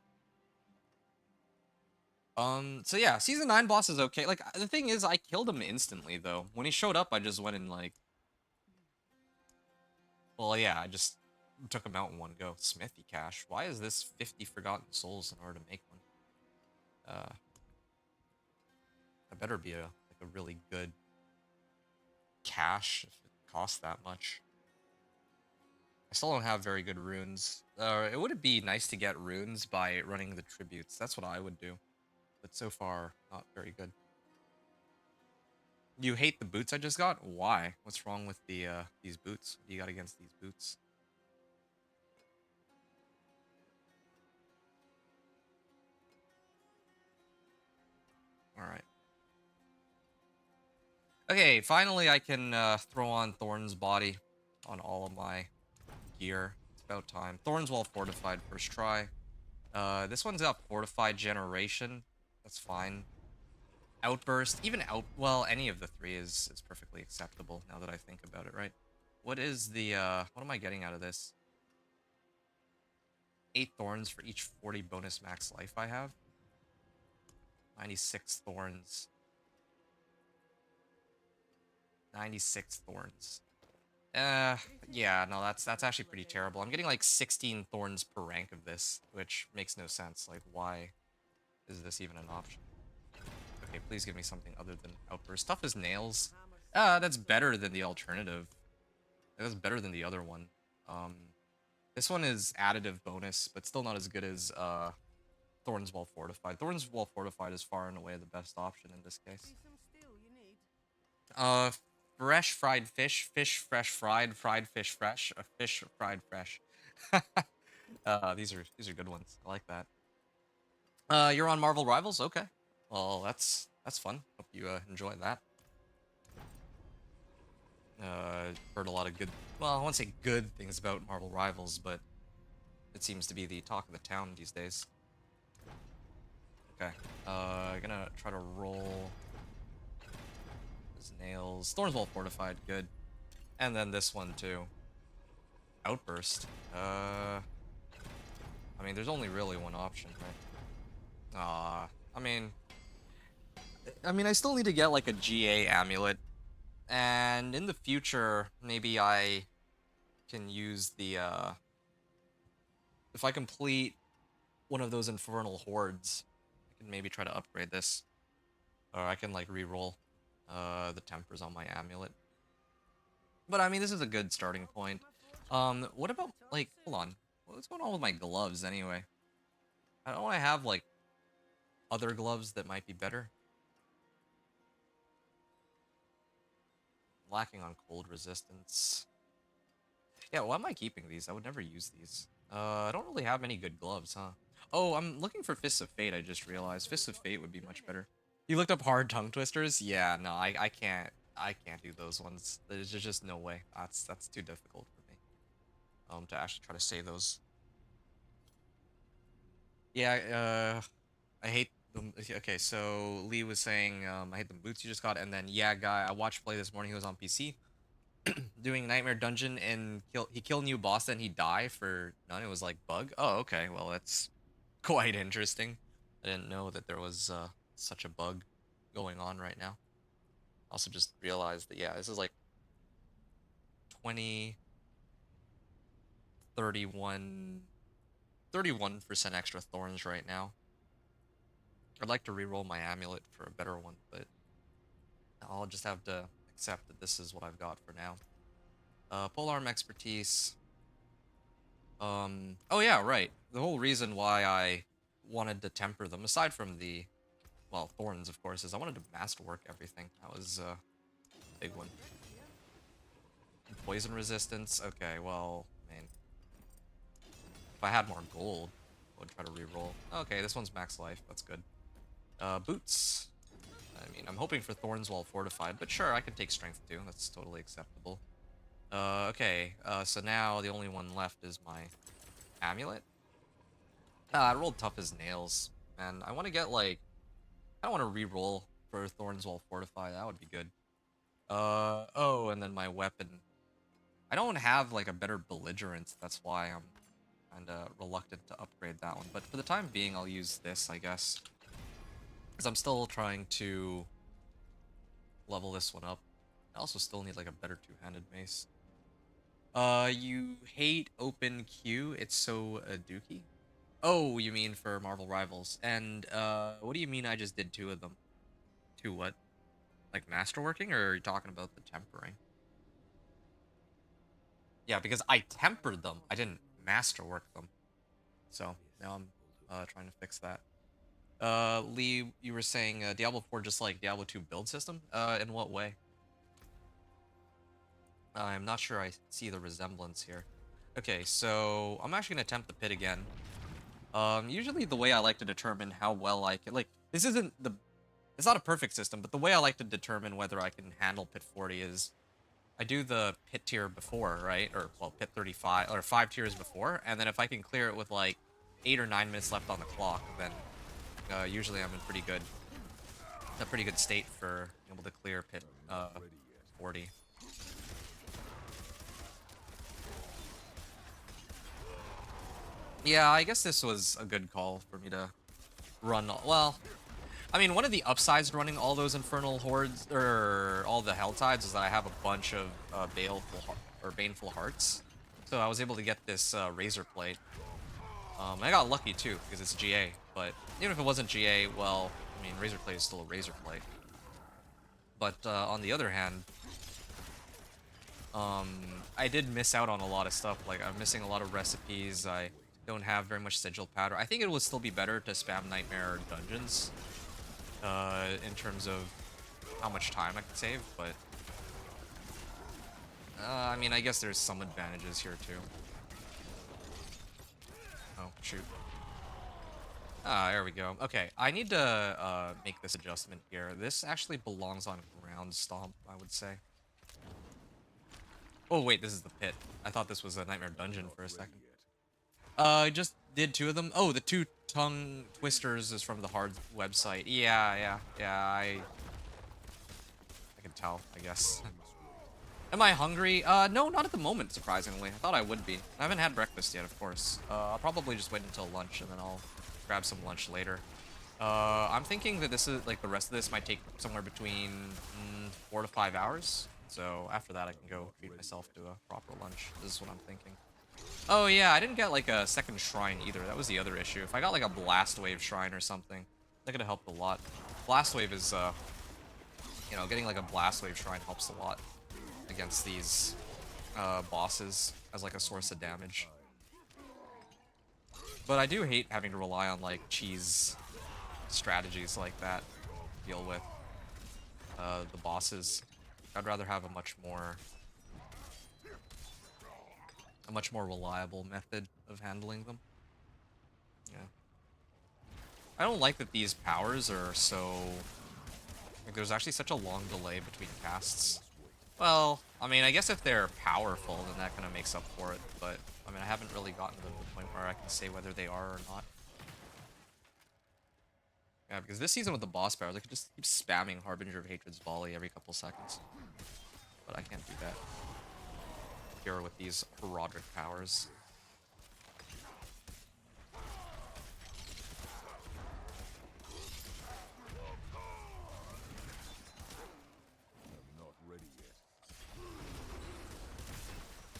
So yeah, season 9 boss is okay. Like, the thing is, I killed him instantly, though. When he showed up, I just went and, like... Well, yeah, I just took them out in one go. Smithy cache. Why is this 50 forgotten souls in order to make one? That better be a really good cache if it costs that much. I still don't have very good runes. It would be nice to get runes by running the tributes. That's what I would do. But so far, not very good. You hate the boots I just got? Why? What's wrong with these boots? What do you got against these boots? Alright. Okay, finally I can throw on Thorn's body on all of my gear. It's about time. Thorn's well fortified first try. This one's got fortified generation. That's fine. Outburst, even well, any of the three is perfectly acceptable now that I think about it, right? What is the what am I getting out of this? 8 thorns for each 40 bonus max life I have. 96 thorns. 96 thorns. Yeah, no, that's actually pretty terrible. I'm getting like 16 thorns per rank of this, which makes no sense. Like, why is this even an option? Okay, please give me something other than Outburst. Tough as nails. That's better than the alternative. That's better than the other one. This one is additive bonus, but still not as good as Thorns Well Fortified. Thorns Well Fortified is far and away the best option in this case. Fresh fried fish, fish fresh fried, fried fish fresh, a fish fried fresh. These are good ones. I like that. You're on Marvel Rivals? Okay. Well, that's fun. Hope you enjoy that. Heard a lot of good, well, I won't say good things about Marvel Rivals, but it seems to be the talk of the town these days. Okay. Gonna try to roll his nails. Thorns Well Fortified, good. And then this one too. Outburst. I mean, there's only really one option, right? I mean, I still need to get like a GA amulet, and in the future, maybe I can use the if I complete one of those infernal hordes, I can maybe try to upgrade this, or I can like re-roll the tempers on my amulet. But I mean, this is a good starting point. What about like, hold on, what's going on with my gloves anyway? I don't want to have like other gloves that might be better. Lacking on cold resistance. Yeah, why am I keeping these? I would never use these. I don't really have many good gloves, huh? Oh, I'm looking for Fists of Fate, I just realized. Fists of Fate would be much better. You looked up hard tongue twisters? Yeah, no, I can't do those ones. There's just no way. That's too difficult for me. To actually try to say those. Yeah, I hate them. Okay, so Lee was saying, I hate the boots you just got, and then yeah, guy, I watched play this morning. He was on PC, doing Nightmare Dungeon, and he killed new boss, then he die for none. It was like bug. Oh, okay, well that's quite interesting. I didn't know that there was such a bug going on right now. Also, just realized that yeah, this is like 20, 31, 31% extra thorns right now. I'd like to reroll my amulet for a better one, but I'll just have to accept that this is what I've got for now. Polearm expertise. Oh yeah, right. The whole reason why I wanted to temper them, aside from the, well, thorns, of course, is I wanted to masterwork everything. That was a big one. Poison resistance. Okay, well, I mean, if I had more gold, I would try to reroll. Okay, this one's max life. That's good. Boots. I mean, I'm hoping for thorns while fortified, but sure, I can take strength too. That's totally acceptable. Okay, so now the only one left is my amulet. I rolled tough as nails, and I want to get like, I don't want to re-roll for thorns while fortified. That would be good. Oh, and then my weapon. I don't have like a better belligerent. That's why I'm kind of reluctant to upgrade that one. But for the time being, I'll use this, I guess, because I'm still trying to level this one up. I also still need like a better two-handed mace. You hate open queue. It's so dookie. Oh, you mean for Marvel Rivals? And what do you mean? I just did 2 of them. 2 what? Like masterworking, or are you talking about the tempering? Yeah, because I tempered them. I didn't masterwork them. So now I'm trying to fix that. Lee, you were saying Diablo 4 just like Diablo 2 build system? In what way? I'm not sure I see the resemblance here. Okay, so I'm actually gonna attempt the pit again. Usually the way I like to determine how well I can, like, this isn't the, it's not a perfect system, but the way I like to determine whether I can handle pit 40 is I do the pit tier before, right? Or, well, pit 35, or 5 tiers before, and then if I can clear it with, like, 8 or 9 minutes left on the clock, then usually I'm in a pretty good state for being able to clear pit 40. Yeah, I guess this was a good call for me to run, well, I mean, one of the upsides to running all those Infernal Hordes, or all the Hell Tides, is that I have a bunch of Baneful Hearts. So I was able to get this Razor Plate. I got lucky too, because it's GA, but even if it wasn't GA, well, I mean, Razor Plate is still a Razor Plate. But on the other hand, I did miss out on a lot of stuff. Like, I'm missing a lot of recipes. I don't have very much sigil powder. I think it would still be better to spam Nightmare Dungeons in terms of how much time I can save, but I mean, I guess there's some advantages here too. Oh, shoot. Ah, there we go. Okay, I need to make this adjustment here. This actually belongs on Ground Stomp, I would say. Oh, wait, this is the pit. I thought this was a Nightmare Dungeon for a second. I just did 2 of them. Oh, the 2 tongue twisters is from the Hard website. Yeah, I can tell, I guess. Am I hungry? No, not at the moment, surprisingly. I thought I would be. I haven't had breakfast yet, of course. I'll probably just wait until lunch, and then I'll grab some lunch later. I'm thinking that this is, like, the rest of this might take somewhere between 4 to 5 hours. So after that, I can go treat myself to a proper lunch. This is what I'm thinking. Oh, yeah, I didn't get, like, a second shrine either. That was the other issue. If I got, like, a Blast Wave shrine or something, that could have helped a lot. Blast Wave is, you know, getting, like, a Blast Wave shrine helps a lot against these bosses as, like, a source of damage. But I do hate having to rely on, like, cheese strategies like that to deal with the bosses. I'd rather have a much more reliable method of handling them. Yeah. I don't like that these powers are so, like, there's actually such a long delay between casts. Well, I mean, I guess if they're powerful, then that kind of makes up for it, but, I mean, I haven't really gotten to the point where I can say whether they are or not. Yeah, because this season with the boss powers, I could just keep spamming Harbinger of Hatred's volley every couple seconds. But I can't do that here with these Roderick powers. I'm not ready yet.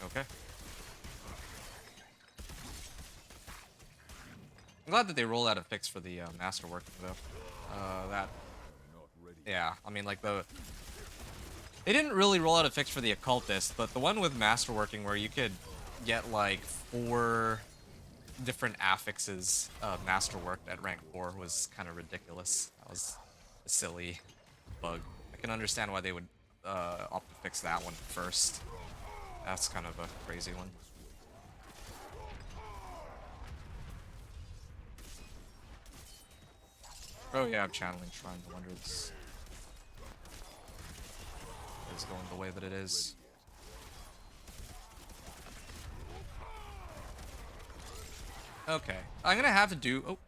Okay. I'm glad that they rolled out a fix for the masterwork, though. That, I'm not ready. yeah, I mean, like, they didn't really roll out a fix for the occultist, but the one with masterworking where you could get, like, 4 different affixes masterworked at rank 4 was kind of ridiculous. That was a silly bug. I can understand why they would opt to fix that one first. That's kind of a crazy one. Oh yeah, I'm channeling Shrine. No wonder it's going the way that it is. Okay, I'm gonna have to do. Oh,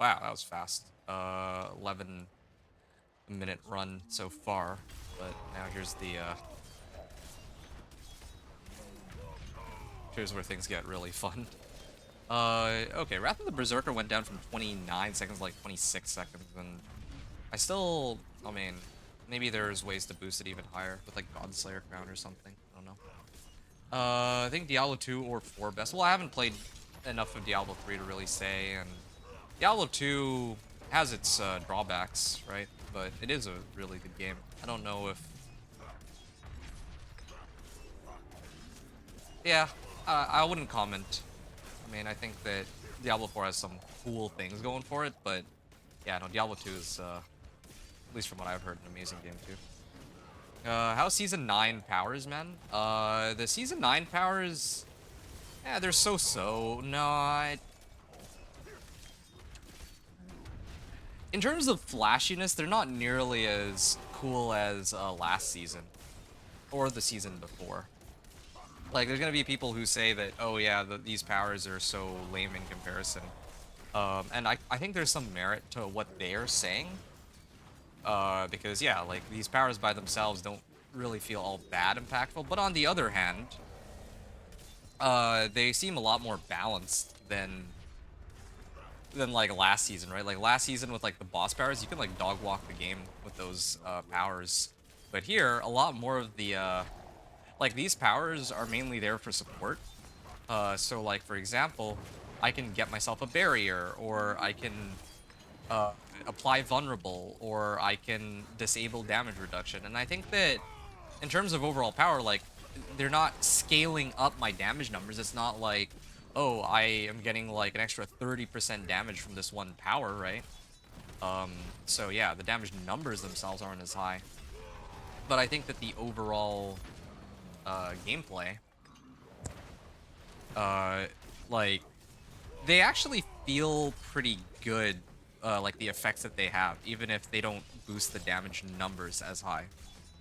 wow, that was fast. 11-minute run so far, but now here's the. Here's where things get really fun. Okay, Wrath of the Berserker went down from 29 seconds to like 26 seconds, and I still, I mean, maybe there's ways to boost it even higher with like Godslayer Crown or something. I don't know. I think Diablo 2 or 4 best. Well, I haven't played enough of Diablo 3 to really say, and Diablo 2 has its drawbacks, right? But it is a really good game. I don't know if... Yeah, I wouldn't comment. I mean, I think that Diablo 4 has some cool things going for it, but yeah, no, Diablo 2 is, at least from what I've heard, an amazing game too. How Season 9 powers, man? The Season 9 powers... Yeah, they're so-so. No, in terms of flashiness, they're not nearly as cool as last season. Or the season before. Like, there's gonna be people who say that, oh yeah, these powers are so lame in comparison. And I think there's some merit to what they're saying. Because, yeah, like, these powers by themselves don't really feel all that impactful. But on the other hand, they seem a lot more balanced than like last season, right? Like last season with like the boss powers, you can like dog walk the game with those powers. But here, a lot more of the like these powers are mainly there for support. So like for example, I can get myself a barrier, or I can apply vulnerable, or I can disable damage reduction. And I think that in terms of overall power, like they're not scaling up my damage numbers. It's not like, oh, I am getting like an extra 30% damage from this one power, right? So yeah, the damage numbers themselves aren't as high. But I think that the overall gameplay, uh, like they actually feel pretty good, like the effects that they have, even if they don't boost the damage numbers as high.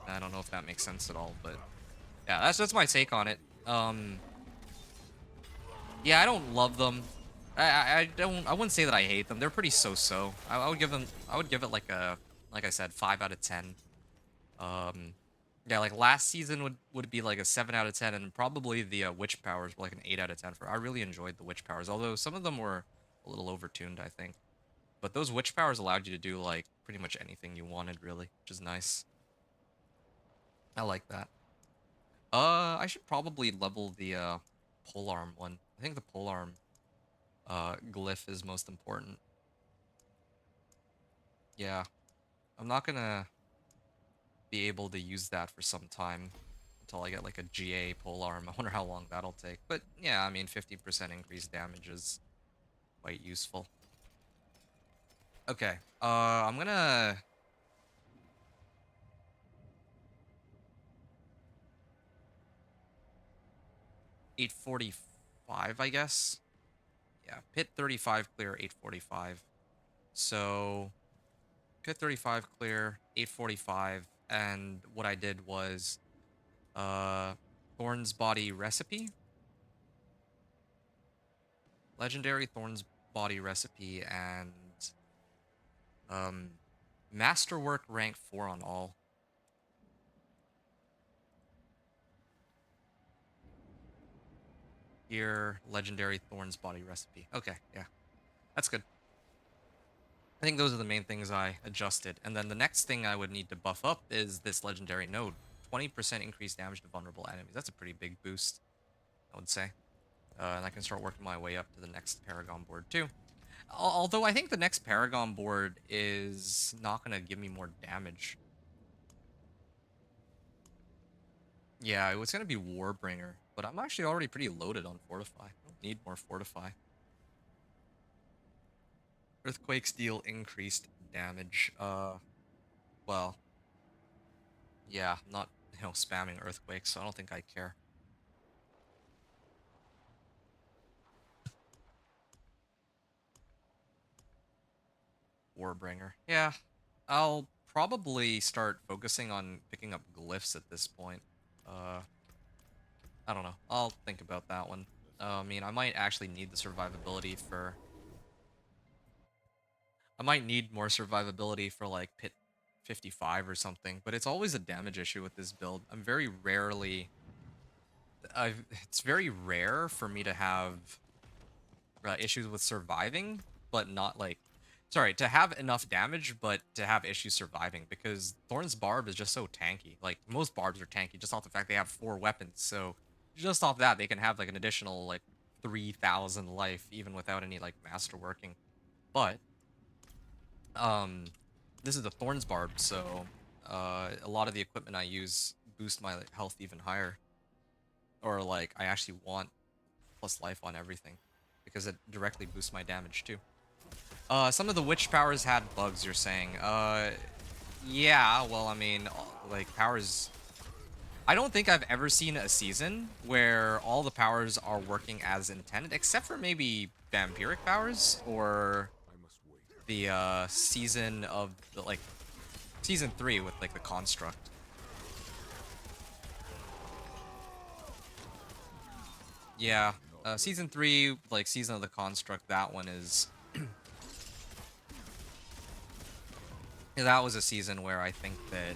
I don't know if that makes sense at all, but yeah, that's my take on it. Yeah, I don't love them. I wouldn't say that I hate them. They're pretty so-so. I would give them, I would give it like a, like I said, 5 out of 10. Um, yeah, like last season would be like a 7 out of 10, and probably the witch powers were like an 8 out of 10 for. I really enjoyed the witch powers, although some of them were a little overtuned, I think. But those witch powers allowed you to do like pretty much anything you wanted, really, which is nice. I like that. I should probably level the polearm one. I think the polearm glyph is most important. Yeah, I'm not gonna be able to use that for some time until I get like a GA polearm. I wonder how long that'll take. But yeah, I mean 50% increased damage is quite useful. Okay, I'm gonna 845, I guess. Yeah, pit 35 clear, 845. So pit 35 clear, 845, and what I did was Thorns Body Recipe. Legendary Thorns Body Recipe, and um Masterwork rank 4 on all. Here, Legendary Thorns Body Recipe. Okay, yeah. That's good. I think those are the main things I adjusted. And then the next thing I would need to buff up is this legendary node. 20% increased damage to vulnerable enemies. That's a pretty big boost, I would say. And I can start working my way up to the next Paragon board too. Although I think the next Paragon board is not going to give me more damage. Yeah, it was going to be Warbringer, but I'm actually already pretty loaded on Fortify. I don't need more Fortify. Earthquakes deal increased damage. Well, yeah, I'm not, spamming Earthquakes, so I don't think I care. Warbringer. Yeah, I'll probably start focusing on picking up glyphs at this point. I don't know. I'll think about that one. I mean, I might actually need the survivability for... I might need more survivability for, like, pit 55 or something, but it's always a damage issue with this build. I'm very rarely... It's very rare for me to have issues with surviving, but not, like... Sorry, to have enough damage, but to have issues surviving, because Thorns Barb is just so tanky. Like, most Barbs are tanky just off the fact they have 4 weapons, so just off that, they can have like an additional like 3,000 life even without any like master working. But this is the Thorns Barb, so a lot of the equipment I use boost my health even higher. Or like I actually want plus life on everything because it directly boosts my damage too. Some of the witch powers had bugs, you're saying. Yeah, well, I mean, like powers. I don't think I've ever seen a season where all the powers are working as intended, except for maybe vampiric powers or I must wait. the season of the, like season 3 with like the construct. Yeah, season 3, like season of the construct, that one is yeah, that was a season where I think that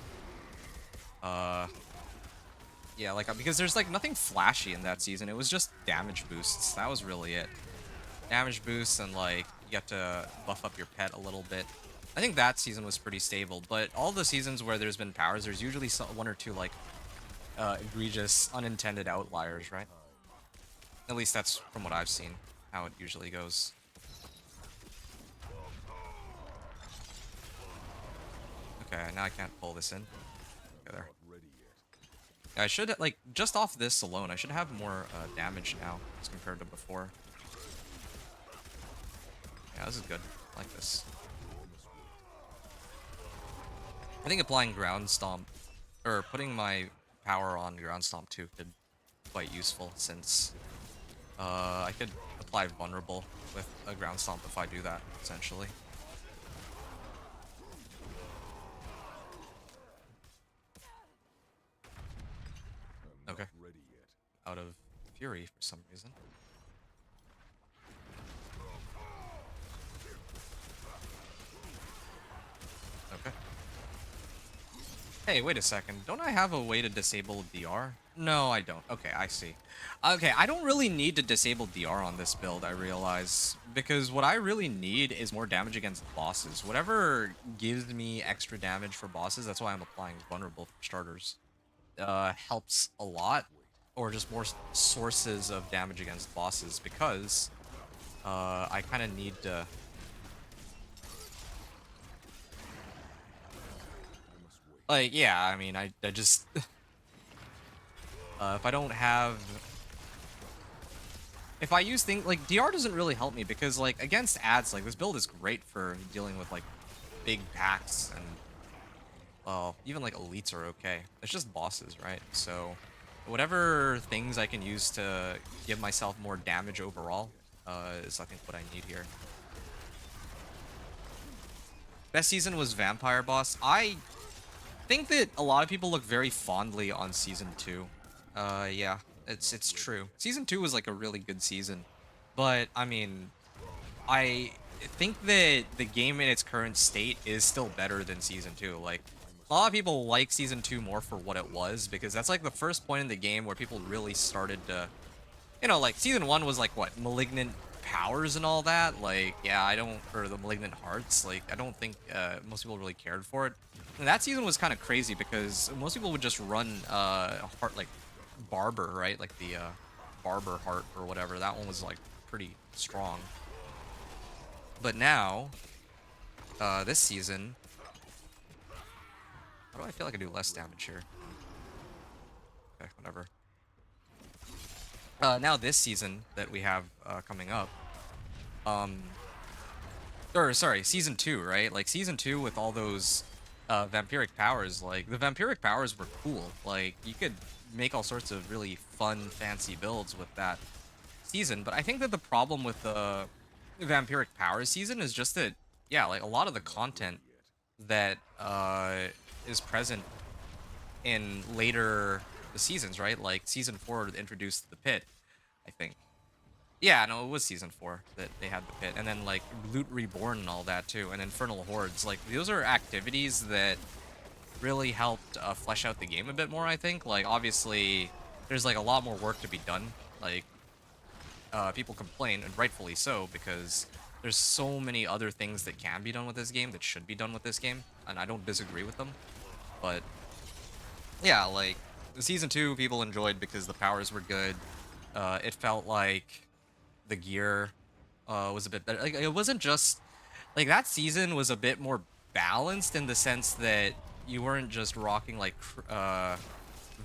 yeah, like because there's like nothing flashy in that season. It was just damage boosts. That was really it. Damage boosts and like you get to buff up your pet a little bit. I think that season was pretty stable, but all the seasons where there's been powers, there's usually one or two like egregious unintended outliers, right? At least that's from what I've seen, how it usually goes. Okay, now I can't pull this in. Okay, there. Not ready yet. I should, like, just off this alone, I should have more damage now as compared to before. Yeah, this is good. I like this. I think applying Ground Stomp, or putting my power on Ground Stomp too, could be quite useful since I could apply Vulnerable with a Ground Stomp if I do that, essentially. I'm Okay. not ready yet. Out of Fury for some reason. Okay. Hey, wait a second. Don't I have a way to disable DR? No, I don't. Okay, I see. Okay, I don't really need to disable DR on this build, I realize. Because what I really need is more damage against bosses. Whatever gives me extra damage for bosses, that's why I'm applying Vulnerable for starters. Helps a lot. Or just more sources of damage against bosses, because I kind of need to... I must wait. Like, yeah, I mean, I just... if I don't have... If I use things... Like, DR doesn't really help me, because, like, against ads, like, this build is great for dealing with, like, big packs, and... Well, even, like, elites are okay. It's just bosses, right? So, whatever things I can use to give myself more damage overall is, I think, what I need here. Best season was Vampire Boss. I think that a lot of people look very fondly on Season 2. Yeah, it's true. Season 2 was, like, a really good season. But, I mean, I think that the game in its current state is still better than Season 2. Like, a lot of people like Season 2 more for what it was, because that's, like, the first point in the game where people really started to... You know, like, Season 1 was, like, what, Malignant Powers and all that? Like, yeah, I don't... Or the Malignant Hearts. Like, I don't think most people really cared for it. And that season was kind of crazy, because most people would just run heart, like, Barber, right? Like, the Barber Heart or whatever. That one was, like, pretty strong. But now, this season... How do I feel like I do less damage here? Okay, whatever. Now this season that we have coming up, or sorry, season 2, right? Like season 2 with all those vampiric powers, like the vampiric powers were cool. Like you could make all sorts of really fun, fancy builds with that season. But I think that the problem with the vampiric powers season is just that, yeah, like a lot of the content that is present in later the seasons, right? Like season 4 introduced the pit, I think. Yeah, no, it was season 4 that they had the pit, and then like Loot Reborn and all that too, and Infernal Hordes. Like those are activities that really helped flesh out the game a bit more. I think. Like obviously, there's like a lot more work to be done. Like people complain, and rightfully so, because there's so many other things that can be done with this game that should be done with this game, and I don't disagree with them. But yeah, like The season 2 people enjoyed because the powers were good. It felt like the gear was a bit better. Like it wasn't just like that season was a bit more balanced in the sense that you weren't just rocking like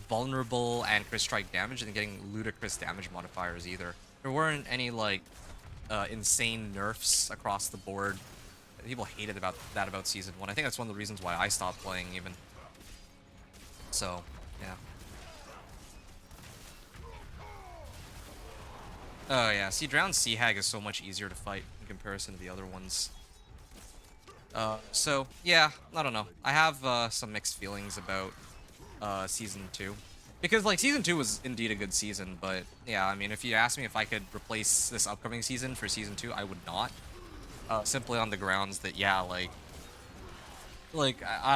vulnerable and crit strike damage and getting ludicrous damage modifiers either. There weren't any like insane nerfs across the board. People hated about season 1. I think that's one of the reasons why I stopped playing even. So, yeah. Oh yeah, see, Drowned Sea Hag is so much easier to fight in comparison to the other ones. So yeah, I don't know. I have some mixed feelings about season 2. Because like season 2 was indeed a good season, but yeah, I mean if you asked me if I could replace this upcoming season for season 2, I would not. Simply on the grounds that yeah, I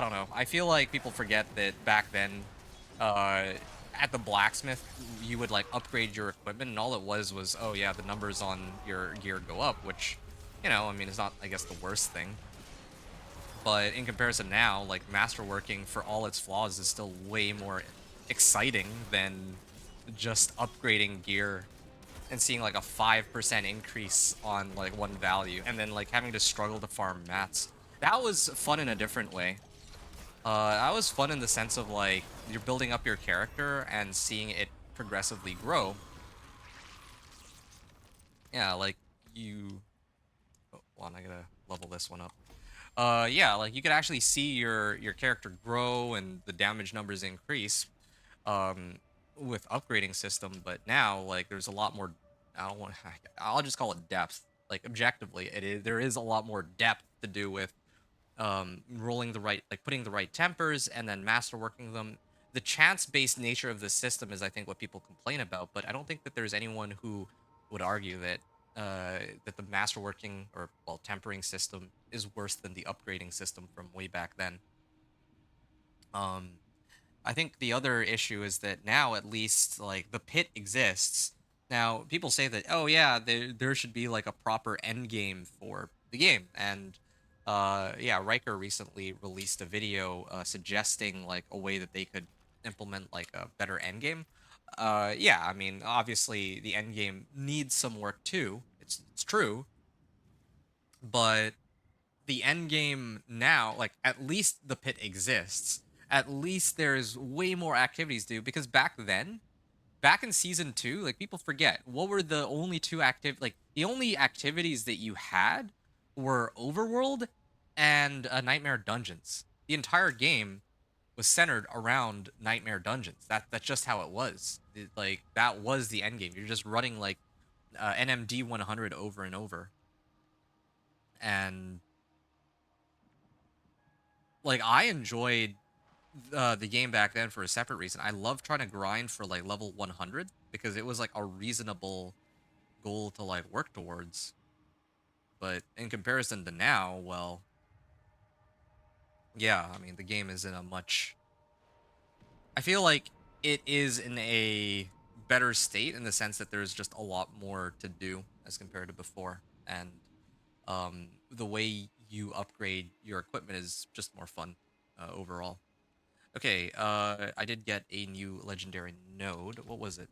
don't know. I feel like people forget that back then, at the blacksmith, you would like upgrade your equipment, and all it was oh yeah, the numbers on your gear go up, which, you know, I mean, it's not I guess the worst thing. But in comparison now, like masterworking for all its flaws is still way more exciting than just upgrading gear and seeing like a 5% increase on like one value and then like having to struggle to farm mats. That was fun in a different way. That was fun in the sense of like you're building up your character and seeing it progressively grow. Yeah, like you. Oh, hold on, I gotta level this one up. Yeah, like you could actually see your character grow and the damage numbers increase, um, with upgrading system. But now, like, there's a lot more. I don't want. I'll just call it depth. Like objectively, it is there is a lot more depth to do with rolling the right, like putting the right tempers and then masterworking them. The chance-based nature of the system is, I think, what people complain about. But I don't think that there's anyone who would argue that that the masterworking or well tempering system is worse than the upgrading system from way back then. Um, I think the other issue is that now at least like the pit exists. Now people say that oh yeah there should be like a proper end game for the game and yeah Riker recently released a video suggesting like a way that they could implement like a better end game. Yeah, I mean obviously the end game needs some work too. It's true, but the end game now, like at least the pit exists. At least there's way more activities to do because back in season 2, like people forget what were the only two active like the only activities that you had were overworld and nightmare dungeons. The entire game was centered around nightmare dungeons. That's just how it was. Like that was the end game. You're just running like NMD 100 over and over. And like I enjoyed the game back then for a separate reason. I loved trying to grind for like level 100 because it was like a reasonable goal to like work towards. But in comparison to now, well, yeah, I mean the game is in a much I feel like it is in a better state in the sense that there's just a lot more to do as compared to before. And the way you upgrade your equipment is just more fun overall. Okay, I did get a new legendary node. What was it?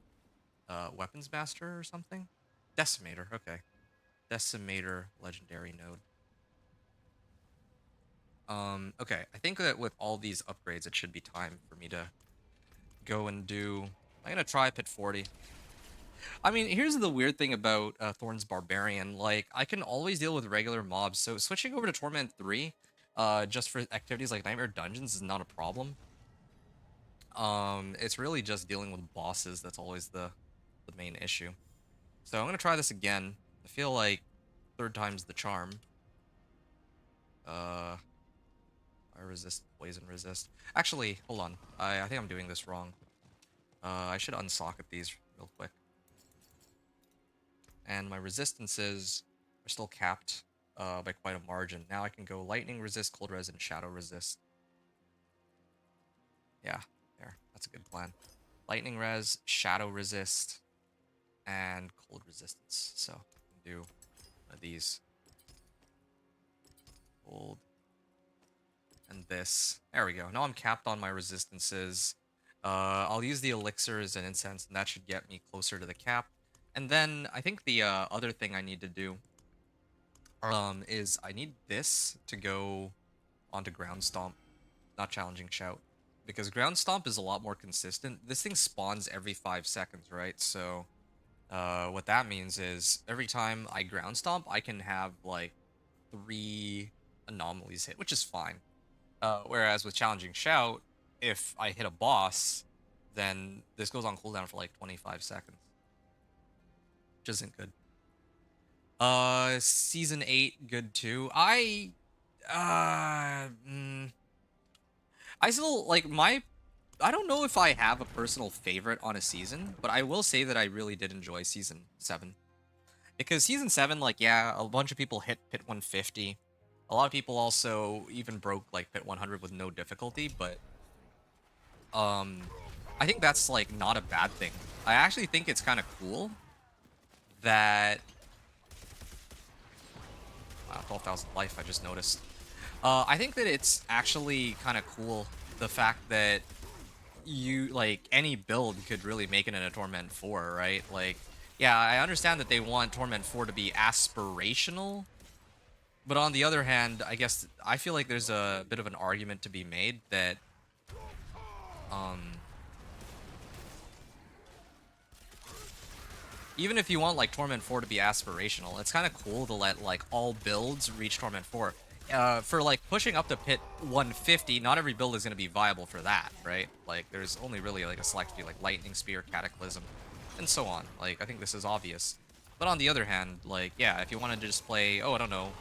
Weapons Master or something? Decimator, okay. Decimator legendary node. Okay, I think that with all these upgrades, it should be time for me to go and do... I'm gonna try Pit 40. I mean, here's the weird thing about Thorns Barbarian. Like, I can always deal with regular mobs, so switching over to Torment 3, just for activities like Nightmare Dungeons is not a problem. It's really just dealing with bosses that's always the main issue. So I'm gonna try this again. I feel like third time's the charm. I resist poison resist. Actually, hold on. I think I'm doing this wrong. I should unsocket these real quick. And my resistances are still capped by quite a margin. Now I can go lightning resist, cold res, and shadow resist. Yeah, there. That's a good plan. Lightning res, shadow resist, and cold resistance. So I can do one of these. Cold. And this. There we go. Now I'm capped on my resistances. I'll use the elixirs and incense, and that should get me closer to the cap. And then I think the other thing I need to do is I need this to go onto ground stomp, not challenging shout, because ground stomp is a lot more consistent. This thing spawns every 5 seconds, right? So what that means is every time I ground stomp, I can have like 3 anomalies hit, which is fine. Whereas with challenging shout, if I hit a boss, then this goes on cooldown for like 25 seconds, which isn't good. Season 8, good too. Uh, mm, I still like I don't know if I have a personal favorite on a season, but I will say that I really did enjoy season 7. Because season 7, like, yeah, a bunch of people hit pit 150. A lot of people also even broke like pit 100 with no difficulty, but I think that's like not a bad thing. I actually think it's kind of cool that 12,000 life, I just noticed. I think that it's actually kind of cool, the fact that you, like, any build could really make it in a Torment 4, right? Like, yeah, I understand that they want Torment 4 to be aspirational, but on the other hand, I guess I feel like there's a bit of an argument to be made that, even if you want, like, Torment 4 to be aspirational, it's kind of cool to let, like, all builds reach Torment 4. For, like, pushing up to pit 150, not every build is going to be viable for that, right? Like, there's only really, like, a select few, like, Lightning Spear, Cataclysm, and so on. Like, I think this is obvious. But on the other hand, like, yeah, if you wanted to just play, oh, I don't know,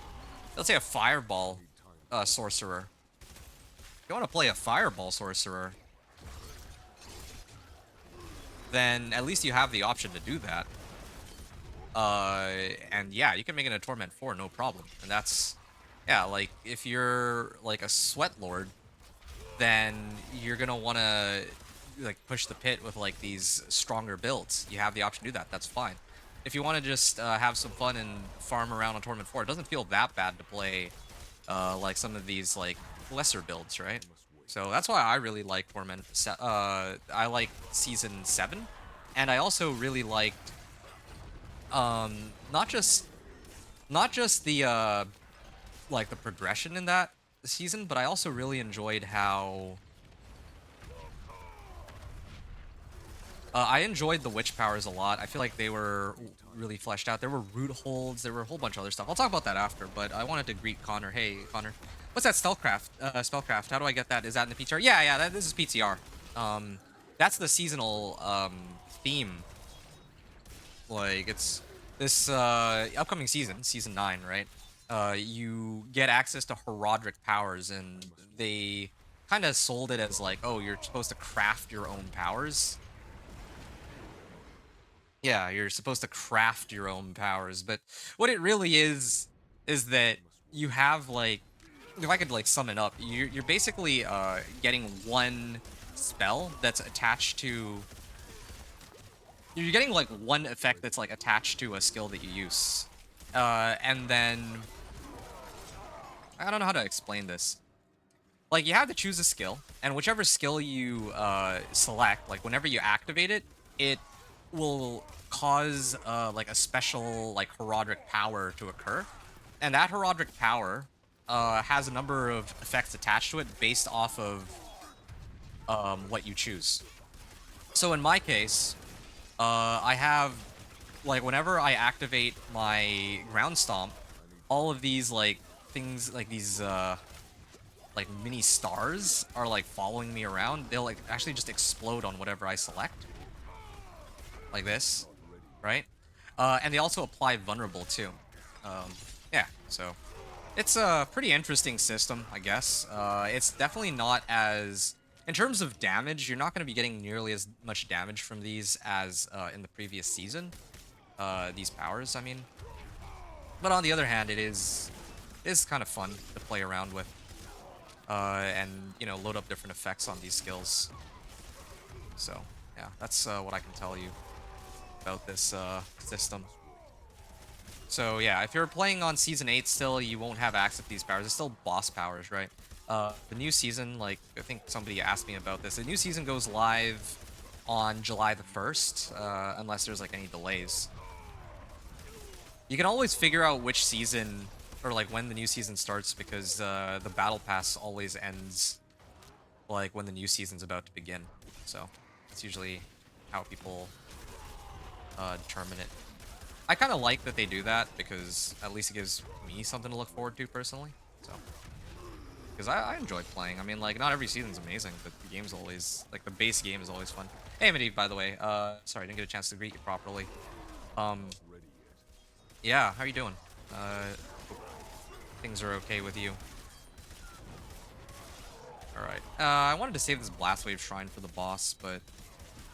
let's say a Fireball Sorcerer. If you want to play a Fireball Sorcerer, then at least you have the option to do that. And yeah, you can make it a Torment 4, no problem. And that's, yeah, like, if you're, like, a Sweat Lord, then you're gonna want to, like, push the pit with, like, these stronger builds. You have the option to do that, that's fine. If you want to just have some fun and farm around on Torment 4, it doesn't feel that bad to play, like, some of these, like, lesser builds, right? So that's why I really like Torment. I like Season 7, and I also really liked, not just the like the progression in that season, but I also really enjoyed how I enjoyed the witch powers a lot. I feel like they were really fleshed out. There were root holds, there were a whole bunch of other stuff. I'll talk about that after, but I wanted to greet Connor. Hey, Connor. What's that spellcraft? How do I get that? Is that in the PTR? Yeah, this is PTR. That's the seasonal theme. Like, it's this upcoming season, season 9, right? You get access to Herodric powers, and they kind of sold it as like, oh, you're supposed to craft your own powers. Yeah, you're supposed to craft your own powers, but what it really is that you have, like, if I could, like, sum it up, you're basically getting one spell that's attached to, you're getting, like, one effect that's, like, attached to a skill that you use, and then I don't know how to explain this. Like, you have to choose a skill, and whichever skill you select, like, whenever you activate it, it will cause like a special, like, Herodric power to occur, and that Herodric power has a number of effects attached to it based off of what you choose. So in my case, I have, like, whenever I activate my ground stomp, all of these, like, things, like these like mini stars are, like, following me around. They'll, like, actually just explode on whatever I select, like this, right? And they also apply vulnerable too. Yeah, so it's a pretty interesting system, I guess. It's definitely not as, in terms of damage, you're not going to be getting nearly as much damage from these as in the previous season. These powers, I mean. But on the other hand, it is kind of fun to play around with. And, you know, load up different effects on these skills. So, yeah, that's what I can tell you about this system. So, yeah, if you're playing on Season 8 still, you won't have access to these powers. It's still boss powers, right? The new season, like, I think somebody asked me about this. The new season goes live on July the 1st, unless there's, like, any delays. You can always figure out which season, or, like, when the new season starts, because the Battle Pass always ends, like, when the new season's about to begin. So, it's usually how people determine it. I kind of like that they do that, because at least it gives me something to look forward to, personally. So, because I enjoy playing. I mean, like, not every season's amazing, but the game's always, like, the base game is always fun. Hey, Medivh, by the way. Sorry, I didn't get a chance to greet you properly. Yeah, how are you doing? Hope things are okay with you. Alright. I wanted to save this Blast Wave Shrine for the boss, but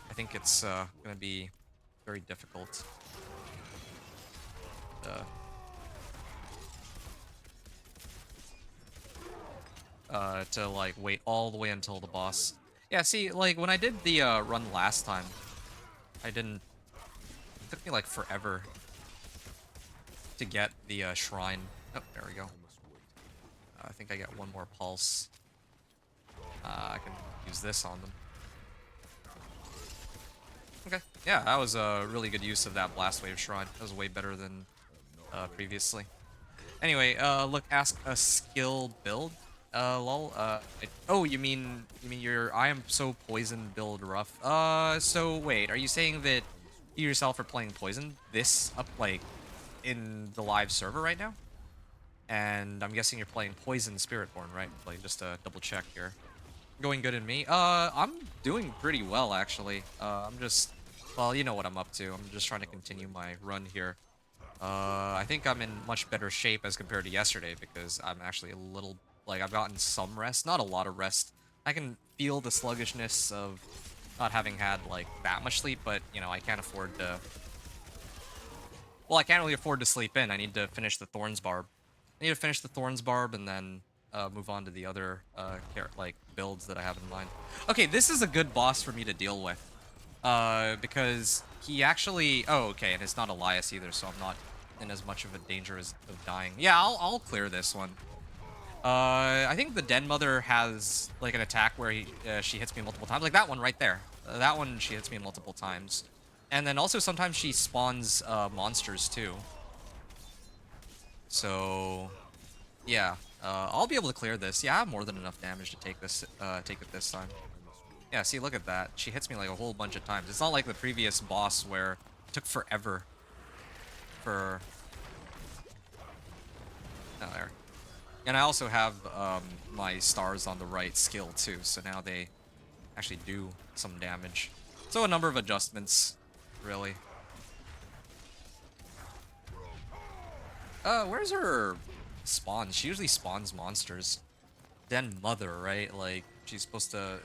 I think it's gonna be very difficult. To like wait all the way until the boss. Yeah, see, like when I did the run last time, it took me like forever to get the shrine. Oh, there we go. I think I get one more pulse. I can use this on them. Okay, yeah, that was a really good use of that Blast Wave Shrine. That was way better than previously. Anyway, look, ask a skill build. Lol. Oh, you mean your I am so poison build rough. So wait, are you saying that you yourself are playing poison this up like in the live server right now? And I'm guessing you're playing Poison Spiritborn, right? Like just to double check here. Going good in me. I'm doing pretty well actually. I'm just, well, you know what I'm up to. I'm just trying to continue my run here. I think I'm in much better shape as compared to yesterday because I'm actually a little, like, I've gotten some rest, not a lot of rest. I can feel the sluggishness of not having had, like, that much sleep, but, you know, I can't afford to, well, I can't really afford to sleep in. I need to finish the Thorns Barb. I need to finish the Thorns Barb and then move on to the other, like, builds that I have in mind. Okay, this is a good boss for me to deal with. Because he actually, oh, okay, and it's not Elias either, so I'm not in as much of a danger of dying. Yeah, I'll clear this one. I think the Den Mother has like an attack where she hits me multiple times, like that one right there. That one she hits me multiple times, and then also sometimes she spawns monsters too. So, yeah, I'll be able to clear this. Yeah, I have more than enough damage to take it this time. Yeah, see, look at that. She hits me like a whole bunch of times. It's not like the previous boss where it took forever for... Oh, there. And I also have my stars on the right skill too, so now they actually do some damage. So a number of adjustments, really. Where's her spawn? She usually spawns monsters. Den Mother, right? Like, she's supposed to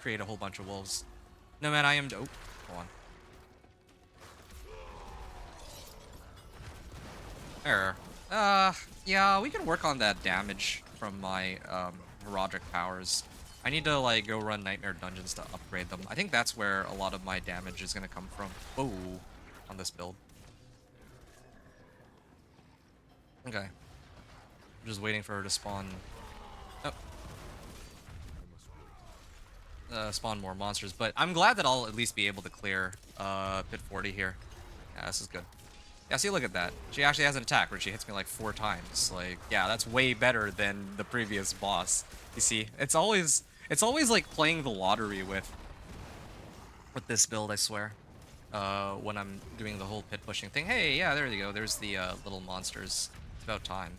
create a whole bunch of wolves. No, man, I am... Oh, hold on. There. Yeah, we can work on that damage from my, Herodic powers. I need to, like, go run Nightmare Dungeons to upgrade them. I think that's where a lot of my damage is gonna come from. Oh, on this build. Okay. I'm just waiting for her to spawn... Oh. Spawn more monsters, but I'm glad that I'll at least be able to clear Pit 40 here. Yeah, this is good. Yeah, see, look at that. She actually has an attack where she hits me like 4 times. Like, yeah, that's way better than the previous boss. You see, it's always like playing the lottery with this build, I swear. When I'm doing the whole pit pushing thing. Hey, yeah, there you go. There's the little monsters. It's about time.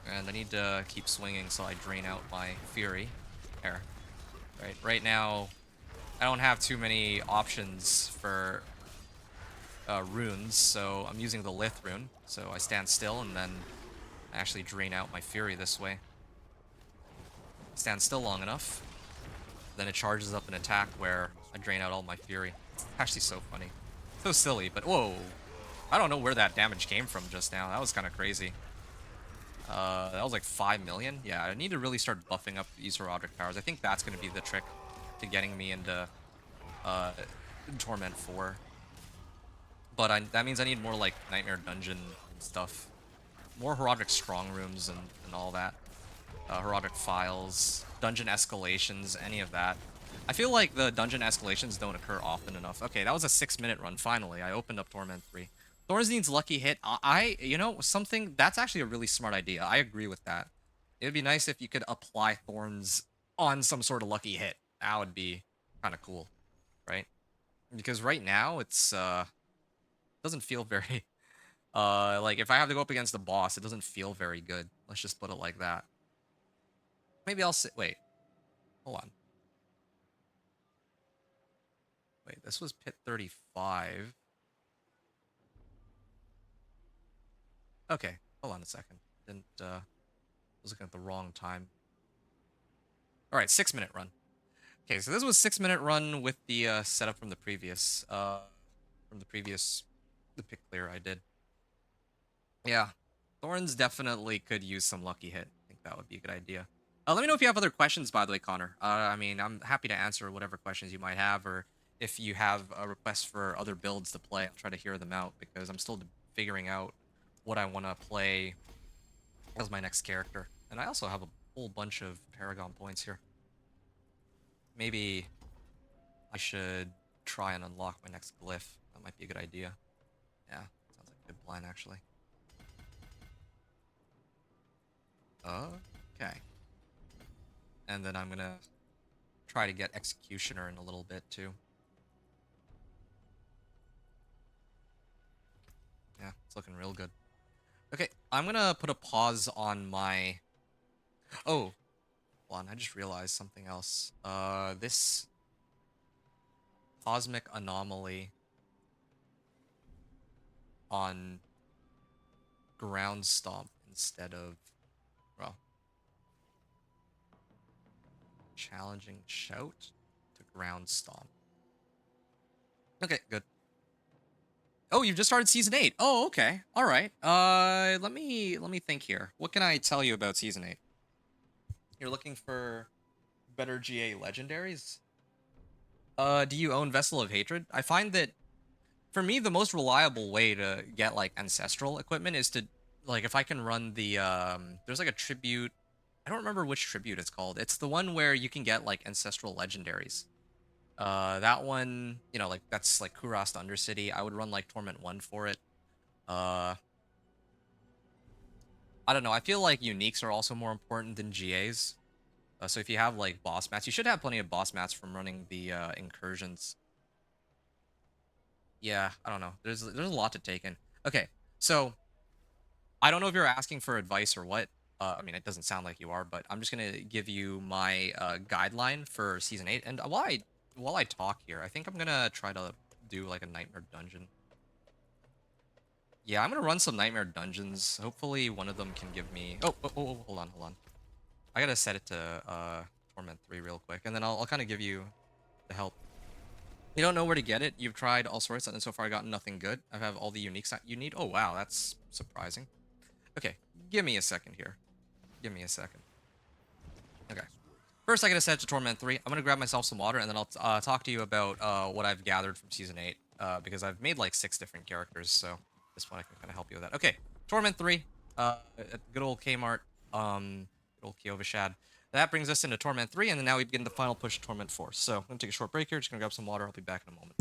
And I need to keep swinging so I drain out my fury. There. Right now, I don't have too many options for runes, so I'm using the Lith rune. So I stand still and then I actually drain out my fury this way. Stand still long enough, then it charges up an attack where I drain out all my fury. It's actually so funny. So silly, but whoa. I don't know where that damage came from just now. That was kind of crazy. That was like 5 million. Yeah, I need to really start buffing up these Herodic powers. I think that's going to be the trick to getting me into Torment 4. But that means I need more like Nightmare Dungeon stuff. more herodic strong rooms and all that. Herodic files, dungeon escalations, any of that. I feel like the dungeon escalations don't occur often enough. Okay, that was a 6-minute run, finally. I opened up Torment 3. Thorns needs lucky hit. You know, something, that's actually a really smart idea. I agree with that. It would be nice if you could apply Thorns on some sort of lucky hit. That would be kind of cool, right? Because right now, it's, doesn't feel very, like, if I have to go up against the boss, it doesn't feel very good. Let's just put it like that. Maybe I'll sit, wait, hold on. Wait, this was pit 35. Okay, hold on a second. Didn't, I was looking at the wrong time. All right, 6-minute run. Okay, so this was 6-minute run with the setup from the previous, the pick clear I did. Yeah, Thorns definitely could use some lucky hit. I think that would be a good idea. Let me know if you have other questions, by the way, Connor. I mean, I'm happy to answer whatever questions you might have, or if you have a request for other builds to play, I'll try to hear them out, because I'm still figuring out what I want to play as my next character. And I also have a whole bunch of Paragon points here. Maybe I should try and unlock my next glyph. That might be a good idea. Yeah, sounds like a good plan, actually. Okay. And then I'm gonna try to get Executioner in a little bit, too. Yeah, it's looking real good. Okay, I'm gonna put a pause on my... Oh, hold on, I just realized something else. This Cosmic Anomaly on Ground Stomp instead of, well, Challenging Shout to Ground Stomp. Okay, good. Oh, you've just started Season 8. Oh, okay. All right. Let me think here. What can I tell you about Season 8? You're looking for better GA legendaries? Do you own Vessel of Hatred? I find that, for me, the most reliable way to get, like, Ancestral equipment is to, like, if I can run the, there's, like, a tribute. I don't remember which tribute it's called. It's the one where you can get, like, Ancestral legendaries. That one, you know, like, that's, like, Kurast Undercity. I would run, like, Torment 1 for it. I don't know. I feel like uniques are also more important than GAs. So if you have, like, boss mats, you should have plenty of boss mats from running the, incursions. Yeah, I don't know. There's a lot to take in. Okay, so I don't know if you're asking for advice or what. I mean, it doesn't sound like you are, but I'm just gonna give you my guideline for Season 8. And while I talk here, I think I'm gonna try to do, like, a Nightmare Dungeon. Yeah, I'm gonna run some Nightmare Dungeons. Hopefully one of them can give me... Oh, hold on. I gotta set it to Torment 3 real quick, and then I'll kind of give you the help. You don't know where to get it. You've tried all sorts, and so far gotten nothing good. I have all the uniques that you need. Oh, wow, that's surprising. Okay, give me a second here. Give me a second. Okay. First, I gotta set it to Torment 3. I'm gonna grab myself some water, and then I'll talk to you about what I've gathered from Season 8, because I've made, like, 6 different characters, so this one I can kind of help you with that. Okay, Torment 3, at good old Kmart, good old Kiovashad. That brings us into Torment 3, and then now we begin the final push to Torment 4. So I'm gonna take a short break here, just gonna grab some water, I'll be back in a moment.